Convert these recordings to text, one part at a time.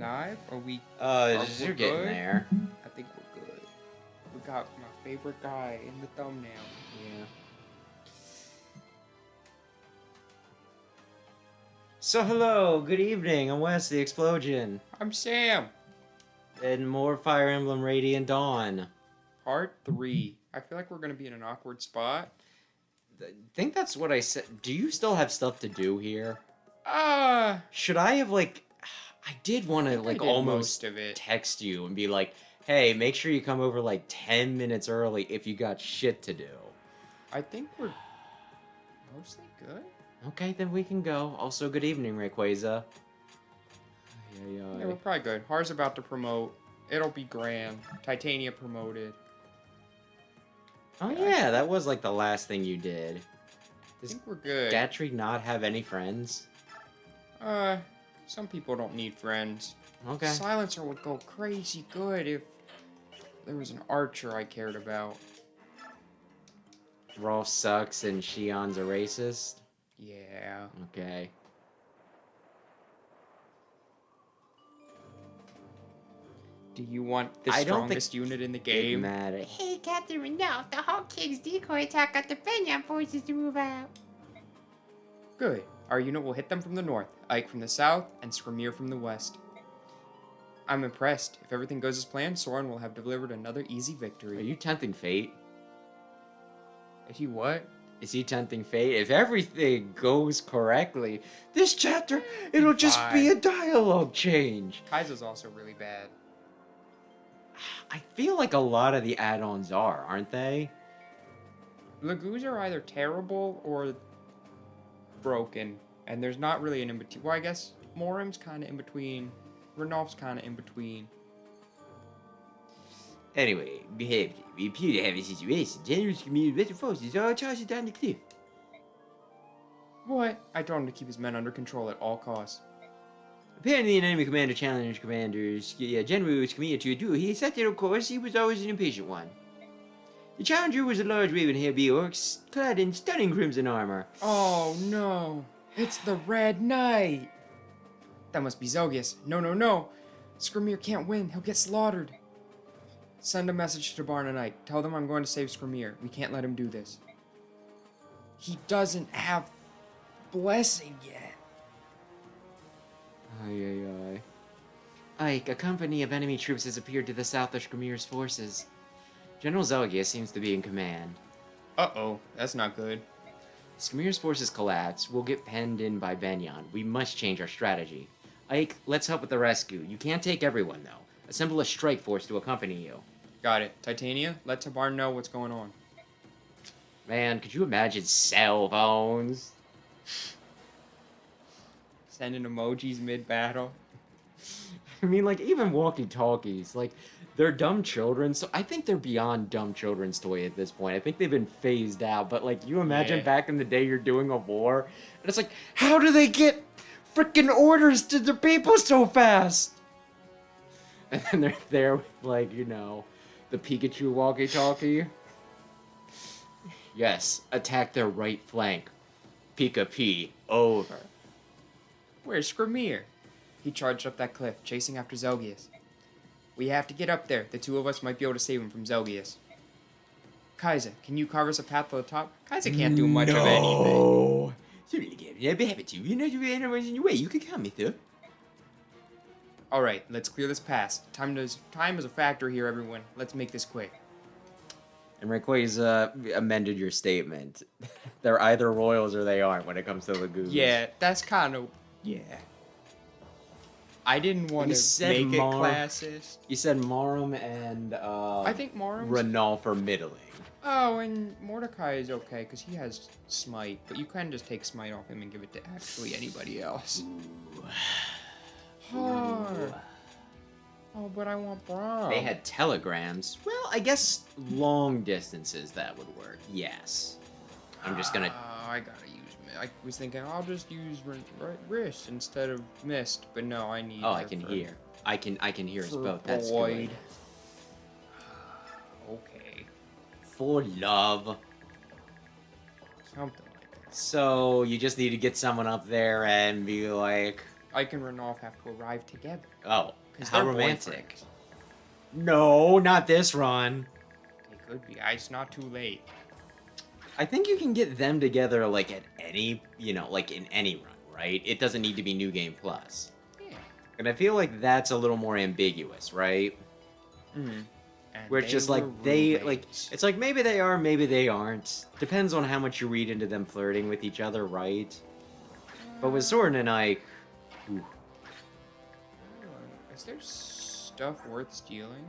live? Are we? You're getting there. I think we're good. We got my favorite guy in the thumbnail. Yeah. So hello, good evening. I'm Wes, the Explosion, I'm Sam. and more Fire Emblem Radiant Dawn. Part 3. I feel like we're gonna be in an awkward spot. I think that's what I said. Do you still have stuff to do here? Should I have I did want to almost most of it. text you and be like, hey, make sure you come over 10 minutes early if you got shit to do. I think we're mostly good. Okay, then we can go. Also, good evening, Rayquaza. Yeah, we're probably good. Haar's about to promote. It'll be grand. Titania promoted. Oh yeah, that was the last thing you did. I think we're good. Gatry not have any friends? Some people don't need friends. Okay. Silencer would go crazy good if there was an archer I cared about. Rolf sucks and Shion's a racist? Yeah. Okay. Do you want the strongest unit in the game? Matter. Hey, Captain Randolph, the Hawk King's decoy attack got the Begnion forces to move out. Good. Our unit will hit them from the north, Ike from the south, and Skramir from the west. I'm impressed. If everything goes as planned, Soren will have delivered another easy victory. Are you tempting fate? Is he what? Is he tempting fate? If everything goes correctly, this chapter, it'll just be a dialogue change. Kaiser's also really bad. I feel like a lot of the add-ons aren't they? Lagoos are either terrible or broken, and there's not really an in-between. Well, I guess Morim's kind of in between. Renolf's kind of in between. Anyway, we appear to have a situation. Generous community veteran forces are charging down the cliff. What? I told him to keep his men under control at all costs. Apparently, an enemy commander challenged commanders. General was committed to a duel. He accepted, of course. He was always an impatient one. The challenger was a large raven-haired orc, clad in stunning crimson armor. Oh no! It's the Red Knight! That must be Zelgius. No, no, no! Skramir can't win. He'll get slaughtered. Send a message to Barn and Ike. Tell them I'm going to save Skramir. We can't let him do this. He doesn't have blessing yet. Aye. Ike, a company of enemy troops has appeared to the south of Skramir's forces. General Zelgius seems to be in command. Uh-oh, that's not good. Skramir's forces collapse. We'll get penned in by Begnion. We must change our strategy. Ike, let's help with the rescue. You can't take everyone, though. Assemble a strike force to accompany you. Got it. Titania, let Tabarn know what's going on. Man, could you imagine cell phones? Sending emojis mid-battle. I mean, even walkie-talkies, they're dumb children, so I think they're beyond dumb children's toy at this point. I think they've been phased out, but, you imagine back in the day you're doing a war, and it's how do they get freaking orders to the people so fast? And then they're there with, the Pikachu walkie-talkie. Yes, attack their right flank. Pika-P, over. Where's Skramir? He charged up that cliff, chasing after Zelgius. We have to get up there. The two of us might be able to save him from Zelgius. Kaiser, can you carve us a path to the top? Kaiser can't do much of anything. Certainly, Captain. I'd be happy to. You know if anyone's in your way, you can come with her. Alright, let's clear this pass. Time is a factor here, everyone. Let's make this quick. And Rayquaza amended your statement. They're either royals or they aren't when it comes to Lagoons. Yeah, that's kind of... Yeah. I didn't want to make it classist. You said Morim and I think Morim's... Renolf are middling. Oh, and Mordecai is okay, because he has Smite. But you can just take Smite off him and give it to actually anybody else. Haar. Oh, but I want Braum. They had telegrams. Well, I guess long distances that would work. Yes. I'm just gonna... I gotta use... I was thinking I'll just use wrist instead of mist, but no, I need... Oh, I can hear. I can hear us both. That's good. Okay. For love. Something like that. So, you just need to get someone up there and be like... Ike and Ranulph have to arrive together. Oh, Because how they're romantic. boyfriends. No, not this run. It could be. It's not too late. I think you can get them together, like, at any, like, in any run, right? It doesn't need to be New Game Plus. Yeah. And I feel like that's a little more ambiguous, right? Mm-hmm. Where it's just like, it's like, maybe they are, maybe they aren't. Depends on how much you read into them flirting with each other, right? But with Soren and Ike, ooh. Is there stuff worth stealing?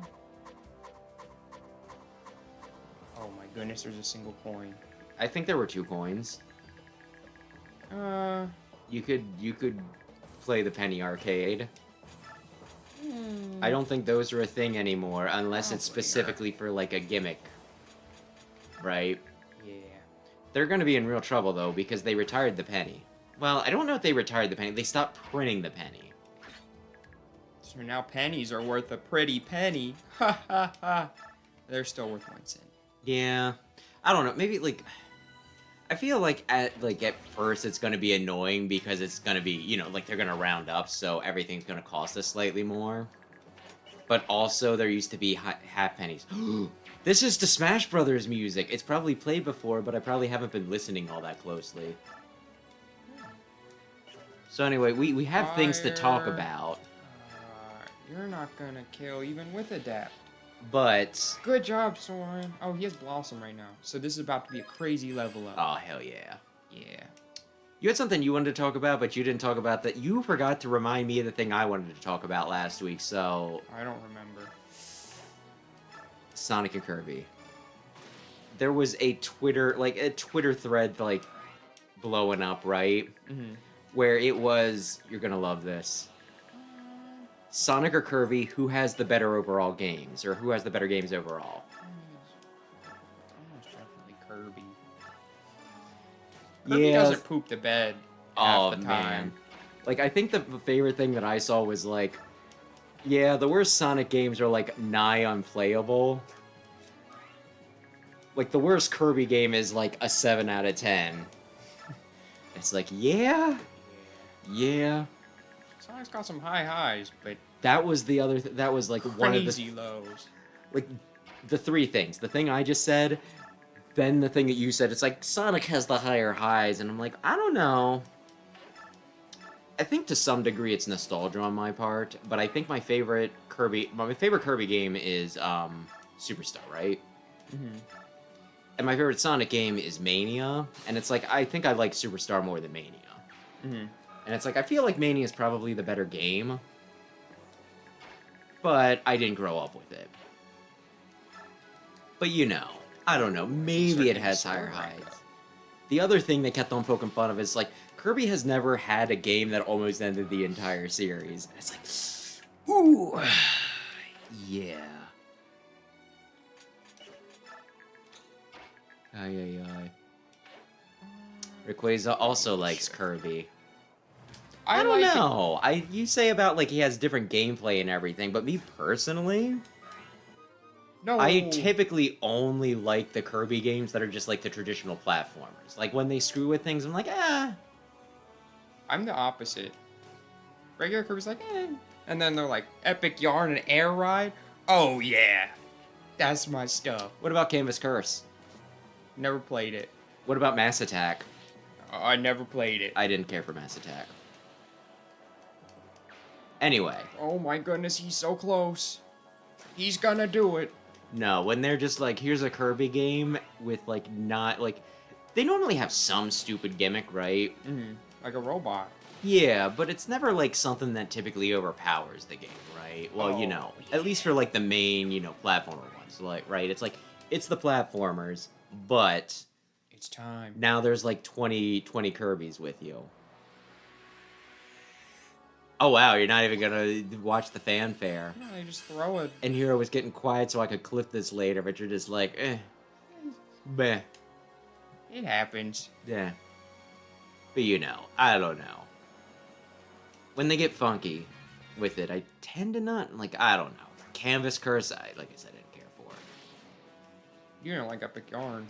Oh my goodness, there's a single coin. I think there were 2 coins. You could play the penny arcade. I don't think those are a thing anymore, unless it's specifically for, like, a gimmick. Right? Yeah. They're gonna be in real trouble, though, because they retired the penny. Well, I don't know if they retired the penny. They stopped printing the penny. So now pennies are worth a pretty penny. Ha ha ha. They're still worth 1 cent. Yeah. I don't know. Maybe, like... I feel like at first it's gonna be annoying because it's gonna be, like they're gonna round up, so everything's gonna cost us slightly more. But also there used to be half pennies. This is the Smash Brothers music. It's probably played before, but I probably haven't been listening all that closely. So anyway, we have things to talk about. You're not gonna kill even with Adapt. But... Good job, Soren. Oh, he has Blossom right now. So this is about to be a crazy level up. Oh, hell yeah. Yeah. You had something you wanted to talk about, but you didn't talk about that. You forgot to remind me of the thing I wanted to talk about last week, so... I don't remember. Sonic and Kirby. There was a Twitter thread, like, blowing up, right? Mm-hmm. Where it was... You're gonna love this. Sonic or Kirby, who has the better overall games? Or who has the better games overall? Almost definitely Kirby. Kirby Yeah. doesn't poop the bed half the time. Man. Like, I think the favorite thing that I saw was, like... Yeah, the worst Sonic games are, like, nigh unplayable. Like, the worst Kirby game is, like, a 7 out of 10. It's like, yeah? Yeah. Sonic's got some high highs, but That was the other... that was, like, one of crazy the... lows. Like, the 3 things. The thing I just said, then the thing that you said. It's like, Sonic has the higher highs, and I'm like, I don't know. I think to some degree it's nostalgia on my part, but I think my favorite Kirby game is Superstar, right? Mm-hmm. And my favorite Sonic game is Mania, and it's like, I think I like Superstar more than Mania. Mm-hmm. And it's like, I feel like Mania is probably the better game, but I didn't grow up with it. But I don't know, maybe it has higher highs. The other thing they kept on poking fun of is like, Kirby has never had a game that almost ended the entire series. And it's like, ooh, yeah. Ay. Rayquaza also likes Kirby. I don't know. You say about like he has different gameplay and everything, but me personally, No. I typically only like the Kirby games that are just like the traditional platformers. Like when they screw with things, I'm like, I'm the opposite. Regular Kirby's like, eh. And then they're like, Epic Yarn and Air Ride? Oh yeah. That's my stuff. What about Canvas Curse? Never played it. What about Mass Attack? I never played it. I didn't care for Mass Attack. Anyway. Oh my goodness, he's so close. He's gonna do it. No, when they're just like, here's a Kirby game with like not like, they normally have some stupid gimmick, right? Mm-hmm. Like a robot. Yeah, but it's never like something that typically overpowers the game, right? Well, at least for like the main, platformer ones, like, right? It's like, it's the platformers, but it's time. Now there's like 20 Kirbys with you. Oh wow, you're not even gonna watch the fanfare. No, they just throw it. And Hero was getting quiet so I could clip this later, but you're just like, meh. It happens. Yeah. But I don't know. When they get funky with it, I tend to not, like, I don't know. Canvas Curse, like I said, I didn't care for. You don't like Epic Yarn.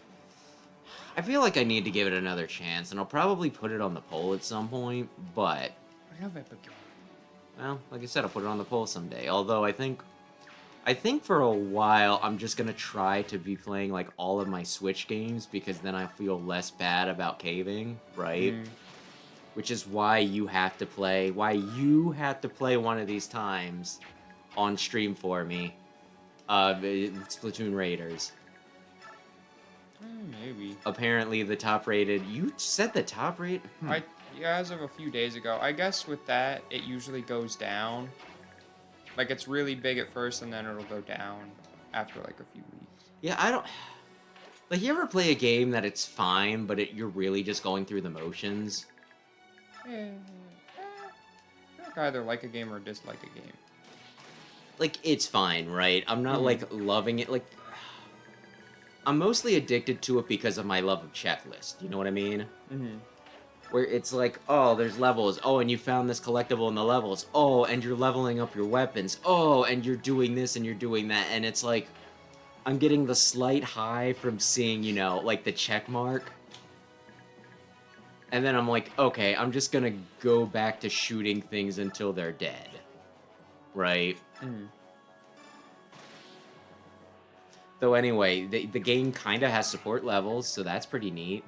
I feel like I need to give it another chance, and I'll probably put it on the poll at some point, but... I love Epic Yarn. Well, like I said, I'll put it on the poll someday. Although I think for a while I'm just gonna try to be playing like all of my Switch games because then I feel less bad about caving, right? Which is why you have to play one of these times on stream for me. Splatoon Raiders. Maybe. Apparently the top rated. You said the top rate? Yeah, as of a few days ago. I guess with that, it usually goes down. Like, it's really big at first, and then it'll go down after, like, a few weeks. Yeah, I don't... Like, you ever play a game that it's fine, but you're really just going through the motions? I feel like I either like a game or dislike a game. Like, it's fine, right? I'm not, like, loving it. Like, I'm mostly addicted to it because of my love of checklist. You know what I mean? Where it's like, oh, there's levels. Oh, and you found this collectible in the levels. Oh, and you're leveling up your weapons. Oh, and you're doing this and you're doing that. And it's like, I'm getting the slight high from seeing, you know, like the check mark. And then I'm like, okay, I'm just gonna go back to shooting things until they're dead. Right? Though anyway, the game kind of has support levels, so that's pretty neat.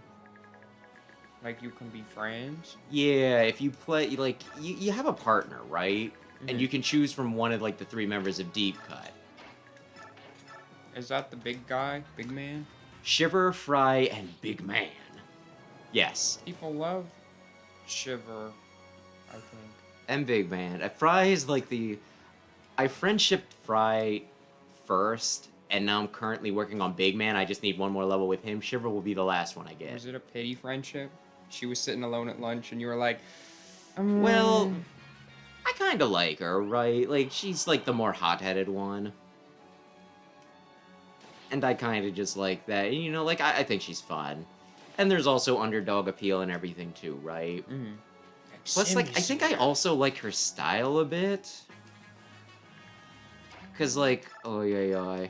Like, you can be friends? Yeah, if you play, like, you have a partner, right? And you can choose from one of, like, the 3 members of Deep Cut. Is that the big guy? Big man? Shiver, Fry, and Big Man. Yes. People love Shiver, I think. And Big Man. Fry is, like, I friendshipped Fry first, and now I'm currently working on Big Man. I just need one more level with him. Shiver will be the last one I get. Was it a pity friendship? She was sitting alone at lunch, and you were like, Well, I kind of like her, right? Like, she's, like, the more hot-headed one. And I kind of just like that. And, you know, like, I think she's fun. And there's also underdog appeal and everything, too, right? Plus, like, I think I also like her style a bit. Because, like, oh, yeah.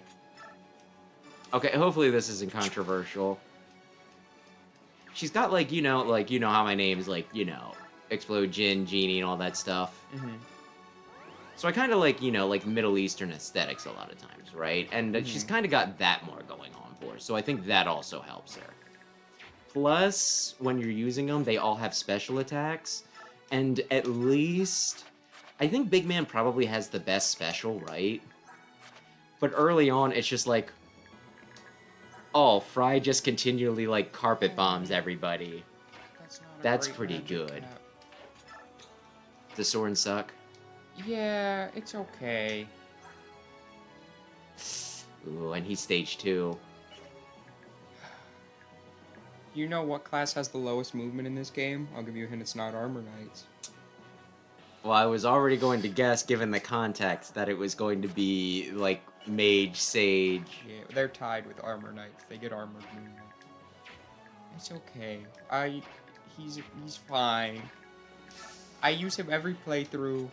Okay, hopefully this isn't controversial. She's got, like, you know how my name's, like, you know, Explode Jin, Genie, and all that stuff. So I kind of like, you know, like, Middle Eastern aesthetics a lot of times, right? And she's kind of got that more going on for her, so I think that also helps her. Plus, when you're using them, they all have special attacks, and at least... I think Big Man probably has the best special, right? But early on, it's just like... Oh, Fry just continually, like, carpet bombs everybody. That's pretty good. Does Soren suck? Yeah, it's okay. Ooh, and he's stage 2. You know what class has the lowest movement in this game? I'll give you a hint, it's not Armor Knights. Well, I was already going to guess, given the context, that it was going to be, like, Mage, Sage. Yeah, they're tied with Armor Knights. They get armored movement. It's okay. He's fine. I use him every playthrough.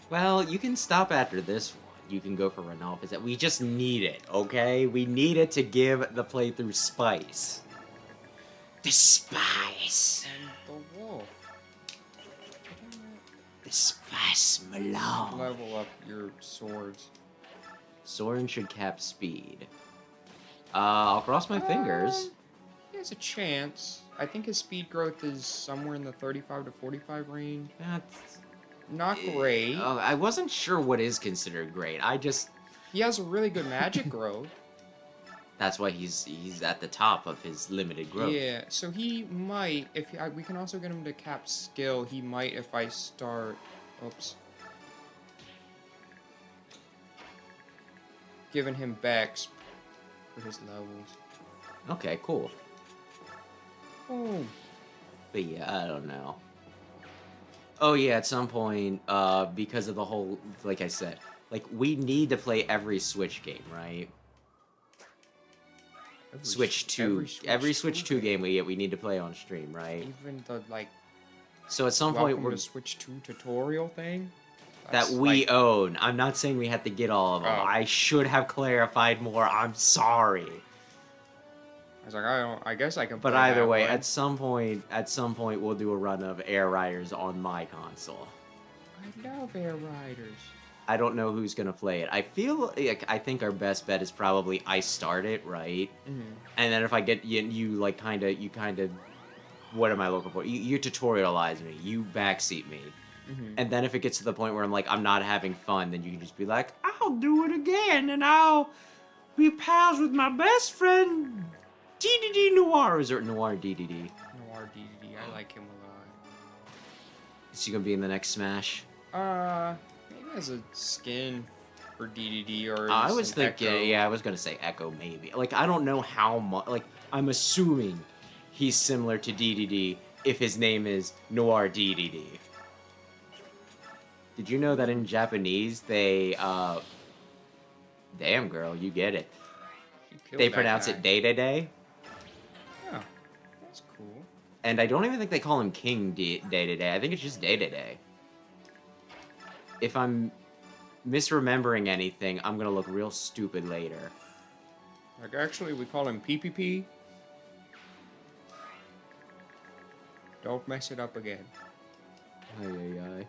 Well, you can stop after this one. You can go for Renalf. Is that we just need it, okay? We need it to give the playthrough spice. The spice. And the wolf. The spice Malone. Level up your swords. Soren should cap speed. I'll cross my fingers. He has a chance. I think his speed growth is somewhere in the 35 to 45 range. That's not great. I wasn't sure what is considered great. He has a really good magic growth. That's why he's at the top of his limited growth. Yeah, so he might, we can also get him to cap skill, he might if I start, oops. Giving him Bex for his levels. Okay, cool. Oh. But yeah, I don't know. Oh yeah, at some point, because of the whole, like I said, like, we need to play every Switch game, right? Every Switch 2 game we need to play on stream, right? Even the, like, so at some point we're to Switch 2 tutorial thing? That we own. I'm not saying we have to get all of them. Oh. I should have clarified more. I'm sorry. I was like, I guess I can But play either that way, one. at some point we'll do a run of Air Riders on my console. I love air riders. I don't know who's gonna play it. I feel like I think our best bet is probably I start it, right? Mm-hmm. And then if I get you like kind of what am I looking for? You tutorialize me, you backseat me. Mm-hmm. And then if it gets to the point where I'm like, I'm not having fun, then you can just be like, I'll do it again, and I'll be pals with my best friend, DDD Noir. Is it Noir DDD? Noir DDD, I like him a lot. Is he gonna be in the next Smash? Maybe as a skin for DDD or I as was an thinking, Echo. yeah, I was gonna say Echo maybe. Like, I don't know how much, like, I'm assuming he's similar to DDD if his name is Noir DDD. Did you know that in Japanese they, damn girl, you get it. You killed They that pronounce guy. it day-to-day. Oh, that's cool. And I don't even think they call him King day-to-day. I think it's just day-to-day. If I'm misremembering anything, I'm gonna look real stupid later. Like, actually, we call him PPP. Don't mess it up again. Ay, ay, ay.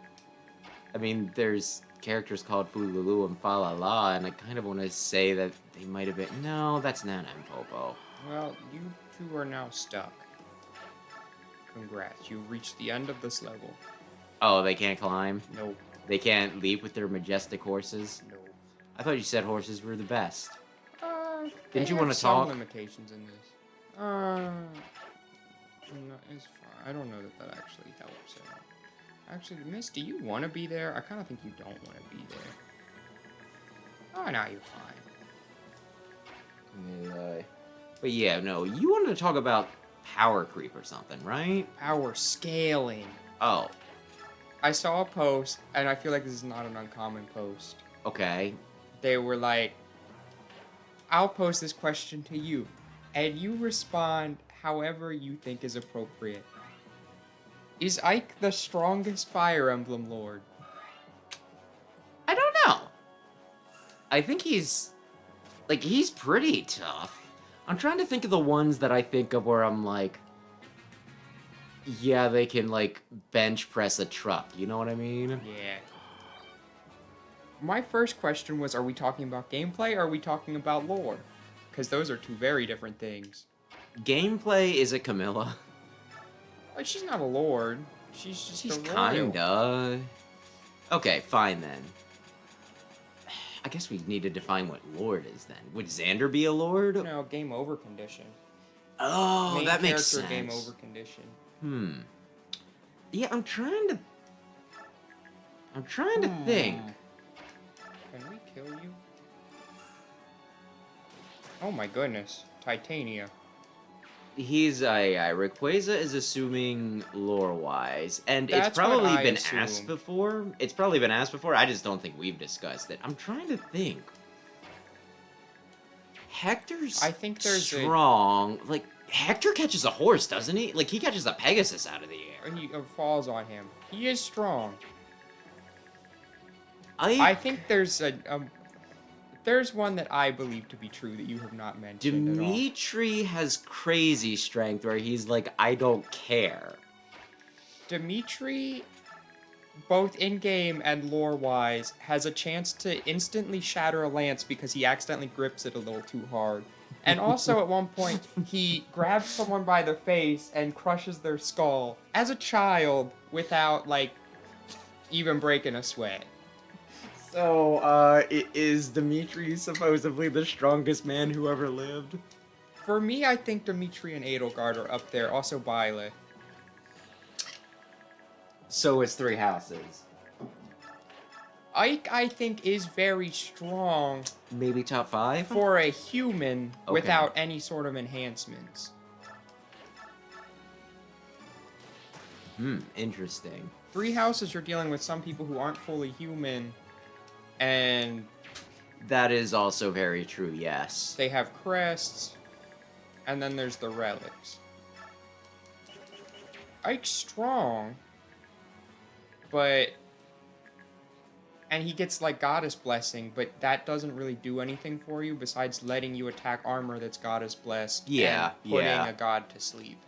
I mean, there's characters called Fululu and Falala, and I kind of want to say that they might have been... No, that's Nana and Popo. Well, you two are now stuck. Congrats, you've reached the end of this level. Oh, they can't climb? Nope. They can't leap with their majestic horses? Nope. I thought you said horses were the best. Didn't you want wanna to talk? Some limitations in this. No, it's fine. I don't know that actually helps at all. Actually, Miss, do you want to be there? I kind of think you don't want to be there. Oh, no, you're fine. But yeah, no, you wanted to talk about power creep or something, right? Power scaling. Oh, I saw a post, and I feel like this is not an uncommon post. okay. They were like, I'll pose this question to you, and you respond however you think is appropriate. Is Ike the strongest Fire Emblem Lord? I don't know. I think he's pretty tough. I'm trying to think of the ones that I think of where I'm like, yeah, they can, like, bench press a truck. You know what I mean? Yeah. My first question was, are we talking about gameplay or are we talking about lore? Because those are two very different things. Gameplay is it Camilla? Like, she's not a lord. She's just She's a royal. kinda. Okay, fine then. I guess we need to define what lord is then. Would Xander be a lord? No, game over condition. Oh, Main that makes character sense. game over condition. Yeah, I'm trying to think. Can we kill you? Oh my goodness. Titania. He's Rayquaza is assuming lore-wise, and That's it's probably what I been assume. asked before. It's probably been asked before. I just don't think we've discussed it. I'm trying to think. Hector's I think there's strong. Like, Hector catches a horse, doesn't he? Like, he catches a Pegasus out of the air. And he falls on him. He is strong. I I think there's there's one that I believe to be true that you have not mentioned at all. Dimitri has crazy strength where he's like, I don't care. Dimitri, both in-game and lore-wise, has a chance to instantly shatter a lance because he accidentally grips it a little too hard. And also, at one point, he grabs someone by the face and crushes their skull as a child without, like, even breaking a sweat. So, is Dimitri supposedly the strongest man who ever lived? For me, I think Dimitri and Edelgard are up there. Also, Byleth. So it's 3 houses. Ike, I think, is very strong Maybe top 5? for a human Okay. without any sort of enhancements. Interesting. 3 houses, you're dealing with some people who aren't fully human, and That is also very true, yes. they have crests, and then there's the relics. Ike's strong, but... And he gets, like, Goddess Blessing, but that doesn't really do anything for you besides letting you attack armor that's Goddess Blessed Yeah, and putting yeah. a god to sleep.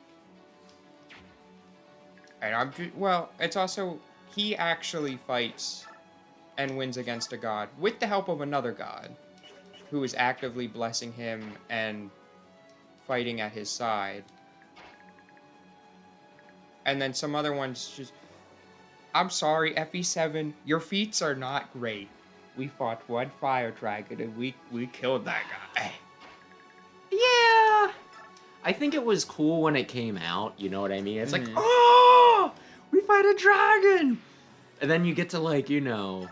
And I'm well, it's also... he actually fights and wins against a god with the help of another god who is actively blessing him and fighting at his side. And then some other ones just... I'm sorry, FE7, your feats are not great. We fought one fire dragon and we killed that guy. Yeah. I think it was cool when it came out, you know what I mean? It's like, oh, we fight a dragon! And then you get to, like, you know,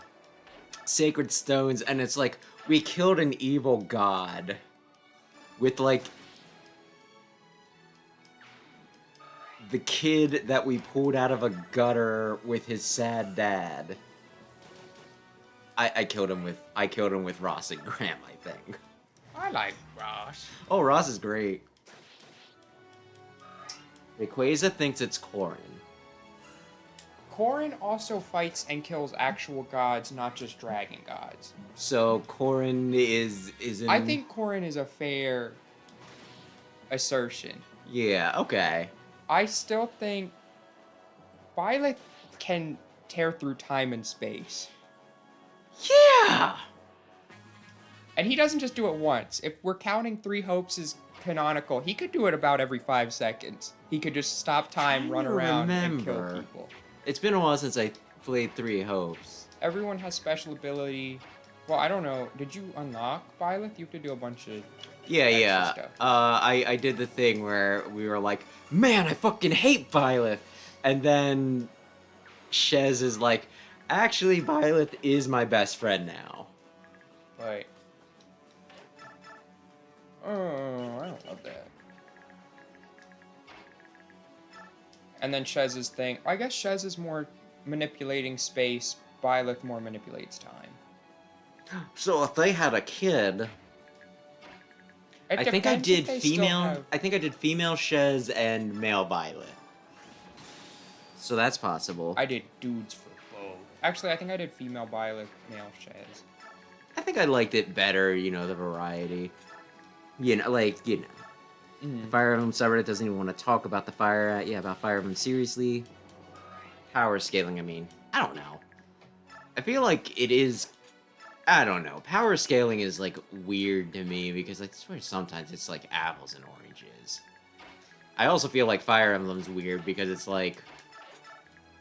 Sacred Stones, and it's like, we killed an evil god with, like, the kid that we pulled out of a gutter with his sad dad. I killed him with Ross and Graham, I think. I like Ross. Oh, Ross is great. Rayquaza thinks it's Corrin. Corrin also fights and kills actual gods, not just dragon gods. So Corrin is in... I think Corrin is a fair assertion. Yeah, okay. I still think Byleth can tear through time and space. Yeah! And he doesn't just do it once. If we're counting Three Hopes as canonical, he could do it about every 5 seconds. He could just stop time, run around, and kill people. It's been a while since I played Three Hopes. Everyone has special ability. Well, I don't know. Did you unlock Byleth? You have to do a bunch of Yeah. stuff. I did the thing where we were like, man, I fucking hate Byleth. And then Shez is like, actually, Byleth is my best friend now. Right. Oh, I don't love that. And then Shez's thing. I guess Shez is more manipulating space. Byleth more manipulates time. So if they had a kid... I think I did female... I think I did female Shez and male Byleth. So that's possible. I did dudes for both. Actually, I think I did female Byleth, male Shez. I think I liked it better, you know, the variety. You know, like, you know. The Fire Emblem subreddit doesn't even want to talk about the about Fire Emblem seriously. Power scaling, I mean, I don't know. I feel like it is, I don't know. Power scaling is, like, weird to me because, like, I swear sometimes it's, like, apples and oranges. I also feel like Fire Emblem's weird because it's, like,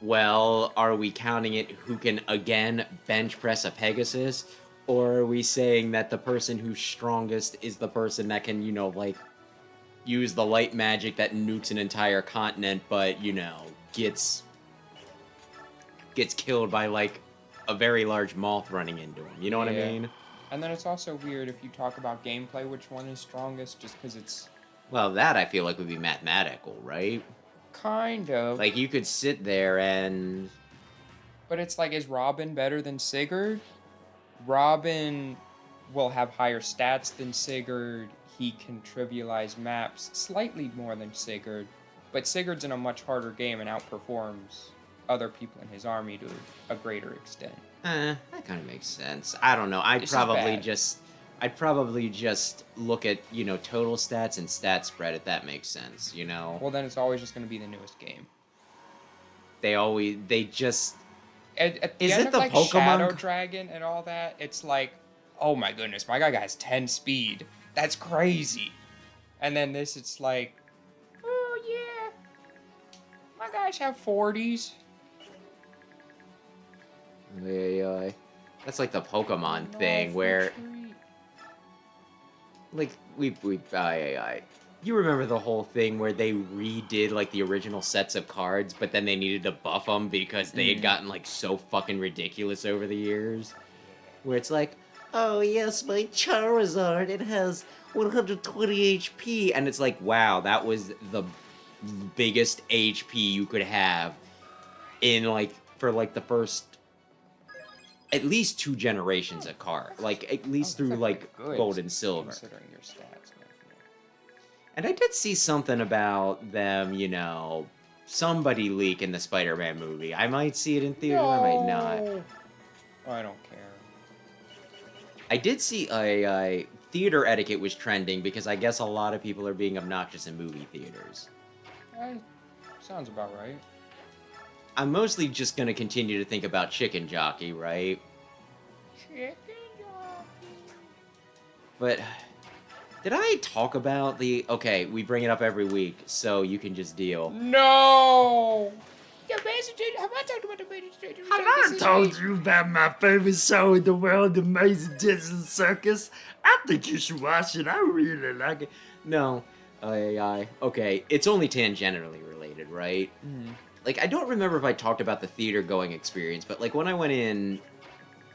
well, are we counting it who can, again, bench press a Pegasus? Or are we saying that the person who's strongest is the person that can, you know, like, use the light magic that nukes an entire continent, but, you know, gets killed by, like, a very large moth running into him. You know what I mean? And then it's also weird if you talk about gameplay, which one is strongest, just because it's... Well, that I feel like would be mathematical, right? Kind of. Like, you could sit there and... But it's like, is Robin better than Sigurd? Robin will have higher stats than Sigurd. He can trivialize maps slightly more than Sigurd. But Sigurd's in a much harder game and outperforms other people in his army to a greater extent. That kind of makes sense. I don't know. I'd probably just look at, you know, total stats and stat spread if that makes sense, you know? Well, then it's always just going to be the newest game. They just... At the end of, like, Shadow Dragon and all that, it's like, oh my goodness, my guy has 10 speed. That's crazy. And then this, it's like, oh yeah, my guys have 40s. That's like the Pokemon thing where, like, you remember the whole thing where they redid, like, the original sets of cards, but then they needed to buff them because they had gotten, like, so fucking ridiculous over the years? Where it's like, oh yes, my Charizard, it has 120 HP, and it's like, wow, that was the biggest HP you could have in, like, for, like, the first at least 2 generations of card. Like, at least through, like, Gold and Silver. Considering your stats. And I did see something about them, you know, somebody leak in the Spider-Man movie. I might see it in theaters, I might not. I don't care. I did see a theater etiquette was trending because I guess a lot of people are being obnoxious in movie theaters. Sounds about right. I'm mostly just gonna continue to think about Chicken Jockey, right? Chicken jockey. But did I talk about the... Okay, we bring it up every week, so you can just deal. No! The messenger. Have I talked about the messenger? Have I told you about my favorite show in the world, Amazing Disney Circus? I think you should watch it. I really like it. No. Okay, it's only tangentially related, right? Like, I don't remember if I talked about the theater-going experience, but, like, when I went in,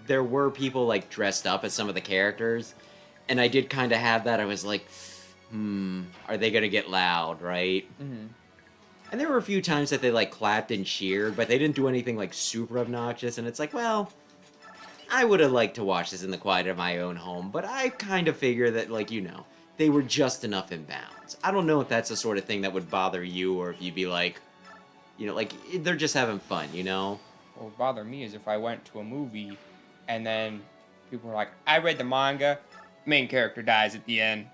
there were people, like, dressed up as some of the characters, and I did kind of have that. I was like, are they gonna get loud, right? And there were a few times that they, like, clapped and cheered, but they didn't do anything, like, super obnoxious, and it's like, well, I would have liked to watch this in the quiet of my own home, but I kind of figure that, like, you know, they were just enough in bounds. I don't know if that's the sort of thing that would bother you, or if you'd be like, you know, like, they're just having fun, you know? What would bother me is if I went to a movie and then people were like, I read the manga, main character dies at the end.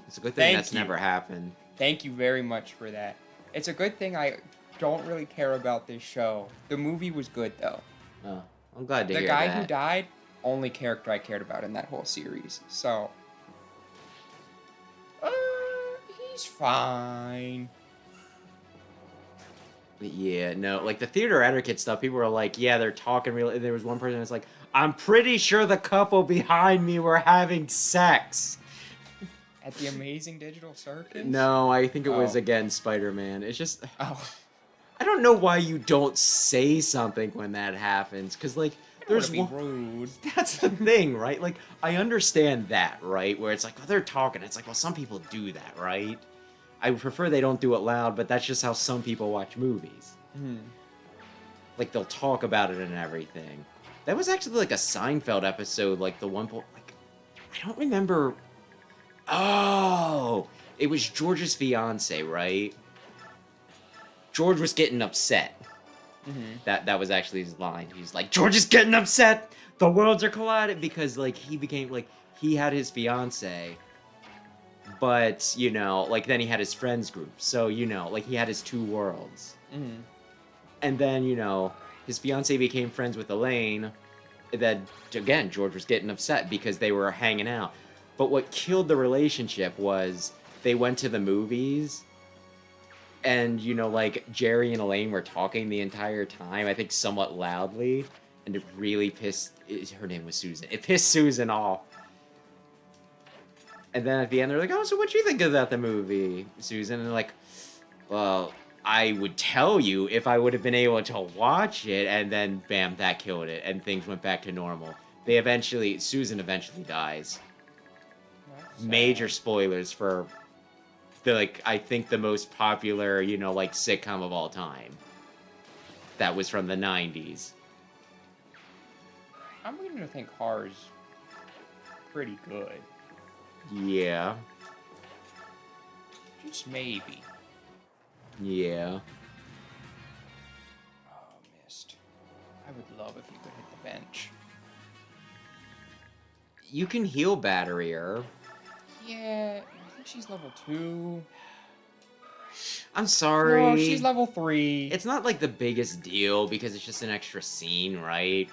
It's a good thing Thank that's you. never happened. Thank you very much for that. It's a good thing I don't really care about this show. The movie was good, though. Oh, I'm glad to The hear guy that. who died, only character I cared about in that whole series. So, he's fine. Yeah, no, like the theater etiquette stuff, people were like, yeah, they're talking real. And there was one person that's like, I'm pretty sure the couple behind me were having sex. At the Amazing Digital Circus? No, I think it was Oh. again Spider-Man. It's just, Oh, I don't know why you don't say something when that happens, because like, there's there's be one. rude. That's the thing, right? Like, I understand that, right? Where it's like, well, they're talking. It's like, well, some people do that, right? I prefer they don't do it loud, but that's just how some people watch movies. Like, they'll talk about it and everything. That was actually like a Seinfeld episode, like the one, like, I don't remember. Oh, it was George's fiance, right? George was getting upset. That was actually his line. He's like, George is getting upset. The worlds are colliding, because like he became like he had his fiance, but you know, like then he had his friends group. So you know, like he had his two worlds. And then you know, his fiance became friends with Elaine. Then again, George was getting upset because they were hanging out. But what killed the relationship was they went to the movies. And, you know, like, Jerry and Elaine were talking the entire time, I think somewhat loudly, and it really pissed... Her name was Susan. It pissed Susan off. And then at the end, they're like, oh, so what do you think about the movie, Susan? And they're like, well, I would tell you if I would have been able to watch it, and then, bam, that killed it, and things went back to normal. Susan eventually dies. Major spoilers for... I think the most popular, you know, like, sitcom of all time. That was from the 90s. I'm beginning to think Haar is pretty good. Yeah. Just maybe. Yeah. Oh, missed. I would love if you could hit the bench. You can heal Battery her. Yeah, I think she's level 2. I'm sorry. No, she's level 3. It's not like the biggest deal because it's just an extra scene, right?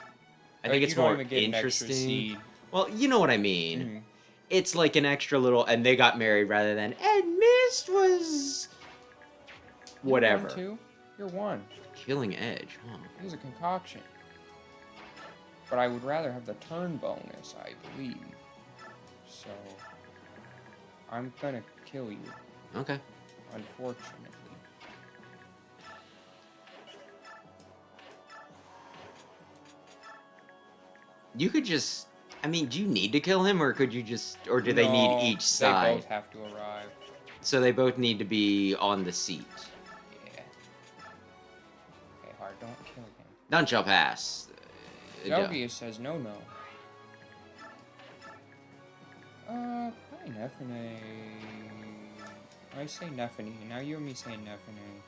I think Like, it's you don't more even get an extra interesting. seed. Well, you know what I mean. Mhm. It's like an extra little, and they got married rather than, and Mist was whatever. You're 1, 2? You're 1. Killing Edge, huh? It was a concoction. But I would rather have the turn bonus, I believe. So, I'm gonna kill you, Okay. unfortunately. You could just, I mean, do you need to kill him, or could you just, or do they need No, each They side? both have to arrive. So they both need to be on the seat. Yeah. Okay, Hard, don't kill him. None shall pass. Zelgius says no. Probably Nephine. I say Nephine. Now you and me say Nephine.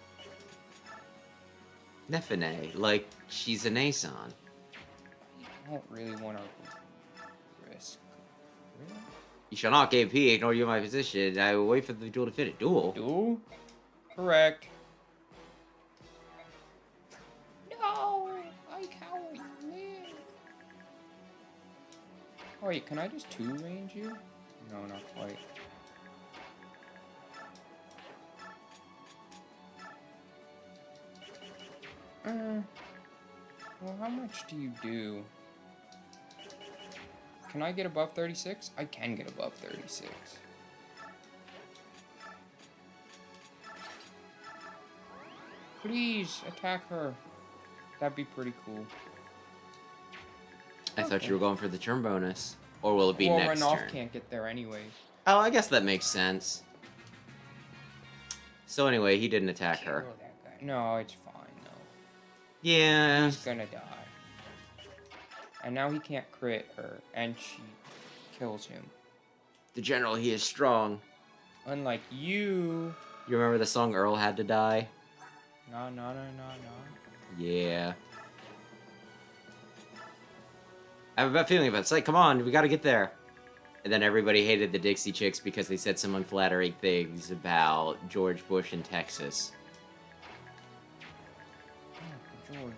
Nephine, like she's a Nason. I don't really want to risk. Really? You shall not give heed, nor you my position. I will wait for the duel to fit it. Duel? Duel? Correct. Oh, wait, can I just 2-range you? No, not quite. Well, how much do you do? Can I get above 36? I can get above 36. Please, attack her. That'd be pretty cool. I thought you were going for the turn bonus. Or will it be well, next Renoff turn? can't get there anyway. Oh, I guess that makes sense. So anyway, he didn't attack her. Kill that guy. No, it's fine, though. Yeah. He's gonna die. And now he can't crit her, and she kills him. The general, he is strong. Unlike you. You remember the song Earl Had to Die? No. Yeah. I have a bad feeling about it. It's like, come on, we gotta get there. And then everybody hated the Dixie Chicks because they said some unflattering things about George Bush in Texas. Oh, George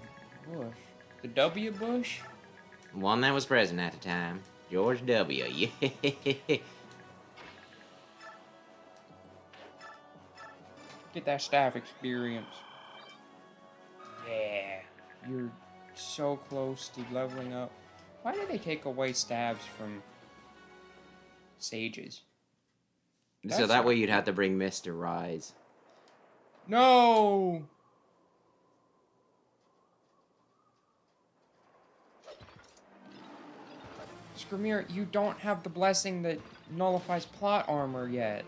Bush. The W. Bush? One that was president at the time. George W. Yeah. Get that staff experience. Yeah. You're so close to leveling up. Why did they take away stabs from sages? So That's that way not you'd have to bring Mr. Rise. No! Skrimir, you don't have the blessing that nullifies plot armor yet.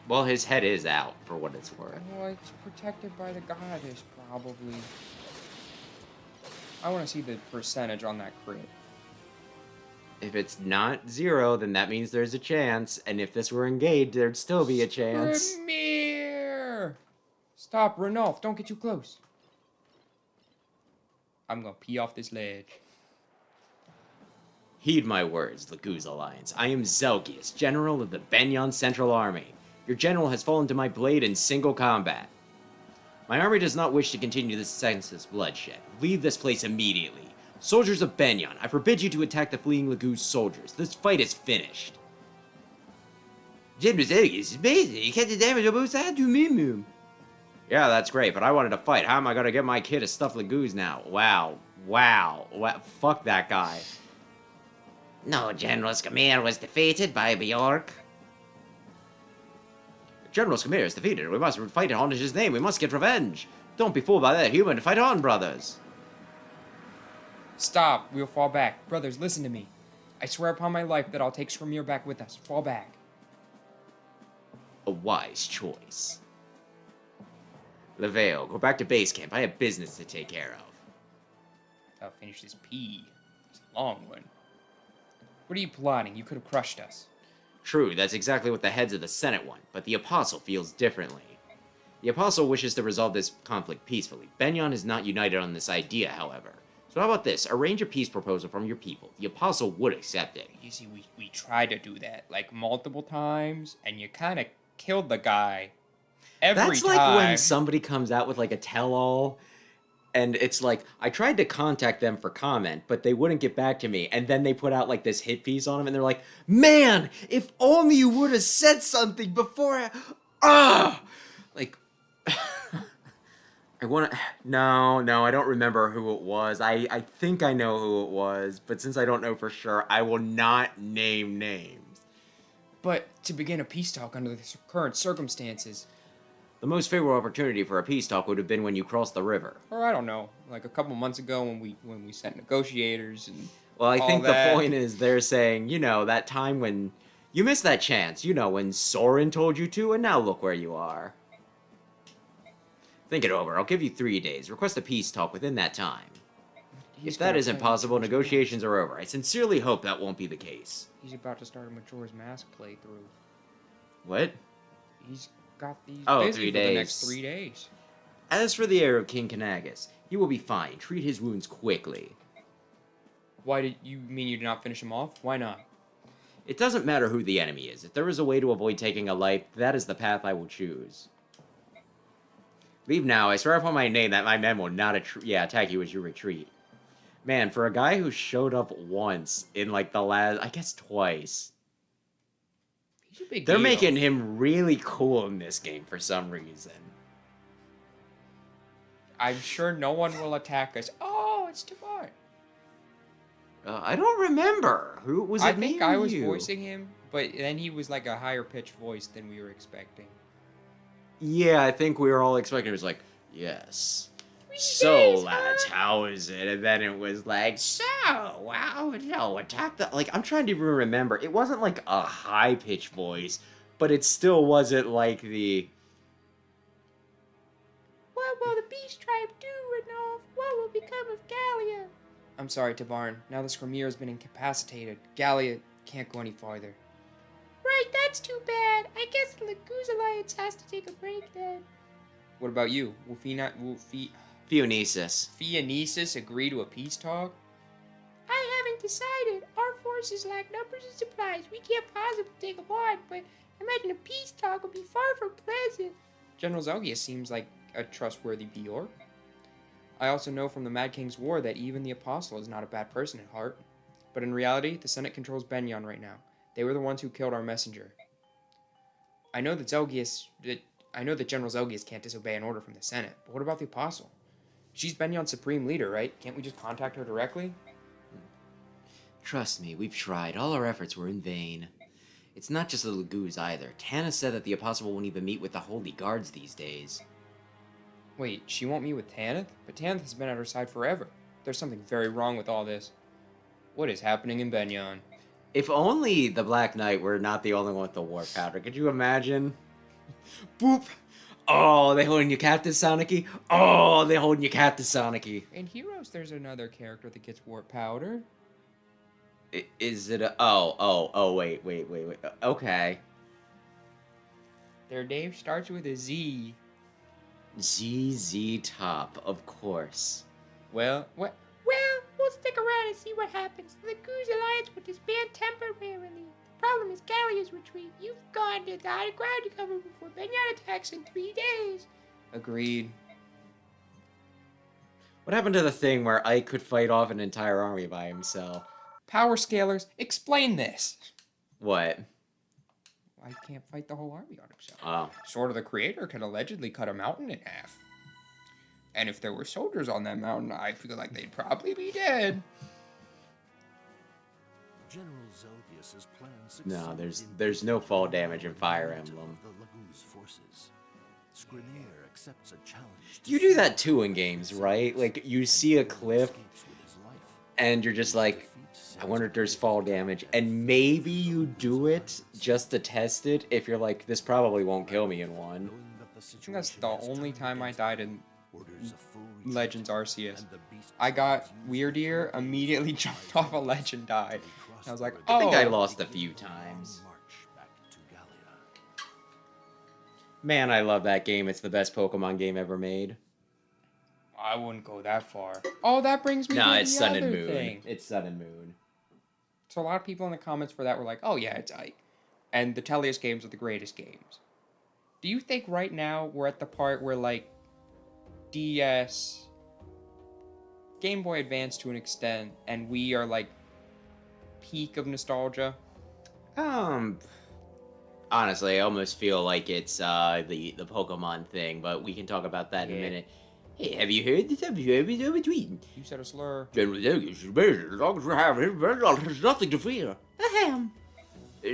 Well, his head is out, for what it's worth. Well, it's protected by the goddess, probably. I want to see the percentage on that crit. If it's not 0, then that means there's a chance. And if this were engaged, there'd still be a chance. Skrimir! Stop, Renolf, don't get too close. I'm gonna pee off this ledge. Heed my words, Laguz Alliance. I am Zelgius, General of the Begnion Central Army. Your general has fallen to my blade in single combat. My army does not wish to continue this senseless bloodshed. Leave this place immediately. Soldiers of Begnion, I forbid you to attack the fleeing Laguz soldiers. This fight is finished. General Zelgius is amazing. You kept the damage on both sides to me. Yeah, that's great, but I wanted to fight. How am I gonna get my kid to stuff Laguz now? Wow. Fuck that guy. No, General Skrimir was defeated by Bjork. General Skrimir is defeated. We must fight on his name. We must get revenge. Don't be fooled by that human. Fight on, brothers. Stop, we'll fall back. Brothers, listen to me. I swear upon my life that I'll take Skrimir back with us. Fall back. A wise choice. Leveo, go back to base camp. I have business to take care of. I'll finish this pee. It's a long one. What are you plotting? You could have crushed us. True, that's exactly what the heads of the Senate want, but the Apostle feels differently. The Apostle wishes to resolve this conflict peacefully. Begnion is not united on this idea, however. So how about this? Arrange a peace proposal from your people. The Apostle would accept it. You see, we tried to do that, like, multiple times, and you kind of killed the guy every That's time. like when somebody comes out with like a tell-all, and it's like, I tried to contact them for comment, but they wouldn't get back to me. And then they put out like this hit piece on them, and they're like, man, if only you would have said something before like, I want to, no, I don't remember who it was. I think I know who it was, but since I don't know for sure, I will not name names. But to begin a peace talk under the current circumstances. The most favorable opportunity for a peace talk would have been when you crossed the river. Or I don't know, like a couple months ago when we sent negotiators and well, I all think that. the point is they're saying, you know, that time when you missed that chance, you know, when Soren told you to, and now look where you are. Think it over. I'll give you 3 days. Request a peace talk within that time. If that isn't possible, negotiations are over. I sincerely hope that won't be the case. He's about to start a Majora's Mask playthrough. What? He's got these Oh, busy 3 for the days. next 3 days. As for the heir of King Kanagas, he will be fine. Treat his wounds quickly. Why did you mean you did not finish him off? Why not? It doesn't matter who the enemy is. If there is a way to avoid taking a life, that is the path I will choose. Leave now. I swear upon my name that my men will not attack you as you retreat. Man, for a guy who showed up once in like the last, I guess twice, He's a big they're deal. making him really cool in this game for some reason. I'm sure no one will attack us. Oh, it's Tabar. I don't remember. Who was it? I me think or I was you? voicing him, but then he was like a higher pitched voice than we were expecting. Yeah, I think we were all expecting. It was like, yes. So, days, lads, how is it? And then it was like, so, wow, no, attack the... Like, I'm trying to even remember. It wasn't like a high-pitched voice, but it still wasn't like the... What will the beast tribe do, Ranulf? What will become of Gallia? I'm sorry, Tabarn. Now the Skrymir has been incapacitated. Gallia can't go any farther. Right, that's too bad. I guess the Laguz Alliance has to take a break then. What about you? Will Phoenicis. Phoenicis agree to a peace talk? I haven't decided. Our forces lack numbers and supplies. We can't possibly take them on, but I imagine a peace talk would be far from pleasant. General Zelgius seems like a trustworthy Bjork. I also know from the Mad King's War that even the Apostle is not a bad person at heart. But in reality, the Senate controls Begnion right now. They were the ones who killed our messenger. I know that General Zelgius can't disobey an order from the Senate, but what about the Apostle? She's Begnion's supreme leader, right? Can't we just contact her directly? Trust me, we've tried. All our efforts were in vain. It's not just the Laguz either. Tana said that the Apostle won't even meet with the Holy Guards these days. Wait, she won't meet with Tanith? But Tanith has been at her side forever. There's something very wrong with all this. What is happening in Begnion? If only the Black Knight were not the only one with the war powder. Could you imagine? Boop! Oh, they holding you captive, Sonicy? Oh, they holding you captive, Sonicy. In Heroes, there's another character that gets warp powder. Is it a... Oh, wait. Okay. Their name starts with a Z. ZZ Top, of course. Well, what? Well, we'll stick around and see what happens. The Laguz Alliance will disband temporarily. The problem is Gallia's retreat. You've gone to the high ground cover before Begnion attacks in 3 days. Agreed. What happened to the thing where Ike could fight off an entire army by himself? Power scalers, explain this. What? I can't fight the whole army on himself. Oh. Sword of the Creator could allegedly cut a mountain in half. And if there were soldiers on that mountain, I feel like they'd probably be dead. General Zelgius's plan No, succeeded there's no fall damage in Fire Emblem. The Laguz forces. Skrymir accepts a challenge. You do that too in games, right? Like, you see a cliff, and you're just like, I wonder if there's fall damage. And maybe you do it just to test it if you're like, this probably won't kill me in one. I think that's the only time I died in Legends Arceus. I got Weird Ear, immediately jumped off a ledge and died. And I was like, oh. I think I lost a few times. Man, I love that game. It's the best Pokemon game ever made. I wouldn't go that far. Oh, that brings me to No, the it's Sun and other Moon. thing. It's Sun and Moon. So a lot of people in the comments for that were like, oh yeah, it's Ike. And the Tellius games are the greatest games. Do you think right now we're at the part where like DS, Game Boy Advance to an extent, and we are like peak of nostalgia? Honestly, I almost feel like it's the Pokemon thing, but we can talk about that in a minute. Hey, have you heard this episode between? You said a slur. General Zelgius is better. As long as we have him, there's nothing to fear. Ahem.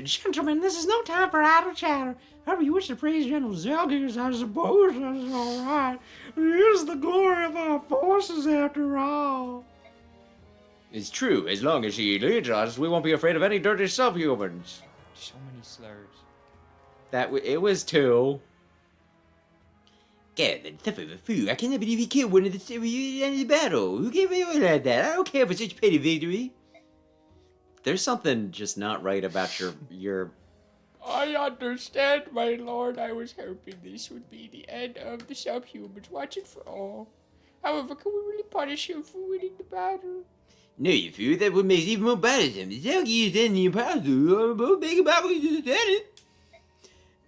Gentlemen, this is no time for idle chatter. However, you wish to praise General Zelgius, I suppose that's all right. It is the glory of our forces, after all. It's true. As long as he leads us, we won't be afraid of any dirty subhumans. So many slurs. It was 2. God, that's tough of a fool. I cannot believe he killed one of the in the battle. Who gave me all like that? I don't care for such petty victory. There's something just not right about your... I understand, my lord. I was hoping this would be the end of the subhumans. Watch it for all. However, can we really punish him for winning the battle? No, you fool. That would make it even more bothersome. The Zelgius and the Apostle are both big about what you said it.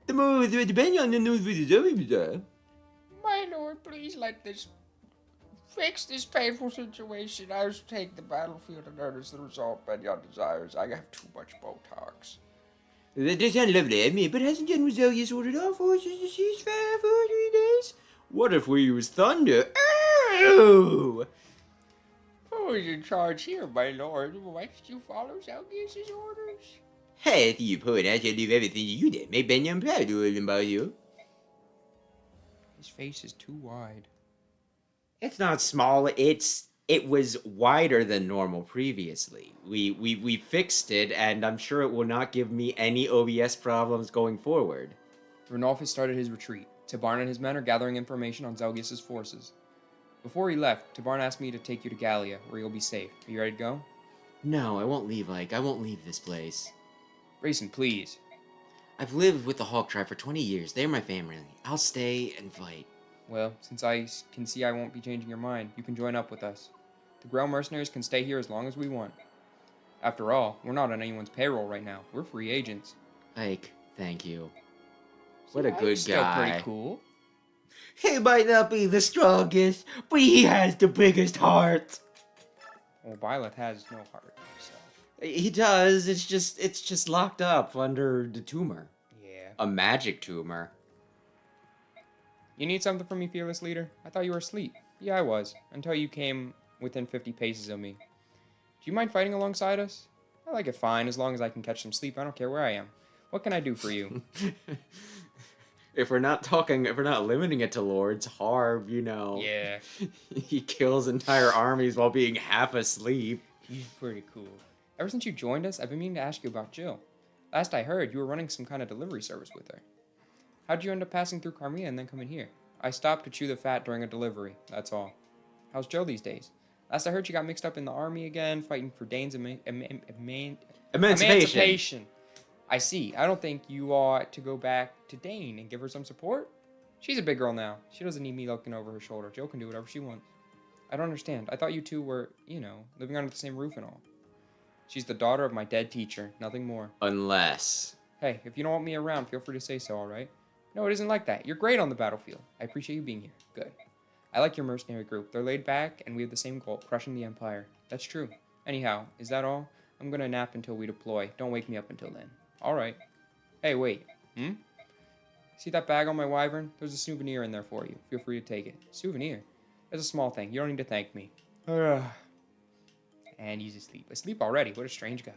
The more depending on the news for the Zelgius. My lord, please let this fix this painful situation. I was take the battlefield and notice the result Begnion desires. I have too much Botox. That does sound lovely, I mean, but hasn't General Zelgius ordered our forces to ceasefire for 3 days? What if we use thunder? Oh! Who is in charge here, my lord? Must you follow Zelgius's orders? Hey, if you point, I shall do everything you did. Make Begnion proud to hold him by you. His face is too wide. It's not small, it was wider than normal previously. We fixed it, and I'm sure it will not give me any OBS problems going forward. Ranulf has started his retreat. Tabarn and his men are gathering information on Zelgius's forces. Before he left, Tabarn asked me to take you to Gallia, where you'll be safe. Are you ready to go? No, I won't leave, Ike. I won't leave this place. Grayson, please. I've lived with the Hawk Tribe for 20 years. They're my family. I'll stay and fight. Well, since I can see I won't be changing your mind, you can join up with us. The Greil Mercenaries can stay here as long as we want. After all, we're not on anyone's payroll right now. We're free agents. Ike, thank you. What a good Still guy. pretty cool. He might not be the strongest, but he has the biggest heart. Well, Violet has no heart, so. He does. It's just locked up under the tumor. Yeah. A magic tumor. You need something from me, fearless leader? I thought you were asleep. Yeah, I was, until you came within 50 paces of me. Do you mind fighting alongside us? I like it fine, as long as I can catch some sleep. I don't care where I am. What can I do for you? If we're not limiting it to lords, Haar, you know. Yeah. He kills entire armies while being half asleep. He's pretty cool. Ever since you joined us, I've been meaning to ask you about Jill. Last I heard, you were running some kind of delivery service with her. How'd you end up passing through Carmilla and then coming here? I stopped to chew the fat during a delivery, that's all. How's Jill these days? Last I heard, she got mixed up in the army again, fighting for Dane's emancipation. I see. I don't think you ought to go back to Dane and give her some support. She's a big girl now. She doesn't need me looking over her shoulder. Jill can do whatever she wants. I don't understand. I thought you two were, living under the same roof and all. She's the daughter of my dead teacher, nothing more. Unless. Hey, if you don't want me around, feel free to say so, alright? No, it isn't like that. You're great on the battlefield. I appreciate you being here. Good. I like your mercenary group. They're laid back, and we have the same goal, crushing the Empire. That's true. Anyhow, is that all? I'm gonna nap until we deploy. Don't wake me up until then. Alright. Hey, wait. See that bag on my wyvern? There's a souvenir in there for you. Feel free to take it. Souvenir? It's a small thing. You don't need to thank me. And he's asleep. Asleep already? What a strange guy.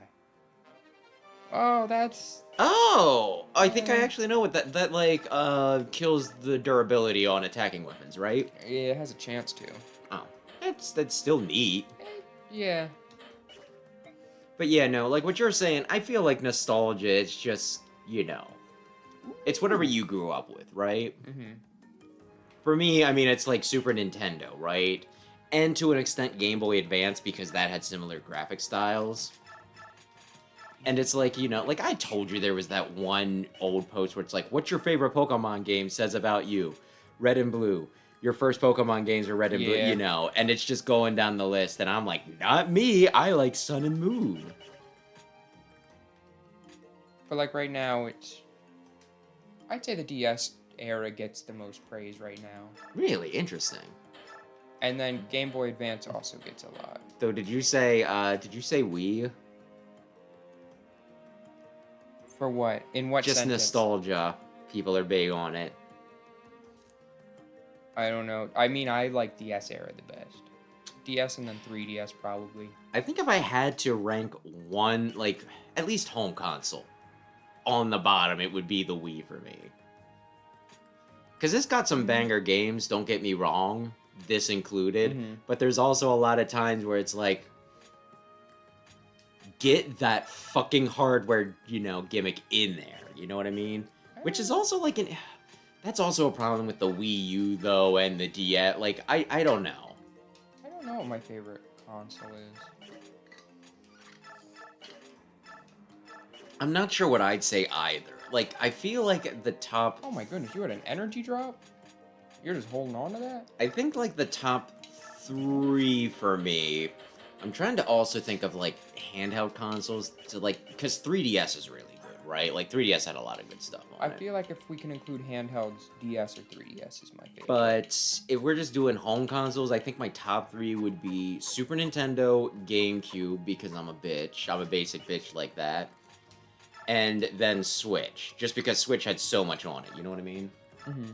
Oh, that's... Oh! I think I actually know what that kills the durability on attacking weapons, right? Yeah, it has a chance to. Oh. That's still neat. Yeah. But yeah, no, like what you're saying, I feel like nostalgia, it's just, it's whatever you grew up with, right? Mm-hmm. For me, I mean, it's like Super Nintendo, right? And to an extent, Game Boy Advance, because that had similar graphic styles. And it's like, like I told you there was that one old post where it's like, what's your favorite Pokemon game says about you? Red and Blue. Your first Pokemon games are Red and Blue, and it's just going down the list, and I'm like, not me, I like Sun and Moon. But like right now, I'd say the DS era gets the most praise right now. Really interesting. And then Game Boy Advance also gets a lot. So did you say Wii? For what? In what Just sentence? nostalgia. People are big on it. I don't know. I mean, I like DS era the best. DS and then 3DS probably. I think if I had to rank one, like, at least home console on the bottom, it would be the Wii for me. Because it's got some banger games, don't get me wrong, this included, but there's also a lot of times where it's like, get that fucking hardware, gimmick in there, you know what I mean? Which is also like that's also a problem with the Wii U, though, and the DS. Like, I don't know. I don't know what my favorite console is. I'm not sure what I'd say either. Like, I feel like the top... Oh my goodness, you had an energy drop? You're just holding on to that? I think, like, the top 3 for me... I'm trying to also think of, like, handheld consoles to, like... Because 3DS is really good, right? Like 3DS had a lot of good stuff I on it. feel like if we can include handhelds, DS or 3DS is my favorite. But if we're just doing home consoles, I think my top 3 would be Super Nintendo, GameCube, because I'm a bitch. I'm a basic bitch like that. And then Switch, just because Switch had so much on it, you know what I mean? Mm-hmm.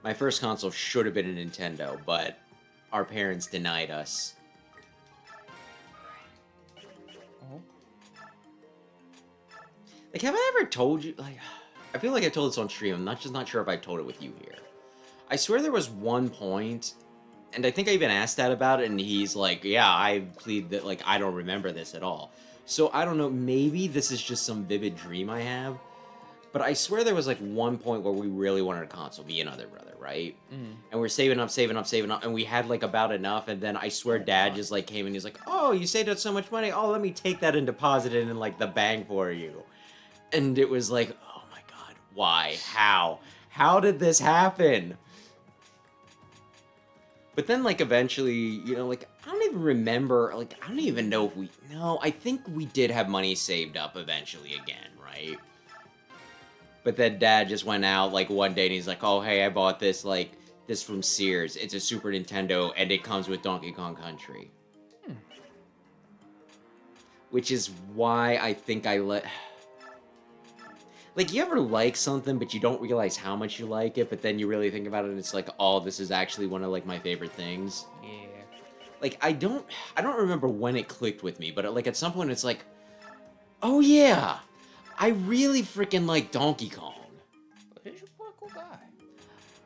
My first console should have been a Nintendo, but our parents denied us. Oh. Like, have I ever told you, like, I feel like I told this on stream, I'm not sure if I told it with you here. I swear there was one point, and I think I even asked Dad about it, and he's like, yeah, I plead that, like, I don't remember this at all. So, I don't know, maybe this is just some vivid dream I have, but I swear there was, like, one point where we really wanted a console, me and other brother, right? Mm. And we're saving up, and we had, like, about enough, and then I swear Dad just, like, came and he's like, oh, you saved up so much money, oh, let me take that and deposit it in, like, the bank for you. And it was like, oh my god, why? How? How did this happen? But then, like, eventually, you know, like, I don't even remember, like, I don't even know if we... No, I think we did have money saved up eventually again, right? But then Dad just went out, like, one day and he's like, oh, hey, I bought this, like, this from Sears. It's a Super Nintendo and it comes with Donkey Kong Country. Which is why I think I let... Like, you ever like something, but you don't realize how much you like it, but then you really think about it, and it's like, oh, this is actually one of, like, my favorite things. Yeah. Like, I don't remember when it clicked with me, but, like, at some point, it's like, oh, yeah, I really freaking like Donkey Kong. He's a pretty cool guy.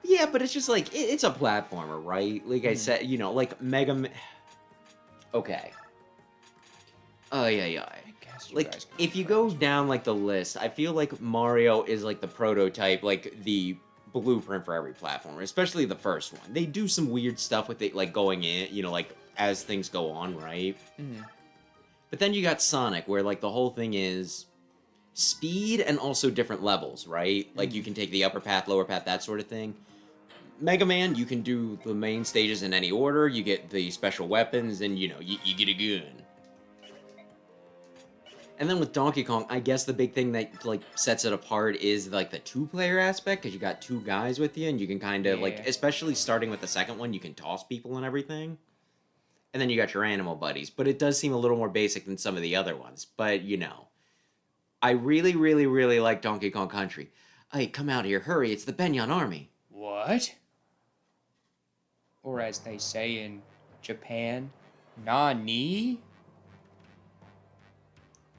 Yeah, but it's just, like, it's a platformer, right? Like I said, you know, like, Okay. Oh, yeah. Like, if you go down, like, the list, I feel like Mario is, like, the prototype, like, the blueprint for every platformer, especially the first one. They do some weird stuff with it, like, going in, you know, like, as things go on, right? Mm-hmm. But then you got Sonic, where, like, the whole thing is speed and also different levels, right? Like, you can take the upper path, lower path, that sort of thing. Mega Man, you can do the main stages in any order, you get the special weapons, and, you know, you get a gun. And then with Donkey Kong, I guess the big thing that, like, sets it apart is, like, the two-player aspect, because you got two guys with you, and you can kind of, like, especially starting with the second one, you can toss people and everything. And then you got your animal buddies, but it does seem a little more basic than some of the other ones. But, you know, I really, really, really like Donkey Kong Country. Hey, come out here, hurry, it's the Begnion army. What? Or as they say in Japan, Nani?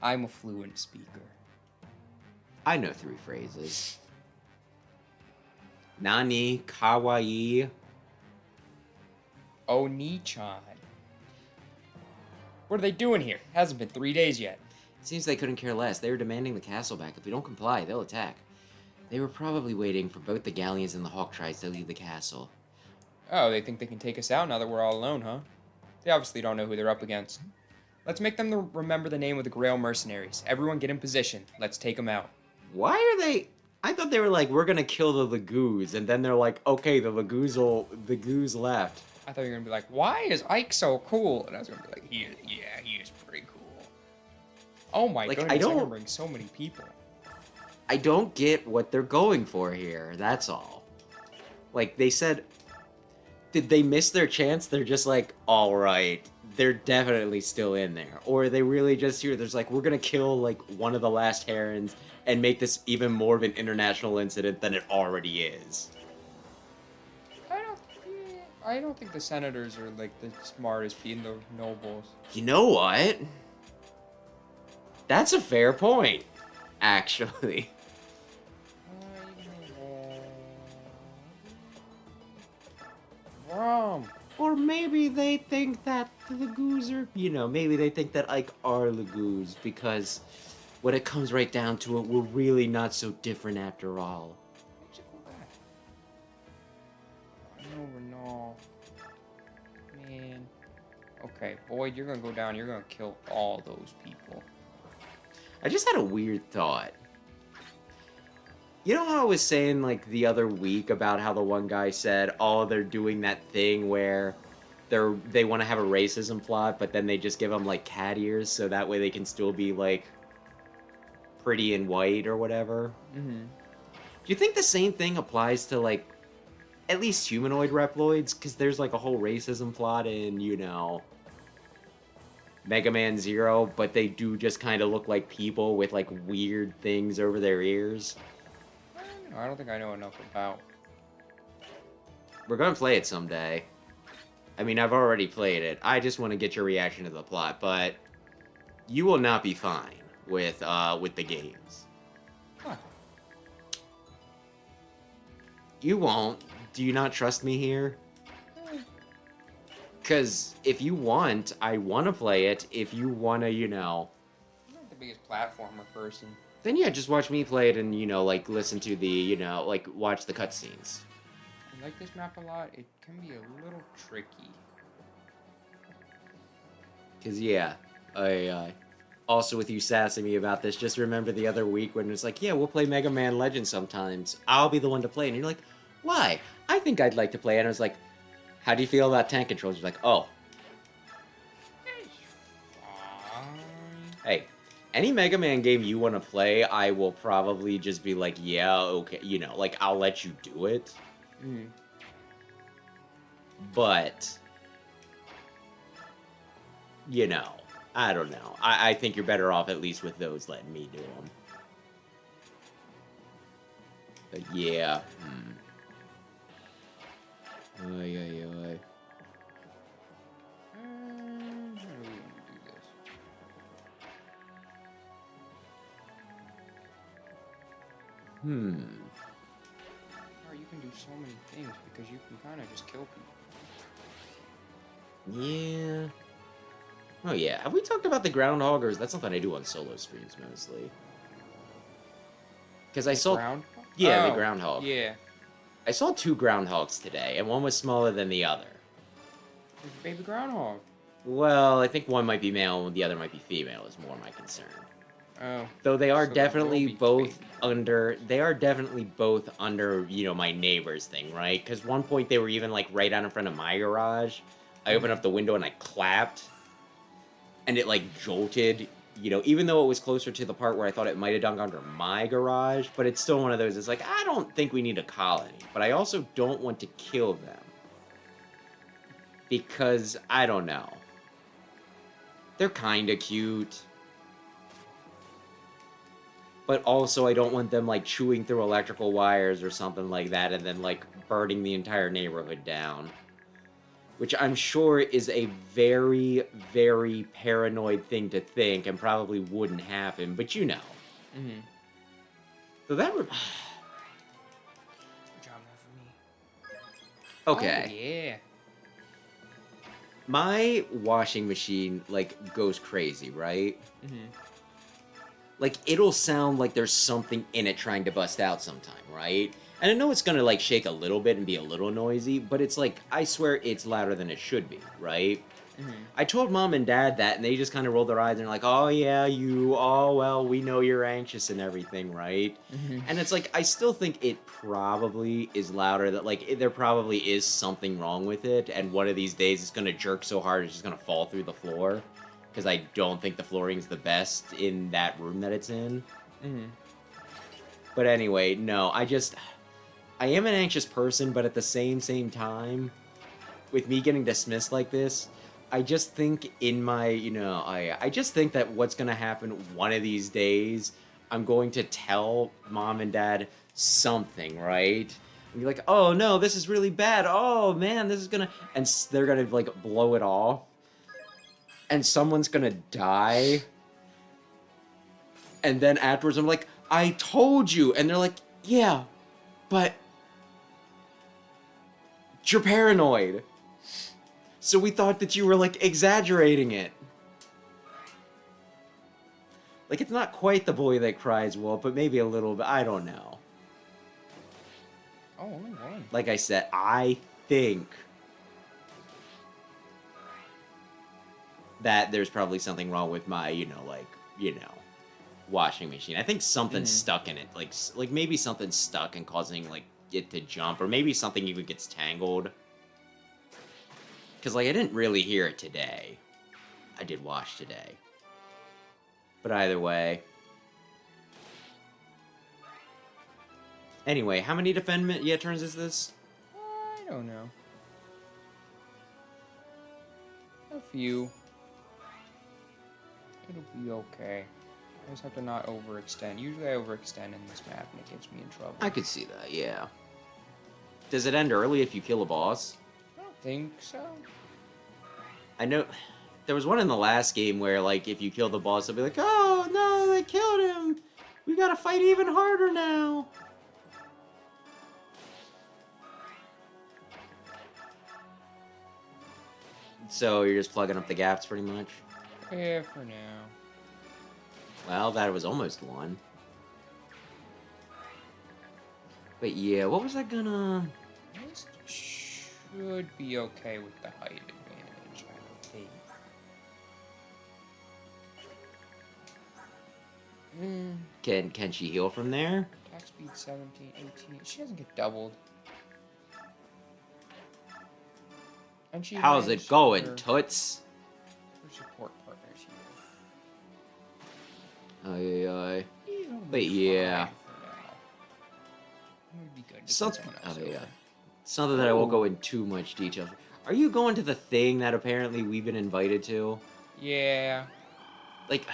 I'm a fluent speaker. I know 3 phrases. Nani, kawaii. Oni-chan. What are they doing here? Hasn't been 3 days yet. It seems they couldn't care less. They were demanding the castle back. If we don't comply, they'll attack. They were probably waiting for both the galleons and the hawk tries to leave the castle. Oh, they think they can take us out now that we're all alone, huh? They obviously don't know who they're up against. Let's make them remember the name of the Greil Mercenaries. Everyone get in position. Let's take them out. Why are they... I thought they were like, we're gonna kill the Lagoos, and then they're like, okay, the Lagoos left. I thought you were gonna be like, why is Ike so cool? And I was gonna be like, he is pretty cool. Oh my Like, goodness, I can bring so many people. I don't get what they're going for here, that's all. Like, they said... Did they miss their chance? They're just like, alright, they're definitely still in there. Or are they really just here? There's like, we're gonna kill, like, one of the last Herons and make this even more of an international incident than it already is. I don't think the senators are, like, the smartest being the nobles. You know what? That's a fair point, actually. Or maybe they think that the Lagoos are, you know, maybe they think that Ike are Lagoos, because when it comes right down to it, we're really not so different after all. No. Man. Okay, Boyd, you're gonna go down, you're gonna kill all those people. I just had a weird thought. You know how I was saying, like, the other week about how the one guy said, oh, they're doing that thing where they want to have a racism plot, but then they just give them like cat ears, so that way they can still be like pretty and white or whatever. Mm-hmm. Do you think the same thing applies to like at least humanoid Reploids? Because there's like a whole racism plot in, you know, Mega Man Zero, but they do just kind of look like people with like weird things over their ears. I don't think I know enough about. We're gonna play it someday. I mean, I've already played it. I just want to get your reaction to the plot, but you will not be fine with the games. Huh. You won't. Do you not trust me here? Because if you want, I want to play it. If you want to, you know... I'm not the biggest platformer person. Then yeah, just watch me play it and, you know, like, listen to the, you know, like, watch the cutscenes. I like this map a lot. It can be a little tricky. Because, yeah, also with you sassing me about this, just remember the other week when it was like, yeah, we'll play Mega Man Legends sometimes. I'll be the one to play. And you're like, why? I think I'd like to play it. And I was like, how do you feel about tank controls? You're like, oh. Hey, any Mega Man game you want to play, I will probably just be like, yeah, okay, you know, like, I'll let you do it. Mm. But, you know, I don't know. I think you're better off at least with those letting me do them. But yeah. Oy, oy, oy. How do we do this? Or you can do so many things because you can kind of just kill people. Yeah. Oh yeah. Have we talked about the groundhog, or is that something I do on solo streams mostly? Because I saw... Ground? Yeah, the Oh, groundhog. Yeah. I saw 2 groundhogs today, and one was smaller than the other. There's a baby groundhog. Well, I think one might be male and the other might be female is more my concern. Oh. Though they are So there definitely will be both babies. under, they are definitely both under, you know, my neighbor's thing, right? Because one point they were even, like, right out in front of my garage. I opened up the window and I clapped. And it, like, jolted, you know, even though it was closer to the part where I thought it might have done under my garage. But it's still one of those, it's like, I don't think we need a colony. But I also don't want to kill them. Because, I don't know. They're kind of cute. But also, I don't want them, like, chewing through electrical wires or something like that and then, like, burning the entire neighborhood down. Which I'm sure is a very, very paranoid thing to think and probably wouldn't happen, but you know. Mm-hmm. So that would... Good job, not for me. Okay. Oh, yeah. My washing machine, like, goes crazy, right? Mm-hmm. Like, it'll sound like there's something in it trying to bust out sometime, right? And I know it's gonna, like, shake a little bit and be a little noisy, but it's like, I swear it's louder than it should be, right? Mm-hmm. I told Mom and Dad that, and they just kind of rolled their eyes and they're like, oh, yeah, oh, well, we know you're anxious and everything, right? Mm-hmm. And it's like, I still think it probably is louder, that, like, there probably is something wrong with it, and one of these days it's gonna jerk so hard it's just gonna fall through the floor, because I don't think the flooring's the best in that room that it's in. Mm-hmm. But anyway, no, I am an anxious person, but at the same time, with me getting dismissed like this, I just think in my, you know, I just think that what's going to happen one of these days, I'm going to tell Mom and Dad something, right? And be like, oh no, this is really bad. Oh man, this is going to... And they're going to, like, blow it off. And someone's going to die. And then afterwards, I'm like, I told you. And they're like, yeah, but... you're paranoid. So we thought that you were, like, exaggerating it. Like, it's not quite the boy that cries wolf, but maybe a little bit. I don't know. Oh, only one. Like I said, I think that there's probably something wrong with my, you know, like, you know, washing machine. I think something's stuck in it. Like maybe something's stuck and causing, like, it to jump. Or maybe something even gets tangled. Because, like, I didn't really hear it today. I did watch today. But either way. Anyway, how many defendment turns is this? I don't know. A few. It'll be okay. I just have to not overextend. Usually I overextend in this map and it gets me in trouble. I could see that, yeah. Does it end early if you kill a boss? I don't think so. I know there was one in the last game where, like, if you kill the boss, they'll be like, oh, no, they killed him. We gotta fight even harder now. So you're just plugging up the gaps pretty much? Yeah, for now. Well, that was almost one. But yeah, what was I gonna... This should be okay with the height advantage, I think. Can she heal from there? Attack speed 17, 18. She doesn't get doubled. And she How's ranks it going, her- Toots? her support partners here. Aye. He's only But yeah. fine for now. It would be good to Something, put someone else over. Something that I won't go in too much detail. Are you going to the thing that apparently we've been invited to? Yeah. Like,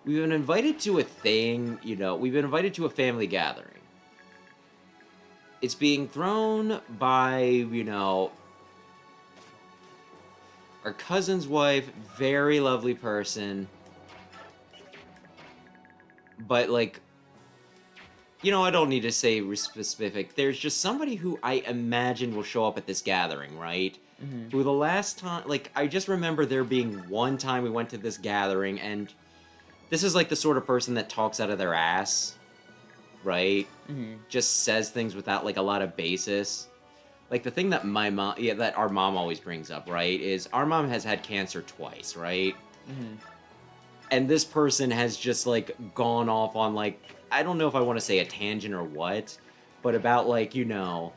we've been invited to a thing, you know, we've been invited to a family gathering. It's being thrown by, you know, our cousin's wife, very lovely person. But, like, you know, I don't need to say specific. There's just somebody who I imagine will show up at this gathering, right? Mm-hmm. Who the last time, like, I just remember there being one time we went to this gathering, and this is, like, the sort of person that talks out of their ass, right? Mm-hmm. Just says things without, like, a lot of basis. Like, the thing that that our mom always brings up, right, is our mom has had cancer twice, right? Mm-hmm. And this person has just, like, gone off on, like, I don't know if I want to say a tangent or what, but about, like, you know,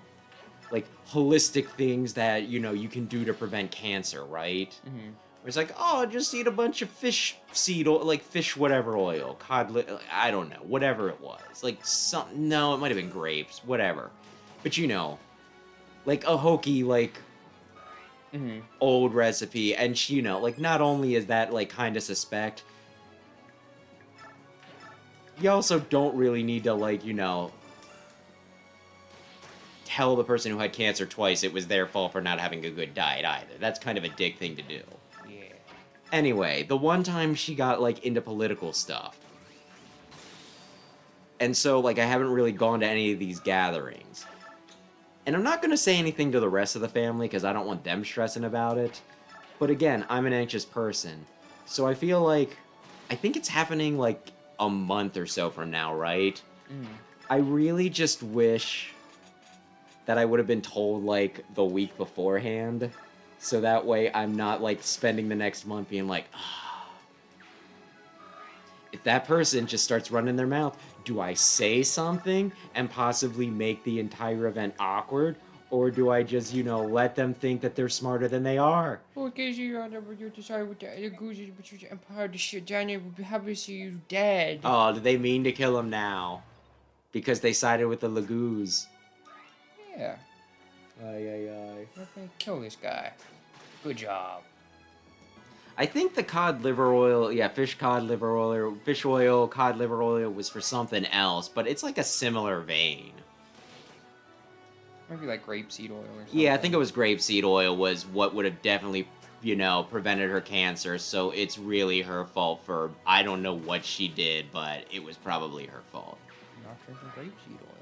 like, holistic things that, you know, you can do to prevent cancer, right? Mm-hmm. It's like, oh, just eat a bunch of fish seed oil, like fish whatever oil, I don't know, whatever it was. Like, no, it might have been grapes, whatever. But, you know, like a hokey, like, Mm-hmm. old recipe, and she, you know, like, not only is that, like, kind of suspect, you also don't really need to, like, you know, tell the person who had cancer twice it was their fault for not having a good diet either. That's kind of a dick thing to do. Yeah. Anyway, the one time she got, like, into political stuff. And so, like, I haven't really gone to any of these gatherings. And I'm not going to say anything to the rest of the family because I don't want them stressing about it. But again, I'm an anxious person. So I feel like, I think it's happening, like, a month or so from now, right? Mm. I really just wish that I would have been told, like, the week beforehand. So that way I'm not, like, spending the next month being like, ah. If that person just starts running their mouth, do I say something and possibly make the entire event awkward? Or do I just, you know, let them think that they're smarter than they are? Well, in case you decide with the gooses, but your empire to shit down, you would be happy to see you dead. Oh, do they mean to kill him now? Because they sided with the Lagoos. Yeah. Aye. We're gonna kill this guy. Good job. I think the cod liver oil, fish cod liver oil, or fish oil, cod liver oil was for something else, but it's like a similar vein. Maybe like grapeseed oil or something. Yeah, I think it was grapeseed oil was what would have definitely, you know, prevented her cancer, so it's really her fault for, I don't know what she did, but it was probably her fault. Not drinking grapeseed oil.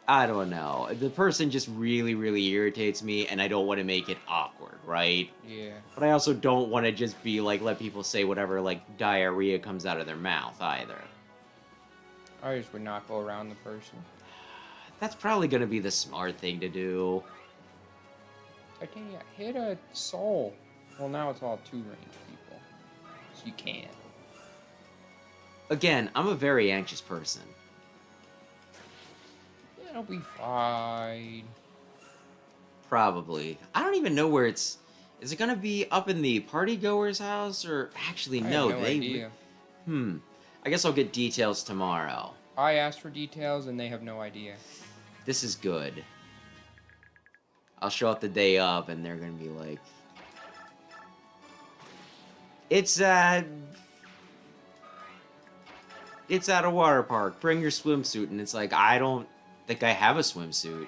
I don't know. The person just really, really irritates me, and I don't want to make it awkward, right? Yeah. But I also don't want to just be like, let people say whatever, like, diarrhea comes out of their mouth either. I just would not go around the person. That's probably going to be the smart thing to do. I think hit a soul. Well, now it's all two ranged people. So you can't. Again, I'm a very anxious person. It'll be fine. Probably. I don't even know where it's... Is it gonna be up in the party goer's house, or... Actually, I no, have no idea. I guess I'll get details tomorrow. I asked for details and they have no idea. This is good. I'll show up the day up and they're gonna be like... It's at a water park. Bring your swimsuit. And it's like, I don't think I have a swimsuit.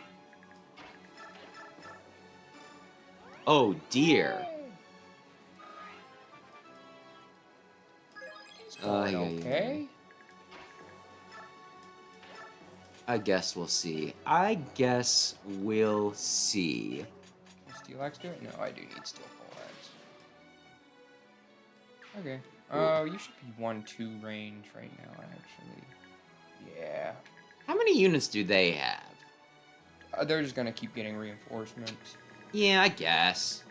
Oh, dear. It's going okay. I guess we'll see. I guess we'll see. Will Steel Axe do it? No, I do need Steel Pole Axe. Okay. Oh, you should be 1-2 range right now, actually. Yeah. How many units do they have? They're just gonna keep getting reinforcements. Yeah, I guess.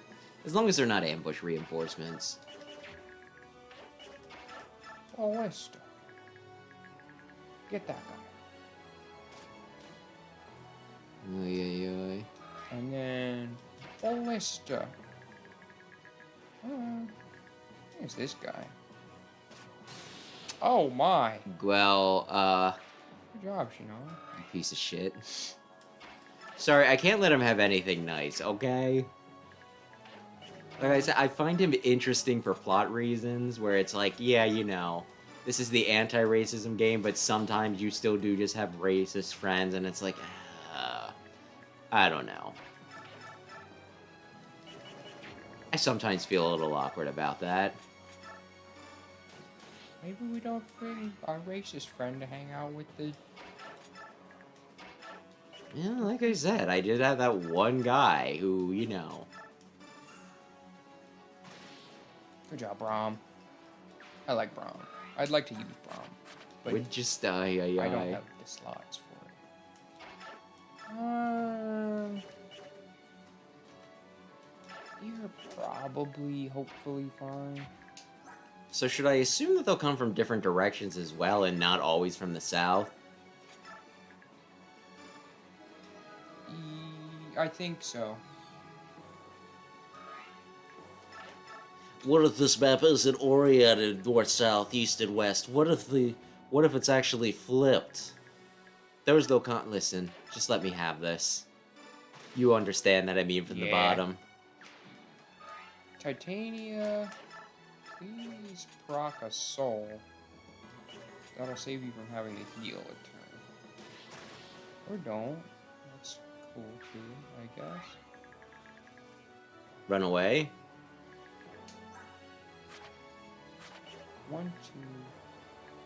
As long as they're not ambush reinforcements. Ballista. Get that guy. Oy, oy, oy. And then Ballista. Who's this guy? Oh my. Well, Good job, Shinar. piece of shit. Sorry, I can't let him have anything nice, okay? Like I said, I find him interesting for plot reasons, where it's like, yeah, you know, this is the anti-racism game, but sometimes you still do just have racist friends, and it's like, I don't know. I sometimes feel a little awkward about that. Maybe we don't bring our racist friend to hang out with the... Yeah, like I said, I did have that one guy who, you know... Good job, Braum. I like Braum. I'd like to use Braum. But would just, I don't have the slots for it. You're probably, hopefully fine. So should I assume that they'll come from different directions as well, and not always from the south? I think so. What if this map isn't oriented north, south, east, and west? What if it's actually flipped? There was no listen, just let me have this. You understand that I mean from the bottom. Titania, please proc a soul. That'll save you from having to heal a turn. Or don't. That's cool too, I guess. Run away? 1,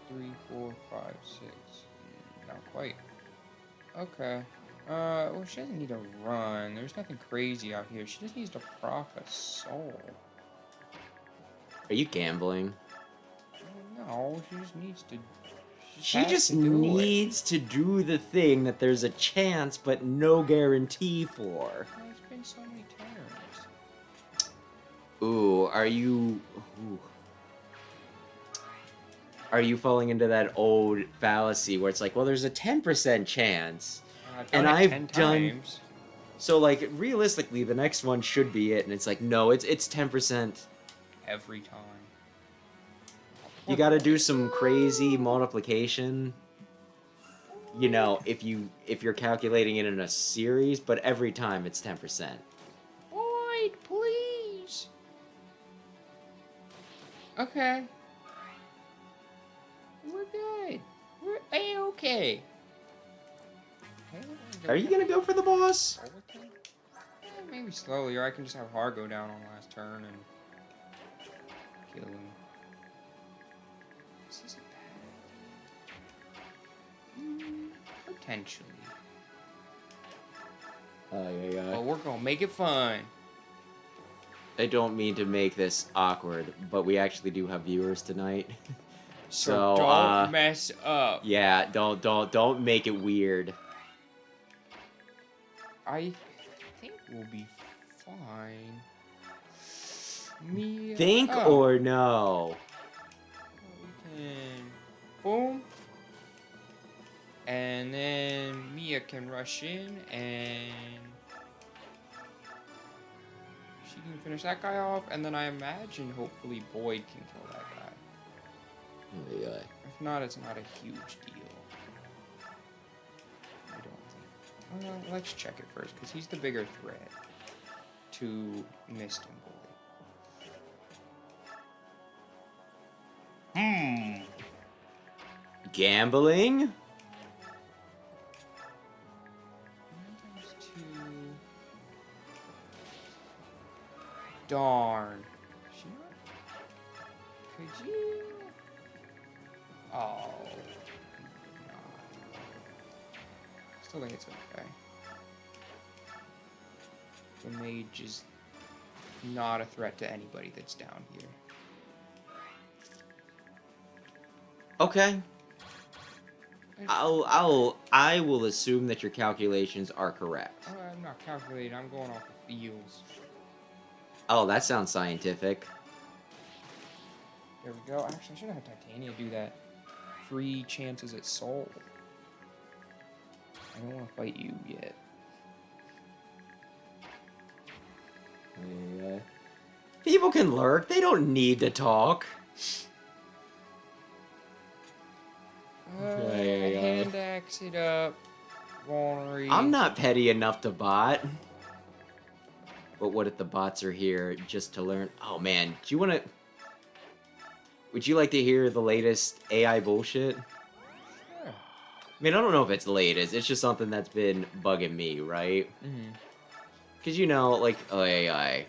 2, 3, 4, 5, 6. Not quite. Okay. Well, she doesn't need to run. There's nothing crazy out here. She just needs to proc a soul. Are you gambling? No, she just needs to... She just needs to do the thing that there's a chance but no guarantee for. There's been so many turns. Ooh, are you... Ooh. Are you falling into that old fallacy where it's like, well, there's a 10% chance, and I've done... Times. So, like, realistically, the next one should be it, and it's like, no, it's 10%. Every time. You gotta do some crazy multiplication, you know, if you're calculating it in a series, but every time it's 10%. Boyd, please! Okay. We're good. We're A-okay. Are you gonna go for the boss? Maybe slowly, or I can just have Haar go down on last turn and kill him. This is a bad idea. Potentially. But we're gonna make it fun. I don't mean to make this awkward, but we actually do have viewers tonight. So don't mess up. Yeah, don't make it weird. I think we'll be fine. Mia Think up. or no? We can boom. And then Mia can rush in and She can finish that guy off, and then I imagine hopefully Boyd can kill that guy. Yeah. If not, it's not a huge deal. I don't think. Well, let's check it first, because he's the bigger threat to Mist and Boyd. Gambling? 9 times 2. Darn. She not? Could you? Oh. No. Still think it's okay. The mage is not a threat to anybody that's down here. Okay. I will assume that your calculations are correct. I'm not calculating. I'm going off the feels. Oh, that sounds scientific. There we go. Actually, I should have had Titania do that. 3 chances at soul. I don't want to fight you yet. People can lurk. They don't need to talk. Hand axe it up. Ornery. I'm not petty enough to bot. But what if the bots are here just to learn? Oh man, do you want to? Would you like to hear the latest AI bullshit? Sure. I mean, I don't know if it's latest. It's just something that's been bugging me, right? Mm-hmm. Because you know, like AI.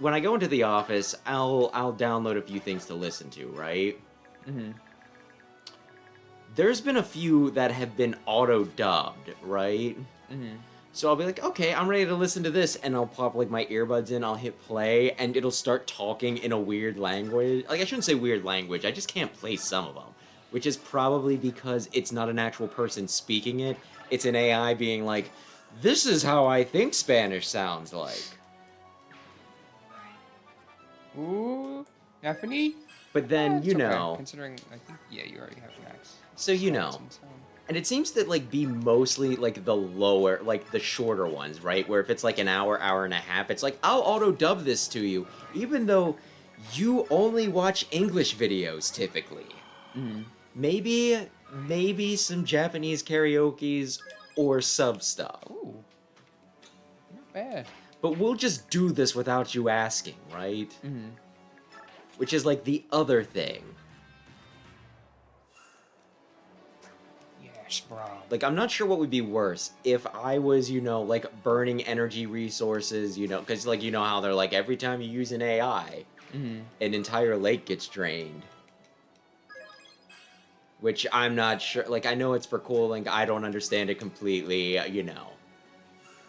When I go into the office, I'll download a few things to listen to, right? Mm-hmm. There's been a few that have been auto-dubbed, right? Mm-hmm. So I'll be like, okay, I'm ready to listen to this, and I'll pop like my earbuds in, I'll hit play, and it'll start talking in a weird language. Like, I shouldn't say weird language, I just can't place some of them. Which is probably because it's not an actual person speaking it, it's an AI being like, this is how I think Spanish sounds like. Ooh, Stephanie? But then, It's you okay, know, considering, I think, yeah, you already have max. so you know. Sounds. And it seems to, like, be mostly, like, the lower, like, the shorter ones, right? Where if it's, like, an hour, hour and a half, it's like, I'll auto-dub this to you, even though you only watch English videos, typically. Mm-hmm. Maybe some Japanese karaokes or sub stuff. Ooh. Not bad. But we'll just do this without you asking, right? Mm-hmm. Which is, like, the other thing. Yes, bro. Like, I'm not sure what would be worse if I was, you know, like, burning energy resources, you know, because, like, you know how they're like, every time you use an AI, Mm-hmm. an entire lake gets drained. Which I'm not sure, like, I know it's for cooling, I don't understand it completely, you know.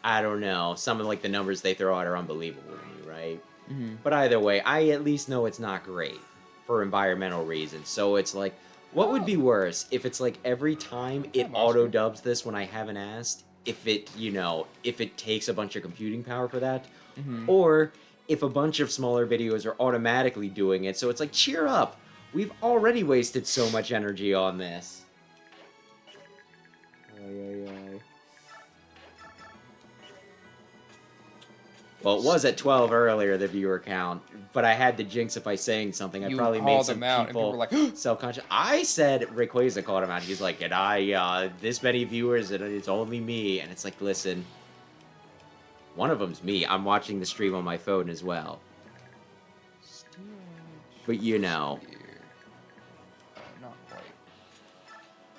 I don't know, some of, like, the numbers they throw out are unbelievable to me, right? Mm-hmm. But either way, I at least know it's not great for environmental reasons, so it's like, what would be worse if it's like every time it auto dubs this when I haven't asked, if it, you know, if it takes a bunch of computing power for that, Mm-hmm. or if a bunch of smaller videos are automatically doing it, so it's like, cheer up, we've already wasted so much energy on this. Well, it was at 12 earlier, the viewer count, but I had to jinx it by saying something. I You probably made called some them out, and people people were like, self-conscious. I said Rayquaza called him out. He's like, and I, this many viewers, and it's only me. And it's like, listen, one of them's me. I'm watching the stream on my phone as well. But you know, not quite.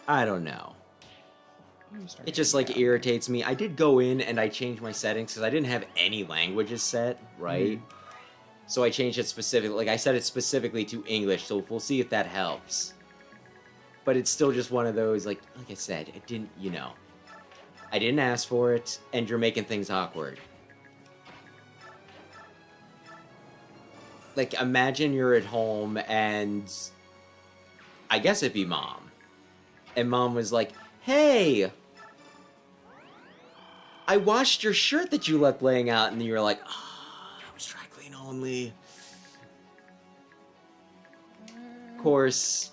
I don't know. It just, like, irritates me. I did go in and I changed my settings because I didn't have any languages set, right? So I changed it specifically. Like, I set it specifically to English, so we'll see if that helps. But it's still just one of those, like I said, it didn't, you know. I didn't ask for it, and you're making things awkward. Like, imagine you're at home and I guess it'd be mom. And mom was like, hey, I washed your shirt that you left laying out, and you were like, oh, that was dry clean only. Of course,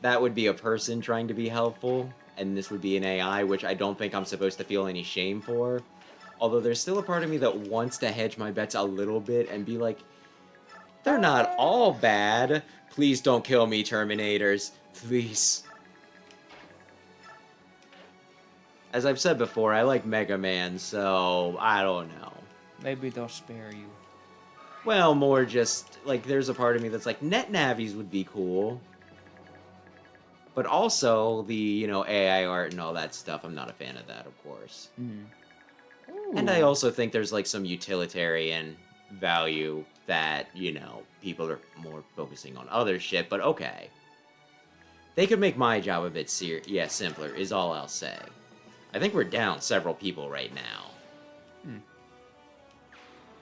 that would be a person trying to be helpful, and this would be an AI, which I don't think I'm supposed to feel any shame for. Although there's still a part of me that wants to hedge my bets a little bit and be like, they're not all bad. Please don't kill me, Terminators. Please. As I've said before, I like Mega Man, so I don't know. Maybe they'll spare you. Well, more just, like, there's a part of me that's like, net navies would be cool. But also, the, you know, AI art and all that stuff, I'm not a fan of that, of course. And I also think there's, like, some utilitarian value that, you know, people are more focusing on other shit, but okay. They could make my job a bit simpler, is all I'll say. I think we're down several people right now.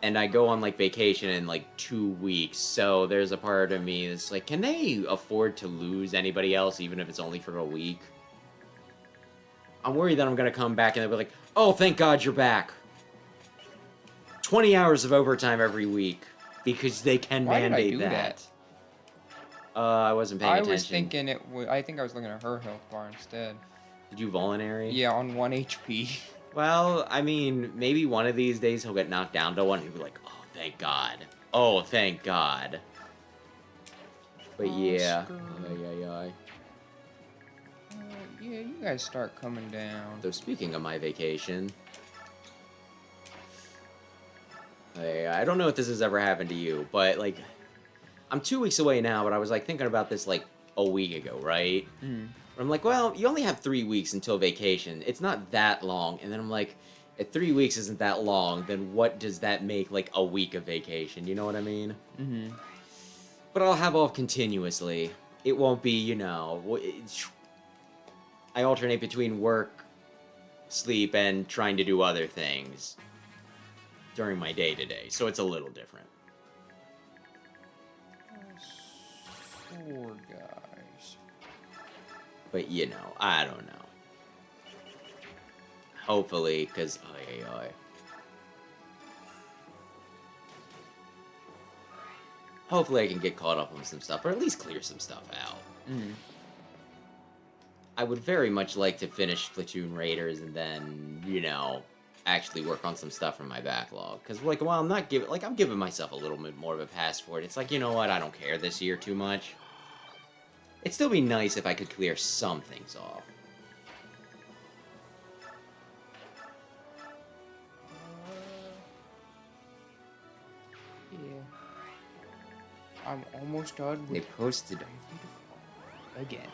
And I go on, like, vacation in, like, 2 weeks, so there's a part of me that's like, can they afford to lose anybody else, even if it's only for a week? I'm worried that I'm gonna come back and they'll be like, oh, thank God you're back. 20 hours of overtime every week, because they can mandate that. I wasn't paying attention. I was thinking it would. I think I was looking at her health bar instead. Did you voluntary? Yeah, on 1 HP. Well, I mean, maybe one of these days he'll get knocked down to one and he'll be like, oh, thank God. Oh, thank God. But yeah. Yeah, you guys start coming down. So speaking of my vacation, I don't know if this has ever happened to you, but like, I'm 2 weeks away now, but I was like thinking about this like a week ago, right? I'm like, well, you only have 3 weeks until vacation. It's not that long. And then I'm like, if 3 weeks isn't that long, then what does that make like a week of vacation? You know what I mean? But I'll have off continuously. It won't be, you know, I alternate between work, sleep, and trying to do other things during my day-to-day, so it's a little different. Sword guys. But, you know, I don't know. Hopefully, because, hopefully I can get caught up on some stuff, or at least clear some stuff out. I would very much like to finish Splatoon Raiders and then, you know, actually work on some stuff from my backlog. Because, like, well, I'm giving myself a little bit more of a pass for it. It's like, you know what, I don't care this year too much. It'd still be nice if I could clear some things off. Yeah. I'm almost done They with posted... again.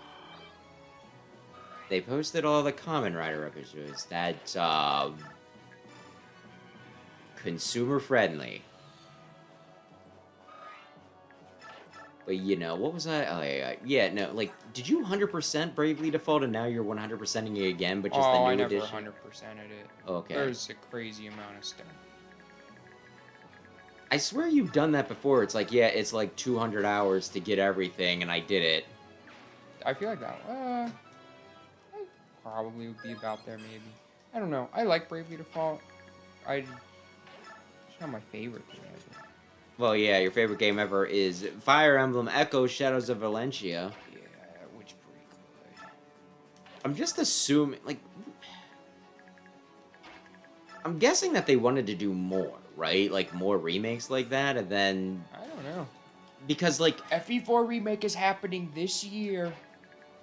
They posted all the Kamen Rider episodes that, consumer-friendly. But, you know, what was I? Oh, yeah, no, like, did you 100% Bravely Default and now you're 100%ing it again, but just the new edition? I never 100%ed it. Okay. There's a crazy amount of stuff. I swear you've done that before. It's like, yeah, it's like 200 hours to get everything, and I did it. I feel like that. I probably would be about there, maybe. I don't know. I like Bravely Default. It's not my favorite thing ever. Well, yeah, your favorite game ever is Fire Emblem Echoes Shadows of Valencia. Yeah, which is pretty good. I'm just assuming, like... I'm guessing that they wanted to do more, right? Like, more remakes like that, and then... I don't know. Because, like... FE4 remake is happening this year.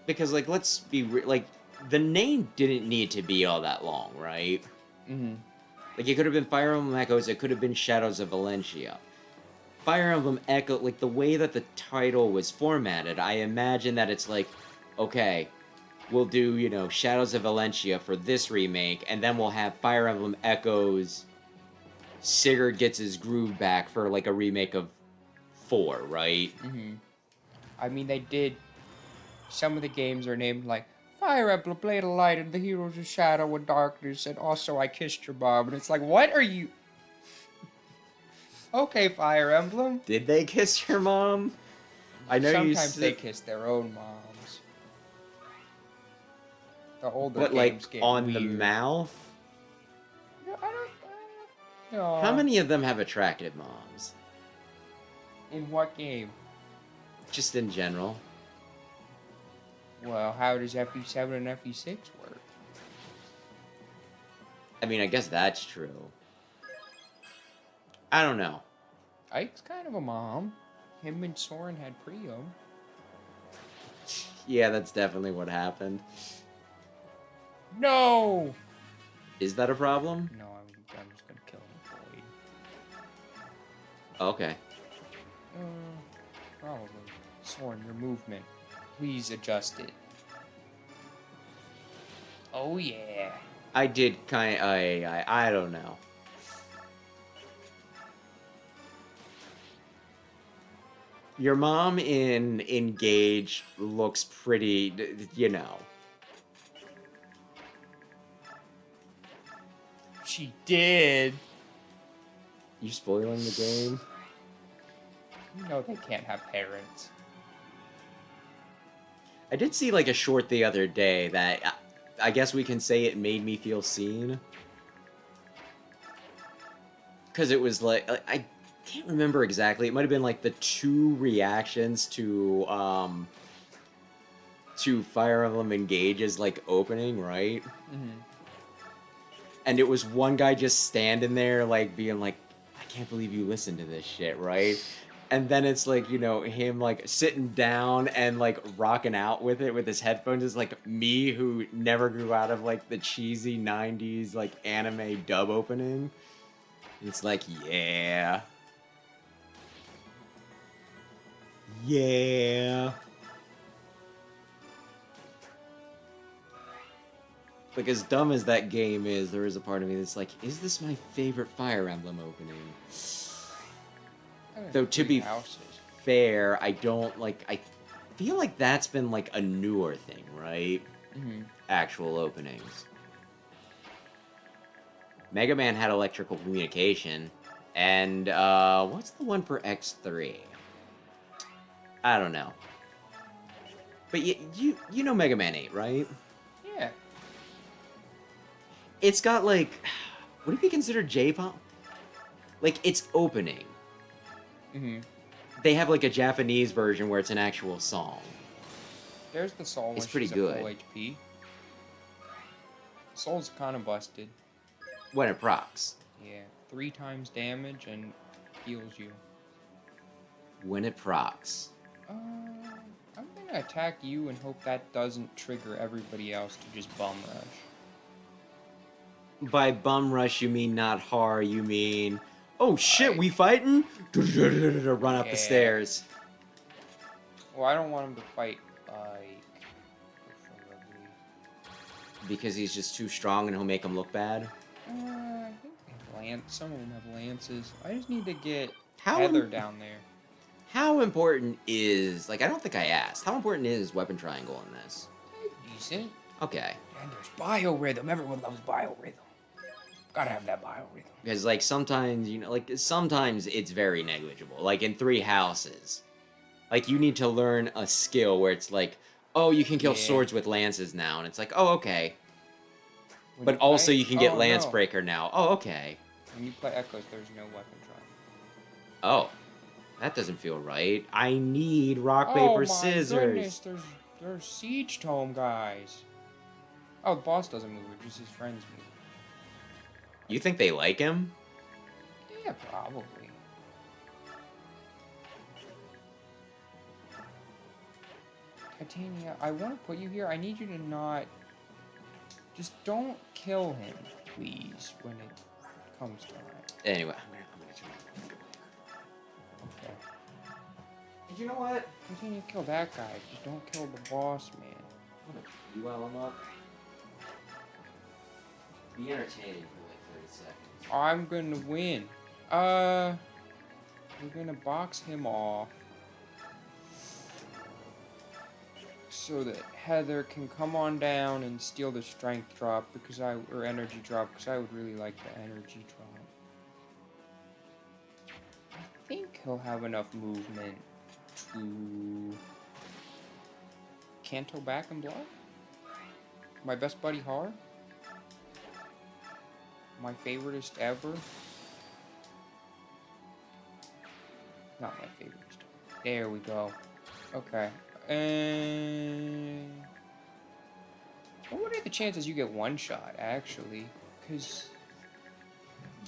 Because, like, let's be... like, the name didn't need to be all that long, right? Like, it could have been Fire Emblem Echoes, it could have been Shadows of Valencia. Fire Emblem Echo, like, the way that the title was formatted, I imagine that it's like, okay, we'll do, you know, Shadows of Valencia for this remake, and then we'll have Fire Emblem Echoes, Sigurd gets his groove back for, like, a remake of 4, right? I mean, they did... Some of the games are named, like, Fire Emblem, Blade of Light, and the Heroes of Shadow and Darkness, and also I Kissed Your Mom, and it's like, what are you... Okay, Fire Emblem. Did they kiss your mom? I know Sometimes they kiss their own moms. The older but, games like, get on weird. the mouth? No, I don't... no. How many of them have attractive moms? In what game? Just in general. Well, how does FE7 and FE6 work? mean, I guess that's true. I don't know. Ike's kind of a mom. Him and Soren had Priam. Yeah, that's definitely what happened. No! Is that a problem? No, I'm just gonna kill him, Void. Okay. Probably. Soren, your movement. Please adjust it. Oh, yeah. I did kind of... I don't know. Your mom in Engage looks pretty, you know. She did. You spoiling the game? You know they can't have parents. I did see like a short the other day that I guess we can say it made me feel seen. Because it was like, I can't remember exactly. It might have been like the 2 reactions to Fire Emblem Engage's like opening, right? Mm-hmm. And it was one guy just standing there like being like, I can't believe you listened to this shit, right? And then it's like, you know, him like sitting down and like rocking out with it with his headphones is like me who never grew out of like the cheesy 90s like anime dub opening. It's like, yeah. Yeah. Like, as dumb as that game is, there is a part of me that's like, is this my favorite Fire Emblem opening? Though, to be fair, I don't, like, I feel like that's been, like, a newer thing, right? Mm-hmm. Actual openings. Mega Man had electrical communication, and, what's the one for X3? I don't know. But you know Mega Man 8, right? Yeah. It's got, like, would it be considered J-pop? Like, it's opening. Mm-hmm. They have, like, a Japanese version where it's an actual song. There's the Soul when It's pretty she's good. at full HP. Soul's kind of busted. When it procs. Yeah. 3 times damage and heals you. When it procs. I'm gonna attack you and hope that doesn't trigger everybody else to just bum rush. By bum rush, you mean not Haar, you mean... Oh shit, we fighting? Run up the stairs. Well, I don't want him to fight Ike. Preferably. Because he's just too strong and he'll make him look bad? I think they have some of them have lances. I just need to get How Heather down there. How important is... Like, I don't think I asked. How important is Weapon Triangle in this? Decent. Okay. And there's biorhythm. Everyone loves biorhythm. Gotta have that biorhythm. Because, like, sometimes, you know, like, sometimes it's very negligible. Like, in 3 Houses. Like, you need to learn a skill where it's like, oh, you can kill swords with lances now. And it's like, oh, okay. When But you also play- you can get oh, Lance no. Breaker now. Oh, okay. When you play Echoes, there's no weapon drop. Oh. That doesn't feel right. I need rock, Oh paper, my scissors. goodness, there's Siege Tome guys. Oh, the boss doesn't move, just his friends move. You think they like him? Yeah, probably. Titania, I want to put you here. I need you to not... Just don't kill him, please, when it comes time. Anyway, I'm gonna turn Okay. You know what? Titania, kill that guy. Just don't kill the boss, man. You while I'm up. Be entertaining for like 30 seconds. I'm gonna win. We're gonna box him off so that Heather can come on down and steal the strength drop or energy drop because I would really like the energy drop. I think he'll have enough movement to Canto back and blood. My best buddy Haar. My favoriteest ever. Not my favoriteest. There we go. Okay. And what are the chances you get one shot, actually? Because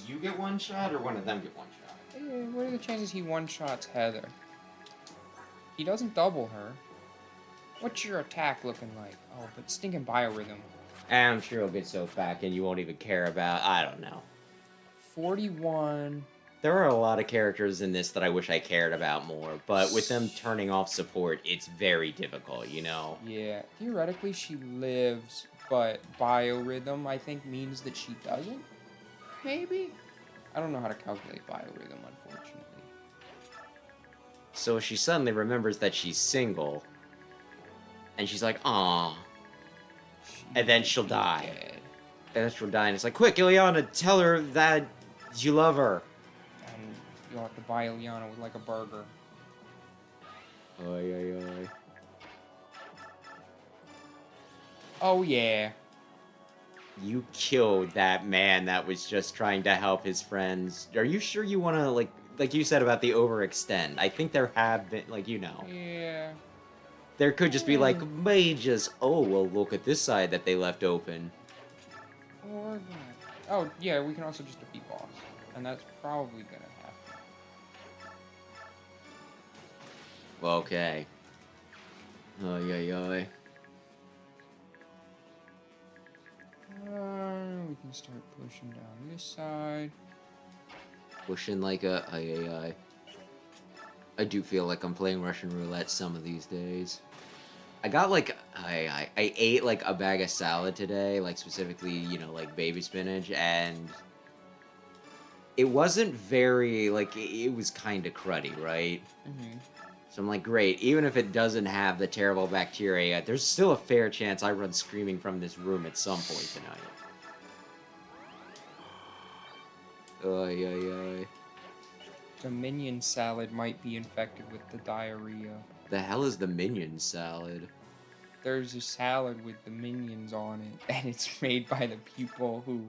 you get one shot or one of them get one shot? What are the chances he one-shots Heather? He doesn't double her. What's your attack looking like? Oh, but stinking biorhythm. I'm sure he'll get soaked back and you won't even care about... I don't know. 41. There are a lot of characters in this that I wish I cared about more, but with them turning off support, it's very difficult, you know? Yeah, theoretically she lives, but biorhythm, I think, means that she doesn't? Maybe? I don't know how to calculate biorhythm, unfortunately. So she suddenly remembers that she's single, and she's like, "Aw," and then she'll die. Dead. And then she'll die, and it's like, "Quick, Ileana, tell her that you love her." And you'll have to buy Ileana with, like, a burger. Oy, oy, oy. Oh, yeah. You killed that man that was just trying to help his friends. Are you sure you want to, like you said about the overextend? I think there have been, like, you know. Yeah. There could just be, like, mages. Oh, well, look at this side that they left open. Or not. Oh, yeah, we can also just defeat boss. And that's probably gonna happen. Okay. Oy, oy, oy. We can start pushing down this side. Pushing like a... I do feel like I'm playing Russian roulette some of these days. I got like... I ate like a bag of salad today, like specifically, you know, like baby spinach, and... It wasn't very, like, it was kind of cruddy, right? Mm-hmm. So I'm like, great, even if it doesn't have the terrible bacteria, there's still a fair chance I run screaming from this room at some point tonight. Oy, oy, oy. The minion salad might be infected with the diarrhea. The hell is the minion salad? There's a salad with the minions on it, and it's made by the people who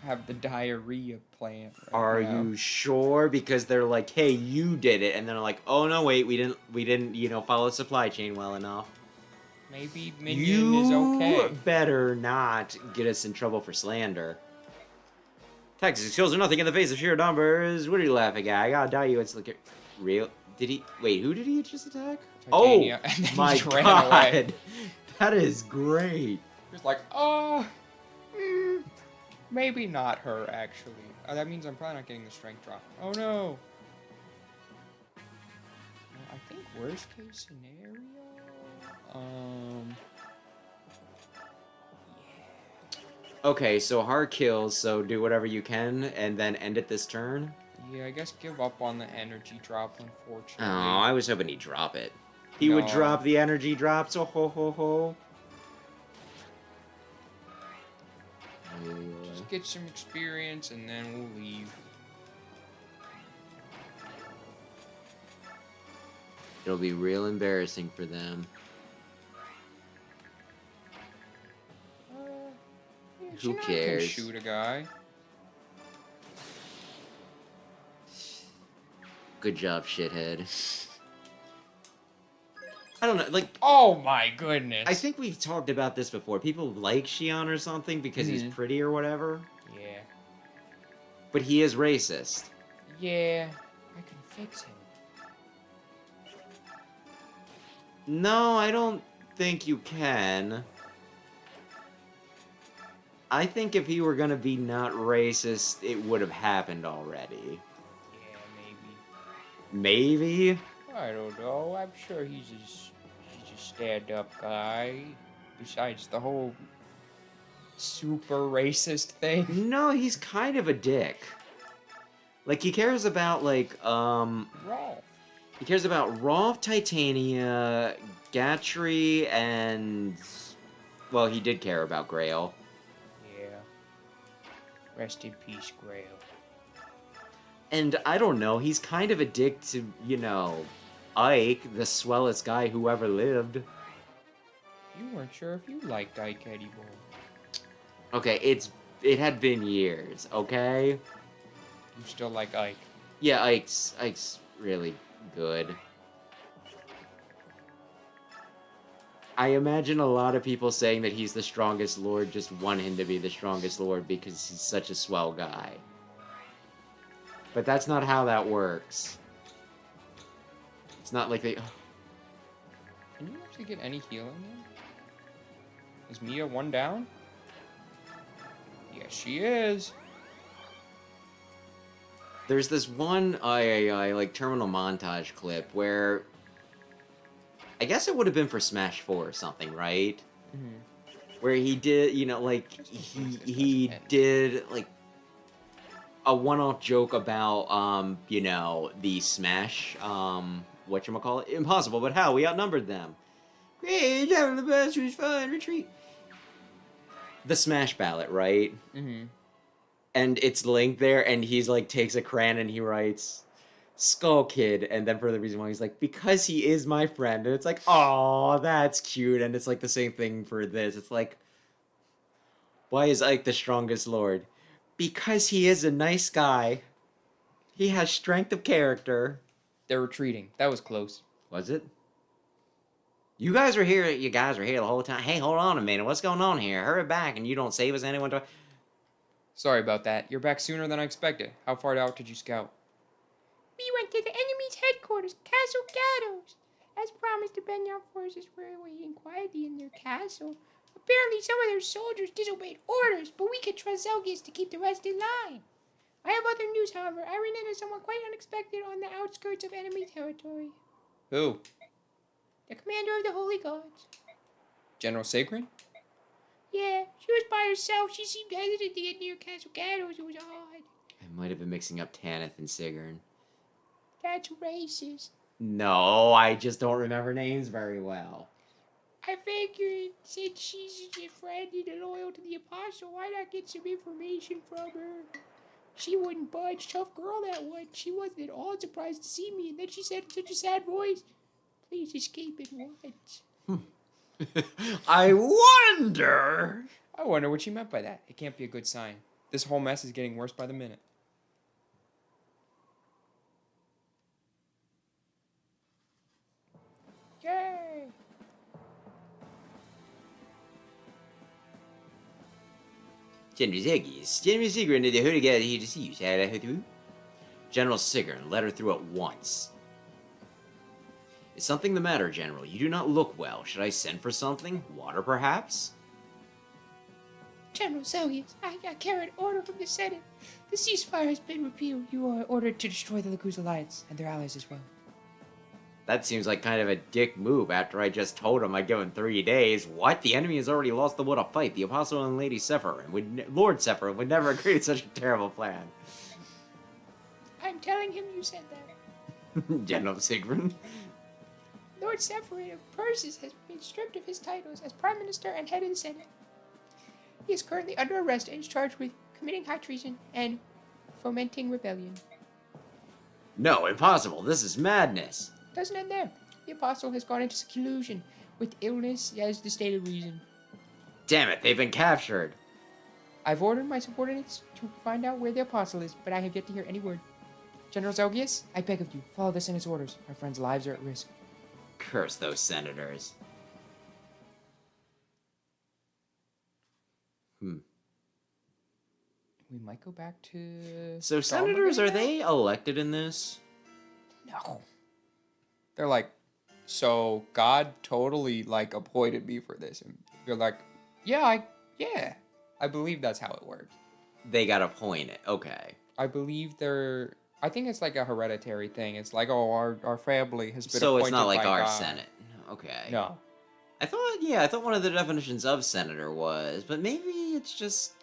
have the diarrhea plant. Are you sure? Because they're like, hey, you did it, and they're like, oh no, wait, we didn't, you know, follow the supply chain well enough. Maybe minion is okay. You better not get us in trouble for slander. Tactics skills are nothing in the face of sheer numbers. What are you laughing at? I gotta die you. It's like real. Did he? Wait, who did he just attack? Titania, Oh, and then my he just ran God! away. That is great. Just like, maybe not her actually. That means I'm probably not getting the strength drop. Oh no. Well, I think worst case scenario. Okay, so Haar kills, so do whatever you can, and then end it this turn. Yeah, I guess give up on the energy drop, unfortunately. Oh, I was hoping he'd drop it. He would drop the energy drops. Oh ho ho ho. Just get some experience and then we'll leave. It'll be real embarrassing for them. Who cares? Can shoot a guy. Good job, shithead. I don't know, like... Oh my goodness! I think we've talked about this before. People like Xion or something because he's pretty or whatever. Yeah. But he is racist. Yeah, I can fix him. No, I don't think you can. I think if he were gonna be not racist, it would have happened already. Yeah, maybe. Maybe? I don't know. I'm sure he's a stand-up guy. Besides the whole super racist thing. No, he's kind of a dick. Like, he cares about, like, Rolf. He cares about Rolf, Titania, Gatry, and... Well, he did care about Greil. Yeah. Rest in peace, Greil. And I don't know, he's kind of a dick to, you know, Ike, the swellest guy who ever lived. You weren't sure if you liked Ike anymore. Okay, it had been years, okay? You still like Ike. Yeah, Ike's really good. I imagine a lot of people saying that he's the strongest lord just want him to be the strongest lord because he's such a swell guy. But that's not how that works. It's not like they... Can you actually get any healing in? Is Mia one down? Yes, she is. There's this one like terminal montage clip where I guess it would have been for Smash 4 or something, right? Mm-hmm. Where he did, you know, like he did like a one-off joke about you know, the Smash whatchamacallit? Impossible, but how? We outnumbered them. Great, having the best, was fun, retreat. The Smash ballot, right? Mm-hmm. And it's Link there, and he's like takes a crayon and he writes Skull Kid, and then for the reason why he's like, because he is my friend, and it's like, oh, that's cute, and it's like the same thing for this. It's like, why is Ike the strongest lord? Because he is a nice guy. He has strength of character. They're retreating. That was close. Was it? You guys were here. You guys were here the whole time. Hey, hold on a minute. What's going on here? Hurry back, and you don't save us. Anyone? Sorry about that. You're back sooner than I expected. How far out did you scout? We went to the enemy's headquarters, Castle Gatos. As promised, the Begnion forces were waiting quietly in their castle. Apparently, some of their soldiers disobeyed orders, but we could trust Zelgius to keep the rest in line. I have other news, however. I ran into someone quite unexpected on the outskirts of enemy territory. Who? The commander of the Holy Gods. General Sagrin? Yeah, she was by herself. She seemed hesitant to get near Castle Gatos. It was odd. I might have been mixing up Tanith and Sigrun. That's racist. No, I just don't remember names very well. I figured since she's a friend and loyal to the Apostle, why not get some information from her? She wouldn't budge. Tough girl, that one. She wasn't at all surprised to see me, and then she said in such a sad voice, please escape at once. I wonder. I wonder what she meant by that. It can't be a good sign. This whole mess is getting worse by the minute. Yay! General Zelgius, General Sigrun of the Holy God here to see you. Shall I go through? General Sigrun, let her through at once. Is something the matter, General? You do not look well. Should I send for something? Water, perhaps? General Zelgius, I carry an order from the Senate. The ceasefire has been repealed. You are ordered to destroy the Laguz Alliance and their allies as well. That seems like kind of a dick move after I just told him I'd give him 3 days. What? The enemy has already lost the will to fight. The Apostle and Lady Sephiroth Lord Sephiroth would never agree to such a terrible plan. I'm telling him you said that. General Sigrun? Lord Sephiroth of Persis has been stripped of his titles as Prime Minister and head of the Senate. He is currently under arrest and is charged with committing high treason and fomenting rebellion. No, impossible. This is madness. Doesn't end there. The Apostle has gone into seclusion with illness as the stated reason. Damn it, they've been captured. I've ordered my subordinates to find out where the Apostle is, but I have yet to hear any word. General Zelgius, I beg of you, follow the Senate's orders. Our friends' lives are at risk. Curse those senators. We might go back to... So Dawn senators, Brigade are now? they elected in this? No. They're like, so God totally, like, appointed me for this. And you're like, yeah, I believe that's how it works. They got appointed. Okay. I believe they're... I think it's like a hereditary thing. It's like, oh, our family has been So appointed it's not like by our God. Senate. Okay. No. I thought one of the definitions of senator was, but maybe it's just...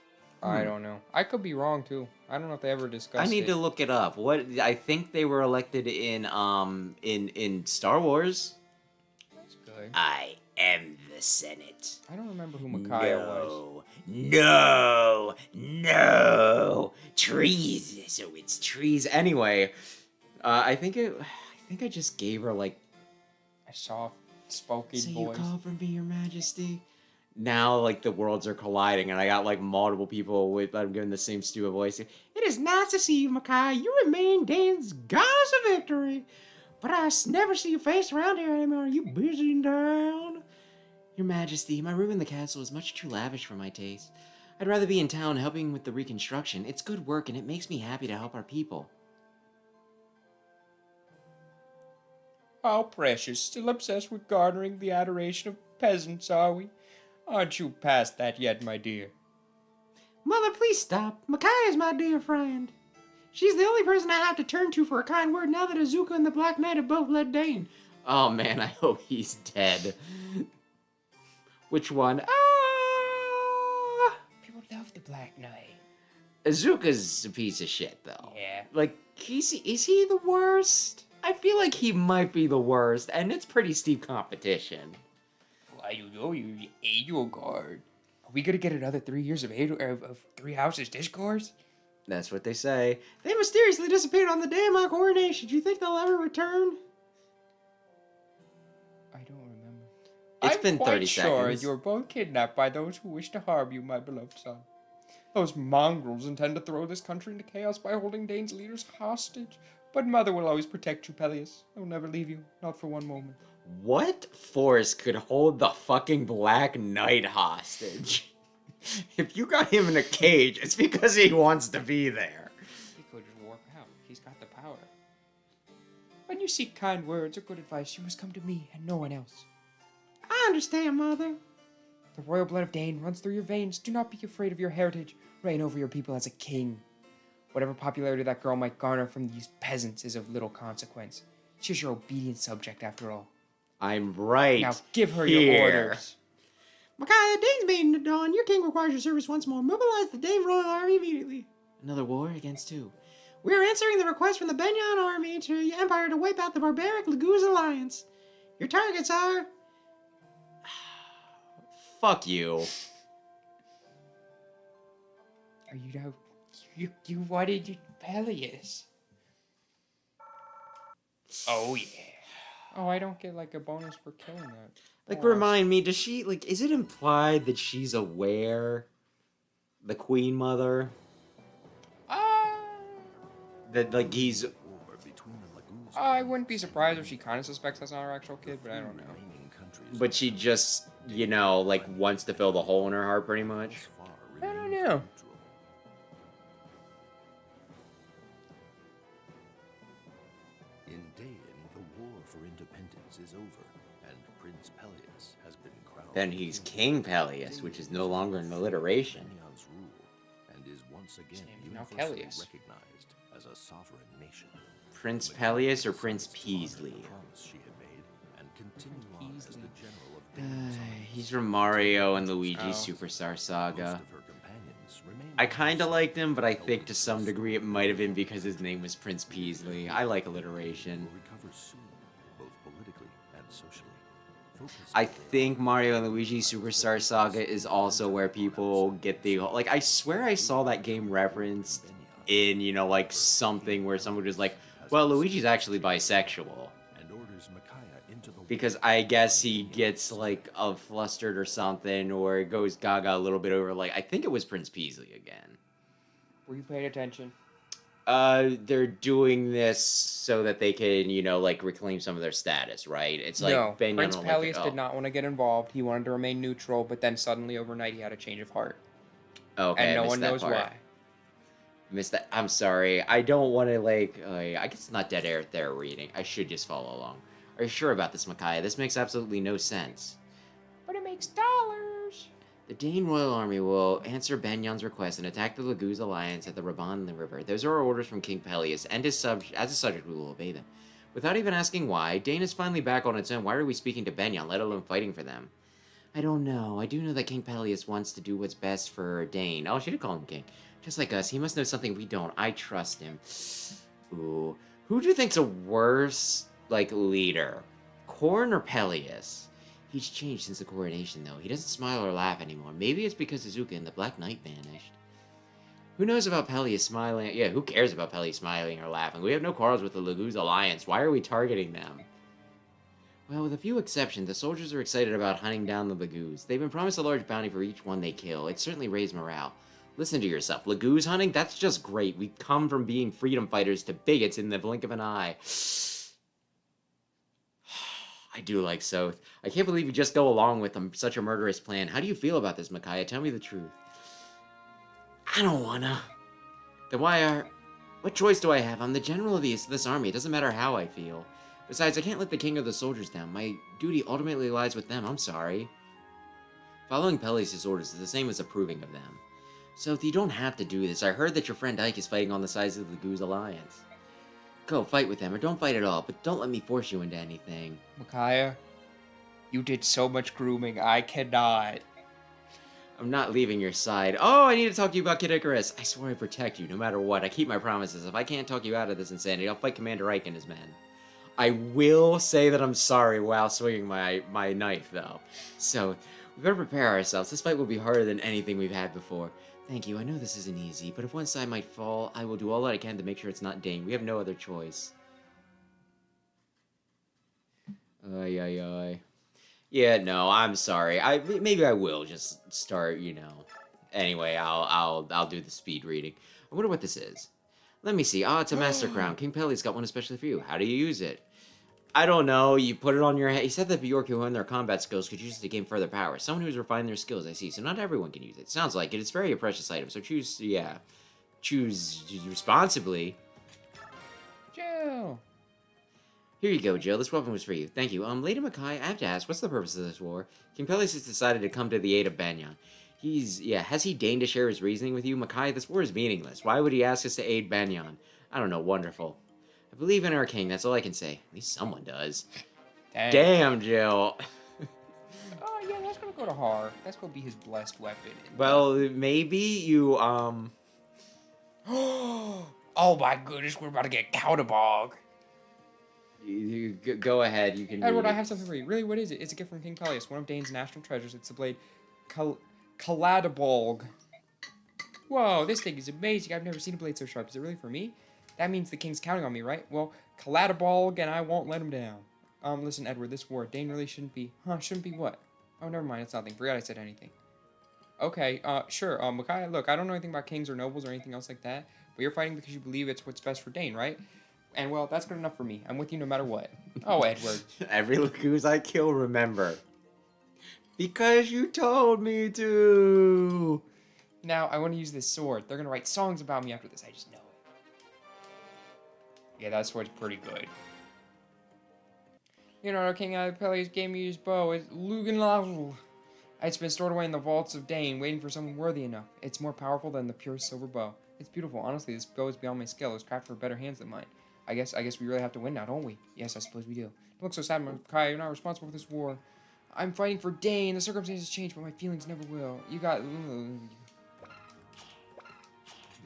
I don't know. I could be wrong, too. I don't know if they ever discussed I need it. to look it up. What I think they were elected in Star Wars. That's good. I am the Senate. I don't remember who Micaiah was. No. Trees. So it's trees. Anyway, I think I just gave her like A soft-spoken so voice. you call for me, Your Majesty. Now, like, the worlds are colliding, and I got, like, multiple people with I'm giving the same stupid voice. It is nice to see you, Makai. You remain Dane's goddess of victory. But I never see your face around here anymore. Are you busy in town? Your Majesty, my room in the castle is much too lavish for my taste. I'd rather be in town helping with the reconstruction. It's good work and it makes me happy to help our people. How precious. Still obsessed with garnering the adoration of peasants, are we? Aren't you past that yet, my dear? Mother, please stop. Micaiah is my dear friend. She's the only person I have to turn to for a kind word now that Azuka and the Black Knight have both led Dane. Oh man, I hope he's dead. Which one? People love the Black Knight. Azuka's a piece of shit, though. Yeah. Like, is he the worst? I feel like he might be the worst, and it's pretty steep competition. Why, you know, you're the Edelgard. Are we gonna get another 3 years of Three Houses Discourse? That's what they say. They mysteriously disappeared on the day of my coronation. Do you think they'll ever return? I don't remember. It's been 30 I'm quite sure seconds. you were both kidnapped by those who wish to harm you, my beloved son. Those mongrels intend to throw this country into chaos by holding Dane's leaders hostage. But Mother will always protect you, Peleus. I will never leave you, not for one moment. What force could hold the fucking Black Knight hostage? If you got him in a cage, it's because he wants to be there. He could just warp out. He's got the power. When you seek kind words or good advice, you must come to me and no one else. I understand, Mother. The royal blood of Dane runs through your veins. Do not be afraid of your heritage. Reign over your people as a king. Whatever popularity that girl might garner from these peasants is of little consequence. She's your obedient subject, after all. I'm right. Now give her here. your orders. Micaiah, Dane's maiden at dawn. Your king requires your service once more. Mobilize the Dane royal army immediately. Another war against who? We are answering the request from the Begnion army to the Empire to wipe out the barbaric Laguz alliance. Your targets are... Fuck you. Are you now? You wanted Peleus? Oh yeah. Oh, I don't get like a bonus for killing that. Like, Oh, remind me, does she, like, is it implied that she's aware, the Queen Mother, that, like, he's... War between the Laguz I wouldn't be surprised if she kind of suspects that's not her actual kid, but I don't know. remaining countries But she just, you know, like, wants to fill the hole in her heart, pretty much. thus far I don't remain know. neutral. In Dain, the war for independence is over, and Prince Peleus has been crowned. Then he's King Peleus, which is no longer an alliteration. Begnion's rule, and is once again name's now universally Peleus. recognized as a sovereign nation. Prince Peleus or Prince Decided to honor Peasley? the promise she had made and continue on as the general of Dane's armies. He's from Mario and Luigi Oh. Superstar Most Saga. of her companions remained I kind of in liked him, but I think Elders to some and degree it might have been because his name was Prince Peasley. I like alliteration. will recover soon, both politically and socially. Focus I on think Mario and Luigi Superstar Saga is also where people get the... Like, I swear I saw that game referenced in, you know, like, something where someone was like, well, Luigi's actually bisexual. and orders Micaiah into the Because I guess he gets, like, flustered or something, or goes gaga a little bit over, like, I think it was Prince Peasley again. Were you paying attention? They're doing this so that they can, you know, like, reclaim some of their status, right? It's like, no, Begnion Prince don't Peleus like it. did not want to get involved. He wanted to remain neutral, but then suddenly overnight he had a change of heart. Oh, okay, And I no missed one that knows part. why. Missed that. I'm sorry. I don't want to, like, I guess it's not dead air there reading. I should just follow along. Are you sure about this, Micaiah? This makes absolutely no sense. But it makes dollars. The Dane Royal Army will answer Begnion's request and attack the Laguz Alliance at the Raban River. Those are our orders from King Peleus, and as a subject, we will obey them. Without even asking why, Dane is finally back on its own. Why are we speaking to Begnion, let alone fighting for them? I don't know. I do know that King Peleus wants to do what's best for Dane. Oh, she did call him king. Just like us, he must know something we don't. I trust him. Ooh. Who do you think's a worse, like, leader? Korn or Peleus? He's changed since the coronation, though. He doesn't smile or laugh anymore. Maybe it's because Azuka and the Black Knight vanished. Who knows about Peleus smiling? Yeah, who cares about Peleus smiling or laughing? We have no quarrels with the Laguz Alliance. Why are we targeting them? Well, with a few exceptions, the soldiers are excited about hunting down the Laguz. They've been promised a large bounty for each one they kill. It certainly raised morale. Listen to yourself. Laguz hunting? That's just great. We come from being freedom fighters to bigots in the blink of an eye. I do like Soth. I can't believe you just go along with such a murderous plan. How do you feel about this, Micaiah? Tell me the truth. I don't wanna. Then what choice do I have? I'm the general of this army. It doesn't matter how I feel. Besides, I can't let the king or the soldiers down. My duty ultimately lies with them. I'm sorry. Following Peleus' orders is the same as approving of them. So, you don't have to do this. I heard that your friend Ike is fighting on the sides of the Goose Alliance. Go, fight with them, or don't fight at all, but don't let me force you into anything. Micaiah, you did so much grooming. I cannot. I'm not leaving your side. Oh, I need to talk to you about Kid Icarus. I swear I protect you, no matter what. I keep my promises. If I can't talk you out of this insanity, I'll fight Commander Ike and his men. I will say that I'm sorry while swinging my knife, though. So, we better prepare ourselves. This fight will be harder than anything we've had before. Thank you. I know this isn't easy, but if one side might fall, I will do all that I can to make sure it's not Dane. We have no other choice. Ay, ay, ay. Yeah, no, I'm sorry. Maybe I will just start, you know. Anyway, I'll do the speed reading. I wonder what this is. Let me see. Ah, it's a Master Crown. King Pele's got one especially for you. How do you use it? I don't know. You put it on your head. He said that Bjork who honed their combat skills could use it to gain further power. Someone who's refined their skills, I see. So not everyone can use it. Sounds like it. It's very a precious item. So choose responsibly. Jill. Here you go, Jill. This weapon was for you. Thank you. Lady Mackay, I have to ask, what's the purpose of this war? King Peleus has decided to come to the aid of Begnion. Has he deigned to share his reasoning with you? Mackay, this war is meaningless. Why would he ask us to aid Begnion? I don't know. Wonderful. I believe in our king. That's all I can say. At least someone does. Damn, Jill. Oh, yeah, that's gonna go to Haar. That's gonna be his blessed weapon. Well, maybe you, Oh my goodness, we're about to get Counterbog. You go ahead. You can Edward, read I it. have something for you. Really, what is it? It's a gift from King Peleus, one of Dane's national treasures. It's the blade Caladabolg. Whoa, this thing is amazing. I've never seen a blade so sharp. Is it really for me? That means the king's counting on me, right? Well, Caladabolg, and I won't let him down. Listen, Edward, this war, Dane really shouldn't be... Huh, shouldn't be what? Oh, never mind, it's nothing. Forgot I said anything. Okay, sure. Micaiah, look, I don't know anything about kings or nobles or anything else like that, but you're fighting because you believe it's what's best for Dane, right? And, well, that's good enough for me. I'm with you no matter what. Oh, Edward. Every Lagoose I kill, remember. Because you told me to. Now, I want to use this sword. They're going to write songs about me after this. I just know it. Yeah, that sword's pretty good. You know, King Peleus gave me his bow. It's Luganlav. It's been stored away in the vaults of Dane, waiting for someone worthy enough. It's more powerful than the pure silver bow. It's beautiful. Honestly, this bow is beyond my skill. It was crafted for better hands than mine. I guess we really have to win now, don't we? Yes, I suppose we do. Don't look so sad, Micaiah. You're not responsible for this war. I'm fighting for Dane. The circumstances change, but my feelings never will. You got... I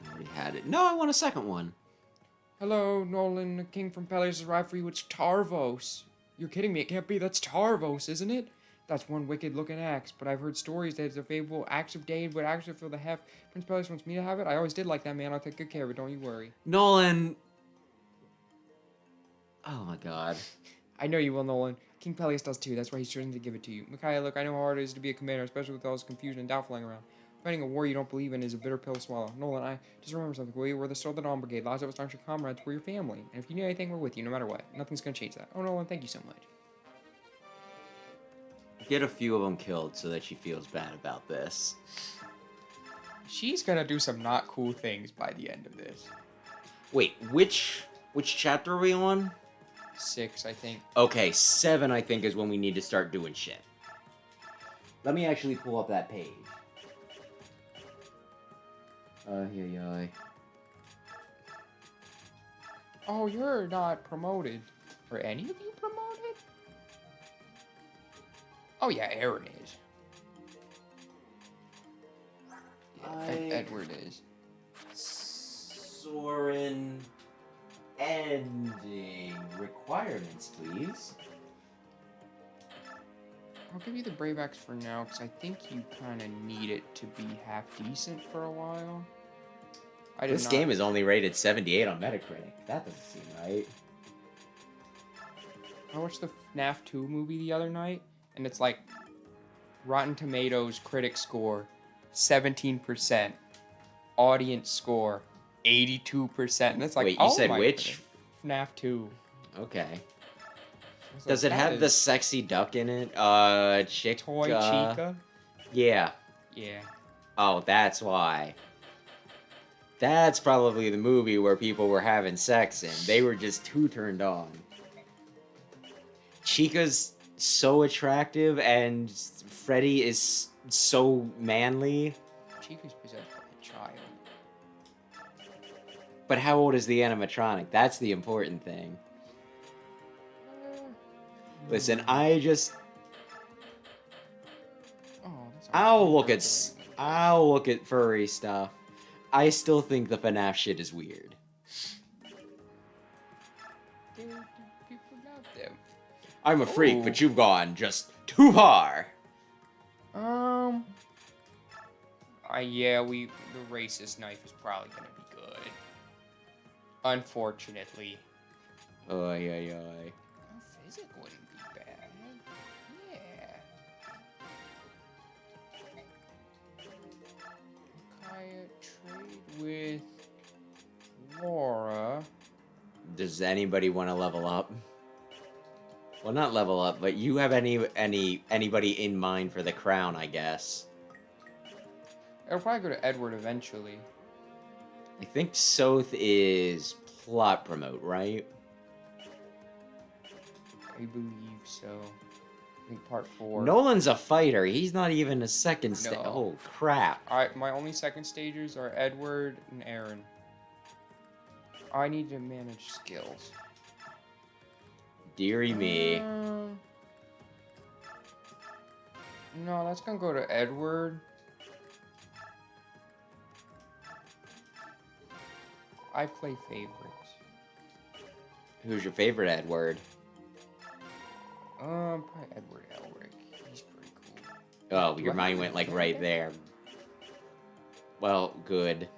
already had it. No, I want a second one. Hello, Nolan. The king from Peleus has arrived for you. It's Tarvos. You're kidding me. It can't be. That's Tarvos, isn't it? That's one wicked-looking axe, but I've heard stories that it's a favorable axe of Dane would actually fill the heft. Prince Peleus wants me to have it. I always did like that man. I'll take good care of it. Don't you worry. Nolan. Oh my god. I know you will, Nolan. King Peleus does too. That's why he's chosen to give it to you. Micaiah, look, I know how hard it is to be a commander, especially with all this confusion and doubt flying around. Fighting a war you don't believe in is a bitter pill to swallow. Nolan, I just remember something. We're the Soul of the Dawn Brigade. Lots of us aren't your comrades. We're your family. And if you need anything, we're with you, no matter what. Nothing's gonna change that. Oh, Nolan, thank you so much. Get a few of them killed so that she feels bad about this. She's gonna do some not cool things by the end of this. Wait, which chapter are we on? 6, I think. Okay, 7 I think is when we need to start doing shit. Let me actually pull up that page. Yeah. Oh, you're not promoted. Are any of you promoted? Oh yeah, Aaron is. Yeah, Edward is. Soren ending requirements, please. I'll give you the Brave Axe for now, because I think you kind of need it to be half decent for a while. This game is only rated 78 on Metacritic. That doesn't seem right. I watched the FNAF 2 movie the other night, and it's like Rotten Tomatoes critic score 17%, audience score 82%, and it's like, wait, you said my which? goodness. FNAF 2. Okay. Does it have the sexy duck in it? Chick. Toy Chica? Yeah. Yeah. Oh, that's why. That's probably the movie where people were having sex in. They were just too turned on. Chica's so attractive, and Freddy is so manly. Chica's possessed by a child. But how old is the animatronic? That's the important thing. Listen, Oh, I'll look at furry stuff. I still think the FNAF shit is weird. People love them. I'm a freak, Ooh. but you've gone just too far. Yeah, the racist knife is probably gonna be good. Unfortunately. Oy, oy, oy. Physic wouldn't be bad. Yeah. Kaya trade with Laura. Does anybody want to level up? Well, not level up, but you have anybody in mind for the crown, I guess. It'll probably go to Edward eventually. I think Soth is plot promote, right? I believe so. I think part 4. Nolan's a fighter. He's not even a second stage. No. Oh, crap. Alright, my only second stagers are Edward and Aaron. I need to manage skills. Deary me. No, that's gonna go to Edward. I play favorites. Who's your favorite Edward? Probably Edward Elric. He's pretty cool. Oh, Do your I mind have went a like favorite? right there. Well, good.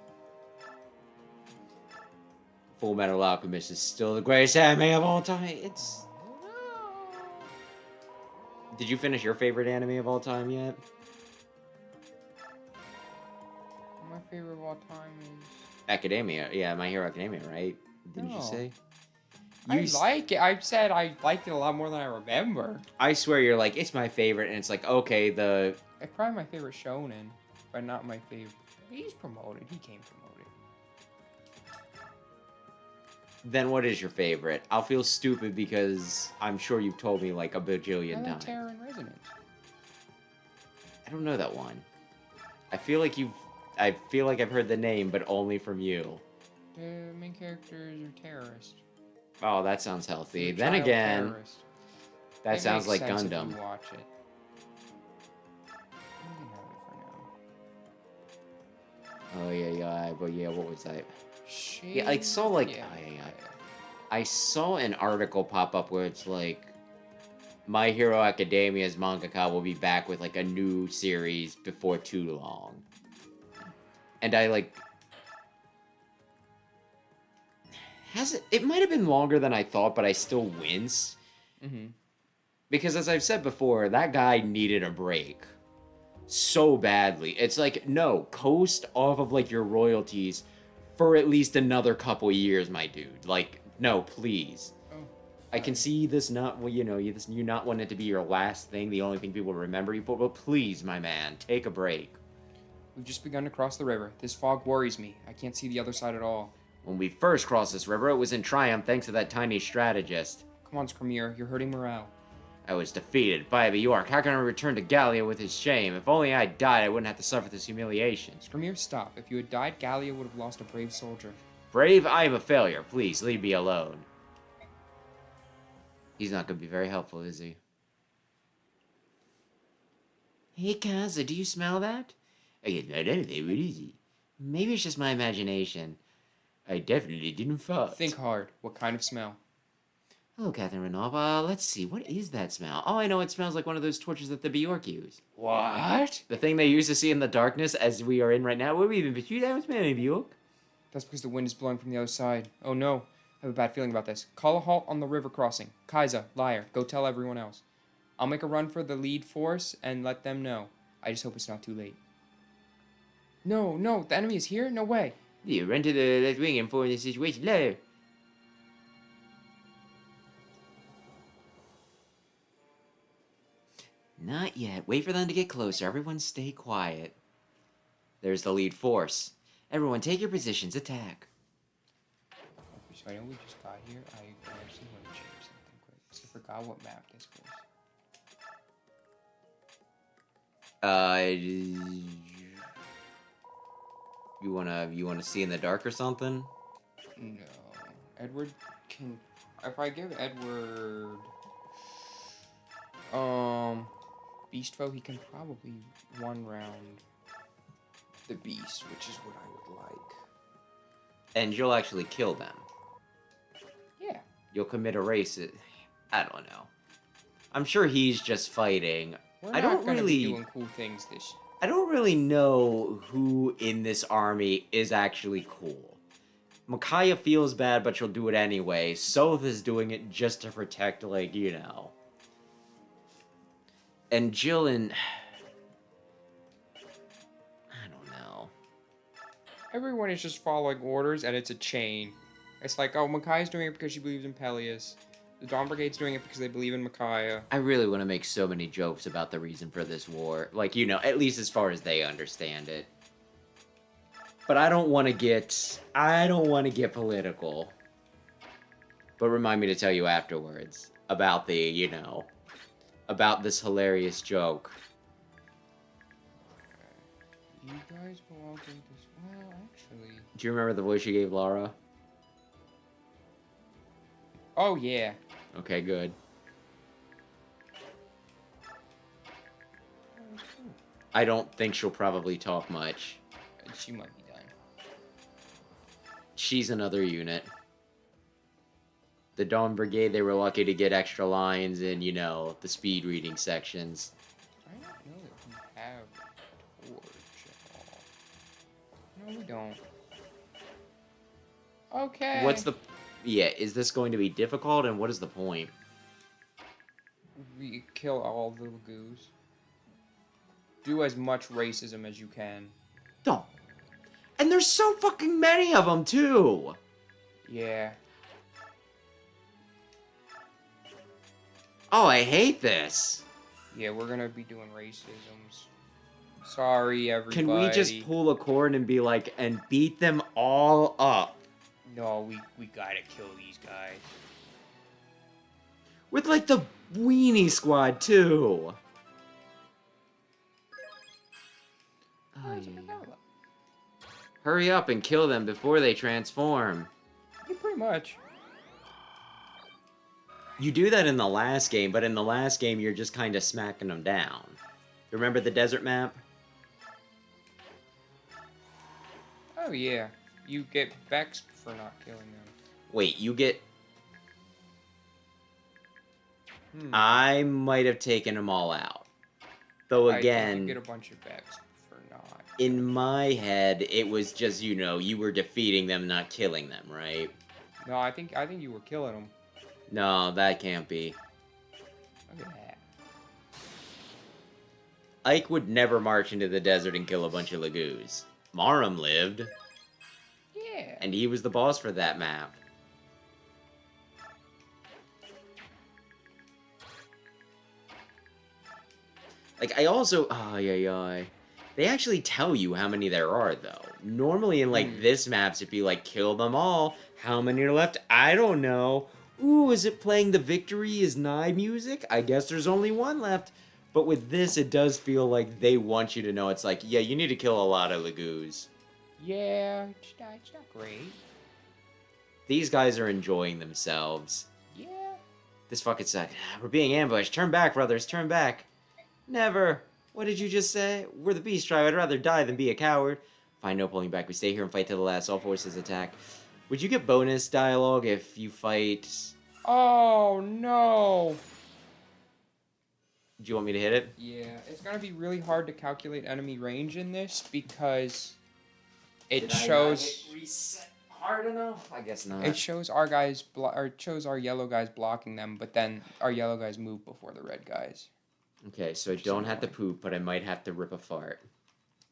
Full Metal Alchemist is still the greatest anime of all time. It's. Did you finish your favorite anime of all time yet? My favorite of all time is... Academia. Yeah, My Hero Academia, right? Didn't you No. say? I You like it. I said I liked it a lot more than I remember. I swear you're like, it's my favorite, and it's like, okay, It's probably my favorite shonen, but not my favorite. He's promoted. He came promoted. then what is your favorite? I'll feel stupid because I'm sure you've told me like a bajillion I like times. Terror and Resonance. I don't know that one. I feel like I've heard the name, but only from you. The main characters are terrorists. Oh, that sounds healthy. They're Then child again, terrorists. that It sounds like makes sense if Gundam. you watch it. You can have it for now. Oh yeah, but yeah, what was that? Shade? Yeah, I saw like Yeah. I saw an article pop up where it's like My Hero Academia's mangaka will be back with like a new series before too long. And I like it might have been longer than I thought, but I still wince. Mm-hmm. Because as I've said before, that guy needed a break so badly. It's like, no, coast off of like your royalties for at least another couple years, my dude. Like, no, please. Oh, I can see this not, well, you not wanting it to be your last thing, the only thing people remember you for, but please, my man, take a break. we've just begun to cross the river. This fog worries me. I can't see the other side at all. When we first crossed this river, it was in triumph thanks to that tiny strategist. Come on, Skramir. You're hurting morale. I was defeated by the York. How can I return to Gallia with his shame? If only I died, I wouldn't have to suffer this humiliation. Skramir, stop. If you had died, Gallia would have lost a brave soldier. Brave, I am a failure. Please, leave me alone. He's not going to be very helpful, is he? Hey, Kaza, do you smell that? I get not anything. What is it? Maybe it's just my imagination. I definitely didn't fart. Think hard. What kind of smell? Oh, Catherine Renault, let's see. What is that smell? Oh, I know. It smells like one of those torches that the Bjork use. What? The thing they used to see in the darkness as we are in right now. What even but you that was smelling Bjork? That's because the wind is blowing from the other side. Oh no. I have a bad feeling about this. Call a halt on the river crossing. Kaiza, liar, go tell everyone else. I'll make a run for the lead force and let them know. I just hope it's not too late. No, the enemy is here? No way. You run to the left wing and inform the situation later. Not yet. Wait for them to get closer. Everyone stay quiet. There's the lead force. Everyone take your positions. Attack. Okay, so I know we just got here. I actually want to change something quick. 'Cause I forgot what map this was. You wanna see in the dark or something? No. Edward can... If I give Edward... Beast foe, he can probably one round the beast, which is what I would like. And you'll actually kill them. Yeah. You'll commit a race. I don't know. I'm sure he's just fighting. We're I not don't gonna really be doing cool things this... I don't really know who in this army is actually cool. Micaiah feels bad, but she'll do it anyway. Soth is doing it just to protect, like, you know. And Jill and... I don't know. Everyone is just following orders, and it's a chain. It's like, oh, Micaiah's doing it because she believes in Peleus. The Dawn Brigade's doing it because they believe in Micaiah. I really want to make so many jokes about the reason for this war. Like, you know, at least as far as they understand it. But I don't want to get political. But remind me to tell you afterwards about the, you know, about this hilarious joke. You guys will all do this. Well, actually... Do you remember the voice you gave Laura? Oh, yeah. Okay, good. I don't think she'll probably talk much. She might be done. She's another unit. The Dawn Brigade, they were lucky to get extra lines in, you know, the speed reading sections. I don't know if we have a torch at all. No, we don't. Okay. What's the... Yeah, is this going to be difficult, and what is the point? We kill all the Lagoos. Do as much racism as you can. Don't. And there's so fucking many of them, too! Yeah. Oh, I hate this. Yeah, we're gonna be doing racisms. Sorry, everybody. Can we just pull a cord and be like, and beat them all up? No, we gotta kill these guys. With, like, the weenie squad, too. Oh, it's a novella. Hurry up and kill them before they transform. Yeah, pretty much. You do that in the last game, but in the last game, you're just kind of smacking them down. Remember the desert map? Oh, yeah. You get vexed for not killing them. Wait, you get... I might have taken them all out. Though I think again, you get a bunch of vexed for not. in my head, it was just, you know, you were defeating them, not killing them, right? No, I think you were killing them. No, that can't be. Look at that. Ike would never march into the desert and kill a bunch of Lagoos. Marum lived. Yeah. And he was the boss for that map. Like, I also... Oh, yeah. They actually tell you how many there are, though. Normally in, like, this maps, it'd be like, kill them all. How many are left? I don't know. Ooh, is it playing the Victory is Nigh music? I guess there's only one left. But with this, it does feel like they want you to know. It's like, yeah, you need to kill a lot of Lagoos. Yeah, it's not great. These guys are enjoying themselves. Yeah. This fucking suck. We're being ambushed. Turn back, brothers. Turn back. Never. What did you just say? We're the Beast Tribe. I'd rather die than be a coward. Fine, no pulling back. We stay here and fight to the last. All forces attack. Would you get bonus dialogue if you fight... Oh, no. Do you want me to hit it? Yeah, it's gonna be really hard to calculate enemy range in this because it shows... reset hard enough? I guess not. It shows our guys, or it shows our yellow guys blocking them, but then our yellow guys move before the red guys. Okay, so I don't have to poop, but I might have to rip a fart.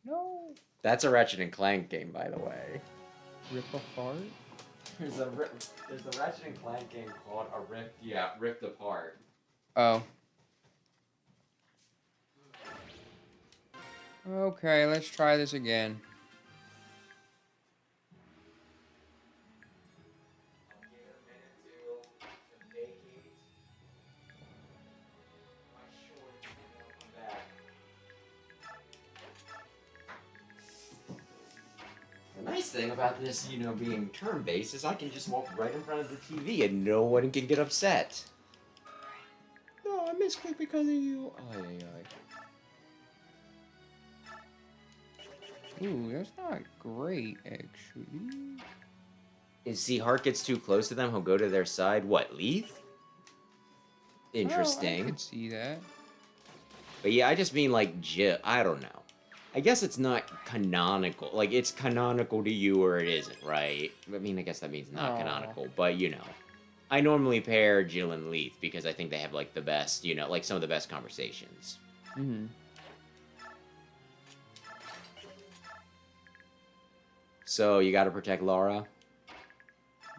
No. That's a Ratchet and Clank game, by the way. Rip a fart? There's a Ratchet and Clank game called Rift Apart. Oh. Okay, let's try this again. The nice thing about this, being turn-based is I can just walk right in front of the TV and no one can get upset. No, I misclicked because of you. Ooh, that's not great, actually. If Hart gets too close to them, he'll go to their side. What, Leith? Interesting. Oh, I could see that. But yeah, I just mean like, I don't know. I guess it's not canonical. Like, it's canonical to you or it isn't, right? I mean, I guess that means not canonical, but I normally pair Jill and Leith because I think they have like the best, like some of the best conversations. Mm-hmm. So, you gotta protect Laura?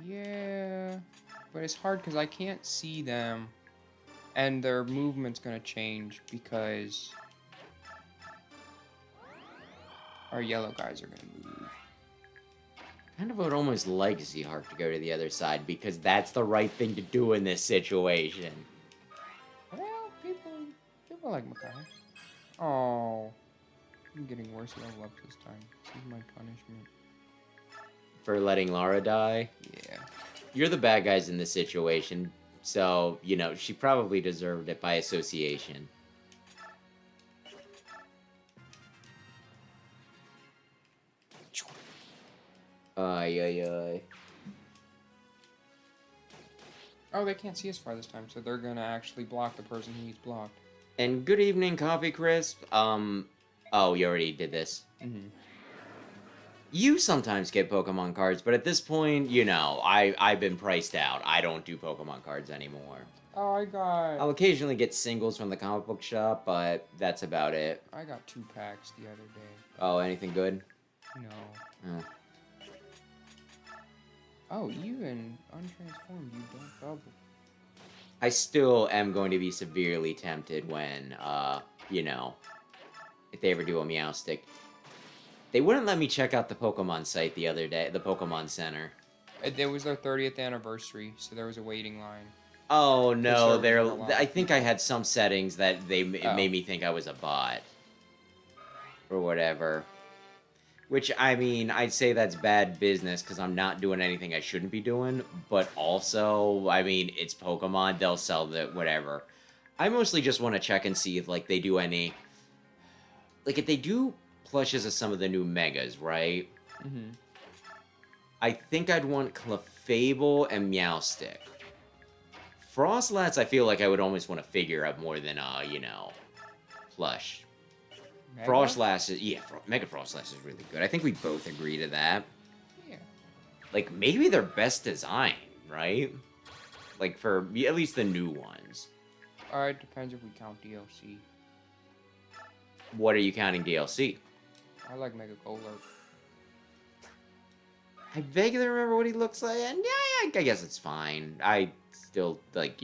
Yeah, but it's hard because I can't see them, and their movement's gonna change because our yellow guys are gonna move. Kind of would almost like Hart to go to the other side because that's the right thing to do in this situation. Well, people like Makai. Oh, I'm getting worse level up this time. This is my punishment. For letting Lara die? Yeah. You're the bad guys in this situation, so, she probably deserved it by association. Ay. Oh, they can't see us far this time, so they're gonna actually block the person who needs blocked. And good evening, Coffee Crisp. Oh, you already did this. Mm-hmm. You sometimes get Pokemon cards, but at this point, I've been priced out. I don't do Pokemon cards anymore. Oh, I'll occasionally get singles from the comic book shop, but that's about it. I got 2 packs the other day. Oh, anything good? No. Oh. Oh, even untransformed, you don't double. I still am going to be severely tempted when, if they ever do a Meowstic. They wouldn't let me check out the Pokemon site the other day, the Pokemon Center. It was their 30th anniversary, so there was a waiting line. Oh no, I think I had some settings that it made me think I was a bot. Or whatever. Which, I mean, I'd say that's bad business because I'm not doing anything I shouldn't be doing. But also, I mean, it's Pokemon, they'll sell the whatever. I mostly just want to check and see if, like, they do any... Like, if they do plushes of some of the new Megas, right? Mm-hmm. I think I'd want Clefable and Meowstic. Frostlats, I feel like I would almost want to figure out more than, plush. Mega? Frostlass is, Mega Frostlass is really good. I think we both agree to that. Yeah. Like, maybe their best design, right? Like, for at least the new ones. It depends if we count DLC. What are you counting DLC? I like Mega Golurk. I vaguely remember what he looks like, and yeah, I guess it's fine. I still, like,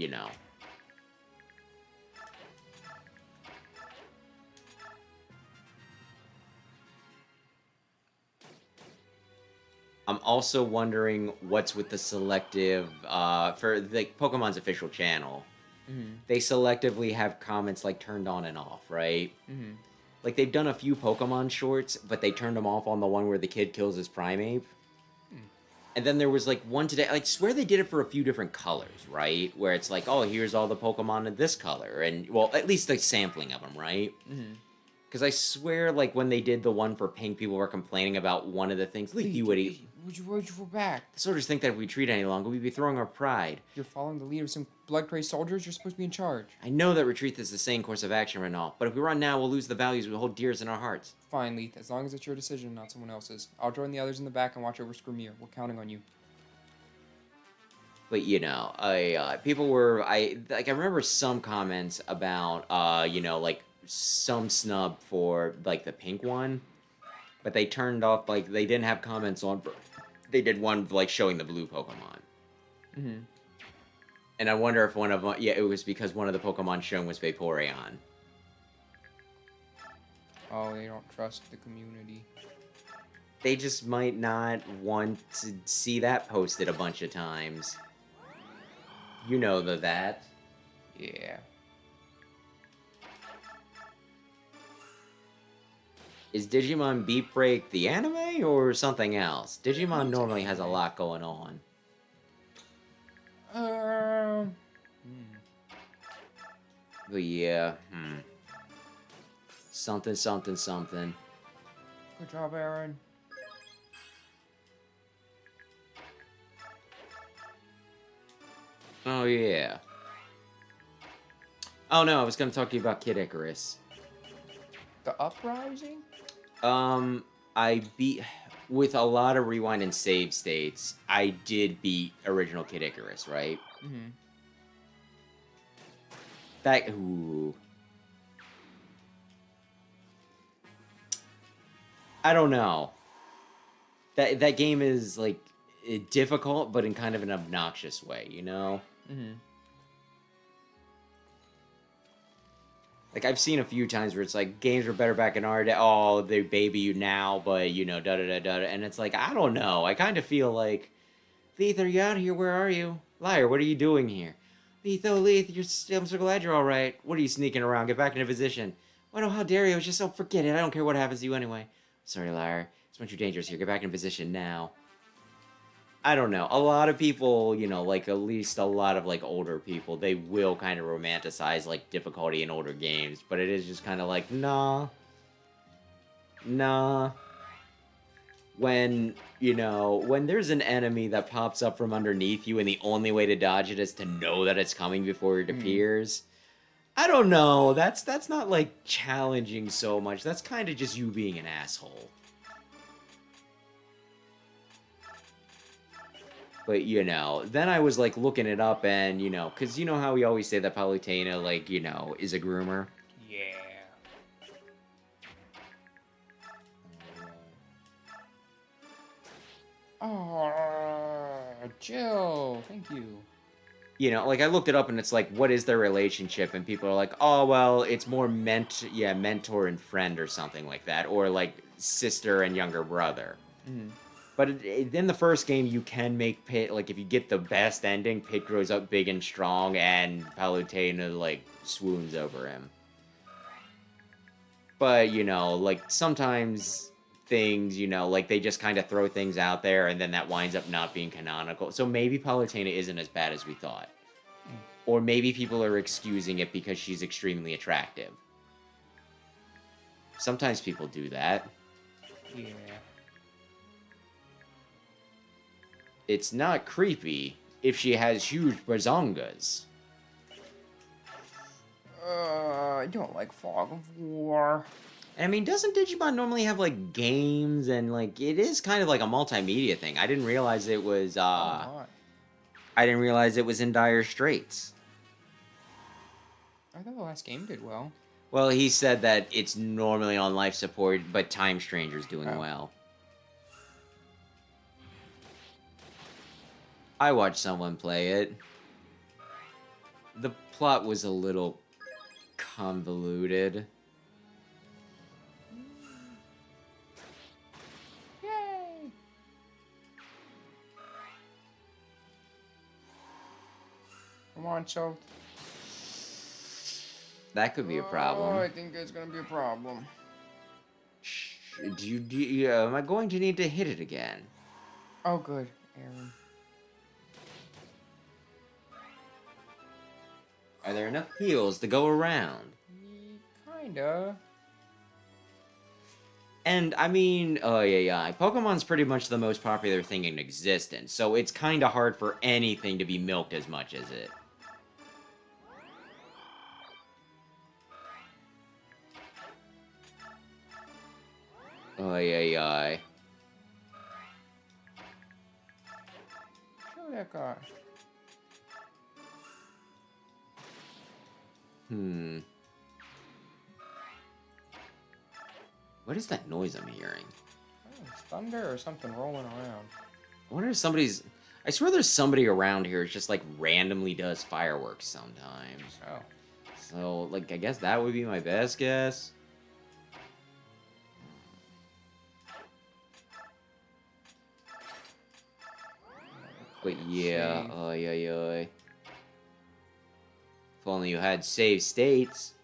I'm also wondering what's with the selective, for the Pokemon's official channel. Mm-hmm. They selectively have comments, like, turned on and off, right? Mm-hmm. Like, they've done a few Pokemon shorts, but they turned them off on the one where the kid kills his Primeape. And then there was, like, one today, I swear they did it for a few different colors, right? Where it's like, oh, here's all the Pokemon in this color. And, well, at least the sampling of them, right? Mm-hmm. Because I swear, like, when they did the one for pink, people were complaining about one of the things. Like, Why'd you fall back? The soldiers think that if we treat any longer, we'd be throwing our pride. You're following the lead of some blood-crazed soldiers? You're supposed to be in charge. I know that retreat is the same course of action and all, but if we run now, we'll lose the values we hold dearest in our hearts. Fine, Leith. As long as it's your decision, not someone else's. I'll join the others in the back and watch over Skrymir. We're counting on you. But, people were, I remember some comments about, like, some snub for, like, the pink one, but they turned off, like, they didn't have comments on, they did one, like, showing the blue Pokemon. Mm-hmm. And I wonder if one of them, it was because one of the Pokemon shown was Vaporeon. Oh, they don't trust the community. They just might not want to see that posted a bunch of times. You know that. Yeah. Is Digimon Beat Break the anime or something else? Digimon normally has a lot going on. But yeah, something, something, something. Good job, Aaron. Oh yeah. Oh no, I was gonna talk to you about Kid Icarus. The Uprising? I beat, with a lot of rewind and save states, I did beat original Kid Icarus, right? Mm-hmm. That, ooh. I don't know. That game is, like, difficult, but in kind of an obnoxious way, you know? Mm-hmm. Like, I've seen a few times where it's like, games were better back in our day. Oh, they baby you now, but, you know, da-da-da-da. And it's like, I don't know. I kind of feel like, Leith, are you out here? Where are you? Liar, what are you doing here? Leith, oh, Leith, I'm so glad you're all right. What are you sneaking around? Get back into position. Oh, no, how dare you? It's just, oh, forget it. I don't care what happens to you anyway. Sorry, liar. It's much too dangerous here. Get back in position now. I don't know. A lot of people, you know, like, at least a lot of, like, older people, they will kind of romanticize, like, difficulty in older games. But it is just kind of like, nah. Nah. When, you know, when there's an enemy that pops up from underneath you and the only way to dodge it is to know that it's coming before it appears. I don't know. That's not, like, challenging so much. That's kind of just you being an asshole. But, you know, then I was, like, looking it up and, you know, because you know how we always say that Palutena, like, you know, is a groomer? Yeah. Oh, Jill, thank you. You know, like, I looked it up and it's like, what is their relationship? And people are like, oh, well, it's more mentor and friend or something like that. Or, like, sister and younger brother. Mm-hmm. But in the first game, you can make Pit, like, if you get the best ending, Pit grows up big and strong, and Palutena, like, swoons over him. But, you know, like, sometimes things, you know, like, they just kind of throw things out there, and then that winds up not being canonical. So maybe Palutena isn't as bad as we thought. Or maybe people are excusing it because she's extremely attractive. Sometimes people do that. Yeah. It's not creepy if she has huge bazongas. I don't like Fog of War. I mean, doesn't Digimon normally have, like, games and, like, it is kind of like a multimedia thing. I didn't realize it was, I didn't realize it was in dire straits. I thought the last game did well. Well, he said that it's normally on life support, but Time Stranger's doing well. I watched someone play it. The plot was a little convoluted. Yay! Come on, so. That could be a problem. Oh, I think it's gonna be a problem. Am I going to need to hit it again? Oh, good, Aaron. Are there enough heals to go around? Kinda. And, I mean, oh yeah, Pokemon's pretty much the most popular thing in existence, so it's kinda hard for anything to be milked as much as it. Oh yeah. Show that guy. What is that noise I'm hearing? Oh, it's thunder or something rolling around. I wonder if somebody's... I swear there's somebody around here who just, like, randomly does fireworks sometimes. Oh. So, like, I guess that would be my best guess. But yeah, Save. oy, oy, oy. If only you had save states.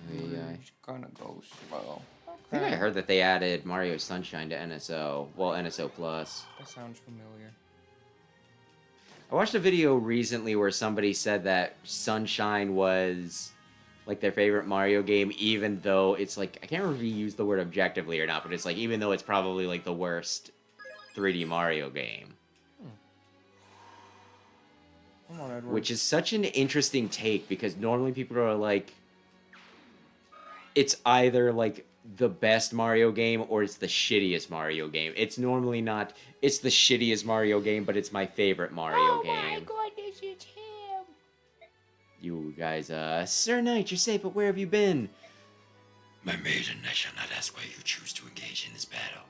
Oy, oy. It's gonna go slow. I think I Okay. heard that they added Mario Sunshine to NSO. Well, NSO Plus. That sounds familiar. I watched a video recently where somebody said that Sunshine was like their favorite Mario game, even though it's like, I can't remember if he used the word objectively or not, but it's like, even though it's probably like the worst 3D Mario game. Come on, Edward. Which is such an interesting take, because normally people are like, it's either like the best Mario game or it's the shittiest Mario game. It's normally not, it's the shittiest Mario game, but it's my favorite Mario Oh game. my goodness, it's him. You guys, Sir Knight, you're safe, but where have you been? My maiden, I shall not ask why you choose to engage in this battle.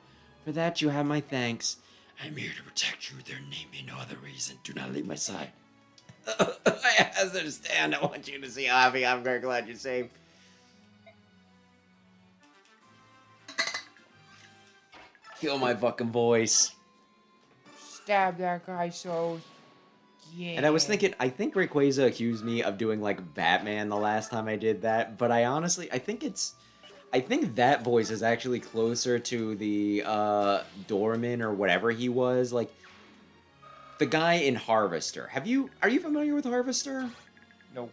For that, you have my thanks. I'm here to protect you. There need be no other reason. Do not leave my side. I understand. I want you to see happy. I'm very glad you're safe. Kill my fucking voice. Stab that guy so. Yeah. And I was thinking, I think Rayquaza accused me of doing like Batman the last time I did that, but I honestly, I think that voice is actually closer to the Dorman or whatever he was, like the guy in Harvester. Are you familiar with Harvester? Nope.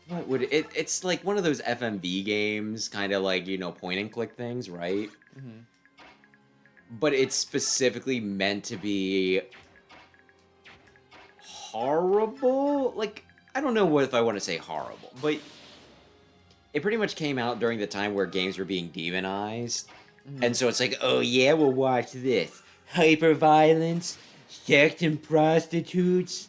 What would it's like one of those FMV games, kind of like, you know, point and click things, right? Mm-hmm. But it's specifically meant to be horrible. Like, I don't know if I want to say horrible, but it pretty much came out during the time where games were being demonized. Mm-hmm. And so it's like, oh yeah, we'll watch this. Hyper-violence, sex and prostitutes,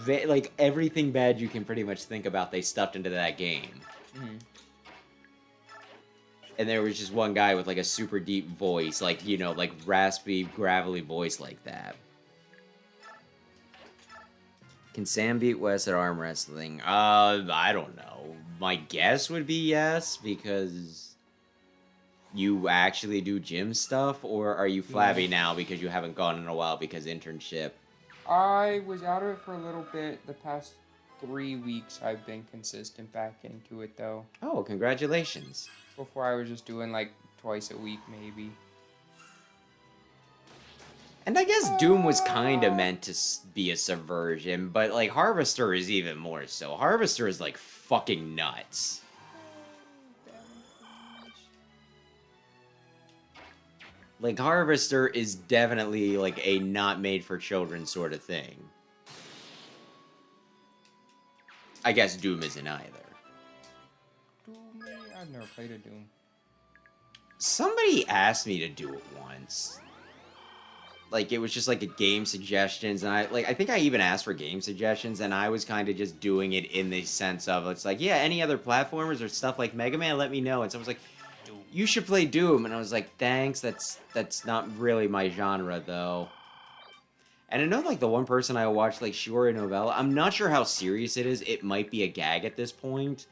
like everything bad you can pretty much think about, they stuffed into that game. Mm-hmm. And there was just one guy with like a super deep voice, like, you know, like raspy, gravelly voice like that. Can Sam beat Wes at arm wrestling? I don't know. My guess would be yes, because you actually do gym stuff, or are you flabby now because you haven't gone in a while because internship? I was out of it for a little bit. The past 3 weeks, I've been consistent back into it, though. Oh, congratulations. Before, I was just doing, like, twice a week, maybe. And I guess Doom was kind of meant to be a subversion, but, like, Harvester is even more so. Harvester is, like, fucking nuts. Like, Harvester is definitely, like, a not-made-for-children sort of thing. I guess Doom isn't either. Doom? I've never played a Doom. Somebody asked me to do it once. Like, it was just, like, a game suggestions, and I think I even asked for game suggestions, and I was kind of just doing it in the sense of, it's like, yeah, any other platformers or stuff like Mega Man, let me know. And someone's like, you should play Doom. And I was like, thanks, that's not really my genre, though. And I know, like, the one person I watched, like, Shiori Novella, I'm not sure how serious it is. It might be a gag at this point.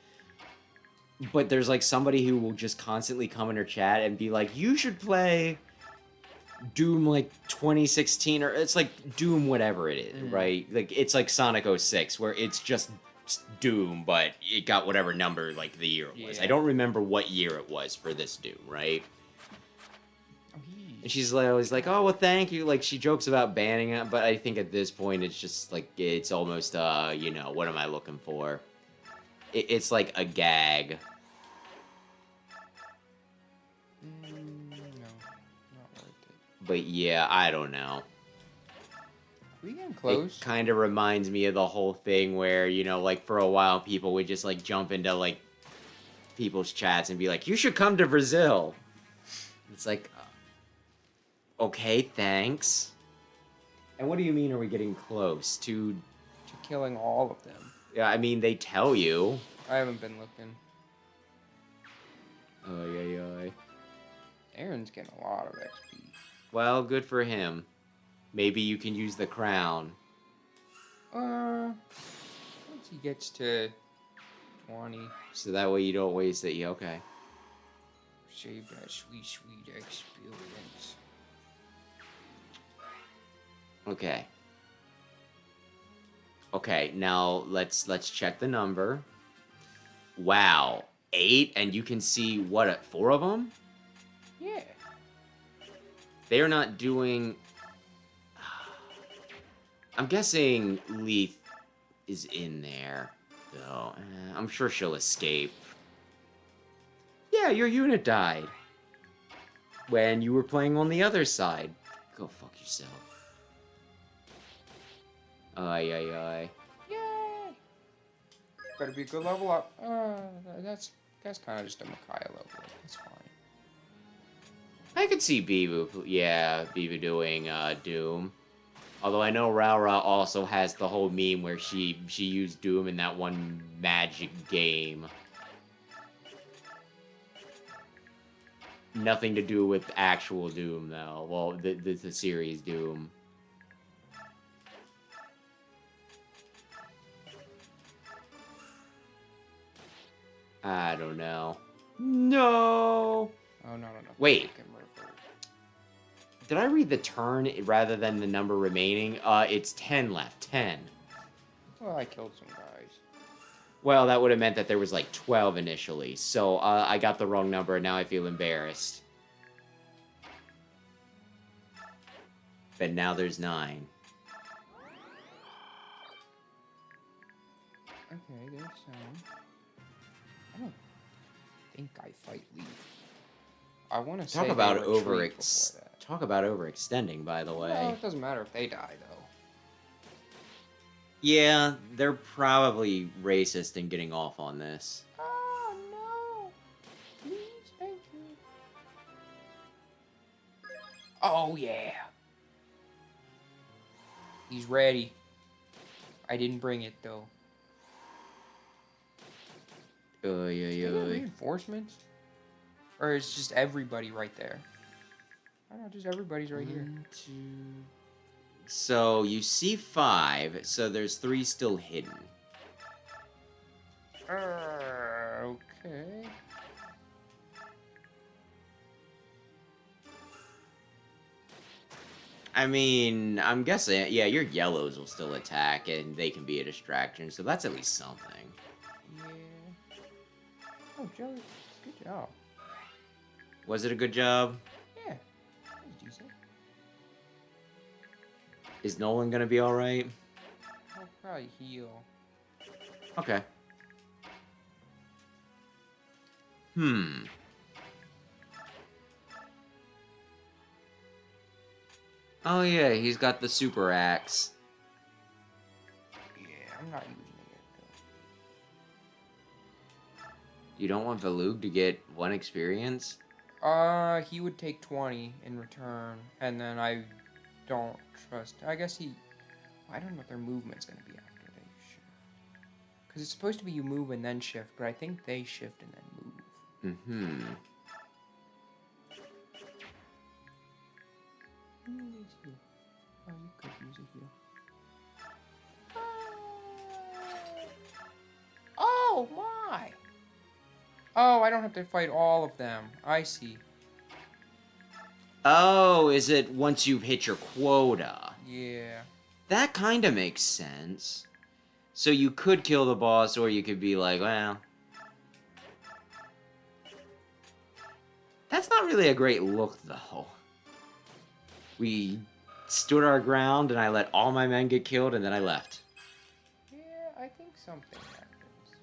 But there's, like, somebody who will just constantly come in her chat and be like, you should play Doom, like, 2016, or it's, like, Doom whatever it is, right? Like, it's like Sonic 06, where it's just Doom, but it got whatever number, like, the year it was. Yeah. I don't remember what year it was for this Doom, right? And she's like, always like, oh, well, thank you. Like, she jokes about banning it, but I think at this point, it's just, like, it's almost, you know, what am I looking for? It's like a gag. No, not worth it. But yeah, I don't know. We getting close? It kind of reminds me of the whole thing where, you know, like, for a while, people would just, like, jump into, like, people's chats and be like, you should come to Brazil. It's like, okay, thanks. And what do you mean, are we getting close to... To killing all of them. Yeah, I mean, they tell you. I haven't been looking. Oy, oy, oy. Aaron's getting a lot of XP. Well, good for him. Maybe you can use the crown. Once he gets to 20. So that way you don't waste it. Yeah, okay. Save that sweet, sweet experience. Okay. Okay, now let's check the number. Wow, 8, and you can see what, 4 of them? Yeah. They are not doing. I'm guessing Leith is in there, though. I'm sure she'll escape. Yeah, your unit died when you were playing on the other side. Go fuck yourself. Ay, ay, ay. Yay! Better be a good level up. That's kind of just a Micaiah level up. That's fine. I could see Bibu doing Doom. Although I know Raura also has the whole meme where she used Doom in that one magic game. Nothing to do with actual Doom, though. Well, the series Doom. I don't know. No! Oh, no. Wait. Fucking murder. Did I read the turn rather than the number remaining? It's 10 left. 10. Well, I killed some guys. Well, that would have meant that there was like 12 initially. So I got the wrong number and now I feel embarrassed. But now there's 9. Okay, there's some. I don't think I fight Leaf. I want to say Talk about they retreat before that. Talk about overextending, by the way. Well, it doesn't matter if they die, though. Yeah, they're probably racist in getting off on this. Oh no! Please, thank you. Oh, yeah. He's ready. I didn't bring it, though. Oy, Is there oy, oy. reinforcements? Or is just everybody right there? I don't know, just everybody's right here. 1, 2. So you see 5, so there's 3 still hidden. Okay. I mean, I'm guessing, yeah, your yellows will still attack, and they can be a distraction, so that's at least something. Yeah. Oh, Joey, good job. Was it a good job? Yeah. That was decent. Is Nolan gonna be alright? I'll probably heal. Okay. Oh yeah, he's got the super axe. Yeah, I'm not using it yet, though. You don't want Valug to get 1 experience? He would take 20 in return, and then I don't trust. I guess I don't know what their movement's gonna be after they shift. Because it's supposed to be you move and then shift, but I think they shift and then move. Mm-hmm. Who needs heal? Oh, you could use a heal. Oh my! Oh, I don't have to fight all of them. I see. Oh, is it once you've hit your quota? Yeah. That kind of makes sense. So you could kill the boss, or you could be like, well... That's not really a great look, though. We stood our ground, and I let all my men get killed, and then I left. Yeah, I think something happens.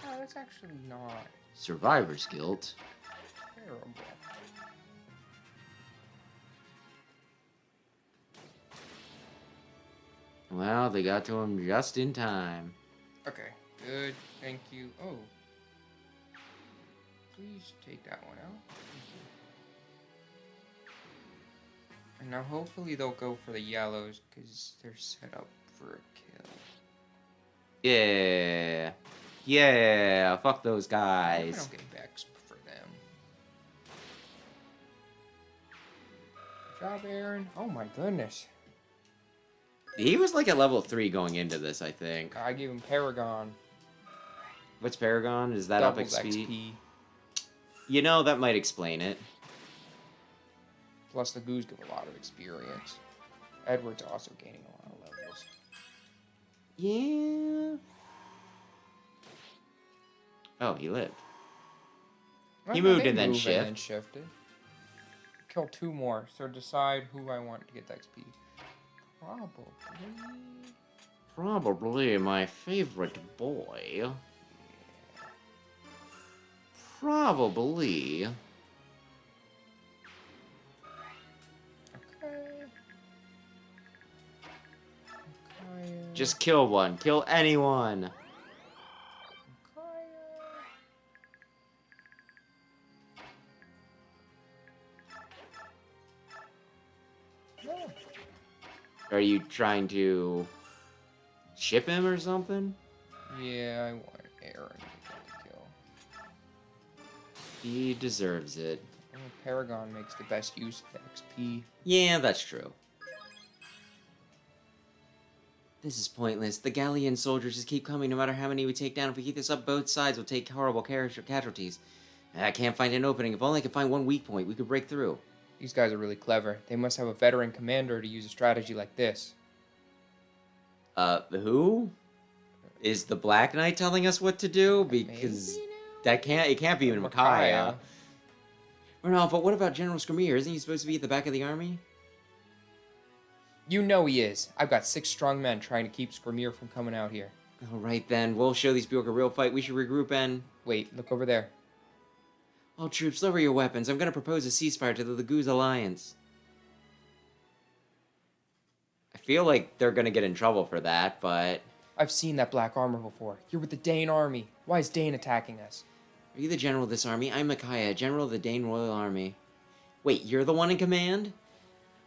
Oh, that's actually not Survivor's guilt. terrible. Well, they got to him just in time. Okay, good. Thank you. Oh. Please take that one out. Thank you. And now hopefully they'll go for the yellows because they're set up for a kill. Yeah. Yeah, fuck those I guys. don't get Vex for them. Good job, Aaron. Oh my goodness. He was like at level 3 going into this, I think. I gave him Paragon. What's Paragon? Is that Doubles up XP? XP. You know, that might explain it. Plus the goos give a lot of experience. Edward's also gaining a lot of levels. Yeah. Oh, he lived. He moved and then shifted. Kill 2 more, so decide who I want to get the XP. Probably my favorite boy. Probably. Okay. Just kill one. Kill anyone. Are you trying to ship him or something? Yeah, I want Aaron to kill. He deserves it. Oh, Paragon makes the best use of the XP. Yeah, that's true. This is pointless. The Galleon soldiers just keep coming no matter how many we take down. If we keep this up, both sides will take horrible casualties. I can't find an opening. If only I could find one weak point, we could break through. These guys are really clever. They must have a veteran commander to use a strategy like this. Who? Is the Black Knight telling us what to do? Because it can't be even Micaiah. No, but what about General Skrymir? Isn't he supposed to be at the back of the army? You know he is. I've got 6 strong men trying to keep Skrymir from coming out here. Alright then, we'll show these Bjork a real fight. We should regroup and... Wait, look over there. All troops, lower your weapons. I'm going to propose a ceasefire to the Laguz Alliance. I feel like they're going to get in trouble for that, but... I've seen that black armor before. You're with the Dane army. Why is Dane attacking us? Are you the general of this army? I'm Micaiah, general of the Dane Royal Army. Wait, you're the one in command?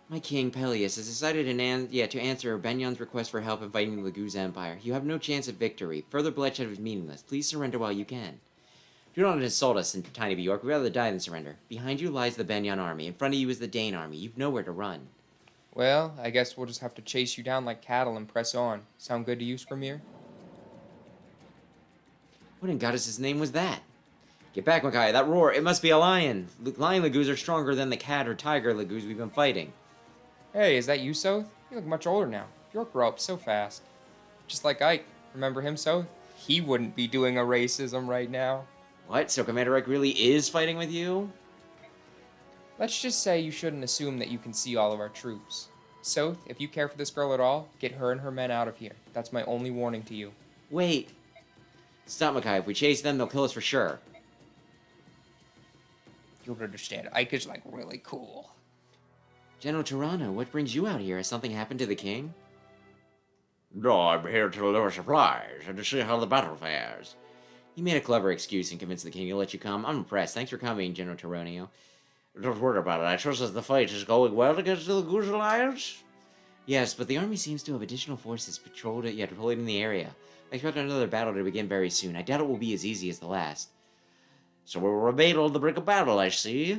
My king, Peleus, has decided to answer Begnion's request for help in fighting the Laguz Empire. You have no chance of victory. Further bloodshed is meaningless. Please surrender while you can. Do not insult us in tiny Bjork. We'd rather die than surrender. Behind you lies the Begnion army. In front of you is the Dane army. You've nowhere to run. Well, I guess we'll just have to chase you down like cattle and press on. Sound good to you, Skrymir? What in goddess's name was that? Get back, Micaiah. That roar, it must be a lion. Lion Laguz are stronger than the cat or tiger Laguz we've been fighting. Hey, is that you, Soth? You look much older now. Bjork grew up so fast. Just like Ike. Remember him, Soth? He wouldn't be doing a racism right now. What? So Commander Ike really is fighting with you? Let's just say you shouldn't assume that you can see all of our troops. Soth, if you care for this girl at all, get her and her men out of here. That's my only warning to you. Wait. Stop, Micaiah. If we chase them, they'll kill us for sure. You'll understand. Ike is, like, really cool. General Tirano, what brings you out here? Has something happened to the king? No, I'm here to deliver supplies and to see how the battle fares. You made a clever excuse and convinced the king to let you come. I'm impressed. Thanks for coming, General Tironio. Don't worry about it. I trust that the fight is going well against the Laguz Alliance. Yes, but the army seems to have additional forces deployed in the area. I expect another battle to begin very soon. I doubt it will be as easy as the last. So we'll remain on the brink of battle, I see.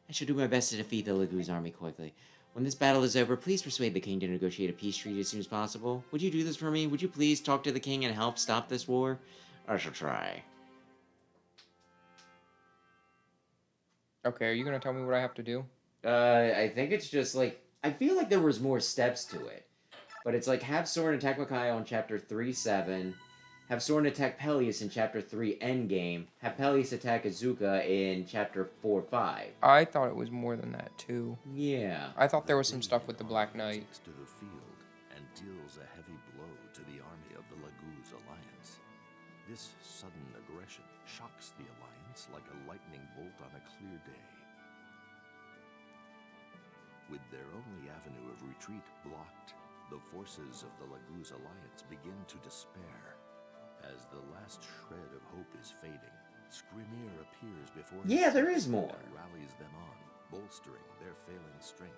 I shall do my best to defeat the Laguz army quickly. When this battle is over, please persuade the king to negotiate a peace treaty as soon as possible. Would you do this for me? Would you please talk to the king and help stop this war? I shall try. Okay, are you gonna tell me what I have to do? I think it's just like... I feel like there was more steps to it. But it's like, have Soren attack Micaiah on Chapter 3-7. Have Soren attack Peleus in Chapter 3 Endgame. Have Peleus attack Azuka in Chapter 4-5. I thought it was more than that, too. Yeah. I thought there was some stuff with the Black Knight. Takes to the field and deals a heavy blow to the army of the Laguz Alliance. This sudden aggression shocks the Alliance like a lightning bolt on a clear day. With their only avenue of retreat blocked, the forces of the Laguz Alliance begin to despair. As the last shred of hope is fading, Skrymir appears before Yeah, there is more. and rallies them on, bolstering their failing strength.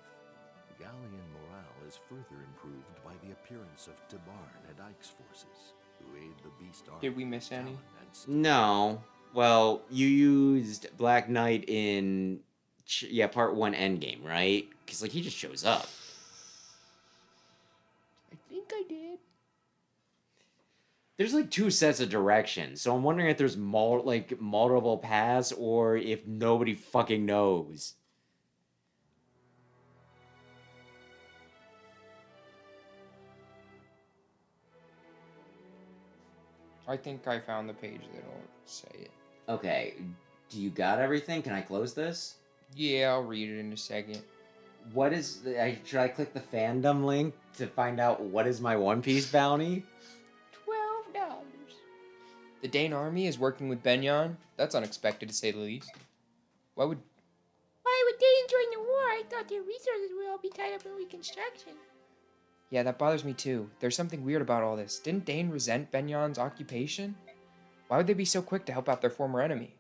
Galleon morale is further improved by the appearance of Tibarn and Ike's forces, who aid the beast army. Did we miss any? No. Well, you used Black Knight in... Part 1 Endgame, right? Because, like, he just shows up. I think I did. There's like two sets of directions, so I'm wondering if there's multiple paths or if nobody fucking knows. I think I found the page that'll say it. Okay, do you got everything? Can I close this? Yeah, I'll read it in a second. What is should I click the fandom link to find out what is my One Piece bounty? $12. The Dane army is working with Begnion. That's unexpected to say the least. Why would They join the war? I thought their resources would all be tied up in reconstruction. Yeah, that bothers me too. There's something weird about all this. Didn't Dane resent Begnion's occupation? Why would they be so quick to help out their former enemy?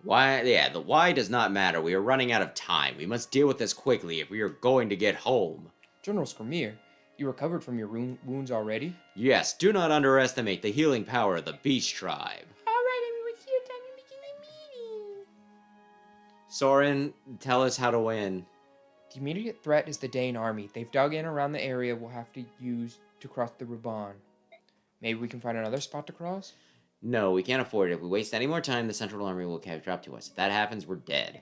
Why? Yeah, the why does not matter. We are running out of time. We must deal with this quickly if we are going to get home. General Skirmir, you recovered from your wounds already? Yes, do not underestimate the healing power of the Beast Tribe. Alright, everyone, it's your time to begin the meeting. Soren, tell us how to win. The immediate threat is the Dane army. They've dug in around the area we'll have to use to cross the Ruban. Maybe we can find another spot to cross? No, we can't afford it. If we waste any more time, the Central Army will catch up to us. If that happens, we're dead.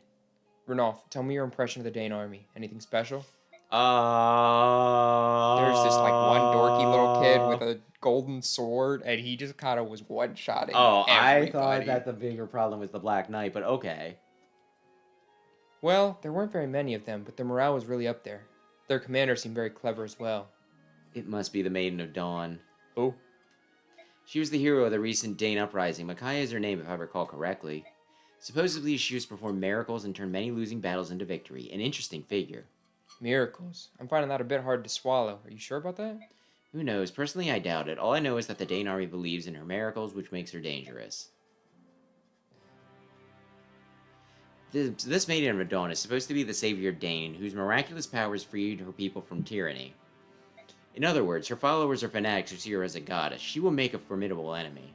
Renolf, tell me your impression of the Dane army. Anything special? There's There's this like one dorky little kid with a golden sword, and he just kind of was one-shotting I everybody. thought that the bigger problem was the Black Knight, but okay. Well, there weren't very many of them, but their morale was really up there. Their commander seemed very clever as well. It must be the Maiden of Dawn. Oh? She was the hero of the recent Dane uprising. Micaiah is her name, if I recall correctly. Supposedly, she has performed miracles and turned many losing battles into victory. An interesting figure. Miracles. I'm finding that a bit hard to swallow. Are you sure about that? Who knows? Personally, I doubt it. All I know is that the Dane army believes in her miracles, which makes her dangerous. This Maiden of Dawn is supposed to be the savior of Dane, whose miraculous powers freed her people from tyranny. In other words, her followers are fanatics who see her as a goddess. She will make a formidable enemy.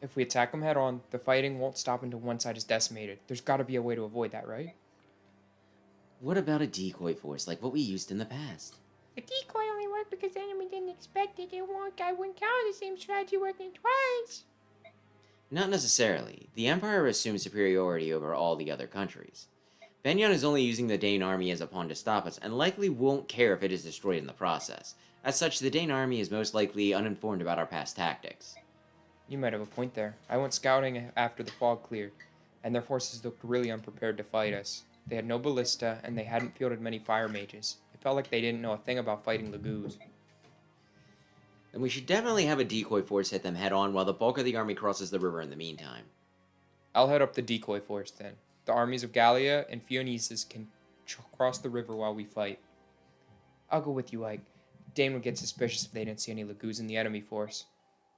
If we attack them head on, the fighting won't stop until one side is decimated. There's got to be a way to avoid that, right? What about a decoy force, like what we used in the past? The decoy only worked because the enemy didn't expect it. I wouldn't count the same strategy working twice. Not necessarily. The Empire assumes superiority over all the other countries. Begnion is only using the Dane army as a pawn to stop us, and likely won't care if it is destroyed in the process. As such, the Dane army is most likely uninformed about our past tactics. You might have a point there. I went scouting after the fog cleared, and their forces looked really unprepared to fight us. They had no ballista, and they hadn't fielded many fire mages. It felt like they didn't know a thing about fighting Lagoos. Then we should definitely have a decoy force hit them head on while the bulk of the army crosses the river in the meantime. I'll head up the decoy force then. The armies of Gallia and Phoenices can cross the river while we fight. I'll go with you, Ike. Dane would get suspicious if they didn't see any Lagoos in the enemy force.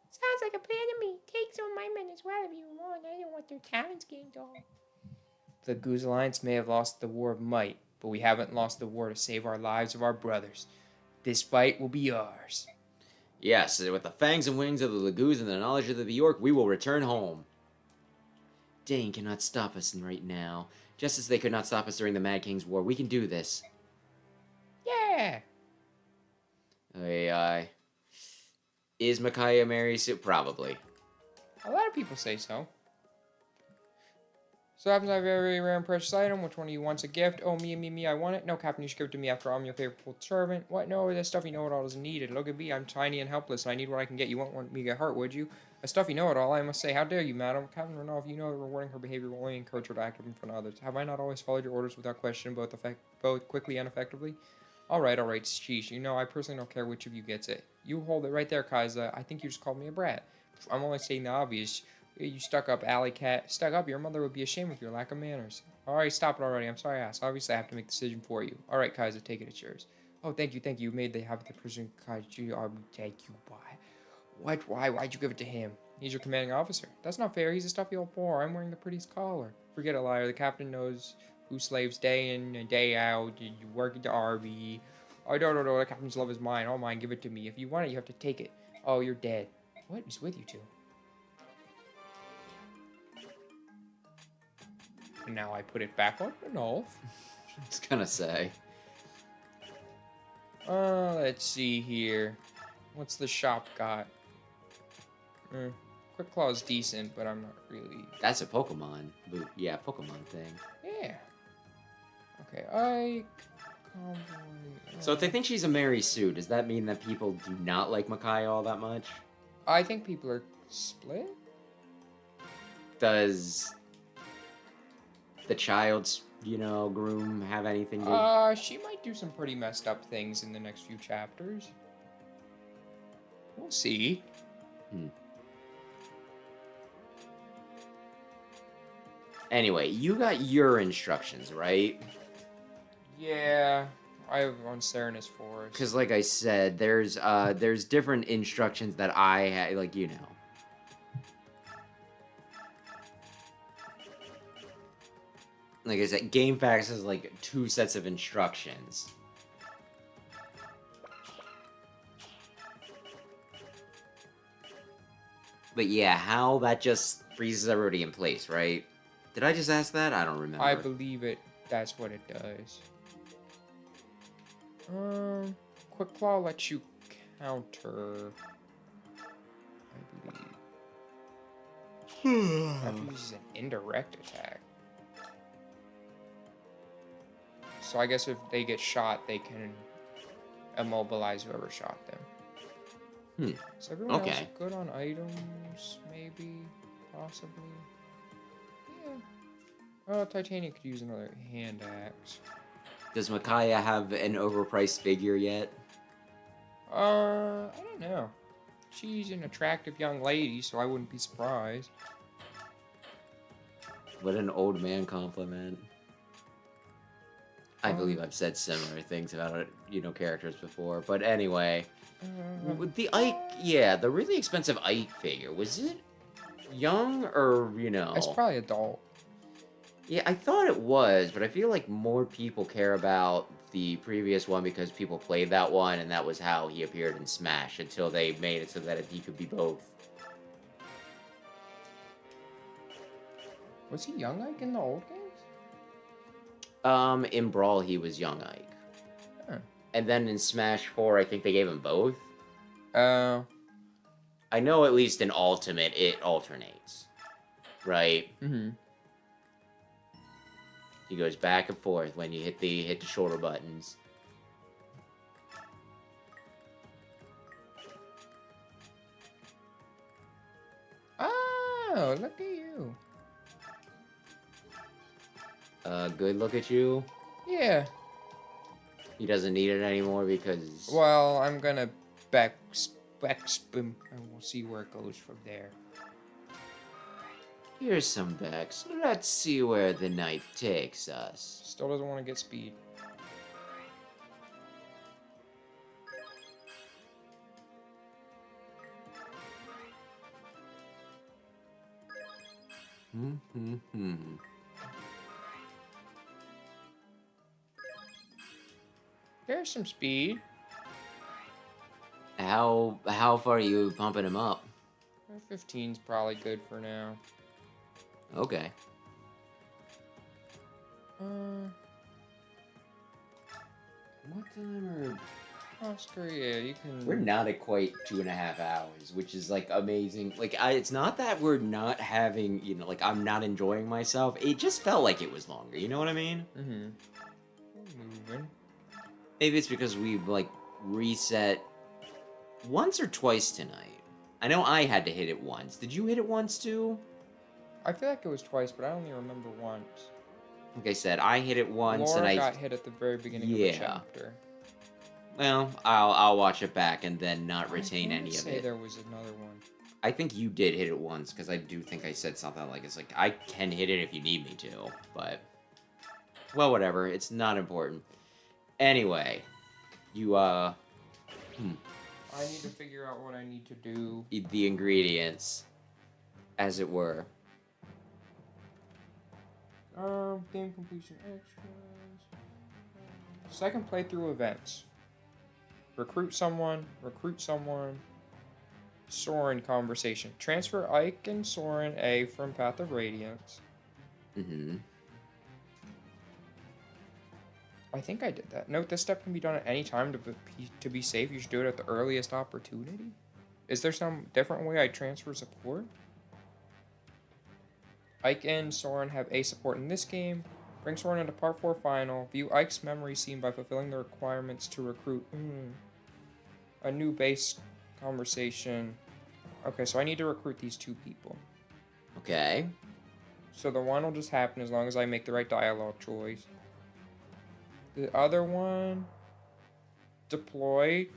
Sounds like a plan to me. Take some of my men as well if you want. I don't want their talents getting dull. The Goose Alliance may have lost the war of might, but we haven't lost the war to save our lives of our brothers. This fight will be ours. Yes, with the fangs and wings of the Lagoos and the knowledge of the Bjork, we will return home. Dane cannot stop us right now. Just as they could not stop us during the Mad King's War, we can do this. Yeah! Aye. Is Micaiah Mary Sue? Probably. A lot of people say so. So happens I have a very rare and precious item. Which one of you wants a gift? Oh, me, I want it. No, Captain, you should give it to me after I'm your faithful servant. What? No, that stuffy know-it-all isn't needed. Look at me, I'm tiny and helpless, and I need what I can get. You won't want me to get hurt, would you? A stuffy know-it-all, I must say. How dare you, madam? Captain Renault, if you know that rewarding her behavior will only encourage her to act in front of others. Have I not always followed your orders without question, both quickly and effectively? Alright, sheesh. You know, I personally don't care which of you gets it. You hold it right there, Kaiser. I think you just called me a brat. I'm only stating the obvious. You stuck-up alley cat. Stuck up, your mother would be ashamed of your lack of manners. Alright, stop it already. I'm sorry I asked. Obviously, I have to make the decision for you. Alright, Kaiser, take it. It's yours. Oh, thank you. You made the habit of the person Kaiser. Thank you. Why? Why'd you give it to him? He's your commanding officer. That's not fair. He's a stuffy old boar. I'm wearing the prettiest collar. Forget it, liar. The captain knows who slaves day in and day out. You work at the RV. Oh, no. The captain's love is mine. All mine. Give it to me. If you want it, you have to take it. Oh, you're dead. What is with you two? And now I put it back on Renolf. I was gonna say. Let's see here. What's the shop got? Quick Claw's decent, but I'm not really... That's a Pokemon. Yeah, Pokemon thing. Yeah. Okay, Ike... Convoy... So if they think she's a Mary Sue, does that mean that people do not like Makai all that much? I think people are split? Does the child's, groom have anything to... She might do some pretty messed up things in the next few chapters. We'll see. Anyway, you got your instructions, right? Yeah, I have on Serenus Forest. Because, like I said, there's different instructions that I had, like, Like I said, GameFAQs has, like, 2 sets of instructions. But yeah, how that just freezes everybody in place, right? Did I just ask that? I don't remember. I believe that's what it does. Quick Claw lets you counter, I believe. That uses an indirect attack. So I guess if they get shot, they can immobilize whoever shot them. So everyone else good on items, maybe, possibly. Yeah. Oh, Titania could use another hand axe. Does Micaiah have an overpriced figure yet? I don't know. She's an attractive young lady, so I wouldn't be surprised. What an old man compliment. I believe I've said similar things about, characters before. But anyway, with the Ike, the really expensive Ike figure, was it young or, It's probably adult. Yeah, I thought it was, but I feel like more people care about the previous one because people played that one, and that was how he appeared in Smash until they made it so that he could be both. Was he young Ike in the old games? In Brawl, he was young Ike. Huh. And then in Smash 4, I think they gave him both. Oh. I know at least in Ultimate, it alternates. Right? Mm-hmm. He goes back and forth when you hit the shoulder buttons. Oh, look at you. Good look at you. Yeah. He doesn't need it anymore because... Well, I'm gonna backspin, and we'll see where it goes from there. Here's some Bex. Let's see where the night takes us. Still doesn't want to get speed. There's some speed. How far are you pumping him up? 15's probably good for now. Okay. What time are... Oscar, yeah, you can... We're not at quite 2.5 hours, which is, like, amazing. Like, it's not that we're not having, like, I'm not enjoying myself. It just felt like it was longer, you know what I mean? Mm-hmm. We're moving. Maybe it's because we've, like, reset once or twice tonight. I know I had to hit it once. Did you hit it once, too? I feel like it was twice, but I only remember once. Like I said, I hit it once, Laura and I got hit at the very beginning of the chapter. Well, I'll watch it back and then not retain any of say it. There was another one. I think you did hit it once, because I do think I said something like, it's like, I can hit it if you need me to, but... Well, whatever. It's not important. Anyway, you, I need to figure out what I need to do. the ingredients, as it were. Game completion extras. Second playthrough events. Recruit someone. Soren conversation. Transfer Ike and Soren A from Path of Radiance. Mm-hmm. I think I did that. Note, this step can be done at any time to be safe. You should do it at the earliest opportunity. Is there some different way I transfer support? Ike and Soren have A support in this game. Bring Soren into Part 4 final. View Ike's memory scene by fulfilling the requirements to recruit a new base conversation. Okay, so I need to recruit these 2 people. Okay. So the one will just happen as long as I make the right dialogue choice. The other one, deploy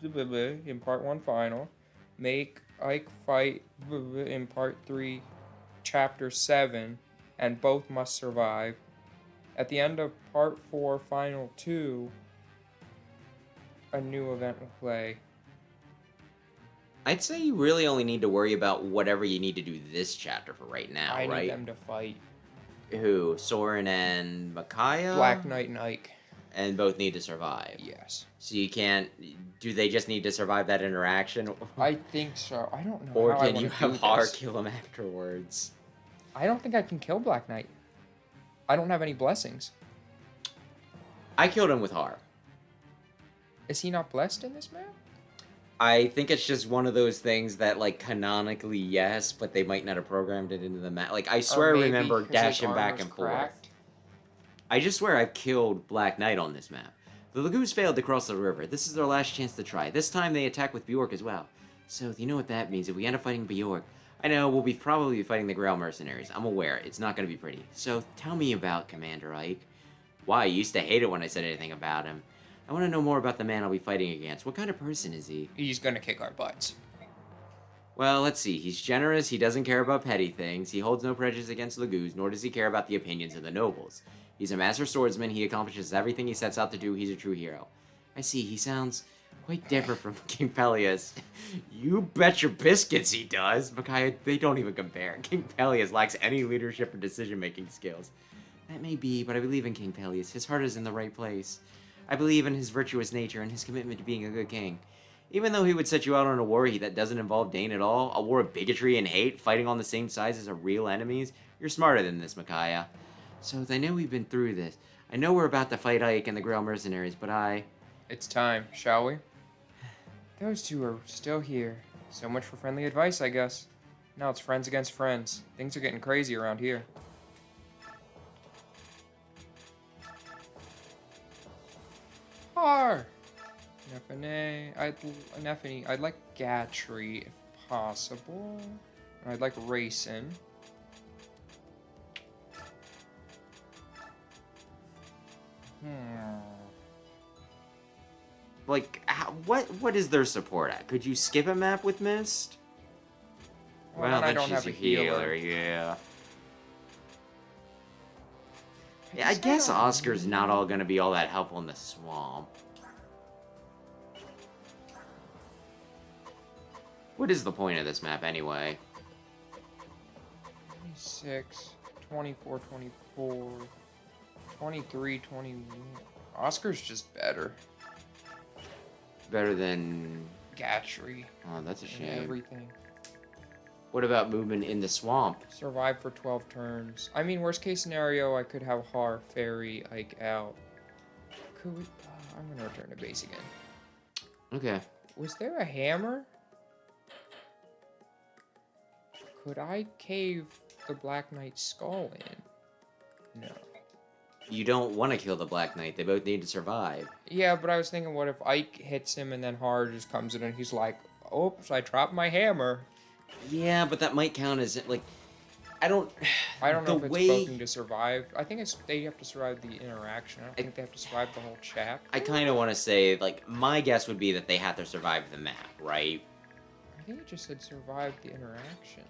in Part 1 final. Make Ike fight in Part 3, Chapter 7, and both must survive. At the end of Part 4, Final 2, a new event will play. I'd say you really only need to worry about whatever you need to do this chapter for right now, I right? need them to fight. Who? Soren and Micaiah? Black Knight and Ike. And both need to survive. Yes. So you can't... Do they just need to survive that interaction? I think so. I don't know Or how I can you wanna have do Haar this. kill him afterwards? I don't think I can kill Black Knight. I don't have any blessings. I killed him with Haar. Is he not blessed in this map? I think it's just one of those things that, like, canonically, yes, but they might not have programmed it into the map. Like, I swear I remember dashing back and forth. I just swear I've killed Black Knight on this map. The Lagoons failed to cross the river. This is their last chance to try. This time they attack with Bjork as well. So, you know what that means. If we end up fighting Bjork, I know we'll probably be fighting the Greil Mercenaries. I'm aware. It's not going to be pretty. So, tell me about Commander Ike. Why, you used to hate it when I said anything about him. I want to know more about the man I'll be fighting against. What kind of person is he? He's gonna kick our butts. Well, let's see. He's generous. He doesn't care about petty things. He holds no prejudice against Lagoons, nor does he care about the opinions of the nobles. He's a master swordsman. He accomplishes everything he sets out to do. He's a true hero. I see. He sounds quite different from King Peleus. You bet your biscuits he does. Micaiah, they don't even compare. King Peleus lacks any leadership or decision-making skills. That may be, but I believe in King Peleus. His heart is in the right place. I believe in his virtuous nature and his commitment to being a good king. Even though he would set you out on a war that doesn't involve Dane at all, a war of bigotry and hate, fighting on the same sides as our real enemies, you're smarter than this, Micaiah. So, I know we've been through this. I know we're about to fight Ike and the Greil Mercenaries, but It's time, shall we? Those 2 are still here. So much for friendly advice, I guess. Now it's friends against friends. Things are getting crazy around here. Haar! Nephany. I'd like Gatry if possible. And I'd like Racing. like, what is their support at? Could you skip a map with Mist? Well, Well, I then don't she's have a a healer. yeah. Yeah, I guess Oscar's not all gonna be all that helpful in the swamp. What is the point of this map anyway? 26, 24, 24, 23, 21. Oscar's just better. Better than... Gatry. Oh, that's a and shame. everything. What about movement in the swamp? Survive for 12 turns. I mean, worst case scenario, I could have Haar, Fairy, Ike out. Could we... I'm gonna return to base again. Okay. Was there a hammer? Could I cave the Black Knight's skull in? No. You don't want to kill the Black Knight. They both need to survive. Yeah, but I was thinking, what if Ike hits him and then Haar just comes in and he's like, oops, I dropped my hammer. Yeah, but that might count as, like... I don't know if the it's way... voting to survive. I think they have to survive the interaction. I don't think they have to survive the whole chapter. I kind of want to say, like, my guess would be that they have to survive the map, right? I think it just said survive the interaction.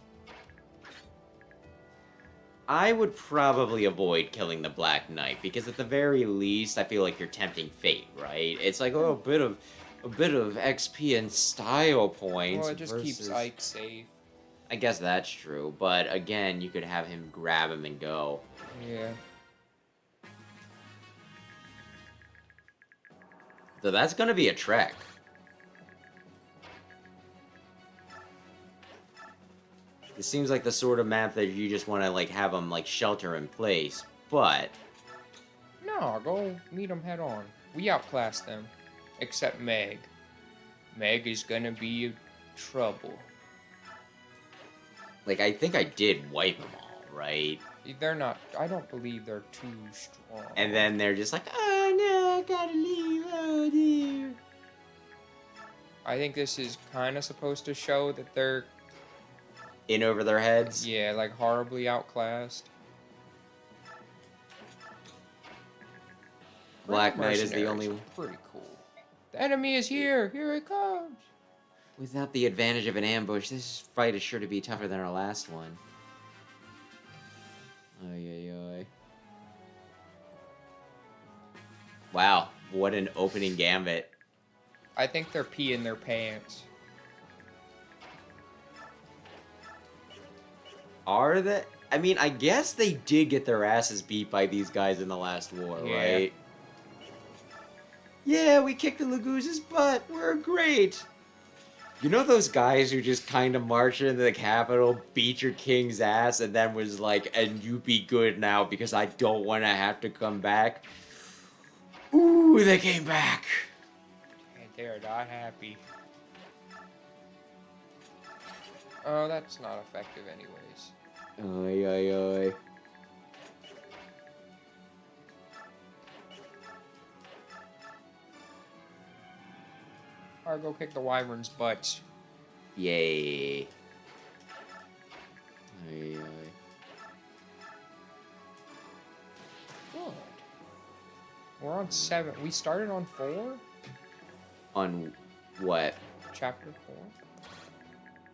I would probably avoid killing the Black Knight, because at the very least, I feel like you're tempting fate, right? It's like, oh, a bit of XP and style points. Well, it just keeps Ike safe. I guess that's true, but again, you could have him grab him and go. Yeah. So that's gonna be a trek. It seems like the sort of map that you just want to, like, have them, like, shelter in place, but... No, No, go meet them head on. We outclassed them. Except Meg. Meg is gonna be trouble. Like, I think I did wipe them all, right? They're not... I don't believe they're too strong. And then they're just like, oh no, I gotta leave, oh dear. I think this is kind of supposed to show that they're... In over their heads? Yeah, like horribly outclassed. Black Greil Knight is the Mercenaries only are one. Pretty cool. The enemy is here! Here it comes! Without the advantage of an ambush, this fight is sure to be tougher than our last one. Ay, ay, ay. Wow, what an opening gambit. I think they're peeing their pants. Are they? I mean, I guess they did get their asses beat by these guys in the last war, Yeah. right? Yeah, we kicked the Laguz's butt. We're great. You know those guys who just kind of marched into the capital, beat your king's ass, and then was like, and you be good now because I don't want to have to come back? Ooh, they came back. And they're not happy. Oh, that's not effective anyways. Ay, ay, ay. Or go kick the wyvern's butts. Yay. Ay, ay. Good. We're on 7. We started on 4? On what? Chapter 4?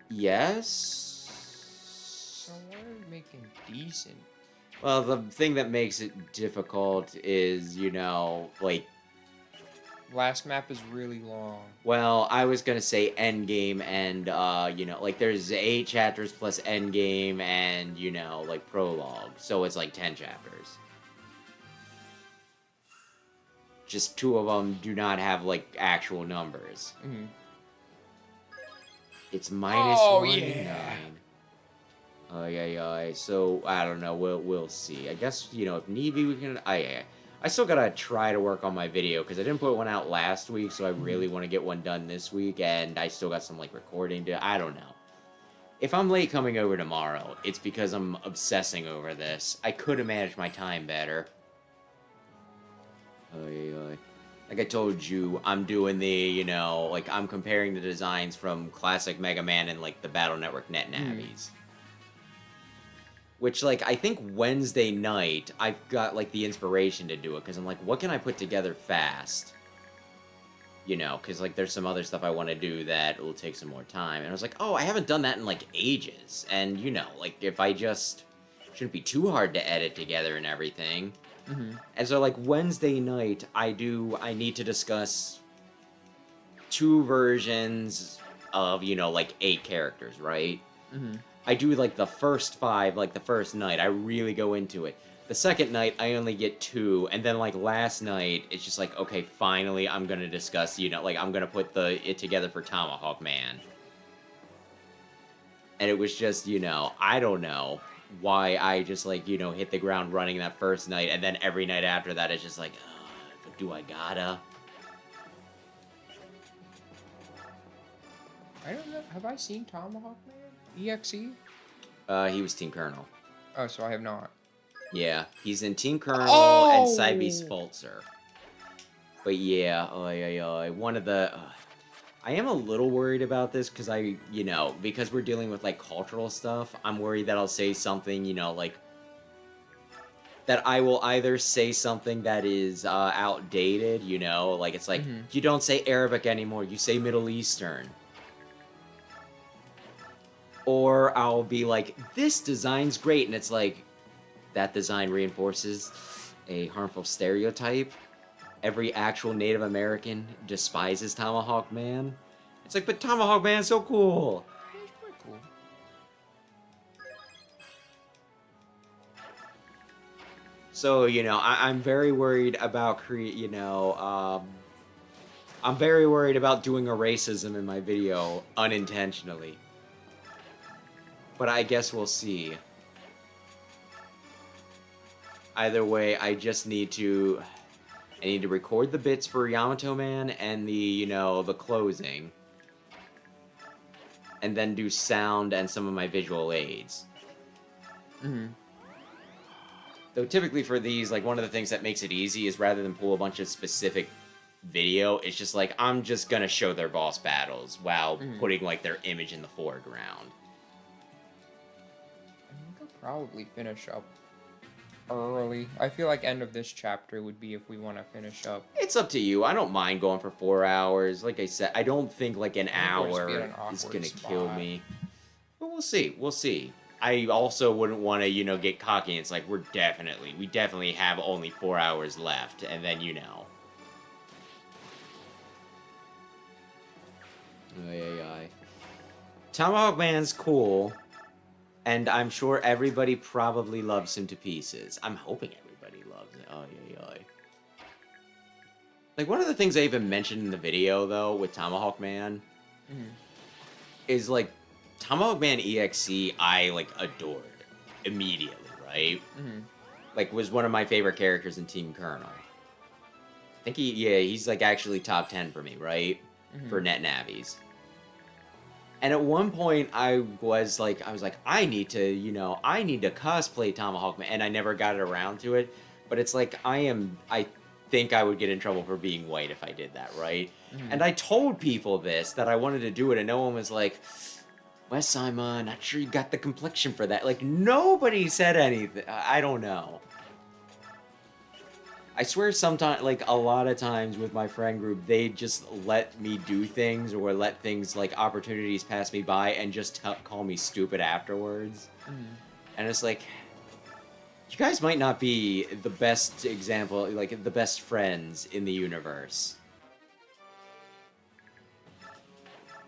Yes? So we're making decent. Well, the thing that makes it difficult is, you know, like, Last map is really long. well, I was gonna say endgame and, you know, like, there's 8 chapters plus endgame and, you know, like, prologue. So it's like 10 chapters. Just 2 of them do not have, like, actual numbers. Mm-hmm. It's minus Oh, 1 yeah. 9. Oh, yeah. So, I don't know. We'll see. I guess, you know, if need be, we can... I still gotta try to work on my video, because I didn't put one out last week, so I really want to get one done this week, and I still got some, like, recording to... I don't know. If I'm late coming over tomorrow, it's because I'm obsessing over this. I could have managed my time better. Oh, yeah. Like I told you, I'm doing the, you know, like, I'm comparing the designs from classic Mega Man and, like, the Battle Network Net Navis. Which, like, I think Wednesday night, I've got, like, the inspiration to do it, because I'm like, what can I put together fast? You know, because, like, there's some other stuff I want to do that will take some more time. And I was like, oh, I haven't done that in, like, ages. And, you know, like, if I just... Shouldn't be too hard to edit together and everything. Mm-hmm. And so, like, Wednesday night, I need to discuss 2 versions of, you know, like, 8 characters, right? Mm-hmm. I do, like, the first 5, like, the first night. I really go into it. The second night, I only get 2. And then, like, last night, it's just like, okay, finally, I'm gonna discuss, you know, like, I'm gonna put it together for Tomahawk Man. And it was just, you know, I don't know why I just, like, you know, hit the ground running that first night, and then every night after that, it's just like, do I gotta? I don't know. Have I seen Tomahawk Man? EXE? He was Team Colonel. Oh, so I have not. Yeah, he's in Team Colonel Oh! and Cybeast Fultzer. But yeah, one of the... I am a little worried about this because you know, because we're dealing with, like, cultural stuff, I'm worried that I'll say something, you know, like, that I will either say something that is outdated, you know, like, it's like, you don't say Arabic anymore, you say Middle Eastern. Or I'll be like, this design's great, and it's like, that design reinforces a harmful stereotype. Every actual Native American despises Tomahawk Man. It's like, but Tomahawk Man's so cool. It's pretty cool. So, you know, I'm very worried about I'm very worried about doing a racism in my video unintentionally. But I guess we'll see. Either way, I just need to... I need to record the bits for Yamato Man and the, you know, the closing. And then do sound and some of my visual aids. Mm-hmm. Though typically for these, like, one of the things that makes it easy is rather than pull a bunch of specific video, it's just like, I'm just gonna show their boss battles while putting, like, their image in the foreground. We could probably finish up early. I feel like end of this chapter would be if we want to finish up. It's up to you. I don't mind going for 4 hours. Like I said, I don't think, like, an hour is gonna kill me. But we'll see. We'll see. I also wouldn't want to, you know, get cocky. It's like, we definitely have only 4 hours left. And then, you know. Ay. Tomahawk Man's cool. And I'm sure everybody probably loves him to pieces. I'm hoping everybody loves it. Ay. Like, one of the things I even mentioned in the video, though, with Tomahawk Man, is, like, Tomahawk Man EXC, I, like, adored immediately, right? Like, was one of my favorite characters in Team Colonel. I think he's, like, actually top 10 for me, right? For net navies. And at one point, I was like, I need to, you know, I need to cosplay Tomahawk Man, and I never got it around to it. But it's like, I think I would get in trouble for being white if I did that, right? And I told people this, that I wanted to do it, and no one was like, Wes Simon, not sure you got the complexion for that. Like, nobody said anything. I don't know. I swear sometimes, like, a lot of times with my friend group, they just let me do things or let things, like, opportunities pass me by and just call me stupid afterwards. And it's like, you guys might not be the best example, like, the best friends in the universe.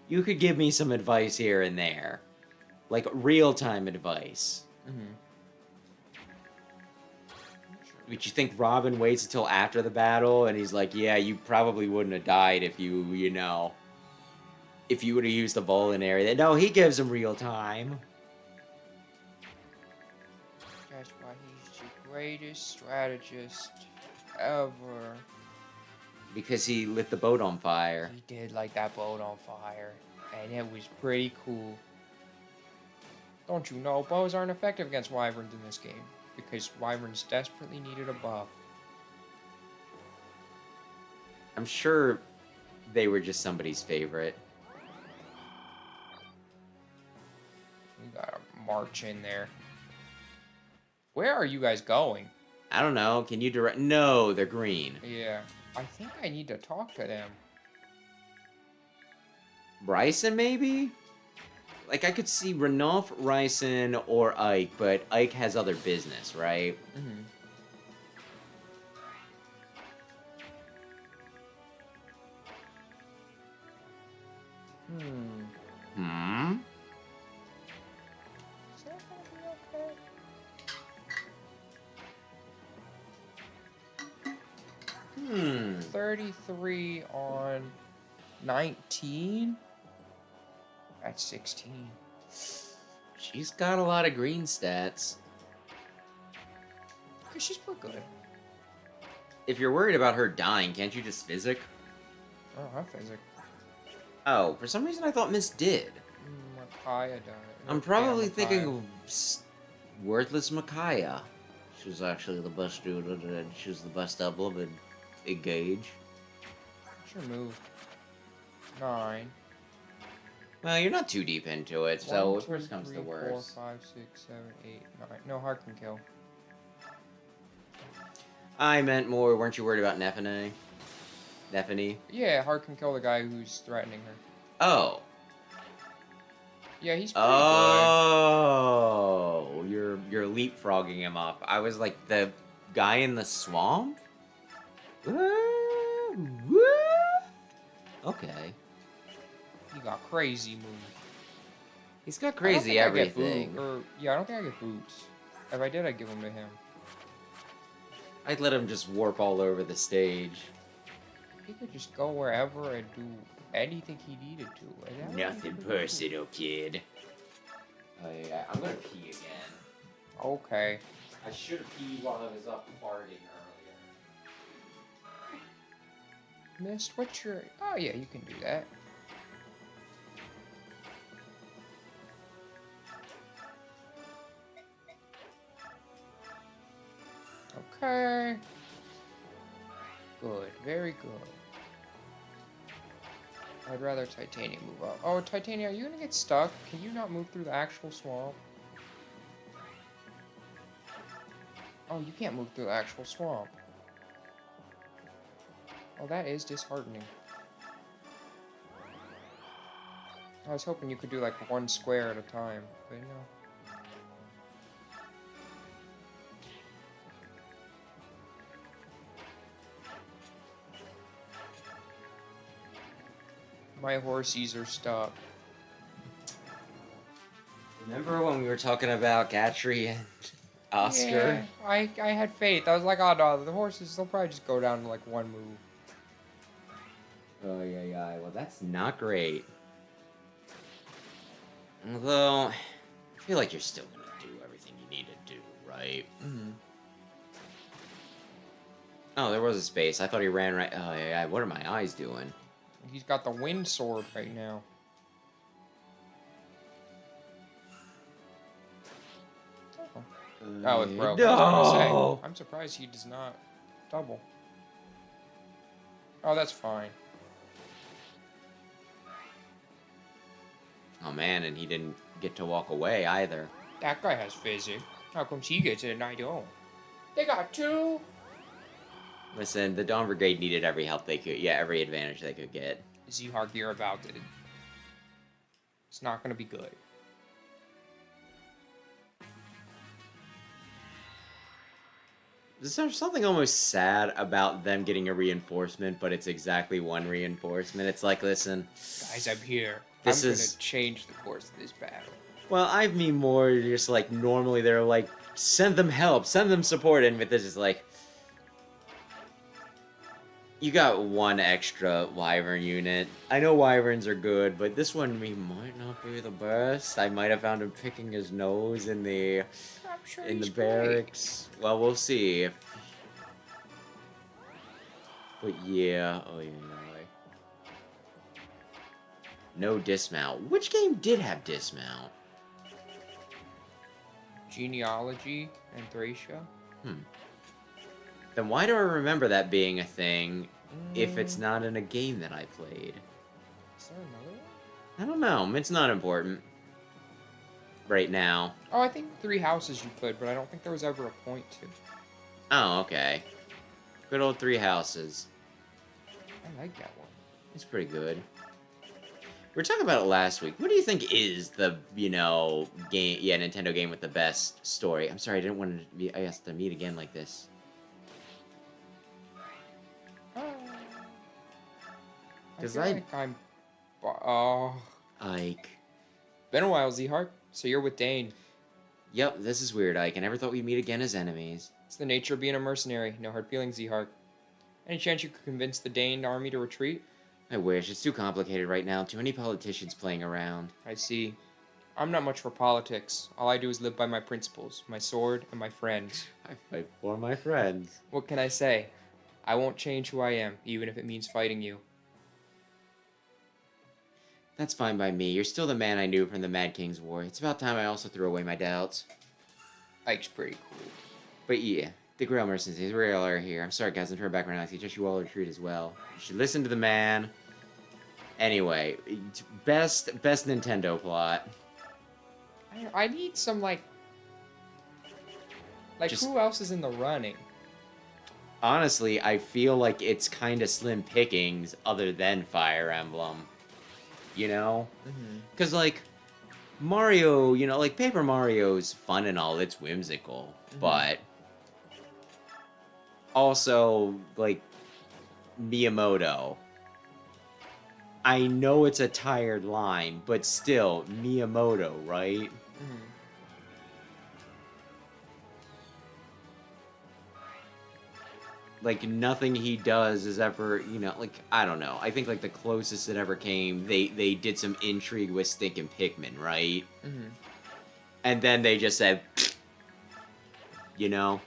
You could give me some advice here and there. Like, real-time advice. But you think Robin waits until after the battle, and he's like, yeah, you probably wouldn't have died if you know, if you would have used the vulnerary. No, he gives him real time. That's why he's the greatest strategist ever. Because he lit the boat on fire. He did light that boat on fire, and it was pretty cool. Don't you know, bows aren't effective against wyverns in this game, because wyverns desperately needed a buff. I'm sure they were just somebody's favorite. We gotta march in there. Where are you guys going? I don't know. Can you direct? No, they're green. Yeah, I think I need to talk to them. Bryson, maybe? Like, I could see Ranulph, Ryson, or Ike, but Ike has other business, right? Is that gonna be okay? 33 on 19? That's 16. She's got a lot of green stats. Okay, she's pretty good. If you're worried about her dying, can't you just physic? I don't have physics. Oh, for some reason I thought Miss did. Micaiah died. I'm probably thinking of worthless Micaiah. She was actually the best dude, and she was the best Emblem and Engage. Sure moved. 9. Well, you're not too deep into it, so 1, if 2, worst comes 3, to 4, worst. 5, 6, 7, 8, 9. No, Haar can kill. I meant more, weren't you worried about Nephene? Nephene? Yeah, Haar can kill the guy who's threatening her. Oh. Yeah, he's pretty Oh, you're leapfrogging him up. I was like, the guy in the swamp? Okay. He got crazy moves. He's got crazy everything. Yeah, I don't think I get boots. If I did, I'd give them to him. I'd let him just warp all over the stage. He could just go wherever and do anything he needed to. Nothing personal, kid. Oh, yeah, I'm gonna pee again. Okay. I should have peed while I was up farting earlier. Mist, what's your... Oh, yeah, you can do that. Okay. Good, very good. I'd rather Titania move up. Oh, Titania, are you gonna get stuck? Can you not move through the actual swamp? Oh, you can't move through the actual swamp. Oh, that is disheartening. I was hoping you could do like one square at a time, but no. My horsies are stuck. Remember when we were talking about Gatry and Oscar? Yeah, I had faith. I was like, oh no, the horses, they'll probably just go down to like one move. Oh, yeah. Well, that's not great. Although, I feel like you're still gonna do everything you need to do, right? Mm-hmm. Oh, there was a space. I thought he ran right... Oh, yeah. What are my eyes doing? He's got the wind sword right now. Oh, it broke. I was gonna say, I'm surprised he does not double. Oh, that's fine. Oh, man, and he didn't get to walk away either. That guy has physics. How come he gets it and I don't? They got two. Listen, the Dawn Brigade needed every help they could. Yeah, every advantage they could get. Zihar gear about it. It's not gonna be good. There's something almost sad about them getting a reinforcement, but it's exactly one reinforcement. It's like, listen... Guys, I'm here. This I'm is... gonna change the course of this battle. Well, I mean more just like, normally they're like, send them help, send them support, and with this is like... You got one extra Wyvern unit. I know Wyverns are good, but this one might not be the best. I might have found him picking his nose in the... I'm sure in the he's barracks. great. Well, we'll see. But yeah, oh yeah. No dismount. Which game did have dismount? Genealogy and Thracia. Then why do I remember that being a thing if it's not in a game that I played? Is there another one? I don't know. It's not important. Right now. Oh, I think 3 houses you could, but I don't think there was ever a point to. Oh, okay. Good old 3 houses. I like that one. It's pretty good. We were talking about it last week. What do you think is the, game, Nintendo game with the best story? I'm sorry, I didn't want to be, I guess, to meet again like this. I 'Cause feel like I'm... Oh... Ike. Been a while, Zihar. So you're with Dane. Yep, this is weird, Ike. I never thought we'd meet again as enemies. It's the nature of being a mercenary. No hard feelings, Zihar. Any chance you could convince the Dane army to retreat? I wish. It's too complicated right now. Too many politicians playing around. I see. I'm not much for politics. All I do is live by my principles, my sword, and my friends. I fight for my friends. What can I say? I won't change who I am, even if it means fighting you. That's fine by me. You're still the man I knew from the Mad King's War. It's about time I also threw away my doubts. Ike's pretty cool. But yeah, the Greil Mercenaries, we all are here. I'm sorry guys, I'm turning back right now. I suggest you all retreat as well. You should listen to the man. Anyway, best Nintendo plot. I need some, like who else is in the running? Honestly, I feel like it's kind of slim pickings other than Fire Emblem. You know? Because, like, Mario, like, Paper Mario's fun and all, it's whimsical. But also, like, Miyamoto. I know it's a tired line, but still, Miyamoto, right? Like, nothing he does is ever, like, I don't know. I think, like, the closest it ever came, they did some intrigue with Stinkin' Pikmin, right? And then they just said, you know?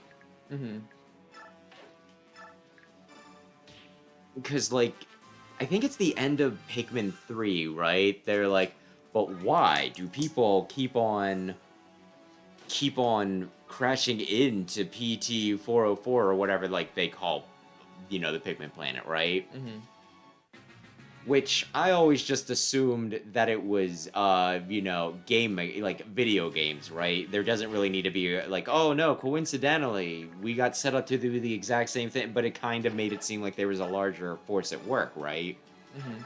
Mm-hmm. Because, like, I think it's the end of Pikmin 3, right? They're like, but why do people keep on crashing into PT-404 or whatever, like, they call, the Pikmin planet, right? Mm-hmm. Which I always just assumed that it was, video games, right? There doesn't really need to be, like, oh no, coincidentally, we got set up to do the exact same thing, but it kind of made it seem like there was a larger force at work, right? Mm-hmm.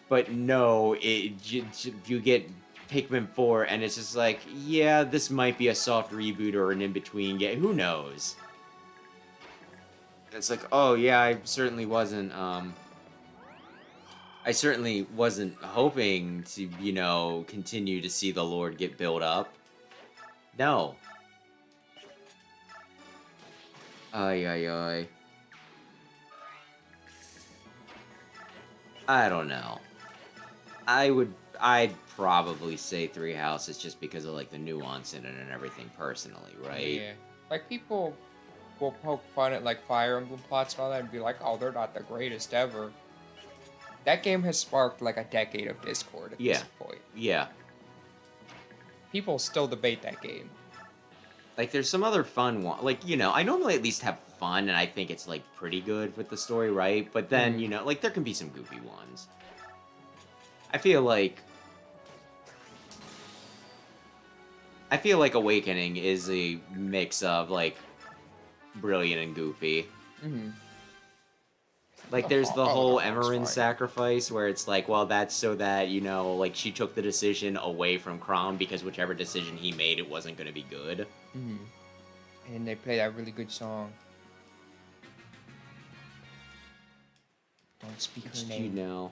But no, you get Pikmin 4, and it's just like, yeah, this might be a soft reboot or an in-between game, who knows? It's like, oh yeah, I certainly wasn't hoping to, continue to see the Lord get built up. No. Ay. I don't know. I'd probably say Three Houses just because of, like, the nuance in it and everything personally, right? Yeah. Like, people will poke fun at, like, Fire Emblem plots and all that and be like, oh, they're not the greatest ever. That game has sparked, like, a decade of discord at this point. Yeah. People still debate that game. Like, there's some other fun one. Like, I normally at least have fun, and I think it's, like, pretty good with the story, right? But then, like, there can be some goofy ones. I feel like Awakening is a mix of, like, brilliant and goofy. Mm-hmm. Like, there's the whole that's Emmeryn fine. sacrifice, where it's like, well, that's so that, like, she took the decision away from Crown, because whichever decision he made, it wasn't going to be good. Mm-hmm. And they play that really good song. Don't speak her name.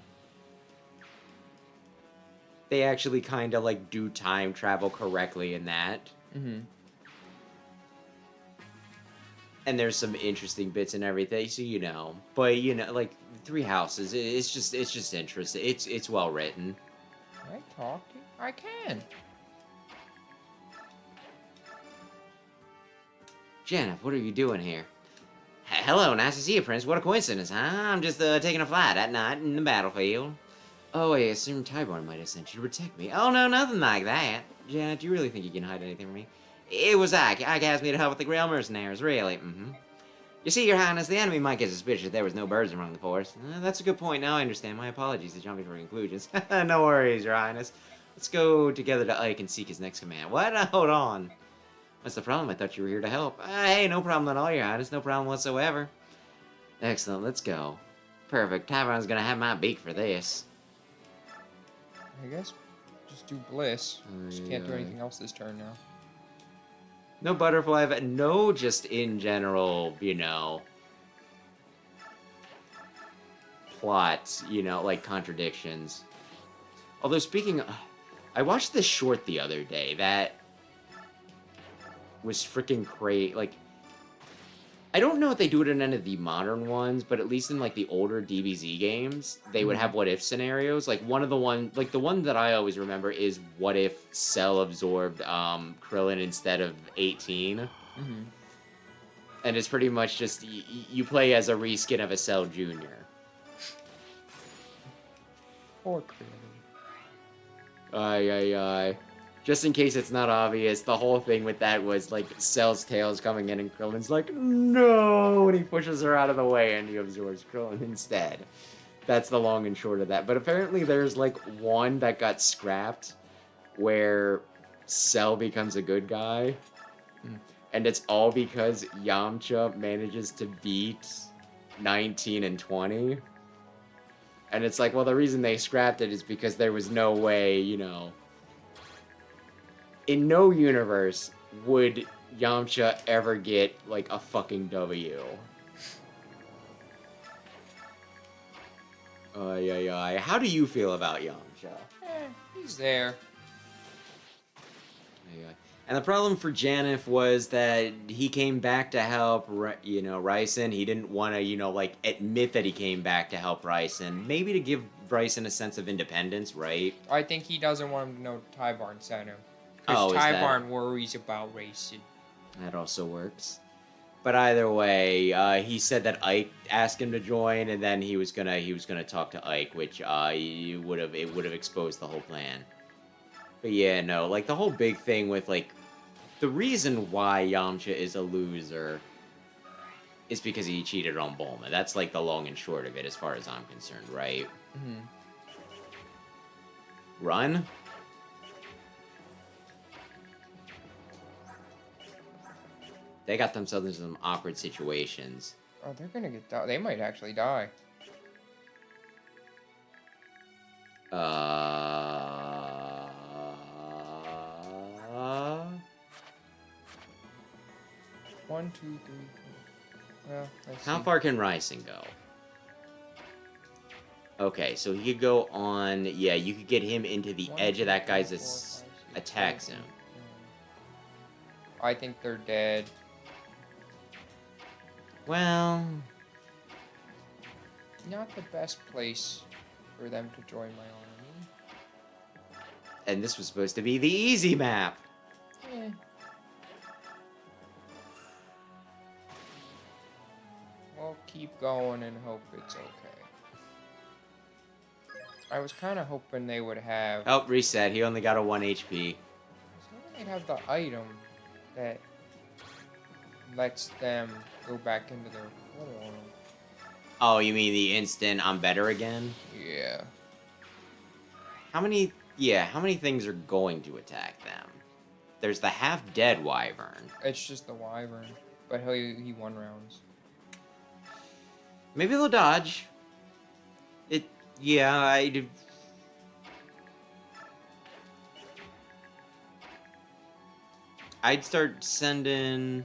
They actually kind of, like, do time travel correctly in that. Mm-hmm. And there's some interesting bits and everything, so But, like, Three Houses, it's just interesting. It's well written. Can I talk to you? I can. Janet, what are you doing here? Hello, nice to see you, Prince. What a coincidence, huh? I'm just taking a flight at night in the battlefield. Oh, I assume Tybarn might have sent you to protect me. Oh, no, nothing like that. Janet, do you really think you can hide anything from me? It was I asked me to help with the Greil Mercenaries, really. You see, Your Highness, the enemy might get suspicious if there was no birds among the force. That's a good point. Now I understand. My apologies to jumping for conclusions. No worries, Your Highness. Let's go together to Ike and seek his next command. What? Hold on. What's the problem? I thought you were here to help. Hey, no problem at all, Your Highness. No problem whatsoever. Excellent. Let's go. Perfect. Tyron's gonna have my beak for this. I guess just do Bliss. Just can't do anything else this turn now. No butterfly, but no, just in general, plots, like contradictions. Although speaking of, I watched this short the other day that was freaking crazy. Like, I don't know if they do it in any of the modern ones, but at least in, like, the older DBZ games, they would have what-if scenarios. Like, the one that I always remember is what if Cell absorbed Krillin instead of 18. Mm-hmm. And it's pretty much just, you play as a reskin of a Cell Jr. Poor Krillin. Aye. Just in case it's not obvious, the whole thing with that was, like, Cell's tails coming in and Krillin's like, no! And he pushes her out of the way and he absorbs Krillin instead. That's the long and short of that. But apparently there's, like, one that got scrapped where Cell becomes a good guy. And it's all because Yamcha manages to beat 19 and 20. And it's like, well, the reason they scrapped it is because there was no way, in no universe would Yamcha ever get, like, a fucking W. How do you feel about Yamcha? He's there. And the problem for Janif was that he came back to help, Ryson. He didn't want to, admit that he came back to help Ryson. Maybe to give Ryson a sense of independence, right? I think he doesn't want him to know Tybarn sent him. Oh, Because is that- Tybarn worries about racing. That also works. But either way, he said that Ike asked him to join, and then he was gonna talk to Ike, which it would have exposed the whole plan. But yeah, no, like the whole big thing with like the reason why Yamcha is a loser is because he cheated on Bulma. That's like the long and short of it, as far as I'm concerned, right? Mm-hmm. Run. They got themselves into some awkward situations. Oh, they're gonna get die. They might actually die. One, two, three, four. Well, let's How see. far can Rising go? Okay, so he could go on. Yeah, you could get him into the One, edge two, of that three, guy's four, five, six, attack seven, zone. 8, 9. I think they're dead. Well, Not the best place for them to join my army. and this was supposed to be the easy map. Eh. We'll keep going and hope it's okay. I was kind of hoping they would have. Oh, reset. He only got a 1 HP. I was hoping they'd have the item that lets them go back into their form. Oh, you mean the instant I'm better again? Yeah. How many things are going to attack them? There's the half-dead Wyvern. It's just the wyvern, but he won rounds. Maybe they'll dodge. I'd start sending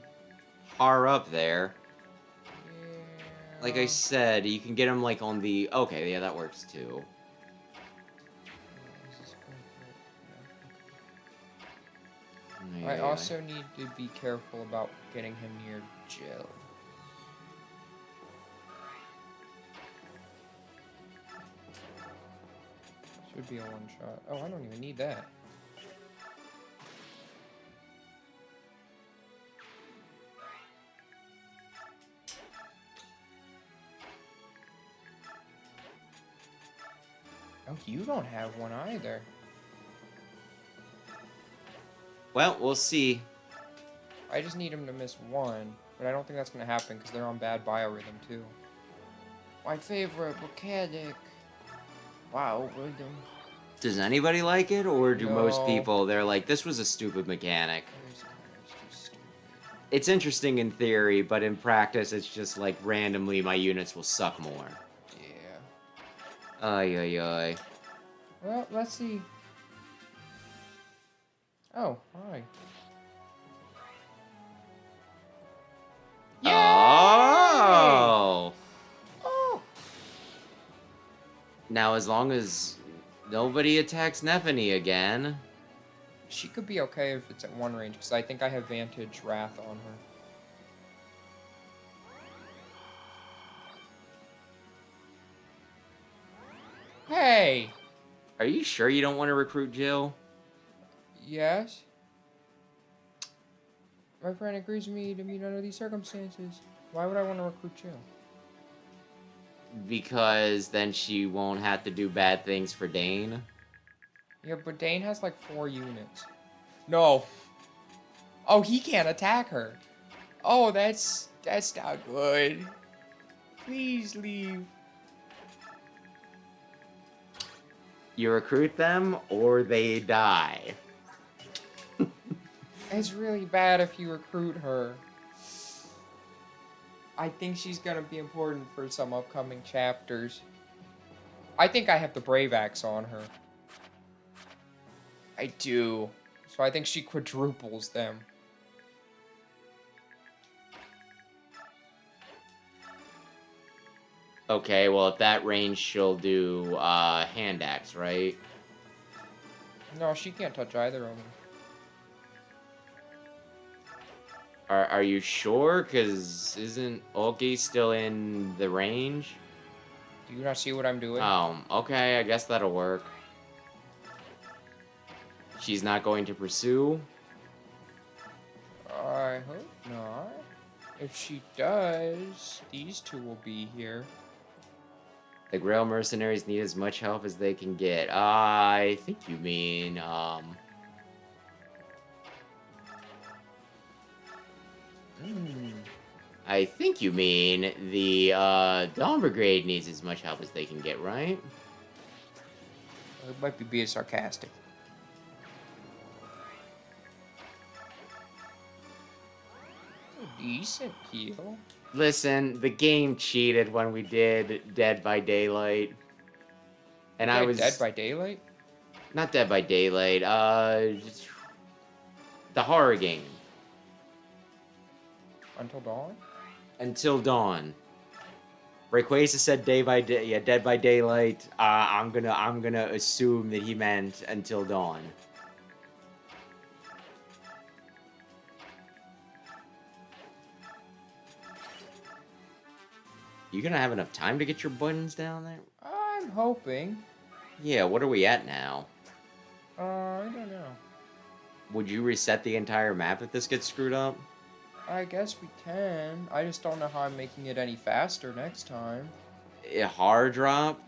Haar up there. Yeah. Like I said, you can get him like on the... Okay, yeah, that works too. I also need to be careful about getting him near Jill. Should be a one-shot. Oh, I don't even need that. Oh, you don't have one either. Well, we'll see. I just need him to miss one, but I don't think that's going to happen because they're on bad biorhythm too. My favorite mechanic. Wow, rhythm. Does anybody like it, or do most No. people, they're like, this was a stupid mechanic? It's just stupid. It's interesting in theory, but in practice, it's just like randomly my units will suck more. Yeah. Ay, ay, ay. Well, let's see. Oh, hi. Oh! Oh! Now, as long as nobody attacks Nephany again. She could be okay if it's at one range, because I think I have Vantage Wrath on her. Hey! Are you sure you don't want to recruit Jill? Yes? My friend agrees with me to meet under these circumstances. Why would I want to recruit Jill? Because then she won't have to do bad things for Dane. Yeah, but Dane has like 4 units. No. Oh, he can't attack her. Oh, that's not good. Please leave. You recruit them, or they die. It's really bad if you recruit her. I think she's gonna be important for some upcoming chapters. I think I have the Brave Axe on her. I do. So I think she quadruples them. Okay, well, at that range, she'll do hand axe, right? No, she can't touch either of them. Are you sure? Because isn't Olgi still in the range? Do you not see what I'm doing? Okay, I guess that'll work. She's not going to pursue? I I hope not. If she does, these two will be here. The Greil Mercenaries need as much help as they can get. I think you mean, I think you mean the, Dawn Brigade needs as much help as they can get, right? It might be being sarcastic. A decent kill. Listen, the game cheated when we did Dead by Daylight. And I Like was... Dead by Daylight? Not Dead by Daylight, just the horror game. Until Dawn? Until Dawn. Rayquaza said Dead by Daylight. I'm gonna assume that he meant Until Dawn. You gonna have enough time to get your buttons down there? I'm hoping. Yeah, what are we at now? I don't know. Would you reset the entire map if this gets screwed up? I guess we can. I just don't know how I'm making it any faster next time. A hard drop?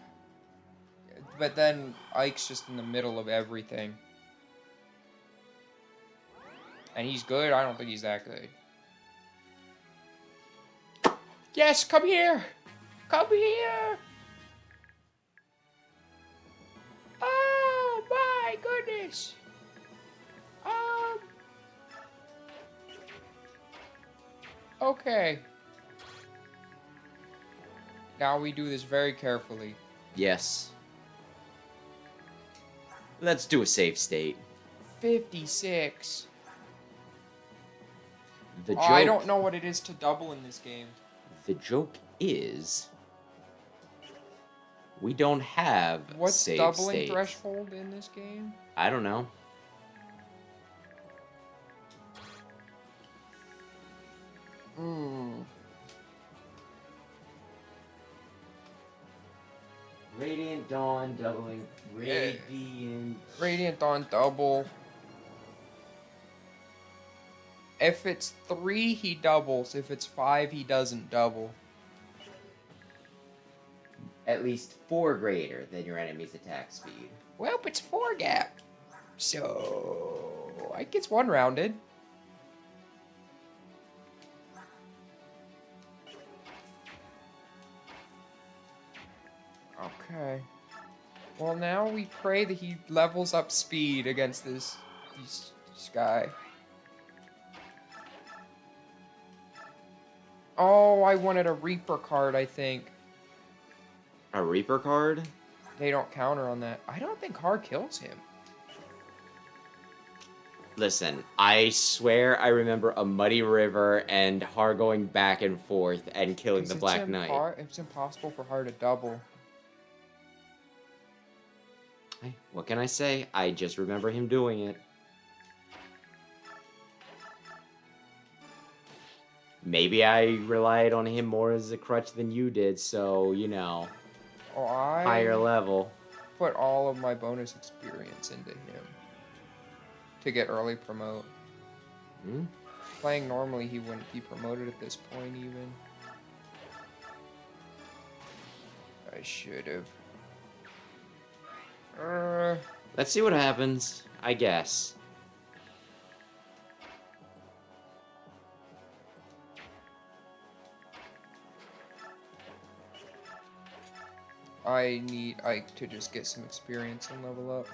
But then Ike's just in the middle of everything. And he's good? I don't think he's that good. Yes, come here! Come here! Oh my goodness! Okay. Now we do this very carefully. Yes. Let's do a save state. 56. The joke, I don't know what it is to double in this game. The joke is we don't have What's save doubling state. threshold in this game? I don't know. Radiant Dawn doubling. Radiant Dawn double. If it's 3, he doubles. If it's 5, he doesn't double. At least 4 greater than your enemy's attack speed. Well, it's 4 gap. So I guess 1 rounded. Okay. Well, now we pray that he levels up speed against this guy. Oh, I wanted a Reaper card, I think. A Reaper card? They don't counter on that. I don't think Haar kills him. Listen, I swear I remember a muddy river and Haar going back and forth and killing the Black Knight. It's impossible for Haar to double. Hey, what can I say? I just remember him doing it. Maybe I relied on him more as a crutch than you did, so, you know, Oh, I higher level. put all of my bonus experience into him to get early promote. Hmm? Playing normally, he wouldn't be promoted at this point even. I should have. Let's see what happens, I guess. I need Ike to just get some experience and level up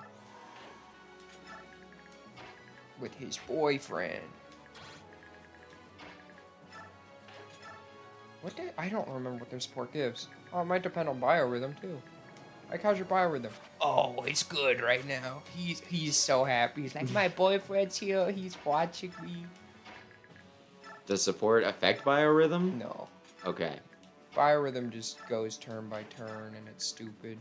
with his boyfriend. What did I don't remember what their support gives. Oh, it might depend on biorhythm too. Like, how's your biorhythm? Oh, it's good right now. He's so happy. He's like, my boyfriend's here. He's watching me. Does support affect biorhythm? No, Okay. biorhythm just goes turn by turn, and it's stupid.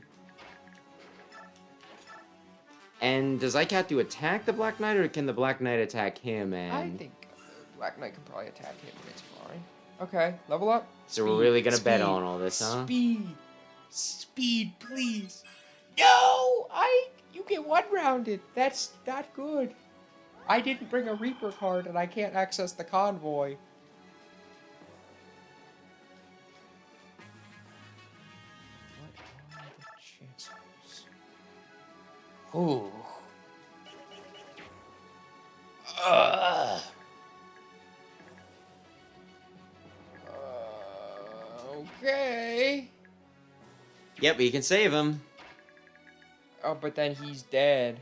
And does Ike have to attack the Black Knight, or can the Black Knight attack him? And I think Black Knight can probably attack him, and it's fine. Okay, level up. so we're really gonna bet on all this, huh? Speed, please. No, you get 1 rounded. That's not good. I didn't bring a Reaper card and I can't access the convoy. What are the chances? Ooh. Okay. Yep, we can save him. Oh, but then he's dead.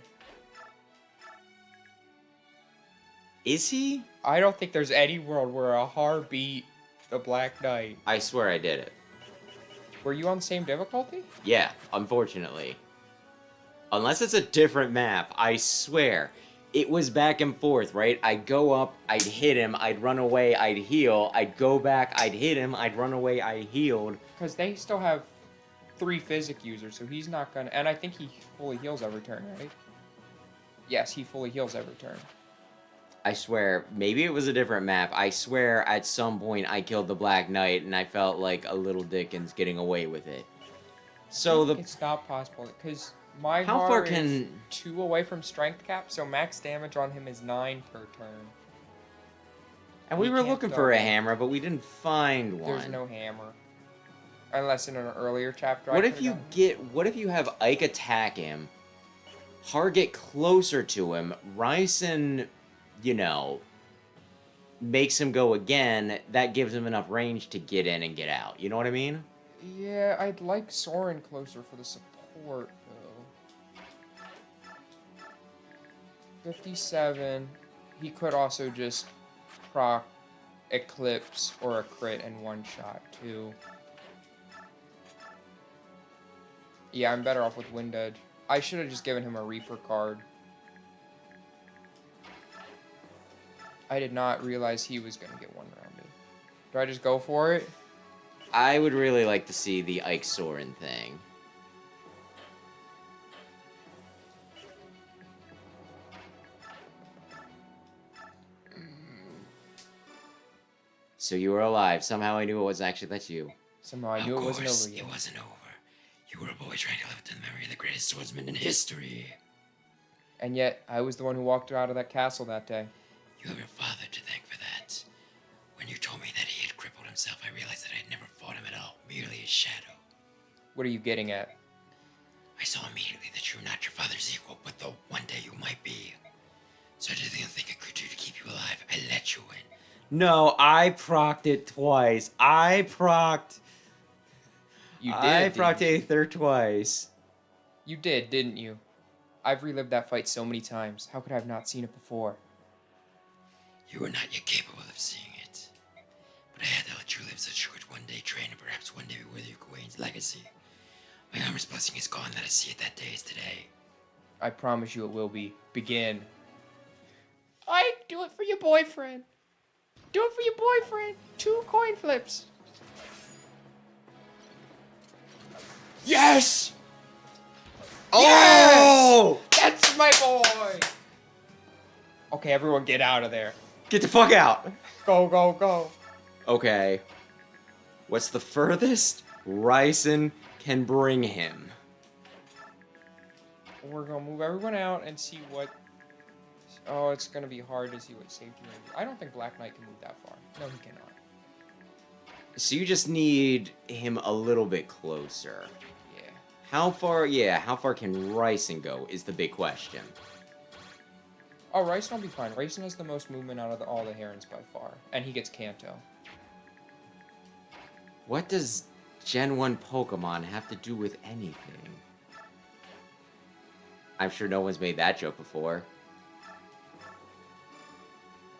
Is he? I don't think there's any world where a Haar beat the Black Knight. I swear I did it. Were you on the same difficulty? Yeah, unfortunately. Unless it's a different map, I swear. It was back and forth, right? I'd go up, I'd hit him, I'd run away, I'd heal, I'd go back, I'd hit him, I'd run away, I healed. Because they still have 3 physic users, so he's not gonna... And I think he fully heals every turn, right? Yes, he fully heals every turn. I swear, maybe it was a different map. I swear at some point I killed the Black Knight and I felt like a little Dickens getting away with it. So the... It's not possible, because my How Haar far is can... 2 away from strength cap, so max damage on him is 9 per turn. And we He were can't looking for a double. hammer, but we didn't find one. There's no hammer. Unless in an earlier chapter What I if could've you gotten- get... What if you have Ike attack him, Har get closer to him, Ryson, you know, makes him go again, that gives him enough range to get in and get out. You know what I mean? Yeah, I'd like Soren closer for the support, though. 57. He could also just proc Eclipse or a crit in one shot, too. Yeah, I'm better off with Wind Edge. I should have just given him a Reaper card. I did not realize he was going to get one rounded. Do I just go for it? I would really like to see the Ike Soren thing. So you were alive. Somehow I knew it wasn't actually that's you. Somehow I knew it wasn't over yet. It wasn't over. You were a boy trying to live up to the memory of the greatest swordsman in history. And yet, I was the one who walked her out of that castle that day. You have your father to thank for that. When you told me that he had crippled himself, I realized that I had never fought him at all, merely his shadow. What are you getting at? I saw immediately that you were not your father's equal, but though one day you might be. So I did the thing I think I could do to keep you alive. I let you in. No, I procced it twice. I procced You did. I didn't procced you? Aether twice. You did, didn't you? I've relived that fight so many times. How could I have not seen it before? You were not yet capable of seeing it. But I had to let you live so that you could one day train and perhaps one day be worthy of Gawain's legacy. My armor's blessing is gone, that I see it that day is today. I promise you it will be. Begin. I do it for your boyfriend. Do it for your boyfriend. 2 coin flips. Yes! Oh! That's my boy! Okay, everyone get out of there. Get the fuck out! Go, go, go. Okay. What's the furthest Ryson can bring him? We're gonna move everyone out and see what... Oh, it's gonna be hard to see what safety may be. I don't think Black Knight can move that far. No, he cannot. So you just need him a little bit closer. Yeah. How far can Ryson go is the big question. Oh, Ryson will be fine. Ryson has the most movement out of all the Herons by far. And he gets Kanto. What does Gen 1 Pokemon have to do with anything? I'm sure no one's made that joke before.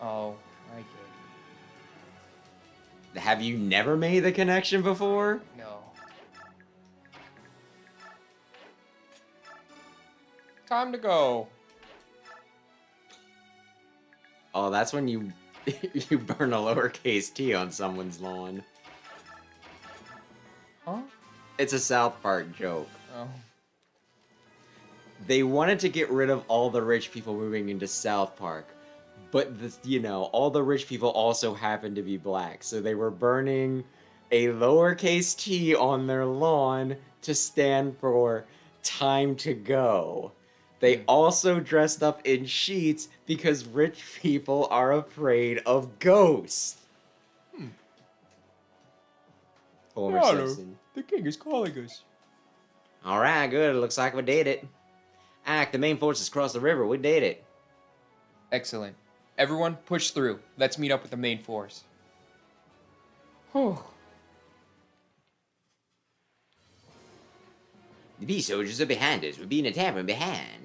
Oh, I get it. Have you never made the connection before? No. Time to go. Oh, that's when you you burn a lowercase t on someone's lawn. Huh? It's a South Park joke. Oh. They wanted to get rid of all the rich people moving into South Park, but all the rich people also happen to be black, so they were burning a lowercase t on their lawn to stand for time to go. They also dressed up in sheets because rich people are afraid of ghosts. Homer Simpson. The king is calling us. Alright, good. It looks like we did it. Ack, the main forces crossed the river. We did it. Excellent. Everyone, push through. Let's meet up with the main force. Oh. The bee soldiers are behind us. We're being attacked from behind.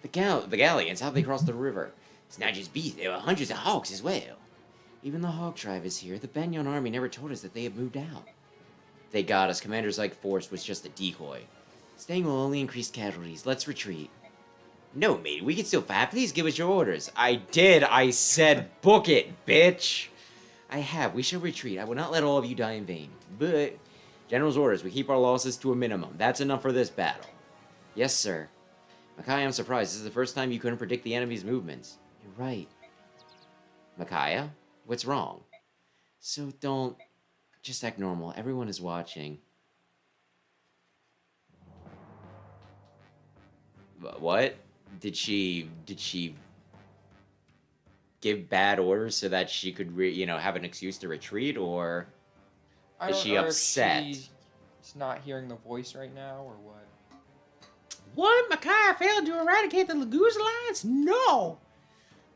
The galleons, how they crossed the river. It's not just bees, there were hundreds of hawks as well. Even the hawk tribe is here. The Begnion army never told us that they had moved out. They got us. Commander's like force was just a decoy. Staying will only increase casualties. Let's retreat. No, mate, we can still fight. Please give us your orders. I did. I said book it, bitch. I have. We shall retreat. I will not let all of you die in vain. But, General's orders. We keep our losses to a minimum. That's enough for this battle. Yes, sir. Micaiah, I'm surprised. This is the first time you couldn't predict the enemy's movements. You're right. Micaiah? What's wrong? So don't... Just act normal. Everyone is watching. What? Did she give bad orders so that she could, have an excuse to retreat, or is she upset? She's not hearing the voice right now, or what? What? Micaiah failed to eradicate the Laguz Alliance? No!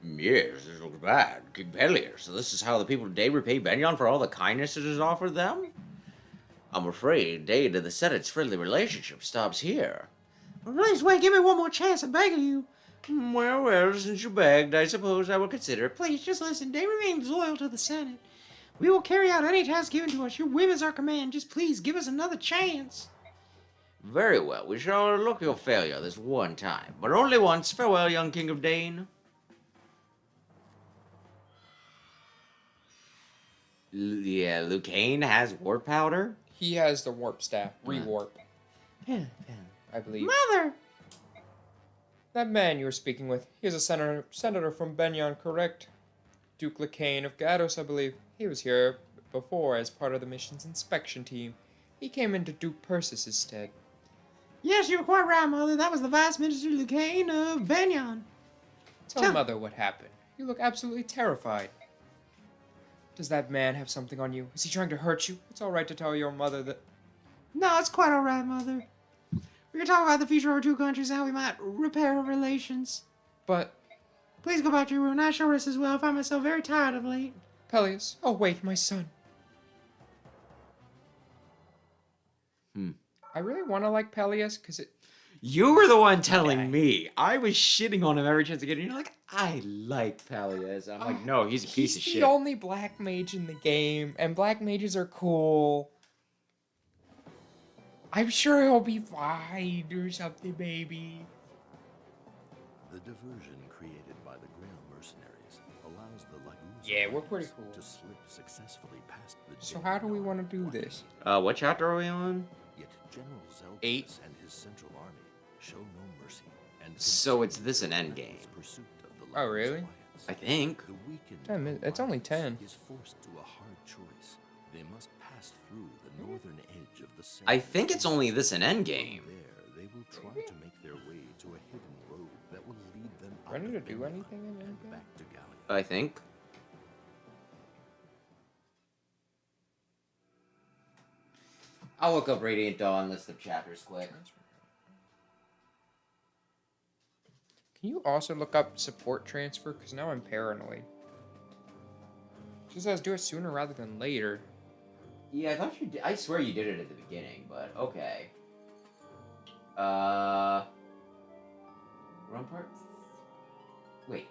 Yes, this looks bad. King Peleus, so this is how the people today repay Begnion for all the kindness it has offered them? I'm afraid Day to the Senate's friendly relationship stops here. Please wait, give me one more chance, I'm begging you. Well, since you begged, I suppose I will consider it. Please, just listen. Day remains loyal to the Senate. We will carry out any task given to us. Your whim is our command. Just please give us another chance. Very well. We shall overlook your failure this one time. But only once. Farewell, young King of Dane. Yeah, Lucane has warp powder? He has the warp staff. Rewarp. I believe. Mother! That man you were speaking with, he is a senator from Begnion, correct? Duke Lucane of Gados, I believe. He was here before as part of the mission's inspection team. He came into Duke Persis' stead. Yes, you're quite right, Mother. That was the Vice Minister Lucane of Begnion. Tell Mother what happened. You look absolutely terrified. Does that man have something on you? Is he trying to hurt you? It's all right to tell your mother that... No, it's quite all right, Mother. We're talking about the future of our two countries and how we might repair our relations. But... Please go back to your room. I shall rest as well. I find myself very tired of late. Peleus. Oh, wait, my son. I really want to like Peleus, because it... You were the one telling me. I was shitting on him every chance I get. You're like, I like Peleus. I'm like, no, he's a piece of shit. He's the only black mage in the game, and black mages are cool. I'm sure he'll be fine or something, baby. The diversion created by the Greil Mercenaries allows the Laguz Yeah, we're pretty cool. to slip successfully past the So how do we want to do this? What chapter are we on? Yet General Zelgius 8. and his central army show no mercy and So it's this an endgame? pursuit of the Oh, Laguz really? Alliance. I think. The weakened 10 minutes. It's only 10. is forced to a hard choice. They must pass through the northern edge of the I Senate. think it's only this an endgame. There, they will try to make their way to a hidden road that will lead them out Ready to of do Begnion anything in and anything? back to Gallia. I think. I'll look up Radiant Dawn list of chapters quick. Can you also look up support transfer? Because now I'm paranoid. It just says do it sooner rather than later. Yeah, I thought you did. I swear you did it at the beginning, but okay. We're on part... Wait.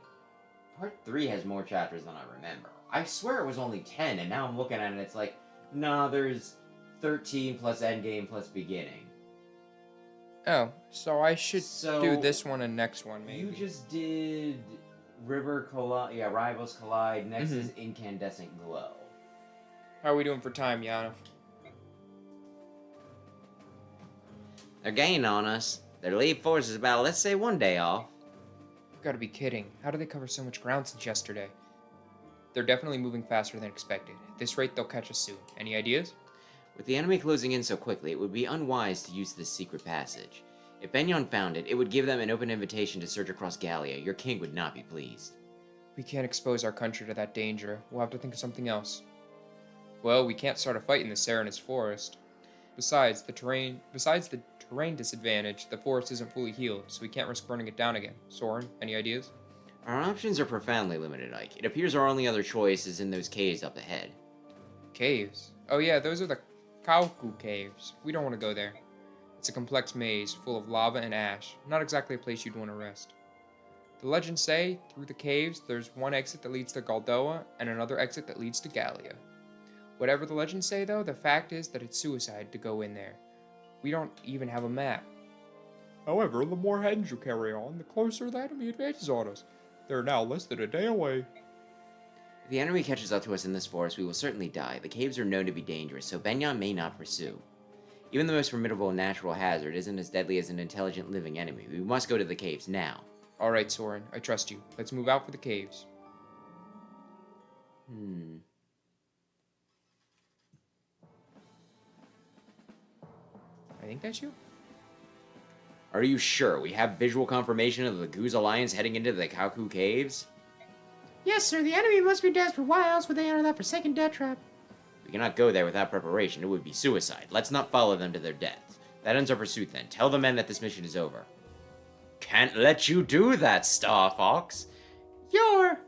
Part 3 has more chapters than I remember. I swear it was only 10, and now I'm looking at it, it's like, nah, there's 13 plus endgame plus beginning. Oh, so I should So, do this one and next one, maybe. You just did River Collide, yeah, Rivals Collide, next is Incandescent Glow. How are we doing for time, Yana? They're gaining on us. Their lead force is about, let's say, 1 day off. You've got to be kidding. How do they cover so much ground since yesterday? They're definitely moving faster than expected. At this rate, they'll catch us soon. Any ideas? With the enemy closing in so quickly, it would be unwise to use this secret passage. If Begnion found it, it would give them an open invitation to search across Gallia. Your king would not be pleased. We can't expose our country to that danger. We'll have to think of something else. Well, we can't start a fight in the Serenus forest. Besides the terrain disadvantage, the forest isn't fully healed, so we can't risk burning it down again. Soren, any ideas? Our options are profoundly limited, Ike. It appears our only other choice is in those caves up ahead. Caves? Oh yeah, those are the Kauku caves. We don't want to go there. It's a complex maze, full of lava and ash. Not exactly a place you'd want to rest. The legends say, through the caves, there's one exit that leads to Galdoa, and another exit that leads to Gallia. Whatever the legends say, though, the fact is that it's suicide to go in there. We don't even have a map. However, the more headings you carry on, the closer the enemy advances on us. They're now less than a day away. If the enemy catches up to us in this forest, we will certainly die. The caves are known to be dangerous, so Begnion may not pursue. Even the most formidable natural hazard isn't as deadly as an intelligent living enemy. We must go to the caves now. Alright, Soren, I trust you. Let's move out for the caves. I think that's you. Are you sure? We have visual confirmation of the Goose Alliance heading into the Kauku caves? Yes, sir, the enemy must be desperate. Why else would they enter that forsaken death trap? We cannot go there without preparation. It would be suicide. Let's not follow them to their deaths. That ends our pursuit then. Tell the men that this mission is over. Can't let you do that, Star Fox. You're...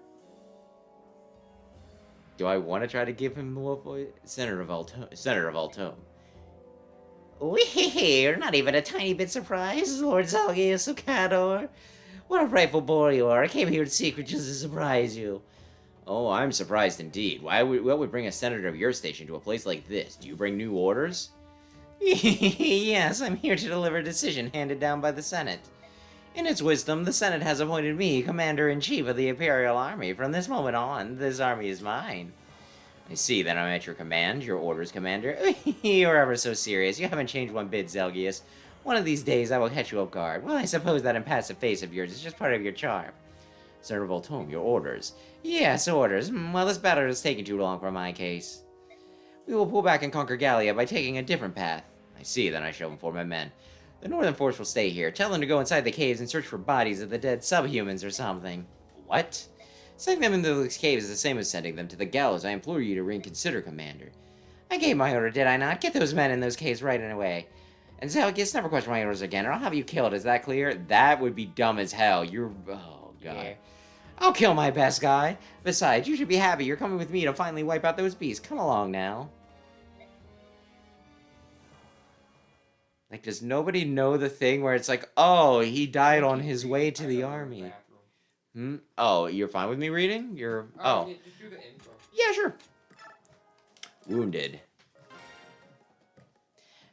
Do I want to try to give him the wolf voice? Senator Voltome. We're not even a tiny bit surprised, Lord Zelgius of Cador. What a frightful boy you are. I came here in secret just to surprise you. Oh, I'm surprised indeed. What would bring a senator of your station to a place like this? Do you bring new orders? Yes, I'm here to deliver a decision handed down by the Senate. In its wisdom, the Senate has appointed me Commander-in-Chief of the Imperial Army. From this moment on, this army is mine. I see, then I'm at your command. Your orders, Commander. You're ever so serious. You haven't changed one bit, Zelgius. One of these days, I will catch you off guard. Well, I suppose that impassive face of yours is just part of your charm. Senator Voltome, your orders. Yes, orders. Well, this battle is taking too long for my case. We will pull back and conquer Gallia by taking a different path. I see, then I shall inform my men. The northern force will stay here. Tell them to go inside the caves and search for bodies of the dead subhumans or something. What? Sending them into those caves is the same as sending them to the gallows. I implore you to reconsider, Commander. I gave my order, did I not? Get those men in those caves right away. And Zelgius, never question my orders again, or I'll have you killed. Is that clear? That would be dumb as hell. You're... Oh, God. Yeah. I'll kill my best guy. Besides, you should be happy you're coming with me to finally wipe out those beasts. Come along now. Like, does nobody know the thing where it's like, oh, he died on his way to the army? Oh, you're fine with me reading? Oh. Yeah, sure. Wounded.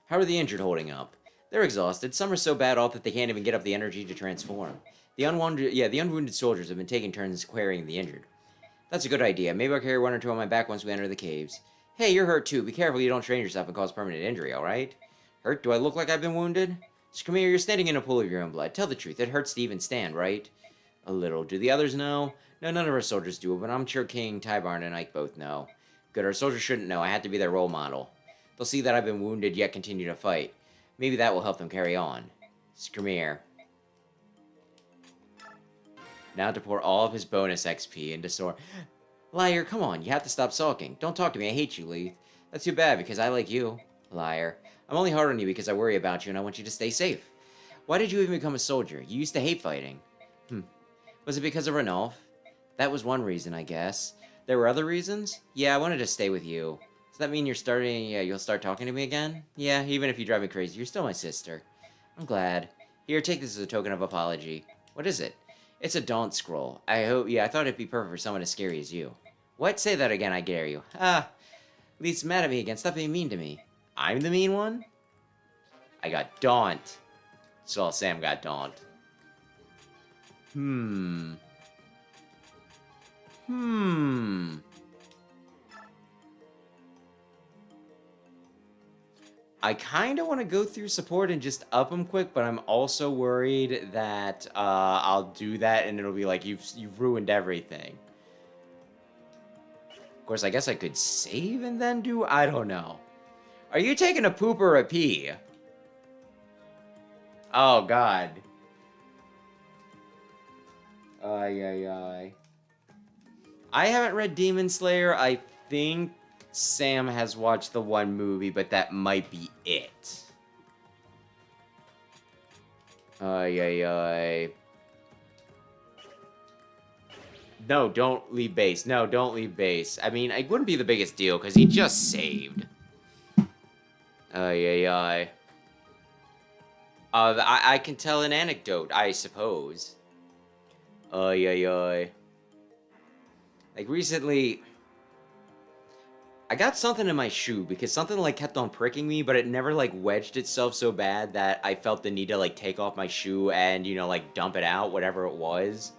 How are the injured holding up? They're exhausted. Some are so bad off that they can't even get up the energy to transform. The unwounded soldiers have been taking turns carrying the injured. That's a good idea. Maybe I'll carry one or two on my back once we enter the caves. Hey, you're hurt too. Be careful you don't strain yourself and cause permanent injury, alright? Hurt? Do I look like I've been wounded? So come here, you're standing in a pool of your own blood. Tell the truth. It hurts to even stand, right? A little. Do the others know? No, none of our soldiers do, but I'm sure King, Tybarn, and Ike both know. Good, our soldiers shouldn't know. I had to be their role model. They'll see that I've been wounded, yet continue to fight. Maybe that will help them carry on. Come here. Now to pour all of his bonus XP into Soren. Liar, come on, you have to stop sulking. Don't talk to me, I hate you, Leith. That's too bad, because I like you. Liar. I'm only hard on you because I worry about you and I want you to stay safe. Why did you even become a soldier? You used to hate fighting. Was it because of Ranulf? That was one reason, I guess. There were other reasons? Yeah, I wanted to stay with you. Does that mean you'll start talking to me again? Yeah, even if you drive me crazy, you're still my sister. I'm glad. Here, take this as a token of apology. What is it? It's a daunt scroll. I thought it'd be perfect for someone as scary as you. What? Say that again, I dare you. Leith's mad at me again. Stop being mean to me. I'm the mean one? I got daunt. So Sam got daunt. I kind of want to go through support and just up them quick, but I'm also worried that I'll do that and it'll be like, you've ruined everything. Of course, I guess I could save and then do... I don't know. Are you taking a poop or a pee? Oh, God. Ay. I haven't read Demon Slayer. I think Sam has watched the one movie, but that might be it. Ay. No, don't leave base. No, don't leave base. I mean, it wouldn't be the biggest deal, because he just saved. Ay. I can tell an anecdote, I suppose. Ay. Like, recently, I got something in my shoe, because something, like, kept on pricking me, but it never, like, wedged itself so bad that I felt the need to, like, take off my shoe and, you know, like, dump it out, whatever it was.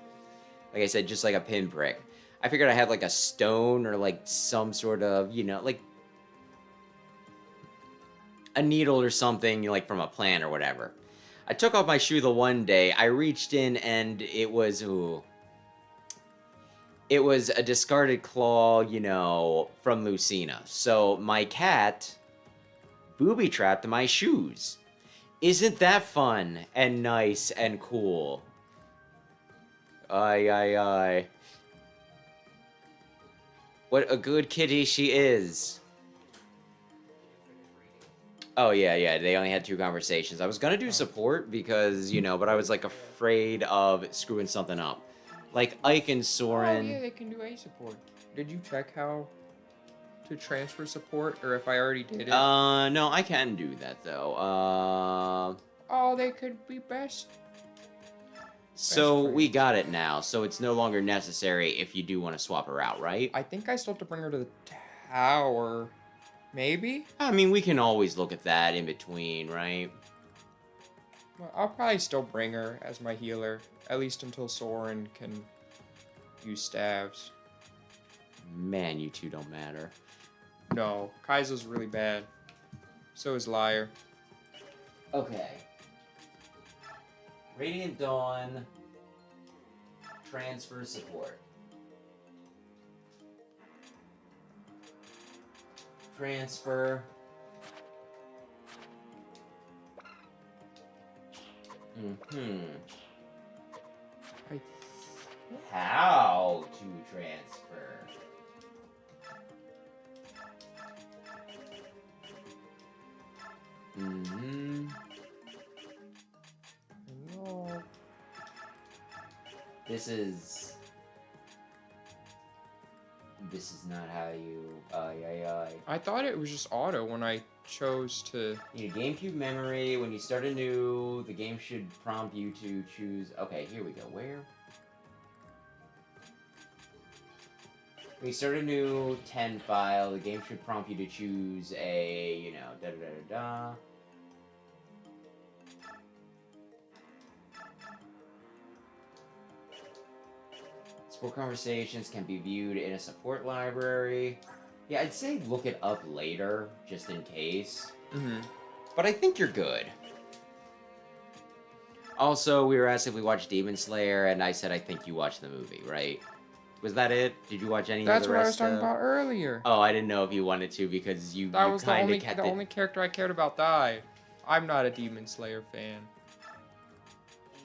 Like I said, just like a pinprick. I figured I had, like, a stone or, like, some sort of, you know, like, a needle or something, like, from a plant or whatever. I took off my shoe the one day, I reached in, and it was, it was a discarded claw, you know, from Lucina. So my cat booby-trapped my shoes. Isn't that fun and nice and cool? Ay. What a good kitty she is. Oh, yeah, they only had 2 conversations. I was gonna do support because, you know, but I was, like, afraid of screwing something up. Like, Ike and Soren... Oh, yeah, they can do A support. Did you check how to transfer support, or if I already did it? No, I can do that, though. Oh, they could be best. So, friends. we got it now, so it's no longer necessary if you do want to swap her out, right? I think I still have to bring her to the tower. Maybe? I mean, we can always look at that in between, right? Well, I'll probably still bring her as my healer, at least until Soren can use staves. Man, you two don't matter. No, Kaizo's really bad. So is Liar. Okay. Radiant Dawn. Transfer support. Transfer. How to transfer? No. This is not how you. I thought it was just auto when I chose to. You need GameCube memory. When you start anew, the game should prompt you to choose. Okay, here we go. Where? When you start a new 10 file, the game should prompt you to choose a, you know, da-da-da-da-da. Support conversations can be viewed in a support library. Yeah, I'd say look it up later, just in case. But I think you're good. Also, we were asked if we watched Demon Slayer, and I said I think you watched the movie, right? Was that it? Did you watch any That's of the what I was rest? talking about earlier. Oh, I didn't know if you wanted to because That was the kind of kept the only character I cared about died. I'm not a Demon Slayer fan.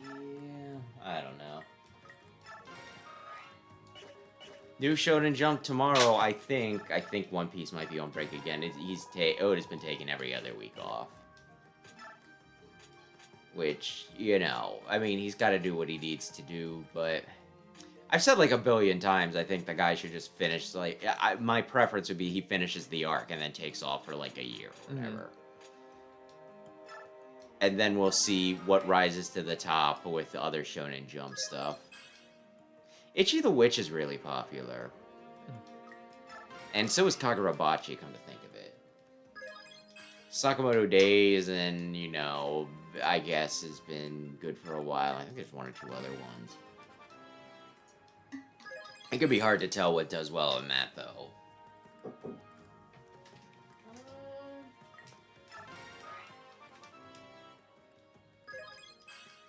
Yeah, I don't know. New Shonen Jump tomorrow, I think. I think One Piece might be on break again. Oda's been taking every other week off. Which, you know, I mean, he's got to do what he needs to do, but... I've said like a billion times, I think the guy should just finish, like, my preference would be he finishes the arc and then takes off for like a year or whatever. And then we'll see what rises to the top with the other Shonen Jump stuff. Ichi the Witch is really popular. And so is Kagurabachi, come to think of it. Sakamoto Days and, you know, I guess has been good for a while. I think there's 1 or 2 other ones. It could be hard to tell what does well in that, though.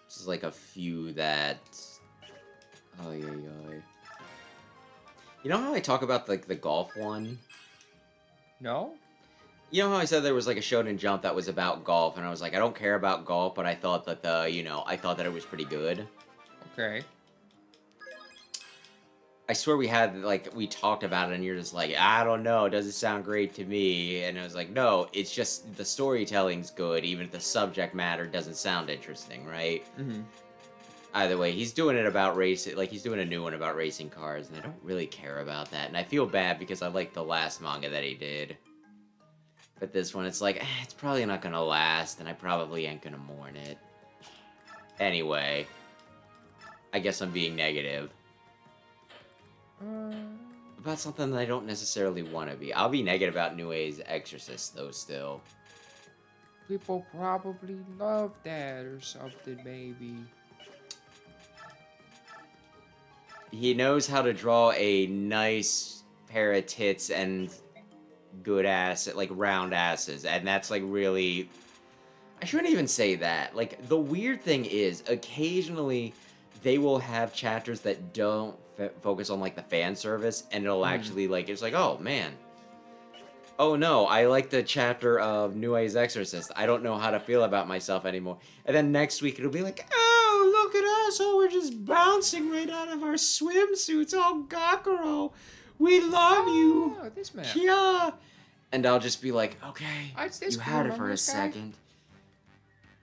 This is like a few that... You know how I talk about like the golf one? No? You know how I said there was like a Shonen Jump that was about golf, and I was like, I don't care about golf, but I thought that I thought that it was pretty good. Okay. I swear we talked about it, and you're just like, I don't know, it doesn't sound great to me. And I was like, no, it's just the storytelling's good, even if the subject matter doesn't sound interesting, right? Mm-hmm. Either way, he's doing it about racing, like he's doing a new one about racing cars, and I don't really care about that. And I feel bad because I like the last manga that he did. But this one, it's like, it's probably not gonna last, and I probably ain't gonna mourn it. Anyway, I guess I'm being negative. About something that I don't necessarily want to be. I'll be negative about Nue's Exorcist, though, still. People probably love that or something, maybe. He knows how to draw a nice pair of tits and good ass, like round asses, and that's like really. I shouldn't even say that. Like, the weird thing is, occasionally they will have chapters that don't focus on like the fan service, and it'll actually like it's like, oh man, oh no, I like the chapter of Nue's Exorcist. I don't know how to feel about myself anymore. And then next week it'll be like, oh, look at us, oh, we're just bouncing right out of our swimsuits. Oh, Gakuro, we love you. Oh, this man. Yeah. And I'll just be like, okay, It's this you had it cool, for a this guy? second.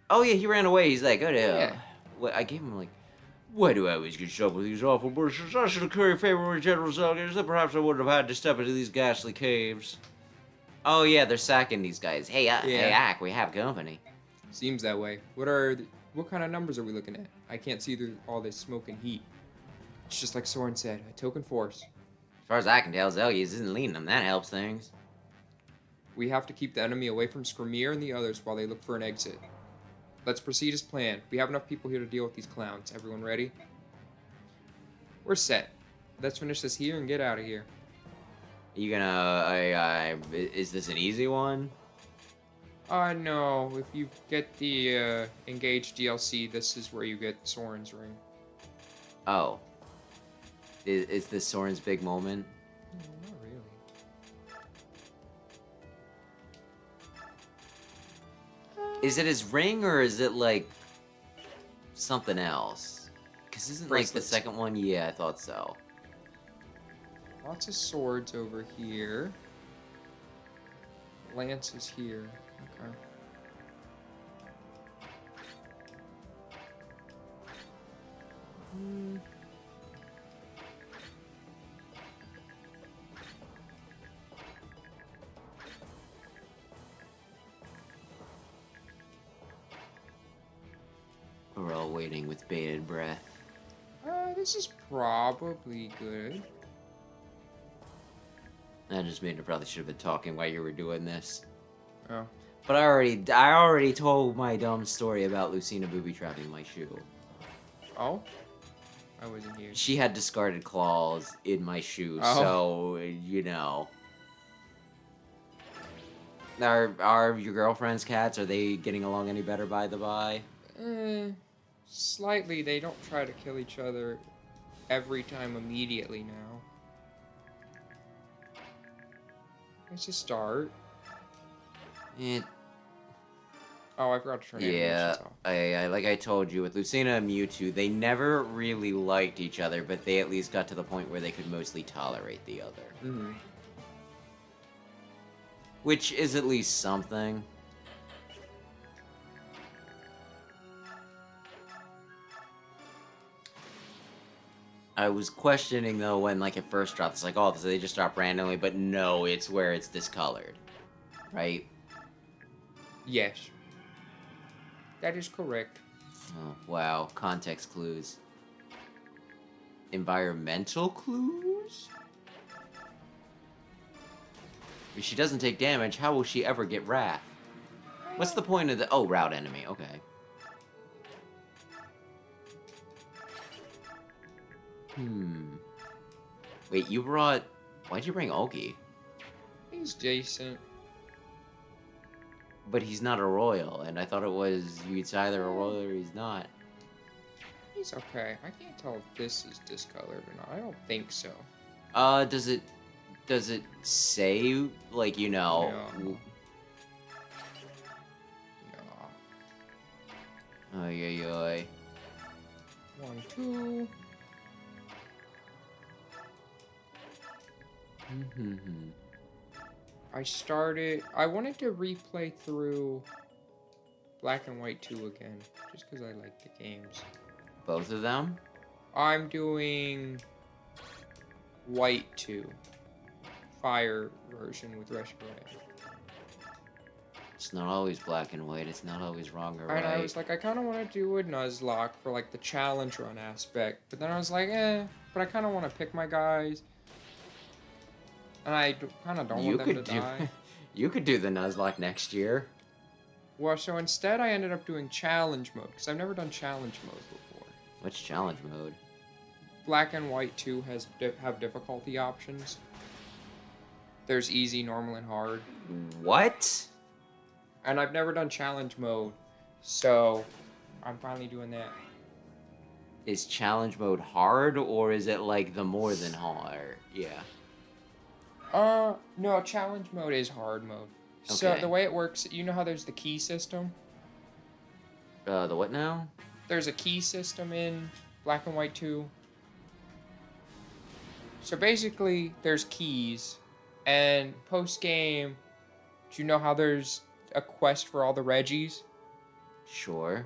Oh yeah, he ran away. He's like, oh no. Yeah. Well, I gave him like, why do I always get stuck with these awful bushes? I should have curried favor with General Zelgius, then perhaps I wouldn't have had to step into these ghastly caves. Oh yeah, they're sacking these guys. Hey, hey, Ack, we have company. Seems that way. What kind of numbers are we looking at? I can't see through all this smoke and heat. It's just like Soren said, a token force. As far as I can tell, Zelgius isn't leading them. That helps things. We have to keep the enemy away from Skrimir and the others while they look for an exit. Let's proceed as planned. We have enough people here to deal with these clowns. Everyone ready? We're set. Let's finish this here and get out of here. Are you gonna, is this an easy one? No. If you get the, Engage DLC, this is where you get Soren's ring. Oh. Is this Soren's big moment? No, not really. Is it his ring, or is it, like, something else? Because isn't, like, the Bracelets. second one? Yeah, I thought so. Lots of swords over here. Lances here. Okay. We're all waiting with bated breath. This is probably good. I just mean I probably should have been talking while you were doing this. Oh. But I already told my dumb story about Lucina booby-trapping my shoe. Oh? I wasn't here. She had discarded claws in my shoe, Oh. so, you know. Are your girlfriend's cats, are they getting along any better by the by? Slightly. They don't try to kill each other every time immediately now. It's a start. It, Oh, I forgot to turn yeah, animations off. I like I told you, with Lucina and Mewtwo, they never really liked each other, but they at least got to the point where they could mostly tolerate the other. Mm-hmm. Which is at least something. I was questioning, though, when, like, it first dropped. It's like, oh, so they just drop randomly, but no, it's where it's discolored. Right? Yes. That is correct. Oh, wow. Context clues. Environmental clues? If she doesn't take damage, how will she ever get wrath? What's the point of the... Oh, route enemy. Okay. Wait, you brought... Why'd you bring Oki? He's decent. But he's not a royal, and I thought it was... He's either a royal or he's not. He's okay. I can't tell if this is discolored or not. I don't think so. Does it say, like, you know... Yeah. Ay, ay, ay. 1, 2. I wanted to replay through Black and White 2 again, just because I like the games. Both of them? I'm doing White 2. Fire version with Rush Gray. It's not always black and white. It's not always wrong or right. And I was like, I kind of want to do a Nuzlocke for like the challenge run aspect, but then I was like, but I kind of want to pick my guys, and I kind of don't want them to die. You could do the Nuzlocke next year. Well, so instead I ended up doing challenge mode because I've never done challenge mode before. What's challenge mode? Black and White 2 have difficulty options. There's easy, normal, and hard. What? And I've never done challenge mode, so I'm finally doing that. Is challenge mode hard, or is it like the more than hard? Yeah. No, challenge mode is hard mode. Okay. So the way it works, you know how there's the key system? The what now? There's a key system in Black and White 2. So basically, there's keys, and post-game, do you know how there's a quest for all the Reggies? Sure.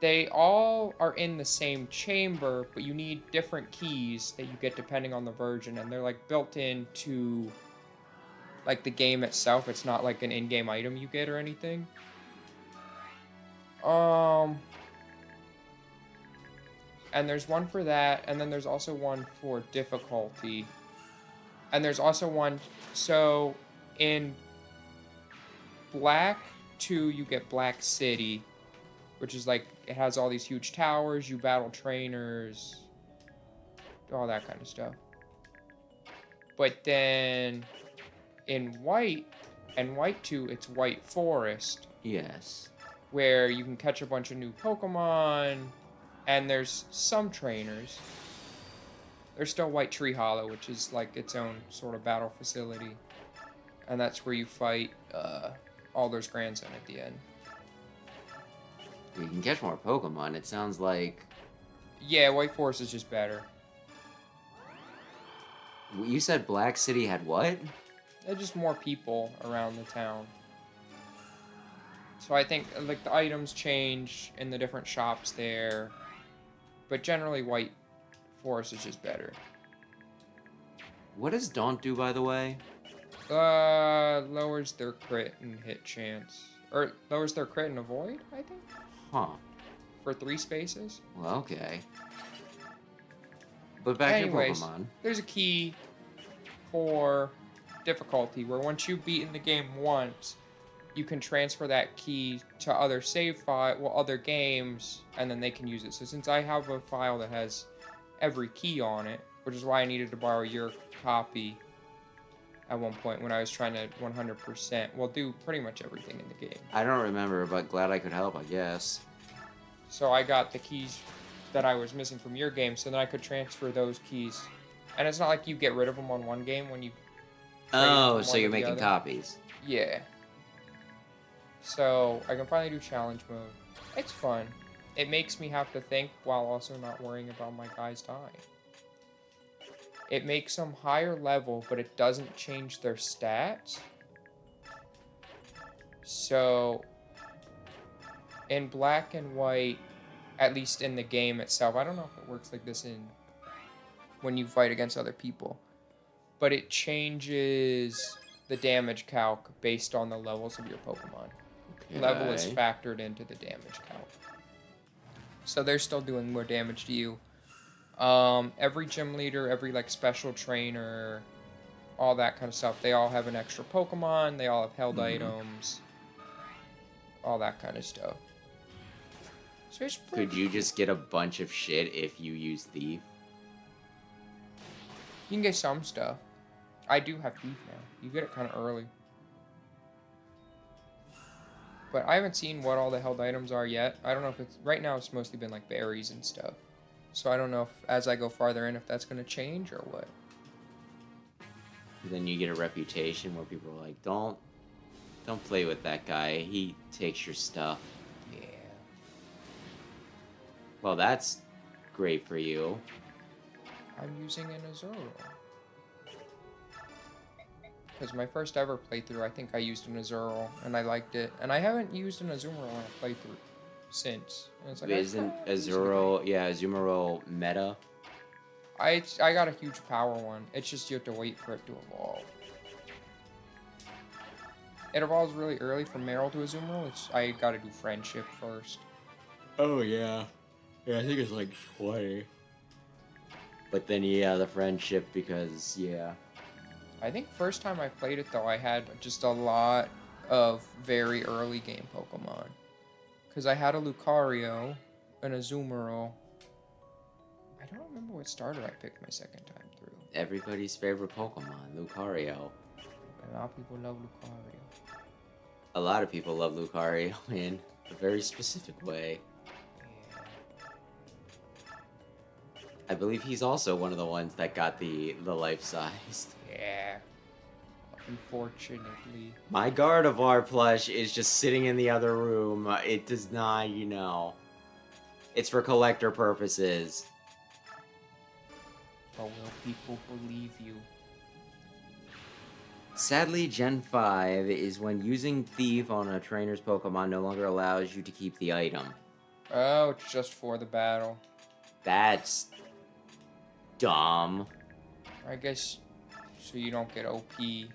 They all are in the same chamber, but you need different keys that you get depending on the version, and they're like built into like the game itself. It's not like an in-game item you get or anything. And there's one for that, and then there's also one for difficulty. And there's also one, so in Black 2, you get Black City, which is like, it has all these huge towers, you battle trainers, all that kind of stuff. But then in White, and White 2, it's White Forest. Yes. Where you can catch a bunch of new Pokemon, and there's some trainers. There's still White Tree Hollow, which is like its own sort of battle facility. And that's where you fight Alder's grandson at the end. You can catch more Pokemon. It sounds like... Yeah, White Forest is just better. You said Black City had what? There's just more people around the town. So I think like the items change in the different shops there. But generally White Forest is just better. What does Daunt do, by the way? Lowers their crit and hit chance. Or lowers their crit and avoid, I think? Huh. For 3 spaces. Well, okay. But back to Pokemon. There's a key for difficulty where once you've beaten the game once, you can transfer that key to other save file, other games, and then they can use it. So since I have a file that has every key on it, which is why I needed to borrow your copy at one point when I was trying to 100%, do pretty much everything in the game. I don't remember, but glad I could help, I guess. So I got the keys that I was missing from your game, so then I could transfer those keys. And it's not like you get rid of them on one game when you... Oh, so you're making copies. Yeah. So I can finally do challenge mode. It's fun. It makes me have to think while also not worrying about my guys dying. It makes them higher level, but it doesn't change their stats. So in Black and White, at least in the game itself, I don't know if it works like this when you fight against other people, but it changes the damage calc based on the levels of your Pokemon. Okay. Level is factored into the damage calc. So they're still doing more damage to you. Every gym leader, every like special trainer, all that kind of stuff, they all have an extra Pokemon, they all have held items, all that kind of stuff. So could you just get a bunch of shit if you use Thief? You can get some stuff. I do have Thief now. You get it kind of early. But I haven't seen what all the held items are yet. I don't know if it's... Right now it's mostly been like berries and stuff. So I don't know if as I go farther in if that's going to change or what. Then you get a reputation where people are like, don't play with that guy. He takes your stuff. Yeah. Well, that's great for you. I'm using an Azuro. Because my first ever playthrough, I think I used an Azuro, and I liked it. And I haven't used an Azumarill in a playthrough since. And it's like, Isn't Azuro, yeah, Azumarill meta? I got a huge power one. It's just you have to wait for it to evolve. It evolves really early from Meryl to Azumarill. I gotta do friendship first. Oh, yeah. Yeah, I think it's like 20. But then, yeah, the friendship, because, yeah. I think first time I played it, though, I had just a lot of very early game Pokemon. Because I had a Lucario, an Azumarill. I don't remember what starter I picked my second time through. Everybody's favorite Pokemon, Lucario. A lot of people love Lucario. A lot of people love Lucario in a very specific way. I believe he's also one of the ones that got the life-sized. Yeah. Unfortunately. My Gardevoir plush is just sitting in the other room. It does not, you know. It's for collector purposes. But will people believe you? Sadly, Gen 5 is when using Thief on a trainer's Pokemon no longer allows you to keep the item. Oh, it's just for the battle. That's dumb. I guess so you don't get OP.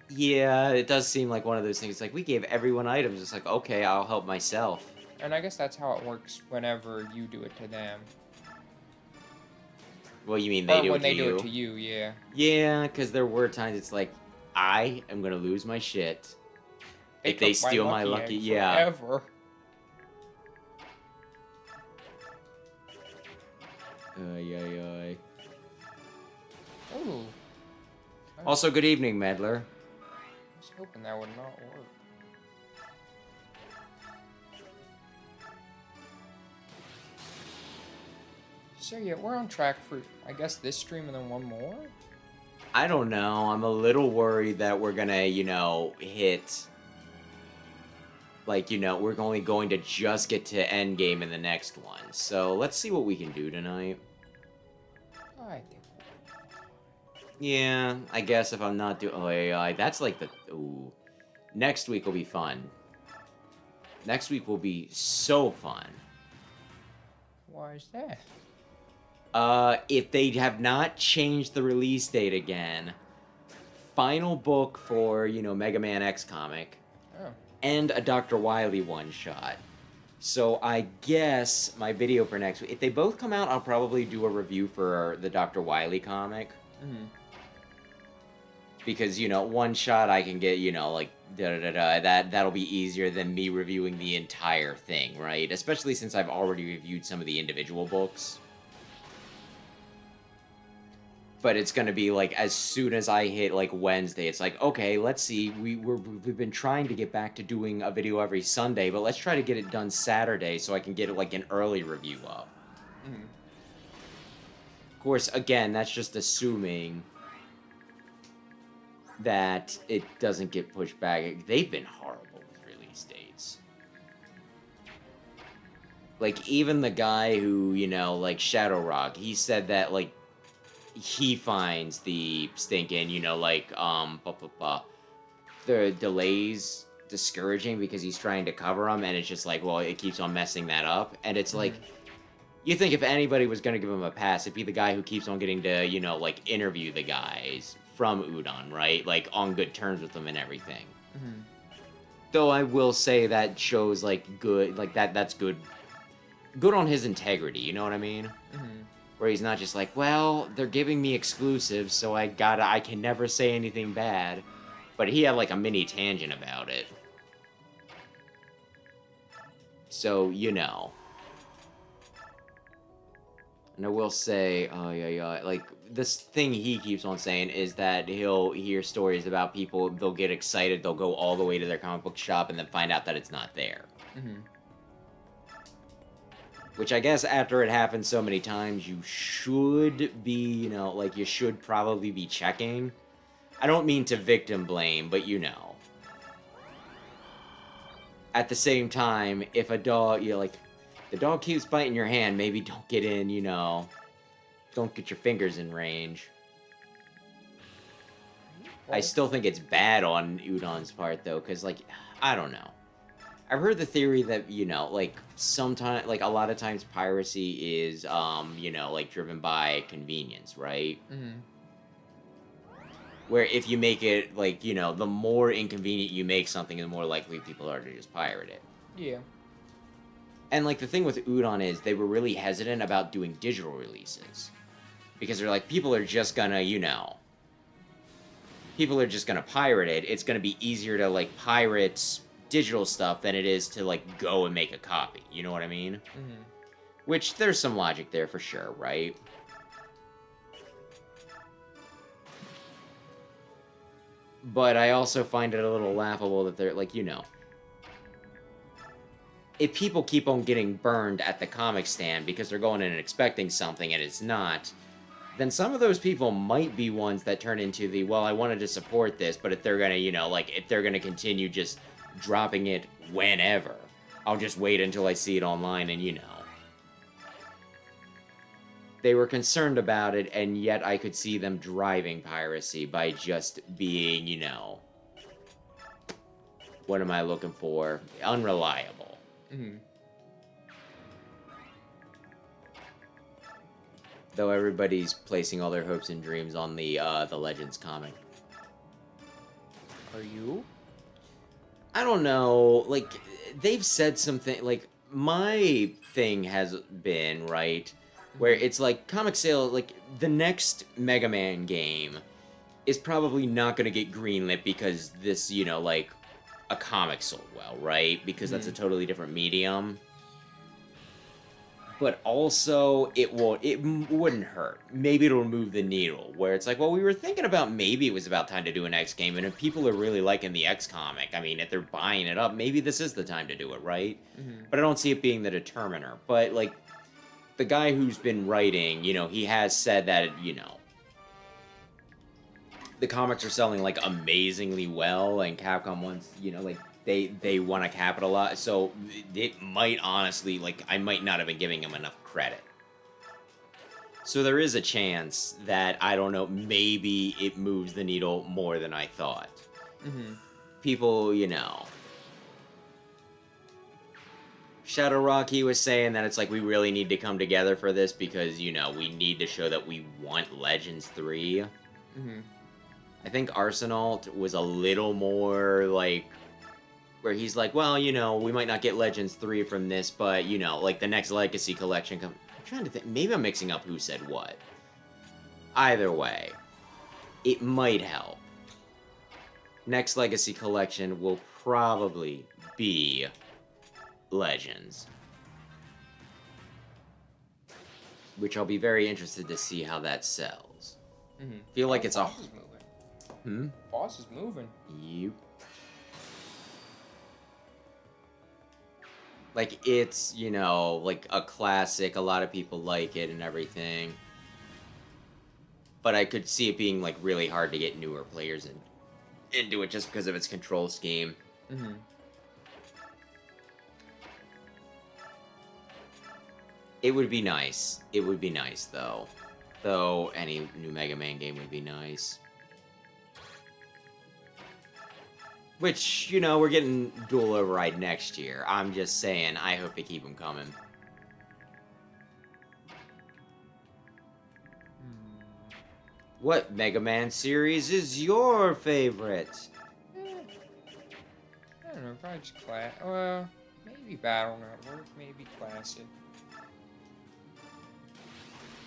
Yeah, it does seem like one of those things. Like, we gave everyone items. It's like, okay, I'll help myself. And I guess that's how it works whenever you do it to them. Well, you mean they do it to you? When they do it to you, yeah. Yeah, because there were times it's like, I am going to lose my shit if they steal my lucky... Yeah. Forever. Ay. Ooh. Also, good evening, Meddler. I was hoping that would not work. So yeah, we're on track for, I guess, this stream and then one more? I don't know. I'm a little worried that we're gonna, you know, hit... Like, you know, we're only going to just get to endgame in the next one. So, let's see what we can do tonight. I think. Yeah, I guess if I'm not doing... Oh, yeah, that's like the... Ooh. Next week will be fun. Next week will be so fun. Why is that? If they have not changed the release date again, final book for, you know, Mega Man X comic, and a Dr. Wily one-shot. So I guess my video for next week, if they both come out, I'll probably do a review for the Dr. Wily comic. Mm-hmm. Because, you know, one-shot I can get, you know, like, that'll be easier than me reviewing the entire thing, right? Especially since I've already reviewed some of the individual books. But it's gonna be like as soon as I hit like Wednesday, it's like, okay, let's see. We've been trying to get back to doing a video every Sunday, but let's try to get it done Saturday so I can get like an early review up. Mm-hmm. Of course, again, that's just assuming that it doesn't get pushed back. They've been horrible with release dates. Like even the guy who, you know, like Shadow Rock, he said that like he finds the stinking, you know, like, the delays discouraging because he's trying to cover them, and it's just like, well, it keeps on messing that up, and it's like, you think if anybody was going to give him a pass, it'd be the guy who keeps on getting to, you know, like, interview the guys from Udon, right? Like, on good terms with them and everything. Mm-hmm. Though I will say that shows, like, good, like, that's good on his integrity, you know what I mean? Mm-hmm. Where he's not just like, well, they're giving me exclusives, so I can never say anything bad. But he had like a mini tangent about it. So, you know. And I will say, like, this thing he keeps on saying is that he'll hear stories about people, they'll get excited, they'll go all the way to their comic book shop and then find out that it's not there. Mm-hmm. Which I guess after it happens so many times, you should be, you know, like, you should probably be checking. I don't mean to victim blame, but you know. At the same time, if a dog, you know, like, The dog keeps biting your hand. Maybe don't get in, don't get your fingers in range. I still think it's bad on Udon's part, though, because, like, I don't know. I've heard the theory that, sometimes, like, a lot of times piracy is, like, driven by convenience, right? Mm-hmm. Where if you make it, like, the more inconvenient you make something, the more likely people are to just pirate it. Yeah. And, like, the thing with Udon is they were really hesitant about doing digital releases. Because they're like, people are just gonna, people are just gonna pirate it. It's gonna be easier to, like, pirate digital stuff than it is to, like, go and make a copy. You know what I mean? Mm-hmm. Which, there's some logic there for sure, right? But I also find it a little laughable that they're, like, if people keep on getting burned at the comic stand because they're going in and expecting something and it's not, then some of those people might be ones that turn into the, well, I wanted to support this, but if they're gonna, if they're gonna continue just dropping it whenever, I'll just wait until I see it online and, They were concerned about it, and yet I could see them driving piracy by just being, what am I looking for? Unreliable. Mm-hmm. Though everybody's placing all their hopes and dreams on the Legends comic. Are you? I don't know. Like, they've said something. Like, my thing has been, right, where it's like comic sale. Like, the next Mega Man game is probably not going to get greenlit because this, like, a comic sold well, right? Because that's a totally different medium. But also, it wouldn't hurt. Maybe it'll move the needle, where it's like, well, we were thinking about maybe it was about time to do an X game, and if people are really liking the X comic, I mean, if they're buying it up, maybe this is the time to do it, right? Mm-hmm. But I don't see it being the determiner. But, like, the guy who's been writing, he has said that, the comics are selling, like, amazingly well, and Capcom wants, like, they want to capitalize, so it might honestly, like, I might not have been giving him enough credit. So there is a chance that, I don't know, maybe it moves the needle more than I thought. Mm-hmm. People, Shadow Rocky was saying that it's like, we really need to come together for this because, we need to show that we want Legends 3. Mm-hmm. I think Arsenal was a little more, like, where he's like, well, we might not get Legends 3 from this, but, like, the next Legacy Collection I'm trying to think. Maybe I'm mixing up who said what. Either way, it might help. Next Legacy Collection will probably be Legends. Which I'll be very interested to see how that sells. Mm-hmm. Feel like it's a... Boss is moving. Boss is moving. Yep. Like, it's, like a classic. A lot of people like it and everything. But I could see it being, like, really hard to get newer players into it just because of its control scheme. Mm-hmm. It would be nice. It would be nice, though. Though, any new Mega Man game would be nice. Which, we're getting Dual Override next year. I'm just saying, I hope they keep them coming. What Mega Man series is your favorite? I don't know, probably just maybe Battle Network, maybe Classic.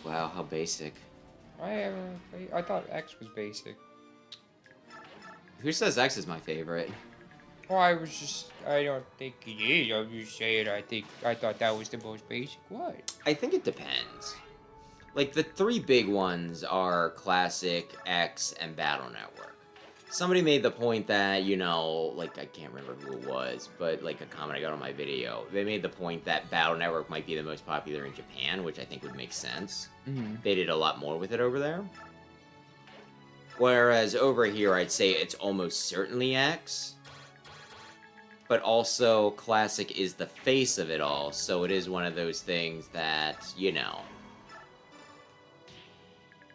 Wow, how basic. I thought X was basic. Who says X is my favorite? Well, I don't think it is. I'm just saying, I thought that was the most basic one. I think it depends. Like, the three big ones are Classic, X, and Battle Network. Somebody made the point that, like, I can't remember who it was, but, like, a comment I got on my video. They made the point that Battle Network might be the most popular in Japan, which I think would make sense. Mm-hmm. They did a lot more with it over there. Whereas over here, I'd say it's almost certainly X. but also classic is the face of it all, so it is one of those things that, you know,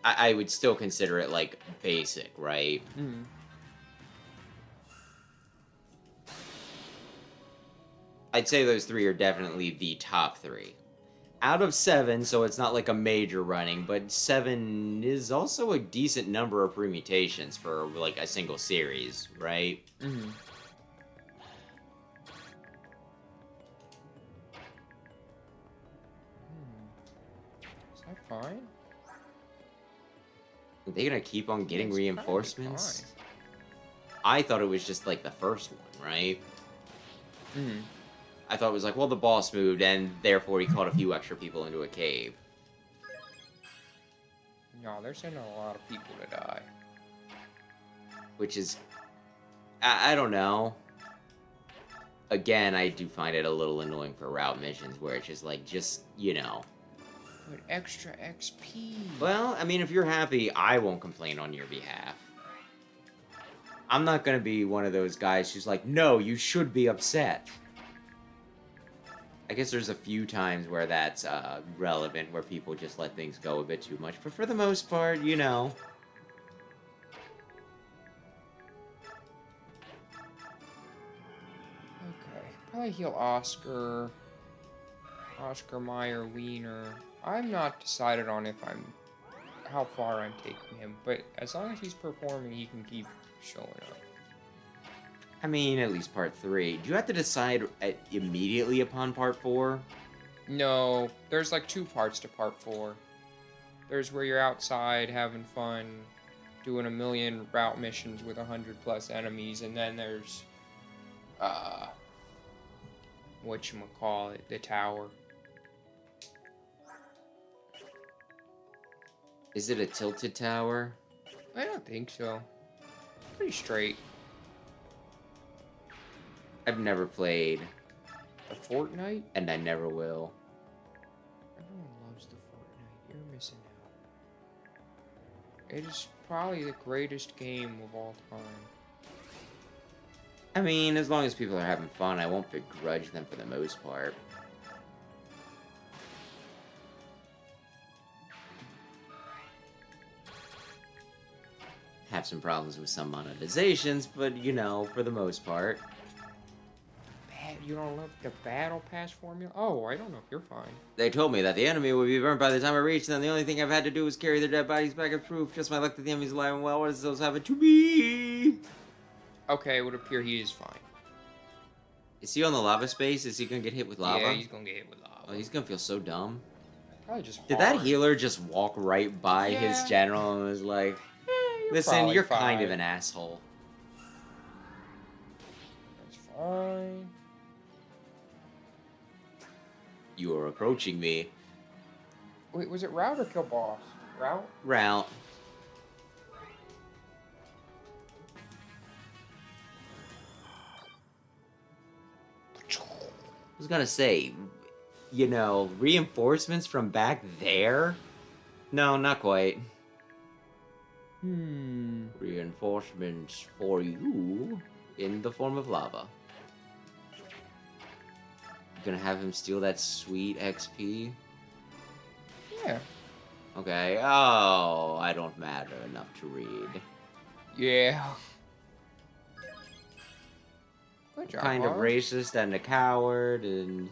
I would still consider it, like, basic, right? Mm. I'd say those three are definitely the top three. Out of 7, so it's not like a major running, but 7 is also a decent number of permutations for, like, a single series, right? Mm. Is that fine? Are they gonna keep on getting It's probably reinforcements? fine. I thought it was just, like, the first one, right? Mm. I thought it was like, well, the boss moved, and therefore he caught a few extra people into a cave. No, they're sending a lot of people to die. Which is... I don't know. Again, I do find it a little annoying for route missions, where it's just like, you know... But extra XP. Well, I mean, if you're happy, I won't complain on your behalf. I'm not gonna be one of those guys who's like, no, you should be upset. I guess there's a few times where that's relevant, where people just let things go a bit too much. But for the most part, you know. Okay. Probably heal Oscar. Oscar Meyer Wiener. I'm not decided on how far I'm taking him, but as long as he's performing, he can keep showing up. I mean, at least part 3. Do you have to decide immediately upon part 4? No, there's like 2 parts to part 4. There's where you're outside having fun, doing a million route missions with 100+ enemies, and then there's, whatchamacallit, the tower. Is it a tilted tower? I don't think so. Pretty straight. I've never played, The Fortnite? and I never will. Everyone loves the Fortnite. You're missing out. It is probably the greatest game of all time. I mean, as long as people are having fun, I won't begrudge them for the most part. Have some problems with some monetizations, but, you know, for the most part. You don't love the battle pass formula? Oh, I don't know if you're fine. They told me that the enemy would be burned by the time I reached them. The only thing I've had to do is carry their dead bodies back as proof. Just my luck that the enemy's alive and well. What does those happen to me? Okay, it would appear he is fine. Is he on the lava space? Is he gonna get hit with lava? Yeah, he's gonna get hit with lava. Oh, he's gonna feel so dumb. Probably just Did that hard. healer just walk right by his Yeah. general and was like, listen, probably you're kind of fine. an asshole. That's fine. You are approaching me. Wait, was it route or kill boss? Route? Route. I was gonna say, you know, reinforcements from back there? No, not quite. Reinforcements for you in the form of lava. Gonna have him steal that sweet XP? Yeah. Okay. Oh, I don't matter enough to read. Yeah. Good job, Kind of Haar. racist and a coward and...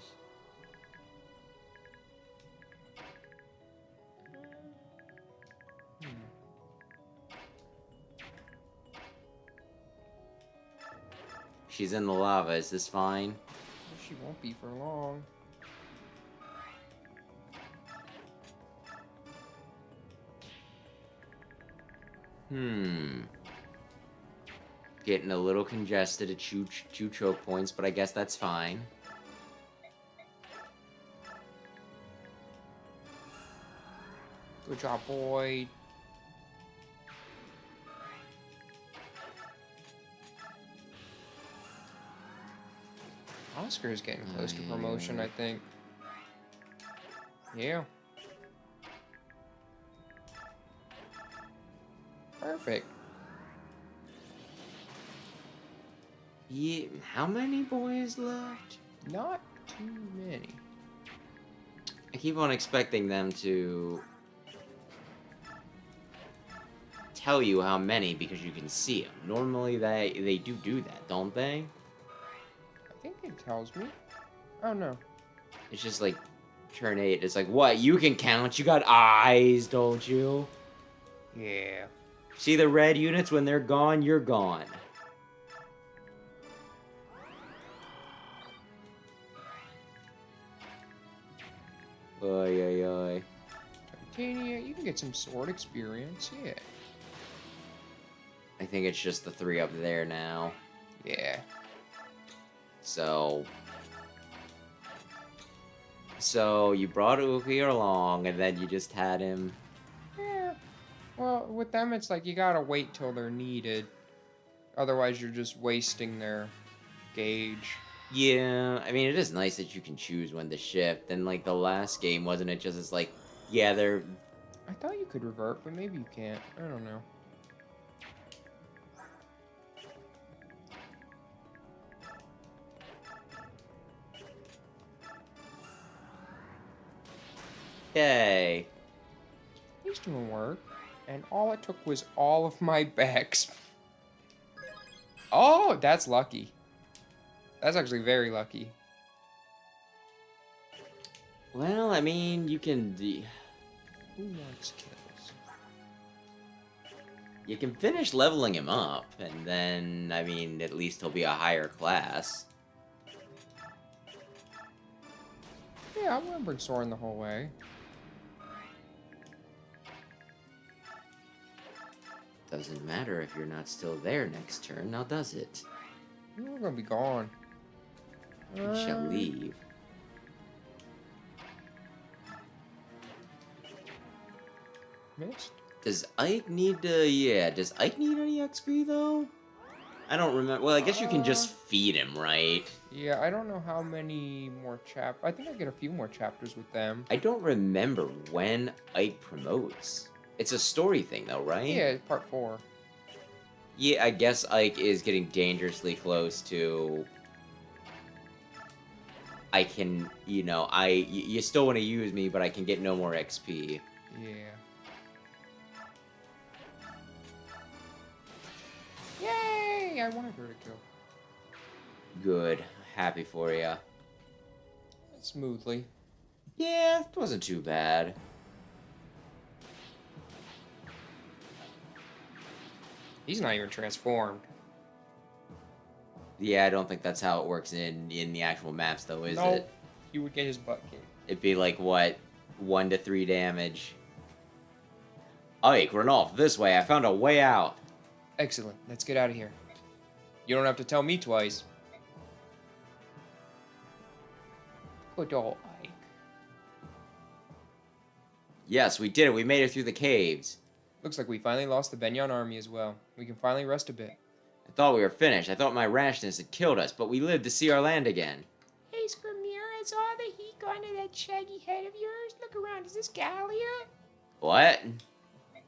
She's in the lava. Is this fine? She won't be for long. Getting a little congested at two choke points, but I guess that's fine. Good job, boy. Oscar is getting close to promotion, I think. Yeah. Perfect. Yeah, how many boys left? Not too many. I keep on expecting them to tell you how many because you can see them. Normally they do that, don't they? I think it tells me. Oh no. It's just like turn 8. It's like, what? You can count. You got eyes, don't you? Yeah. See the red units? When they're gone, you're gone. Oy, oy, oy. Titania, you can get some sword experience, yeah. I think it's just the 3 up there now. Yeah. So you brought Uki along, and then you just had him. Yeah. Well, with them, it's like you gotta wait till they're needed. Otherwise, you're just wasting their gauge. Yeah, I mean, it is nice that you can choose when to shift. And like the last game, wasn't it just as like, yeah, they're. I thought you could revert, but maybe you can't. I don't know. Yay. He's doing work, and all it took was all of my backs. Oh, that's lucky. That's actually very lucky. Well, I mean, you can. Who wants kills? You can finish leveling him up, and then, I mean, at least he'll be a higher class. Yeah, I'm gonna bring Soren the whole way. Doesn't matter if you're not still there next turn, now does it? We're gonna be gone. You shall leave. Missed? Does Ike need to... Yeah, does Ike need any XP, though? I don't remember. Well, I guess you can just feed him, right? Yeah, I don't know how many more I think I get a few more chapters with them. I don't remember when Ike promotes. It's a story thing, though, right? Yeah, part 4. Yeah, I guess Ike is getting dangerously close to... I can, you know, you still want to use me, but I can get no more XP. Yeah. Yay! I wanted her to kill. Good. Happy for ya. Smoothly. Yeah, it wasn't too bad. He's not even transformed. Yeah, I don't think that's how it works in the actual maps, though, is it? He would get his butt kicked. It'd be like, what, 1 to 3 damage. Ike, run off this way. I found a way out. Excellent. Let's get out of here. You don't have to tell me twice. Good old Ike. Yes, we did it. We made it through the caves. Looks like we finally lost the Begnion army as well. We can finally rest a bit. I thought we were finished. I thought my rashness had killed us, but we lived to see our land again. Hey, Skramir, I saw the heat gone to that shaggy head of yours. Look around, is this Gallia? What?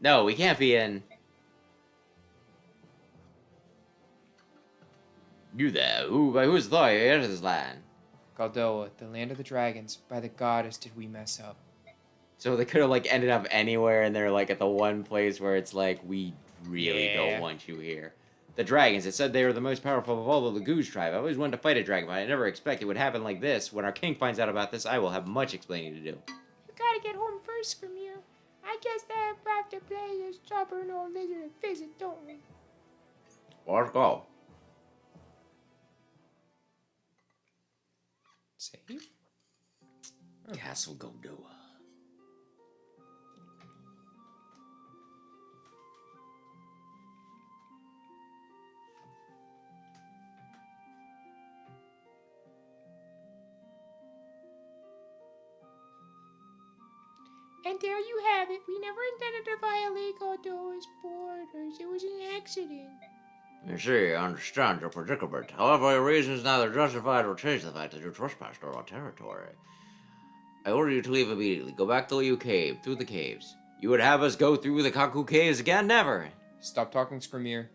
No, we can't be in... You there? By whose authority you entered this land? Galdoa, the land of the dragons. By the goddess did we mess up. So they could have, like, ended up anywhere, and they're, like, at the one place where it's like, we really don't want you here. The dragons, it said they were the most powerful of all of the Goose tribe. I always wanted to fight a dragon, but I never expected it would happen like this. When our king finds out about this, I will have much explaining to do. You gotta get home first, Skramir. I guess that we'll have to play this stubborn old lizard and visit, don't we? Let's go. Save? Castle Goldoa. And there you have it. We never intended to violate Galdoa's borders. It was an accident. You see, I understand your predicament. However, your reasons neither justify nor change the fact that you trespassed on our territory. I order you to leave immediately. Go back to the cave, through the caves. You would have us go through the Kaku caves again? Never! Stop talking, Skramir.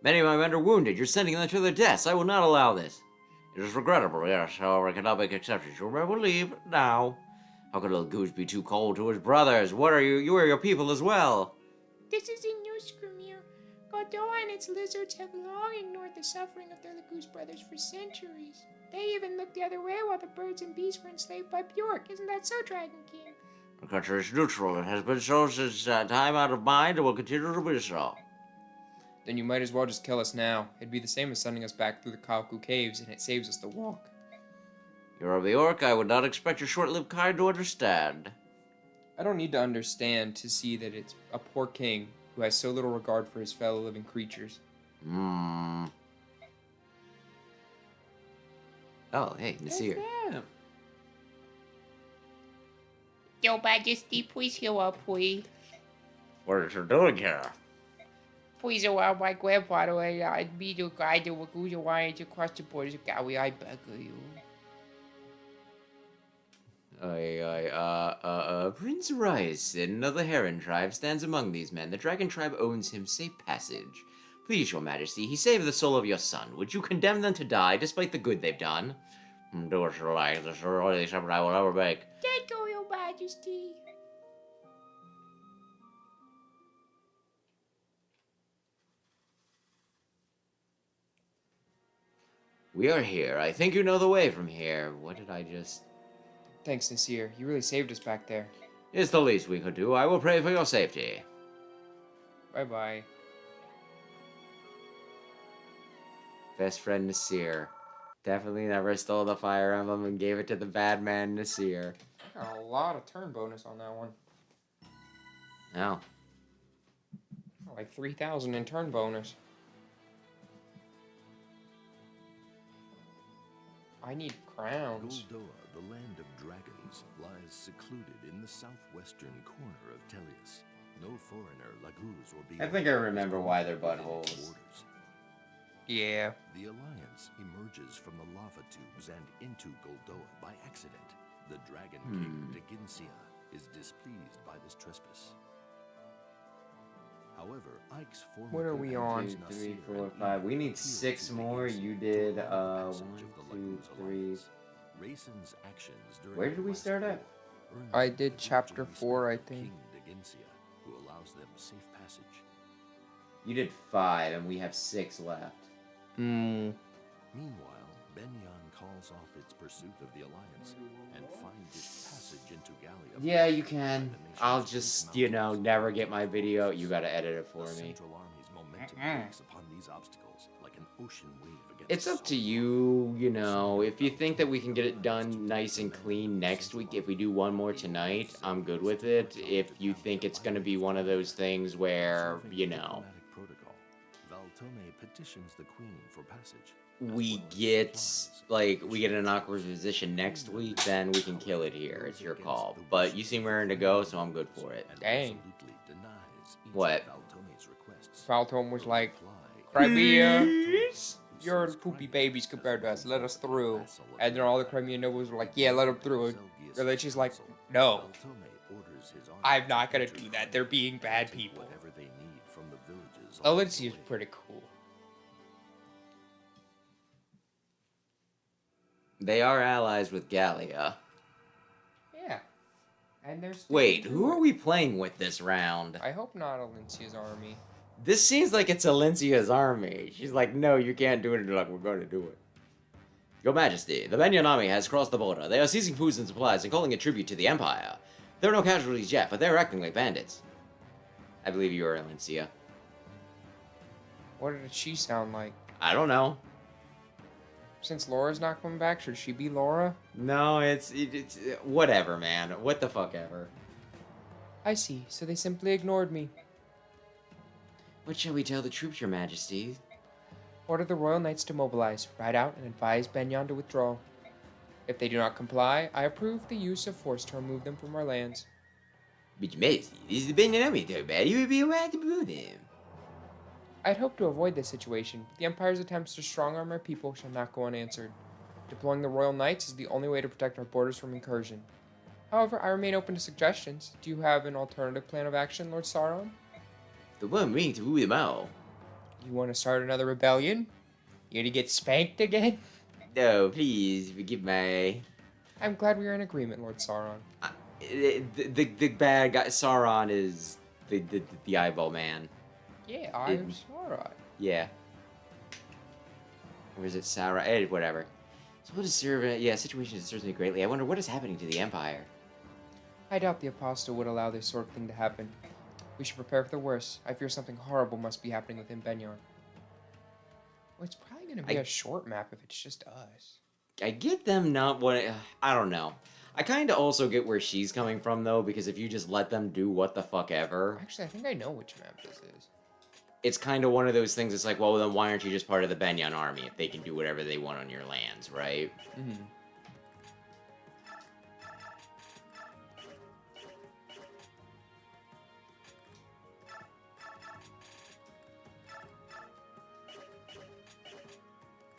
Many of my men are wounded. You're sending them to their deaths. I will not allow this. It is regrettable, yes. However, I cannot make exceptions. Your men will leave now. How could little Goose be too cold to his brothers? What are you? You are your people as well. This is in new Skrimir. Godot and its lizards have long ignored the suffering of their Goose brothers for centuries. They even looked the other way while the birds and beasts were enslaved by Bjork. Isn't that so, Dragon King? The country is neutral. It has been so since time out of mind and will continue to be so. Then you might as well just kill us now. It'd be the same as sending us back through the Kalku caves, and it saves us the walk. You're a Bjork. I would not expect your short-lived kind to understand. I don't need to understand to see that it's a poor king who has so little regard for his fellow living creatures. Oh, hey, Nasir. Your Majesty, please heal up, please. What is you doing here? Please allow my grandfather and me to guide the Lagoon Alliance across the borders of Galway, I beg of you. Prince Ryson of the Heron tribe stands among these men. The dragon tribe owns him safe passage. Please, your majesty, he saved the soul of your son. Would you condemn them to die despite the good they've done? Do as you like. This is the only something I will ever make. Thank you, your majesty. We are here. I think you know the way from here. What did I just... Thanks, Nasir. You really saved us back there. It's the least we could do. I will pray for your safety. Bye-bye. Best friend Nasir. Definitely never stole the Fire Emblem and gave it to the bad man Nasir. I got a lot of turn bonus on that one. No. Like 3,000 in turn bonus. I need crowns. Goldoa, the land of dragons, lies secluded in the southwestern corner of Tellius. No foreigner, Laguz, will be... I think I remember why they're buttholes. Borders. Yeah. The Alliance emerges from the lava tubes and into Goldoa by accident. The Dragon King, Deginsia, is displeased by this trespass. However, Ike's former... What are we on? 2, 3, 4, 5. We need 6 more. You did 1, 2, 3. Rayson's actions during Where did we start at? I did chapter 4, I think. King Deginsia, who allows them safe passage. You did 5, and we have 6 left. Meanwhile, Begnion calls off its pursuit of the Alliance and finds its passage into Gallia. Yeah, you can. I'll just, you know, never get my video. You gotta edit it for The me. Central Army's momentum breaks upon these obstacles like an ocean wave against It's up to you, you know. If you think that we can get it done nice and clean next week, if we do one more tonight, I'm good with it. If you think it's gonna be one of those things where, you know, protocol. Valtome petitions the Queen for passage. we get in an awkward position next week, then we can kill it here. It's your call. But you seem raring to go, so I'm good for it. Dang. What? Faltome was like, Crimea, you're poopy babies compared to us. Let us through. And then all the Crimean nobles were like, yeah, let them through. And Religious like, no, I'm not gonna do that. They're being bad people. Alicia is pretty cool. They are allies with Gallia. Yeah. And there's... Wait, who are we playing with this round? I hope not Alincia's army. This seems like it's Alincia's army. She's like, no, you can't do it. And they're like, we're going to do it. Your Majesty, the Begnion army has crossed the border. They are seizing foods and supplies and calling it tribute to the Empire. There are no casualties yet, but they're acting like bandits. I believe you are Alincia. What did she sound like? I don't know. Since Laura's not coming back, should she be Laura? No, it's whatever, man. What the fuck ever. I see. So they simply ignored me. What shall we tell the troops, Your Majesty? Order the Royal Knights to mobilize, ride out, and advise Begnion to withdraw. If they do not comply, I approve the use of force to remove them from our lands. But Your Majesty, this is the Begnion army talk about. You would be allowed to move them. I'd hope to avoid this situation, but the Empire's attempts to strong-arm our people shall not go unanswered. Deploying the Royal Knights is the only way to protect our borders from incursion. However, I remain open to suggestions. Do you have an alternative plan of action, Lord Sauron? The one ring to rule them all. You want to start another rebellion? You gonna get spanked again? No, please forgive my. I'm glad we are in agreement, Lord Sauron. The bad guy Sauron is the eyeball man. Yeah, I'm Sauron. Yeah. Or is it Sauron? Whatever. So what is situation disturbs me greatly. I wonder what is happening to the Empire. I doubt the Apostle would allow this sort of thing to happen. We should prepare for the worst. I fear something horrible must be happening within Begnion. Well, it's probably going to be a short map if it's just us. I get them not wanting. I don't know. I kind of also get where she's coming from, though, because if you just let them do what the fuck ever... Actually, I think I know which map this is. It's kind of one of those things. It's like, well, then why aren't you just part of the Begnion army if they can do whatever they want on your lands, right? Mm-hmm.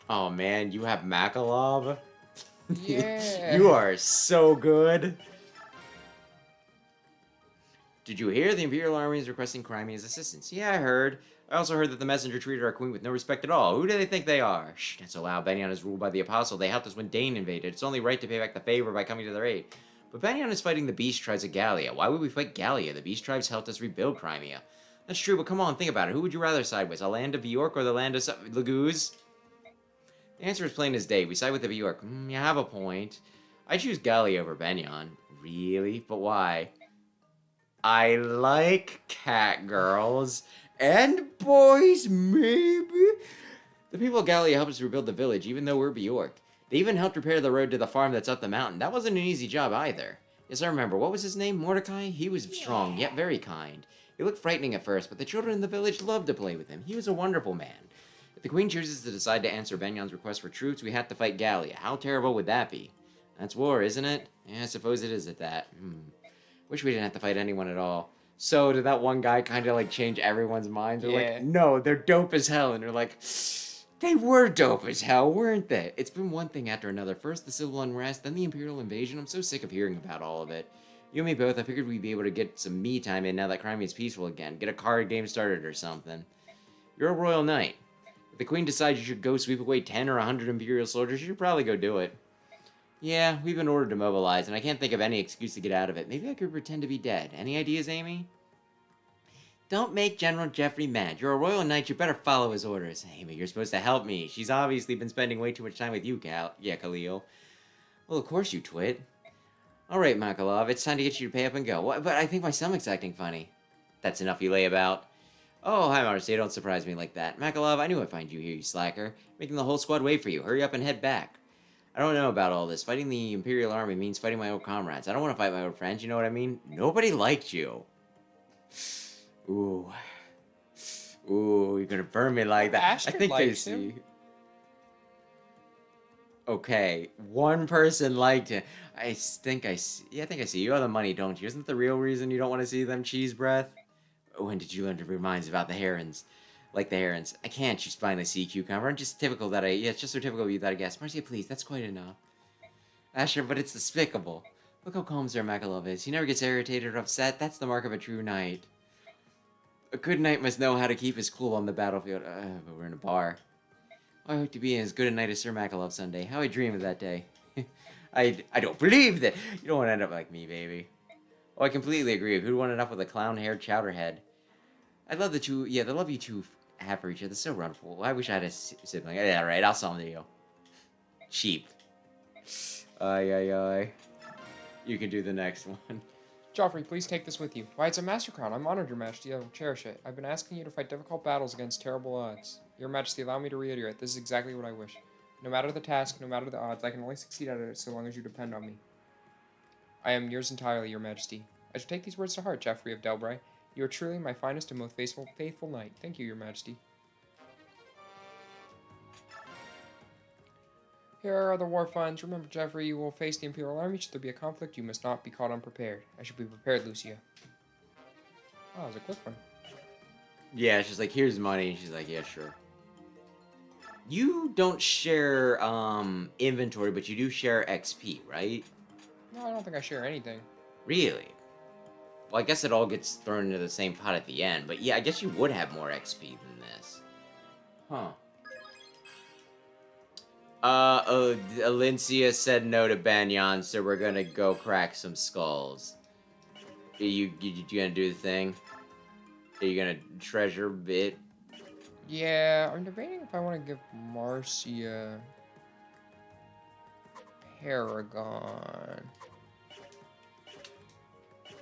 Oh, man, you have Makalov? Yeah. You are so good. Did you hear the Imperial Army is requesting Crimea's assistance? Yeah, I heard. I also heard that the messenger treated our queen with no respect at all. Who do they think they are? Shh, that's so loud. Begnion is ruled by the Apostle. They helped us when Dane invaded. It's only right to pay back the favor by coming to their aid. But Begnion is fighting the Beast Tribes of Gallia. Why would we fight Gallia? The Beast Tribes helped us rebuild Crimea. That's true, but come on, think about it. Who would you rather side with? The land of Bjork or the land of Laguz? The answer is plain as day. We side with the Bjork. You have a point. I choose Gallia over Begnion. Really? But why? I like cat girls. And boys, maybe? The people of Gallia helped us rebuild the village, even though we're Bjork. They even helped repair the road to the farm that's up the mountain. That wasn't an easy job either. Yes, I remember. What was his name? Mordecai? He was strong, yet very kind. He looked frightening at first, but the children in the village loved to play with him. He was a wonderful man. If the queen chooses to decide to answer Begnion's request for troops, we have to fight Gallia. How terrible would that be? That's war, isn't it? Yeah, I suppose it is at that. Wish we didn't have to fight anyone at all. So, did that one guy kind of, like, change everyone's minds? They're like, no, they're dope as hell. And they're like, they were dope as hell, weren't they? It's been one thing after another. First the civil unrest, then the Imperial invasion. I'm so sick of hearing about all of it. You and me both, I figured we'd be able to get some me time in now that Crimea's peaceful again. Get a card game started or something. You're a royal knight. If the queen decides you should go sweep away 10 or 100 Imperial soldiers, you should probably go do it. Yeah, we've been ordered to mobilize, and I can't think of any excuse to get out of it. Maybe I could pretend to be dead. Any ideas, Amy? Don't make General Jeffrey mad. You're a royal knight, you better follow his orders. Amy, you're supposed to help me. She's obviously been spending way too much time with you, Khalil. Well, of course you twit. Alright, Makalov, it's time to get you to pay up and go. What? But I think my stomach's acting funny. That's enough you lay about. Oh, hi, Marcy. Don't surprise me like that. Makalov, I knew I'd find you here, you slacker. Making the whole squad wait for you. Hurry up and head back. I don't know about all this. Fighting the Imperial Army means fighting my old comrades. I don't want to fight my old friends, you know what I mean? Nobody liked you. Ooh. Ooh, you're gonna burn me like that. Astrid I think they likes see. him. Okay, one person liked it. I think I see. Yeah, I think I see. You have the money, don't you? Isn't the real reason you don't want to see them cheese breath? When did you learn to reminds about the Herons? Like the Herons. I can't choose finally see cucumber. I'm just typical that yeah, it's just so typical of you that I guess. Marcia, please, that's quite enough. Asher, but it's despicable. Look how calm Sir Makalov is. He never gets irritated or upset. That's the mark of a true knight. A good knight must know how to keep his cool on the battlefield. But we're in a bar. I hope to be as good a knight as Sir Makalov someday. How I dream of that day. I don't believe that. You don't want to end up like me, baby. Oh, I completely agree. Who'd want to end up with a clown-haired chowderhead? I love the two. Yeah, the love you two have for each other. So wonderful. I wish I had a sibling. Yeah, right. I'll sell them to you. Cheap. Ay. You can do the next one. Joffrey, please take this with you. Why, it's a Master Crown. I'm honored, Your Majesty. I will cherish it. I've been asking you to fight difficult battles against terrible odds. Your Majesty, allow me to reiterate. This is exactly what I wish. No matter the task, no matter the odds, I can only succeed at it so long as you depend on me. I am yours entirely, Your Majesty. I shall take these words to heart, Geoffrey of Delbray. You are truly my finest and most faithful knight. Thank you, Your Majesty. Here are the war funds. Remember, Geoffrey, you will face the Imperial Army. Should there be a conflict, you must not be caught unprepared. I should be prepared, Lucia. Oh, that was a quick one. Yeah, she's like, here's money. And she's like, yeah, sure. You don't share inventory, but you do share XP, right? No, I don't think I share anything. Really? Well, I guess it all gets thrown into the same pot at the end. But yeah, I guess you would have more XP than this. Huh. Alincia said no to Begnion, so we're gonna go crack some skulls. You gonna do the thing? Are you gonna treasure it? Yeah, I'm debating if I want to give Marcia Paragon.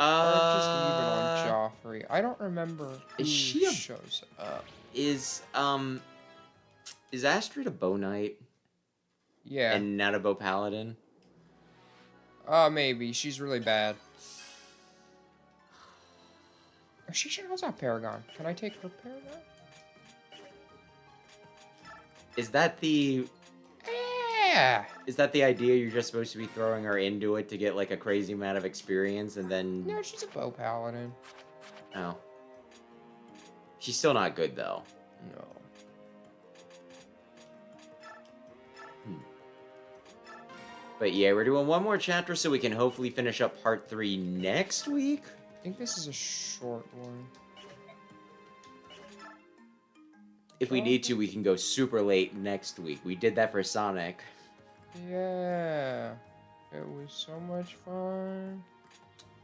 Or just leave it on Joffrey. I don't remember who Is she a- shows up. Is Astrid a bow knight Yeah. and not a bow paladin? Maybe. She's really bad. Or she should also have Paragon. Can I take her Paragon? Is that the Yeah. idea? You're just supposed to be throwing her into it to get like a crazy amount of experience, and then No, she's a bow paladin. oh, she's still not good though. No. But yeah, we're doing one more chapter so we can hopefully finish up part 3 next week. I think this is a short one. If we need to, we can go super late next week. We did that for Sonic. Yeah. It was so much fun.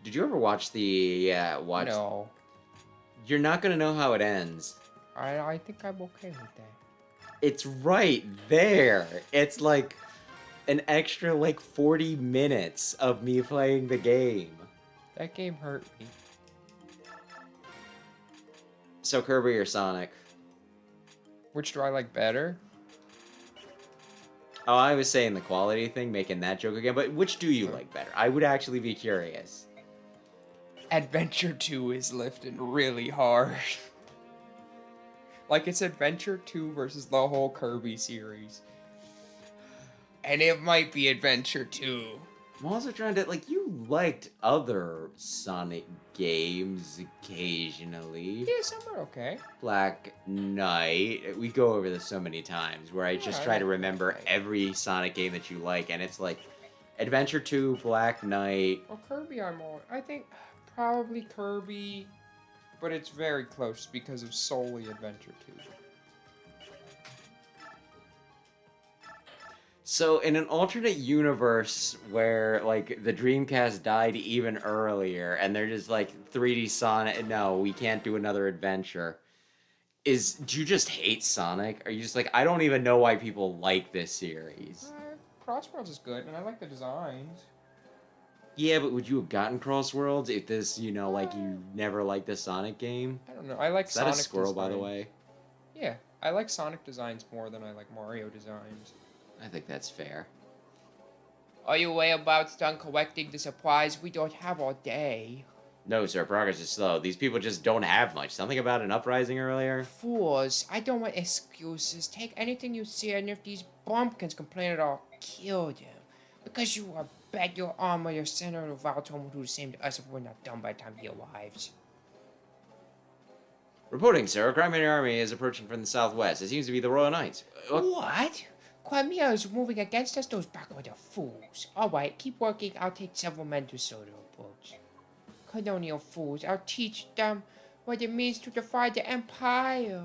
Did you ever watch the No. You're not gonna know how it ends. I think I'm okay with that. It's right there. It's like an extra like 40 minutes of me playing the game. That game hurt me. So Kirby or Sonic? Which do I like better? Oh, I was saying the quality thing, making that joke again, but which do you like better? I would actually be curious. Adventure 2 is lifting really hard. Like, it's Adventure 2 versus the whole Kirby series. And it might be Adventure 2. I'm also trying to, like, you liked other Sonic games occasionally. Yeah, some are okay. Black Knight. We go over this so many times where I just Yeah, try I to like remember Black Knight. every Sonic game that you like, and it's like Adventure 2, Black Knight. Well, Kirby I think probably Kirby, but it's very close because of solely Adventure 2. So in an alternate universe where like the Dreamcast died even earlier and they're just like 3D Sonic, no, we can't do another adventure. Do you just hate Sonic? Are you just like, I don't even know why people like this series? Crossworlds is good, and I like the designs. Yeah, but would you have gotten Crossworlds if this, like you never liked the Sonic game? I don't know. I like Is that Sonic a squirrel, by the designs. way? Yeah, I like Sonic designs more than I like Mario designs. I think that's fair. Are you whereabouts done collecting the supplies we don't have all day? No, sir, progress is slow. These people just don't have much. Something about an uprising earlier? Fools, I don't want excuses. Take anything you see, and if these bumpkins complain at all, kill them. Because you are bet your armor, your senator of Valtorm will do the same to us if we're not done by the time he arrives. Reporting, sir. A Crimean army is approaching from the southwest. It seems to be the Royal Knights. What? Crimea is moving against us? Those backward are fools. Alright, keep working. I'll take several men to sow their approach. Colonial fools. I'll teach them what it means to defy the Empire.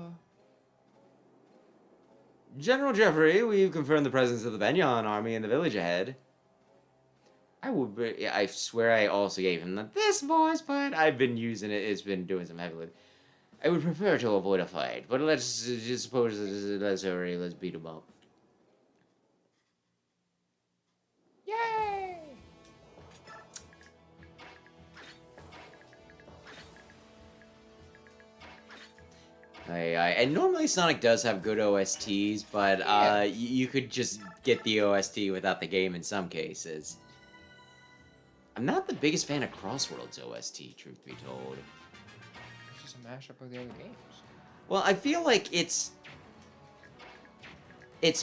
General Jeffrey, we've confirmed the presence of the Begnion army in the village ahead. I swear I also gave him this voice, but I've been using it. It's been doing some heavy lifting. I would prefer to avoid a fight, but let's just suppose let's hurry. Let's beat him up. Yay! And normally Sonic does have good OSTs, but you could just get the OST without the game in some cases. I'm not the biggest fan of Crossworld's OST, truth be told. It's just a mashup of the other games. Well, I feel like it's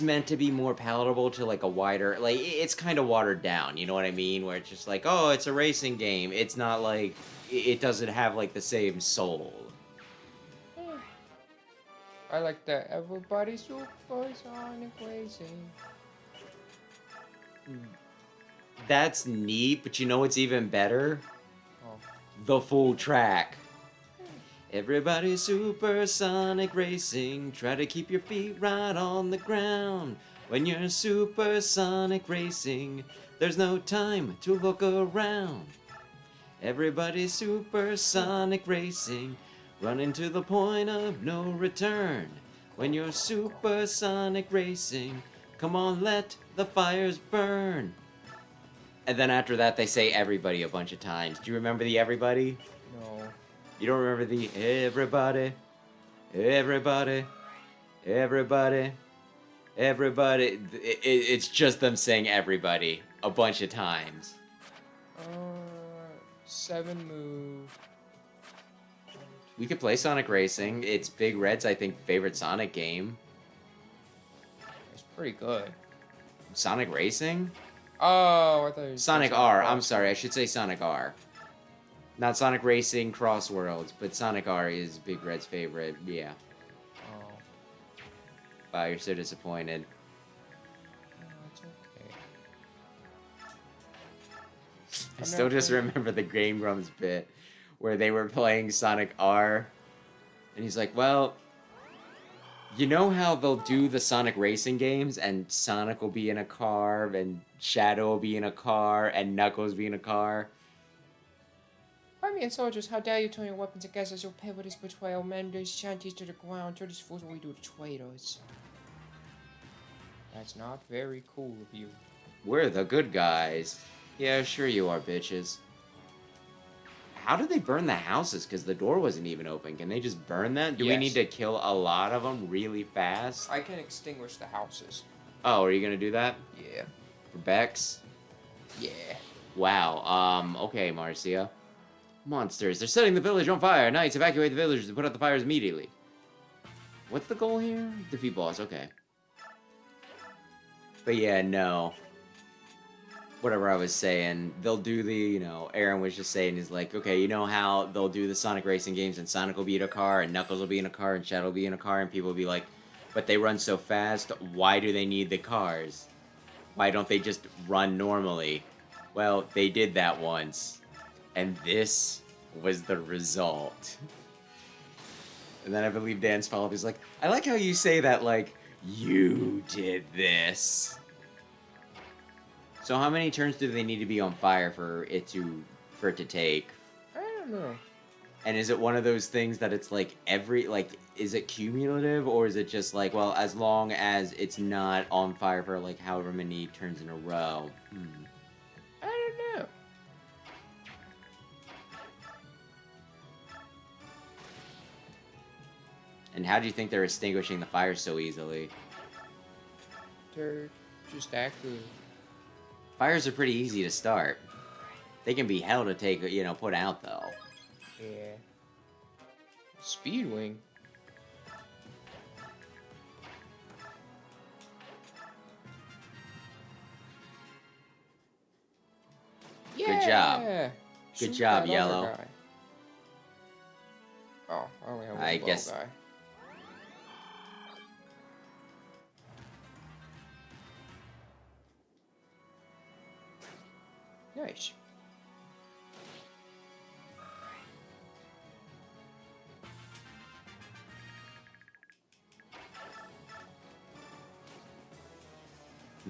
meant to be more palatable to like a wider, like it's kind of watered down, you know what I mean? Where it's just like, oh, it's a racing game. It's not like it doesn't have like the same soul. I like that everybody supersonic racing. That's neat, but you know what's even better? Oh. The full track. Everybody supersonic racing. Try to keep your feet right on the ground. When you're supersonic racing, there's no time to look around. Everybody supersonic racing. Running to the point of no return. When you're supersonic racing, come on, let the fires burn. And then after that, they say everybody a bunch of times. Do you remember the everybody? No. You don't remember the everybody, everybody, everybody, everybody? It's just them saying everybody a bunch of times. 7 move. We could play Sonic Racing. It's Big Red's, I think, favorite Sonic game. It's pretty good. Sonic Racing? Oh, I thought you Sonic R. I'm sorry, I should say Sonic R. Not Sonic Racing Cross Worlds, but Sonic R is Big Red's favorite. Yeah. Oh. Wow, you're so disappointed. It's okay. I still just remember the Game Grumps bit where they were playing Sonic R, and he's like, well, you know how they'll do the Sonic Racing games, and Sonic will be in a car, and Shadow will be in a car, and Knuckles will be in a car? Army and soldiers, how dare you turn your weapons against us? You'll pay for this betrayal. Men these shanties to the ground. Turn these fools what we do to traitors. That's not very cool of you. We're the good guys. Yeah, sure you are, bitches. How do they burn the houses? Because the door wasn't even open. Can they just burn that? Do we Yes. need to kill a lot of them really fast? I can extinguish the houses. Oh, are you gonna do that? Yeah. For Bex? Yeah. Wow, okay, Marcia. Monsters, they're setting the village on fire. Knights, evacuate the villagers and put out the fires immediately. What's the goal here? Defeat boss, okay. But yeah, no. Whatever I was saying, they'll do the, you know, Aaron was just saying, he's like, okay, you know how they'll do the Sonic Racing games and Sonic will be in a car and Knuckles will be in a car and Shadow will be in a car and people will be like, but they run so fast, why do they need the cars? Why don't they just run normally? Well, they did that once. And this was the result. And then I believe Dan's follow-up is like, I like how you say that, like, you did this. So how many turns do they need to be on fire for it to take? I don't know. And is it one of those things that it's like is it cumulative or is it just like, well, as long as it's not on fire for like however many turns in a row? I don't know. And how do you think they're extinguishing the fire so easily? They're just that good. Fires are pretty easy to start. They can be hell to take, you know, put out though. Yeah. Speedwing. Good job. Yeah. Good Shoot job, that other Yellow. guy. Oh, I only have one I bow guess- guy. Nice. I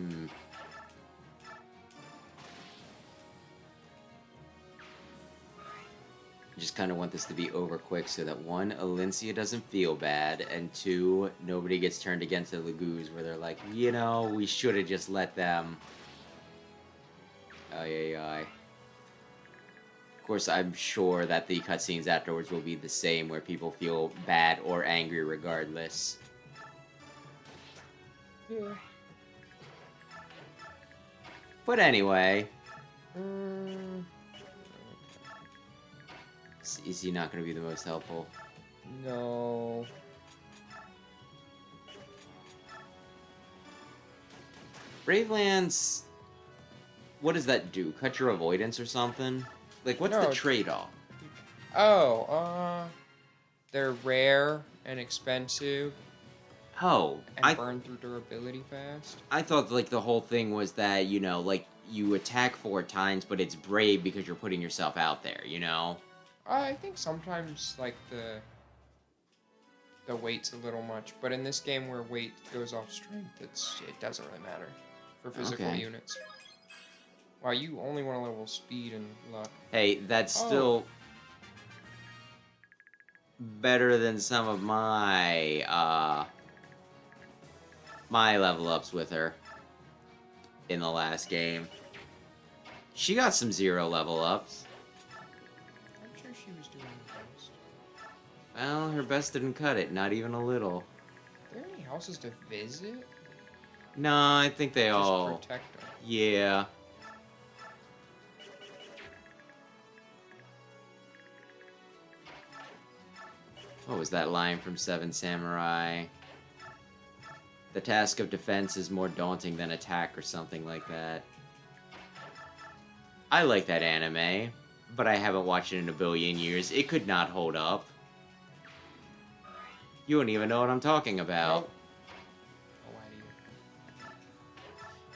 just kind of want this to be over quick so that one, Alencia doesn't feel bad, and two, nobody gets turned against the Lagoos where they're like, you know, we should have just let them. Ay, ay, ay. Of course, I'm sure that the cutscenes afterwards will be the same, where people feel bad or angry regardless. Yeah. But anyway, is he not going to be the most helpful? No. Bravelands, what does that do? Cut your avoidance or something? Like, what's No, the trade-off? Oh, they're rare and expensive Oh, and burn through durability fast. I thought, like, the whole thing was that, you know, like, you attack 4 times, but it's brave because you're putting yourself out there, you know? I think sometimes like the weight's a little much, but in this game where weight goes off strength, it doesn't really matter for physical Okay. units. Wow, you only want to level speed and luck. Hey, that's Oh. still better than some of my my level ups with her in the last game. She got some 0 level ups. I'm sure she was doing her best. Well, her best didn't cut it, not even a little. Are there any houses to visit? No, I think they Just all. protect them. Yeah. What was that line from Seven Samurai? The task of defense is more daunting than attack, or something like that. I like that anime, but I haven't watched it in a billion years. It could not hold up. You don't even know what I'm talking about. Nope. No idea.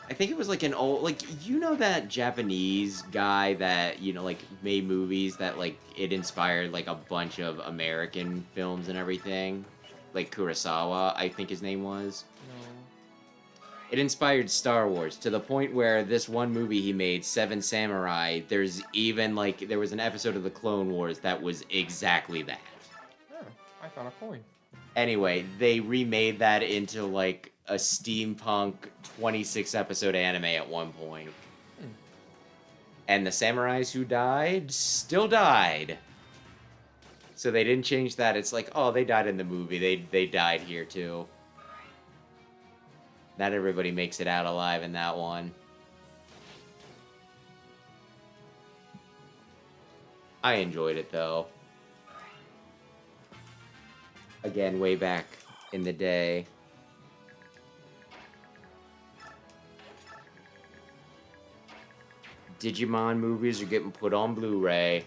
I think it was like an old, like, you know that Japanese guy that, you know, like, made movies that, like, it inspired, like, a bunch of American films and everything? Like Kurosawa, I think his name was. No. It inspired Star Wars to the point where this one movie he made, Seven Samurai, there's even, like, there was an episode of the Clone Wars that was exactly that. Oh, I found a coin. Anyway, they remade that into, like, a steampunk 26-episode anime at one point. And the samurais who died still died. So they didn't change that. It's like, oh, they died in the movie. They died here too. Not everybody makes it out alive in that one. I enjoyed it though. Again, way back in the day. Digimon movies are getting put on Blu-ray.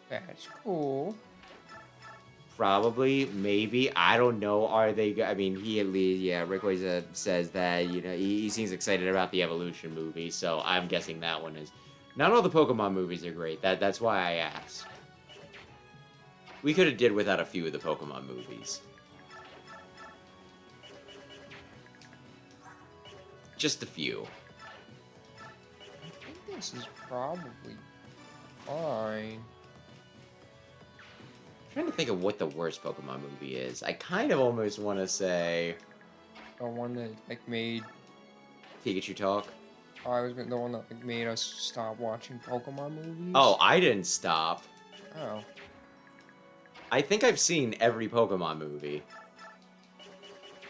That's cool. Probably, maybe, I don't know. Are they? I mean, he at least, yeah. Rick always says that, you know, he seems excited about the Evolution movie, so I'm guessing that one is. Not all the Pokemon movies are great. That's why I asked. We could have did without a few of the Pokemon movies. Just a few. I think this is probably fine. I'm trying to think of what the worst Pokemon movie is. I kind of almost want to say The one that like made Pikachu Talk. I was the one that like made us stop watching Pokemon movies. Oh, I didn't stop. Oh. I think I've seen every Pokemon movie.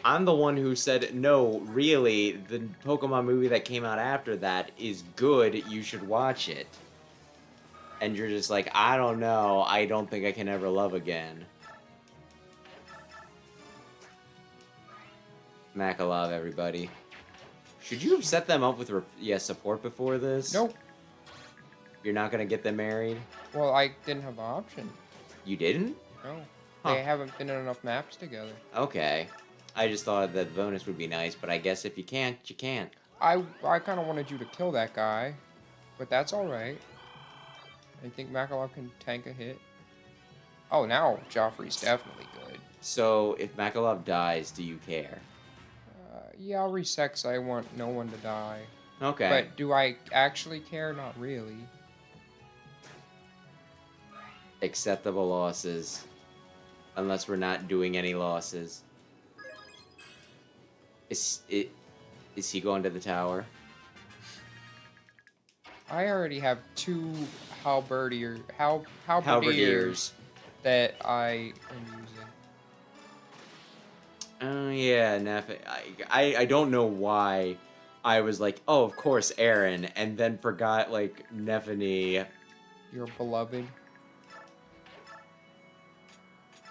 I'm the one who said, no, really, the Pokemon movie that came out after that is good, you should watch it. And you're just like, I don't know, I don't think I can ever love again. Makalov, everybody. Should you have set them up with support before this? Nope. You're not gonna get them married? Well, I didn't have the option. You didn't? No. Huh. They haven't been in enough maps together. Okay. I just thought that bonus would be nice, but I guess if you can't, you can't. I kind of wanted you to kill that guy, but that's all right. I think Makalov can tank a hit. Oh, now Joffrey's definitely good. So, if Makalov dies, do you care? Yeah, I'll reset 'cause I want no one to die. Okay. But do I actually care? Not really. Acceptable losses. Unless we're not doing any losses. Is he going to the tower? I already have two halberdiers Halberdiers. that I am using. Oh yeah, I don't know why I was like, oh, of course, Aaron, and then forgot, like, Nephany. Your beloved.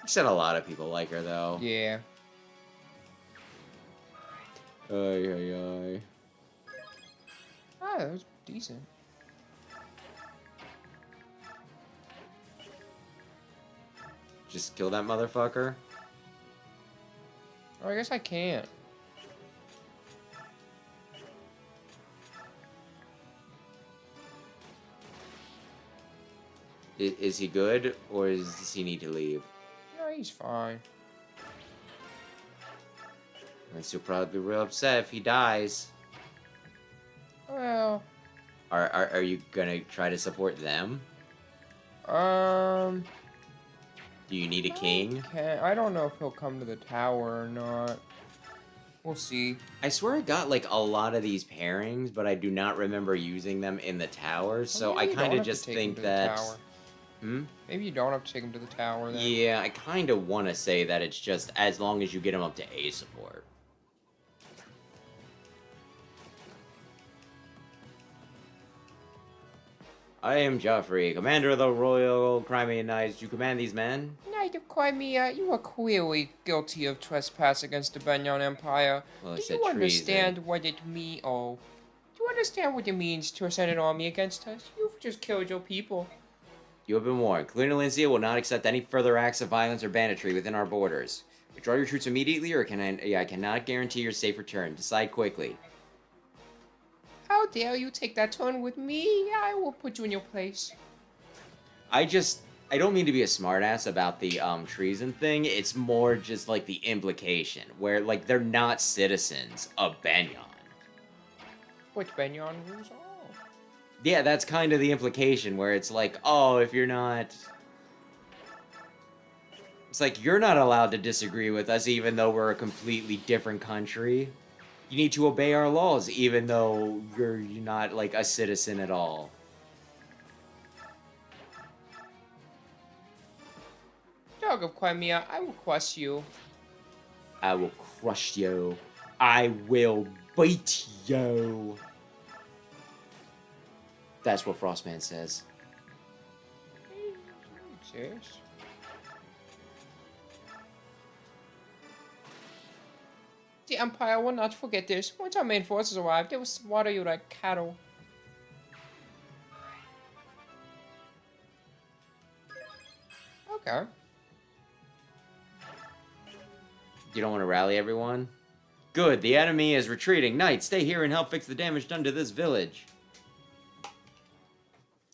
You said a lot of people like her, though. Yeah. Ay. Ah, that was decent. Just kill that motherfucker. Oh, I guess I can't. Is he good, or does he need to leave? No, he's fine. He'll probably be real upset if he dies. Well, Are you gonna try to support them? um, Do you need a king? I don't know if he'll come to the tower or not. We'll see. I swear I got like a lot of these pairings, but I do not remember using them in the tower. So I Maybe you kind don't of have to just take him think to the that. tower. Hmm. Maybe you don't have to take him to the tower then. Yeah, I kind of want to say that it's just as long as you get him up to A support. I am Joffrey, commander of the Royal Crimean Knights. You command these men? Knight of Crimea, you are clearly guilty of trespass against the Begnion Empire. Well, I Do said you understand treason. what it means? Oh, do you understand what it means to send an army against us? You've just killed your people. You have been warned. Queen Alencia will not accept any further acts of violence or banditry within our borders. Withdraw your troops immediately, or I cannot guarantee your safe return. Decide quickly. How dare you take that tone with me? I will put you in your place. I don't mean to be a smartass about the treason thing. It's more just like the implication where like they're not citizens of Begnion. Which Begnion rules all? Yeah, that's kind of the implication where it's like, oh, if you're not, it's like you're not allowed to disagree with us even though we're a completely different country. You need to obey our laws even though you're not like a citizen at all. Dog of Crimea, I will crush you. I will crush you. I will beat you. That's what Frostman says. Serious? The Empire will not forget this. Once our main forces arrive, they will slaughter you like cattle. Okay. You don't want to rally everyone? Good, the enemy is retreating. Knight, stay here and help fix the damage done to this village.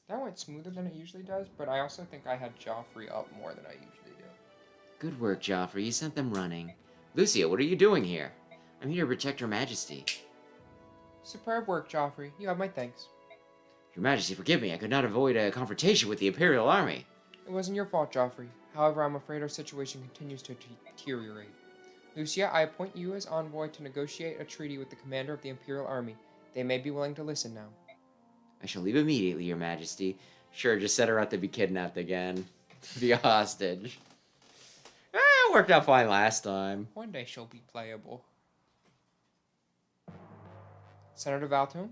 That went smoother than it usually does, but I also think I had Joffrey up more than I usually do. Good work, Joffrey. You sent them running. Lucia, what are you doing here? I'm here to protect Her Majesty. Superb work, Joffrey. You have my thanks. Your Majesty, forgive me. I could not avoid a confrontation with the Imperial Army. It wasn't your fault, Joffrey. However, I'm afraid our situation continues to deteriorate. Lucia, I appoint you as envoy to negotiate a treaty with the commander of the Imperial Army. They may be willing to listen now. I shall leave immediately, Your Majesty. Sure, just set her up to be kidnapped again. Be a hostage. It worked out fine last time. One day she'll be playable. Senator Valtome,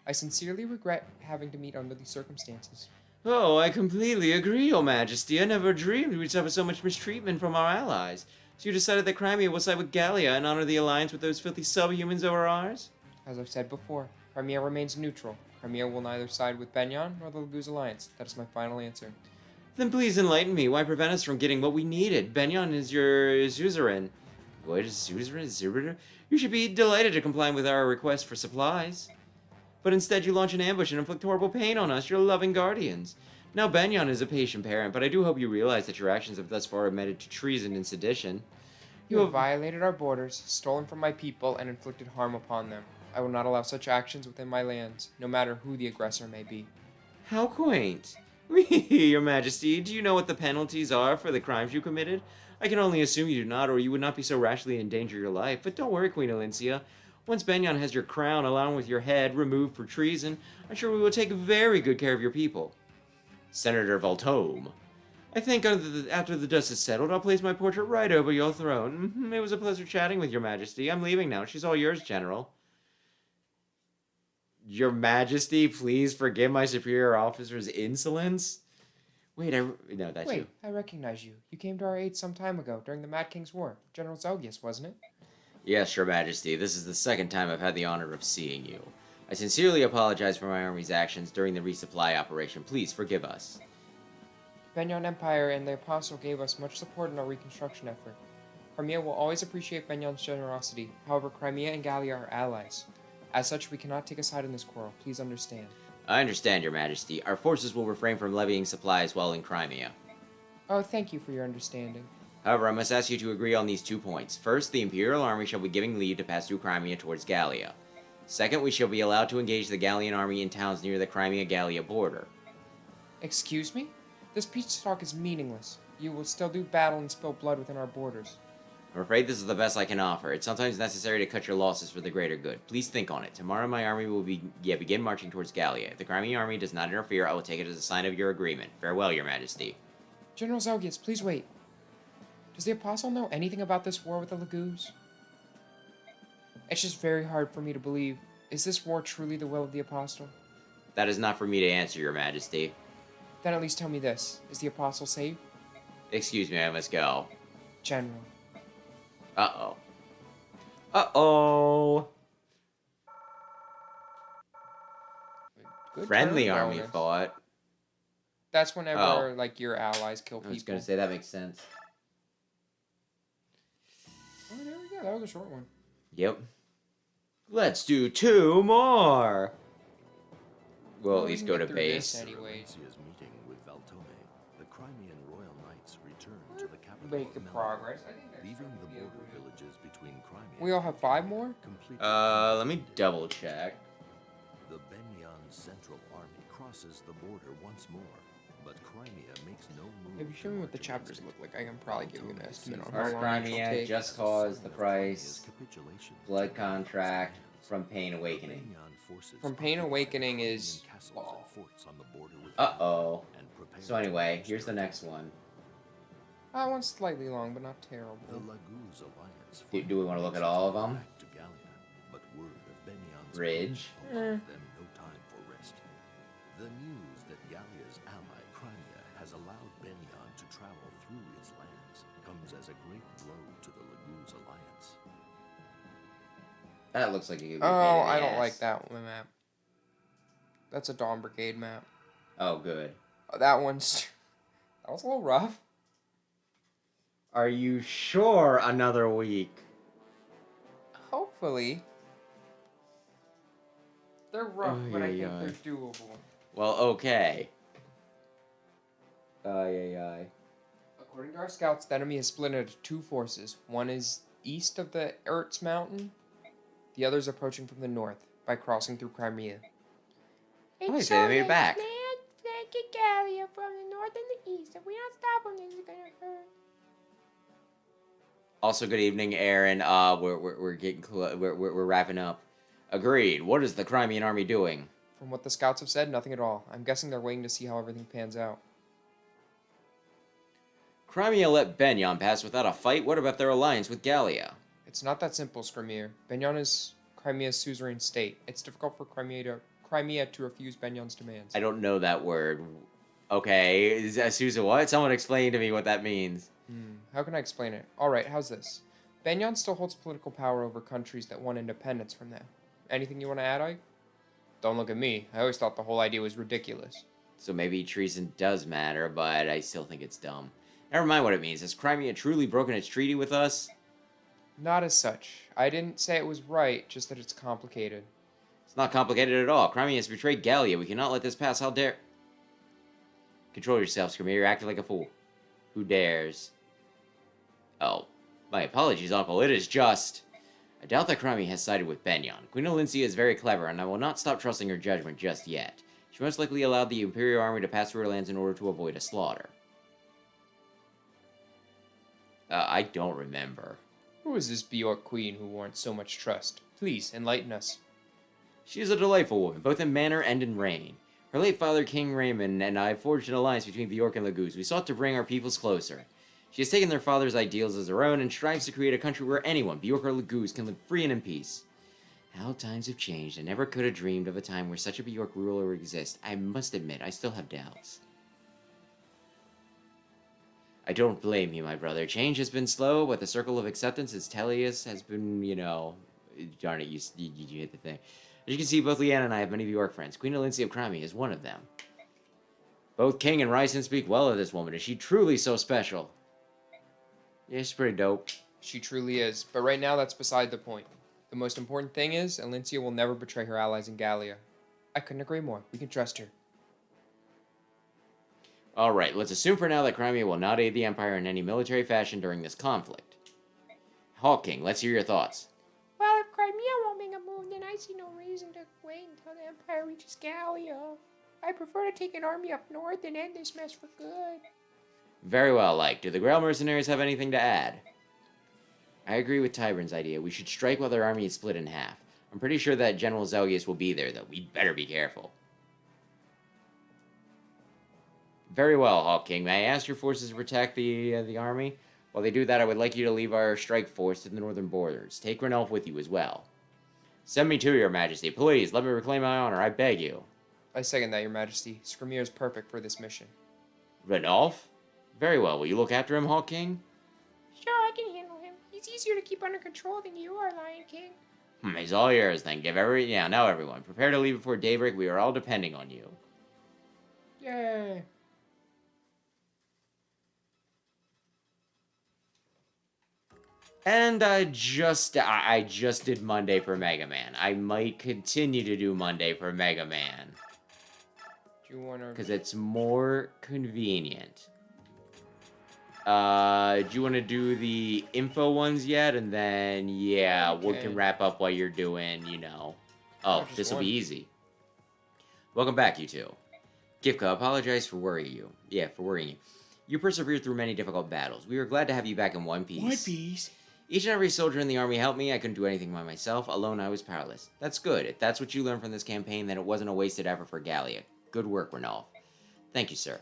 I sincerely regret having to meet under these circumstances. Oh, I completely agree, Your Majesty. I never dreamed we'd suffer so much mistreatment from our allies. So you decided that Crimea will side with Gallia and honor the alliance with those filthy subhumans over ours? As I've said before, Crimea remains neutral. Crimea will neither side with Begnion nor the Laguz Alliance. That is my final answer. Then please enlighten me. Why prevent us from getting what we needed? Begnion is your suzerain. What is suzerain? You should be delighted to comply with our request for supplies. But instead you launch an ambush and inflict horrible pain on us, your loving guardians. Now Begnion is a patient parent, but I do hope you realize that your actions have thus far admitted to treason and sedition. You have violated our borders, stolen from my people, and inflicted harm upon them. I will not allow such actions within my lands, no matter who the aggressor may be. How quaint. Your Majesty, do you know what the penalties are for the crimes you committed? I can only assume you do not, or you would not be so rashly endanger your life. But don't worry, Queen Alencia. Once Begnion has your crown, along with your head, removed for treason, I'm sure we will take very good care of your people. Senator Valtome. I think after the dust is settled, I'll place my portrait right over your throne. It was a pleasure chatting with Your Majesty. I'm leaving now. She's all yours, General. Your Majesty, please forgive my superior officer's insolence. Wait, no, that's you. Wait, I recognize you. You came to our aid some time ago, during the Mad King's War. General Zelgius, wasn't it? Yes, Your Majesty. This is the second time I've had the honor of seeing you. I sincerely apologize for my army's actions during the resupply operation. Please forgive us. The Begnion Empire and the Apostle gave us much support in our reconstruction effort. Crimea will always appreciate Begnion's generosity. However, Crimea and Gallia are allies. As such, we cannot take a side in this quarrel. Please understand. I understand, Your Majesty. Our forces will refrain from levying supplies while in Crimea. Oh, thank you for your understanding. However, I must ask you to agree on these 2 points. First, the Imperial Army shall be given leave to pass through Crimea towards Gallia. Second, we shall be allowed to engage the Gallian army in towns near the Crimea-Gallia border. Excuse me? This peace talk is meaningless. You will still do battle and spill blood within our borders. I'm afraid this is the best I can offer. It's sometimes necessary to cut your losses for the greater good. Please think on it. Tomorrow my army will begin marching towards Gallia. If the Crimean army does not interfere, I will take it as a sign of your agreement. Farewell, Your Majesty. General Zelgius, please wait. Does the Apostle know anything about this war with the Lagoos? It's just very hard for me to believe. Is this war truly the will of the Apostle? That is not for me to answer, Your Majesty. Then at least tell me this. Is the Apostle safe? Excuse me, I must go. General. Uh-oh. Uh-oh! Good Friendly turn army bonus. fought. That's whenever, Oh. like, your allies kill I people. was gonna say, that makes sense. Oh, there we go. That was a short one. Yep. Let's do 2 more! We'll at we least can go get to through base. this anyways. Valencia's meeting with Valtome, the Crimean royal knights returned to the capital Making of Melon, progress. I think that's leaving gonna the be a border good- villages between Crimea We all have 5 more? completely Let me uninhabited. double check. The Begnion Central Army crosses the border once more, but Crimea makes no move. If you show to me what the march chapters against look it. like, I can probably give you an estimate on Our how long Crimea, it'll take. Just Cause, The Sign of Price, Crimea's capitulation to Blood the Contract, Allies. From Pain Awakening. Begnion forces From Pain occupied Awakening Crimean is castles law. and forts on the border with Uh-oh. Belgium and prepared So anyway, to here's the launch next one. That one's slightly long, but not terrible. The Lagoos alliance. Do we wanna look at all of them? Back to Gallia, but word of Benion's Bridge. allows them no time for rest. The news that Gallia's ally Crimea has allowed Begnion to travel through its lands comes as a great blow to the Lagoos alliance. That looks like it could be a Oh, pain in the I don't ass. like that one map. That's a Dawn Brigade map. Oh, good. That one's... That was a little rough. Are you sure another week? Hopefully. They're rough, Ay, but I ay, think ay. they're doable. Well, okay. Ay. According to our scouts, the enemy is split into 2 forces. One is east of the Ertz Mountain. The other is approaching from the north by crossing through Crimea. Oh, so they made it back. Land flanking Gallia from the north and the east. If we don't stop them, this is gonna hurt. Also, good evening, Aaron. We're getting we're wrapping up. Agreed. What is the Crimean army doing? From what the scouts have said, nothing at all. I'm guessing they're waiting to see how everything pans out. Crimea let Begnion pass without a fight. What about their alliance with Gallia? It's not that simple, Skrimir. Begnion is Crimea's suzerain state. It's difficult for Crimea to refuse Begnion's demands. I don't know that word. Okay, is Susa what? Someone explain to me what that means. How can I explain it? Alright, how's this? Begnion still holds political power over countries that want independence from them. Anything you want to add, Ike? Don't look at me. I always thought the whole idea was ridiculous. So maybe treason does matter, but I still think it's dumb. Never mind what it means. Has Crimea truly broken its treaty with us? Not as such. I didn't say it was right, just that it's complicated. It's not complicated at all. Crimea has betrayed Gallia. We cannot let this pass. How dare... Control yourself, Crimea. You're acting like a fool. Who dares? Oh, my apologies, Uncle. It is just... I doubt that Crimea has sided with Begnion. Queen Alincia is very clever, and I will not stop trusting her judgment just yet. She most likely allowed the Imperial army to pass through her lands in order to avoid a slaughter. I don't remember. Who is this Bjork queen who warrants so much trust? Please, enlighten us. She is a delightful woman, both in manner and in reign. Her late father, King Raymond, and I forged an alliance between Bjork and Lagoos. We sought to bring our peoples closer. She has taken their father's ideals as her own and strives to create a country where anyone, Bjork or Lagoos, can live free and in peace. How times have changed. I never could have dreamed of a time where such a Bjork ruler would exist. I must admit, I still have doubts. I don't blame you, my brother. Change has been slow, but the circle of acceptance as Tellius has been, darn it, you hit the thing. As you can see, both Leanne and I have many Bjork friends. Queen Alincia of Crimea is one of them. Both King and Ryson speak well of this woman. Is she truly so special? Yeah, she's pretty dope. She truly is, but right now that's beside the point. The most important thing is, Alincia will never betray her allies in Gallia. I couldn't agree more. We can trust her. Alright, let's assume for now that Crimea will not aid the Empire in any military fashion during this conflict. Hawk King, let's hear your thoughts. Well, if Crimea won't make a move, then I see no reason to wait until the Empire reaches Gallia. I prefer to take an army up north and end this mess for good. Very well, like. Do the Greil Mercenaries have anything to add? I agree with Tyburn's idea. We should strike while their army is split in half. I'm pretty sure that General Zelgius will be there, though. We'd better be careful. Very well, Hawk King. May I ask your forces to protect the army? While they do that, I would like you to leave our strike force to the northern borders. Take Renolf with you as well. Send me to your majesty. Please, let me reclaim my honor. I beg you. I second that, your majesty. Skrymir is perfect for this mission. Renolf? Very well. Will you look after him, Hawk King? Sure, I can handle him. He's easier to keep under control than you are, Lion King. He's all yours, then. Now everyone. Prepare to leave before daybreak. We are all depending on you. Yay. And I just did Monday for Mega Man. I might continue to do Monday for Mega Man. Do you want to... Because it's more convenient. Do you want to do the info ones yet? And then, yeah, we Okay. can wrap up while you're doing, you know. Oh, just this will one. be easy. Welcome back, you two. Gifka, apologize for worrying you. Yeah, for worrying you. You persevered through many difficult battles. We are glad to have you back in one piece. One piece? Each and every soldier in the army helped me. I couldn't do anything by myself. Alone, I was powerless. That's good. If that's what you learned from this campaign, then it wasn't a wasted effort for Gallia. Good work, Renolf. Thank you, sir.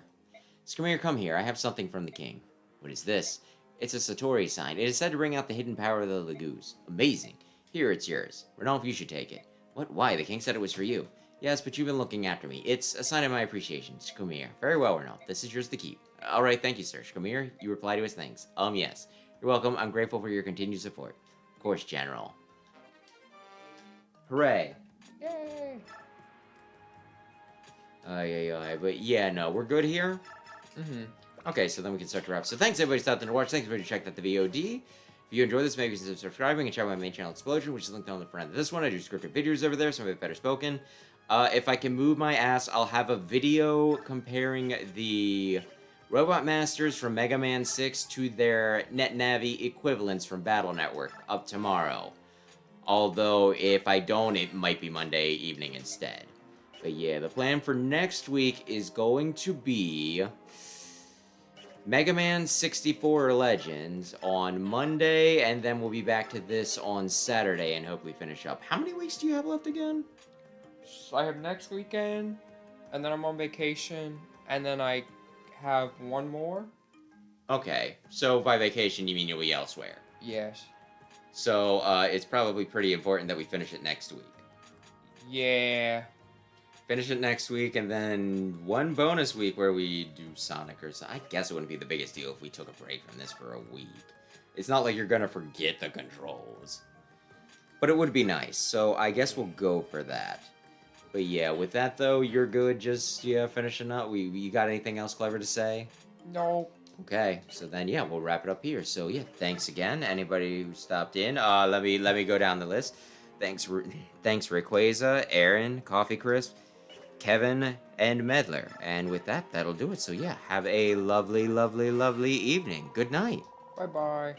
Skrymir, come here. I have something from the king. What is this? It's a Satori sign. It is said to bring out the hidden power of the Lagoos. Amazing. Here, it's yours. Renolf, you should take it. What? Why? The king said it was for you. Yes, but you've been looking after me. It's a sign of my appreciation. Skrymir. Very well, Renolf. This is yours to keep. Alright, thank you, sir. Skrymir, you reply to his thanks. Yes. You're welcome. I'm grateful for your continued support. Of course, General. Hooray. Yay. But yeah, no, we're good here. Mm-hmm. Okay, so then we can start to wrap. So thanks everybody who stopped in to watch. Thanks everybody who checked out the VOD. If you enjoyed this, maybe consider subscribing and check out my main channel, Explosion, which is linked on the front of this one. I do scripted videos over there, some of it better spoken. If I can move my ass, I'll have a video comparing the Robot Masters from Mega Man 6 to their NetNavi equivalents from Battle Network up tomorrow. Although, if I don't, it might be Monday evening instead. But yeah, the plan for next week is going to be Mega Man 64 Legends on Monday, and then we'll be back to this on Saturday and hopefully finish up. How many weeks do you have left again? So I have next weekend, and then I'm on vacation, and then I have one more. Okay, so by vacation you mean you'll be elsewhere. Yes. So it's probably pretty important that we finish it next week. Yeah. Finish it next week, and then one bonus week where we do Sonic or something. I guess it wouldn't be the biggest deal if we took a break from this for a week. It's not like you're gonna forget the controls. But it would be nice, so I guess we'll go for that. But yeah, with that though, you're good, just, yeah, finishing up. You got anything else clever to say? No. Okay, so then yeah, we'll wrap it up here. So yeah, thanks again, anybody who stopped in. Let me go down the list. Thanks Rayquaza, Aaron, Coffee Crisp, Kevin, and Medler. And with that, that'll do it. So yeah, have a lovely, lovely, lovely evening. Good night. Bye-bye.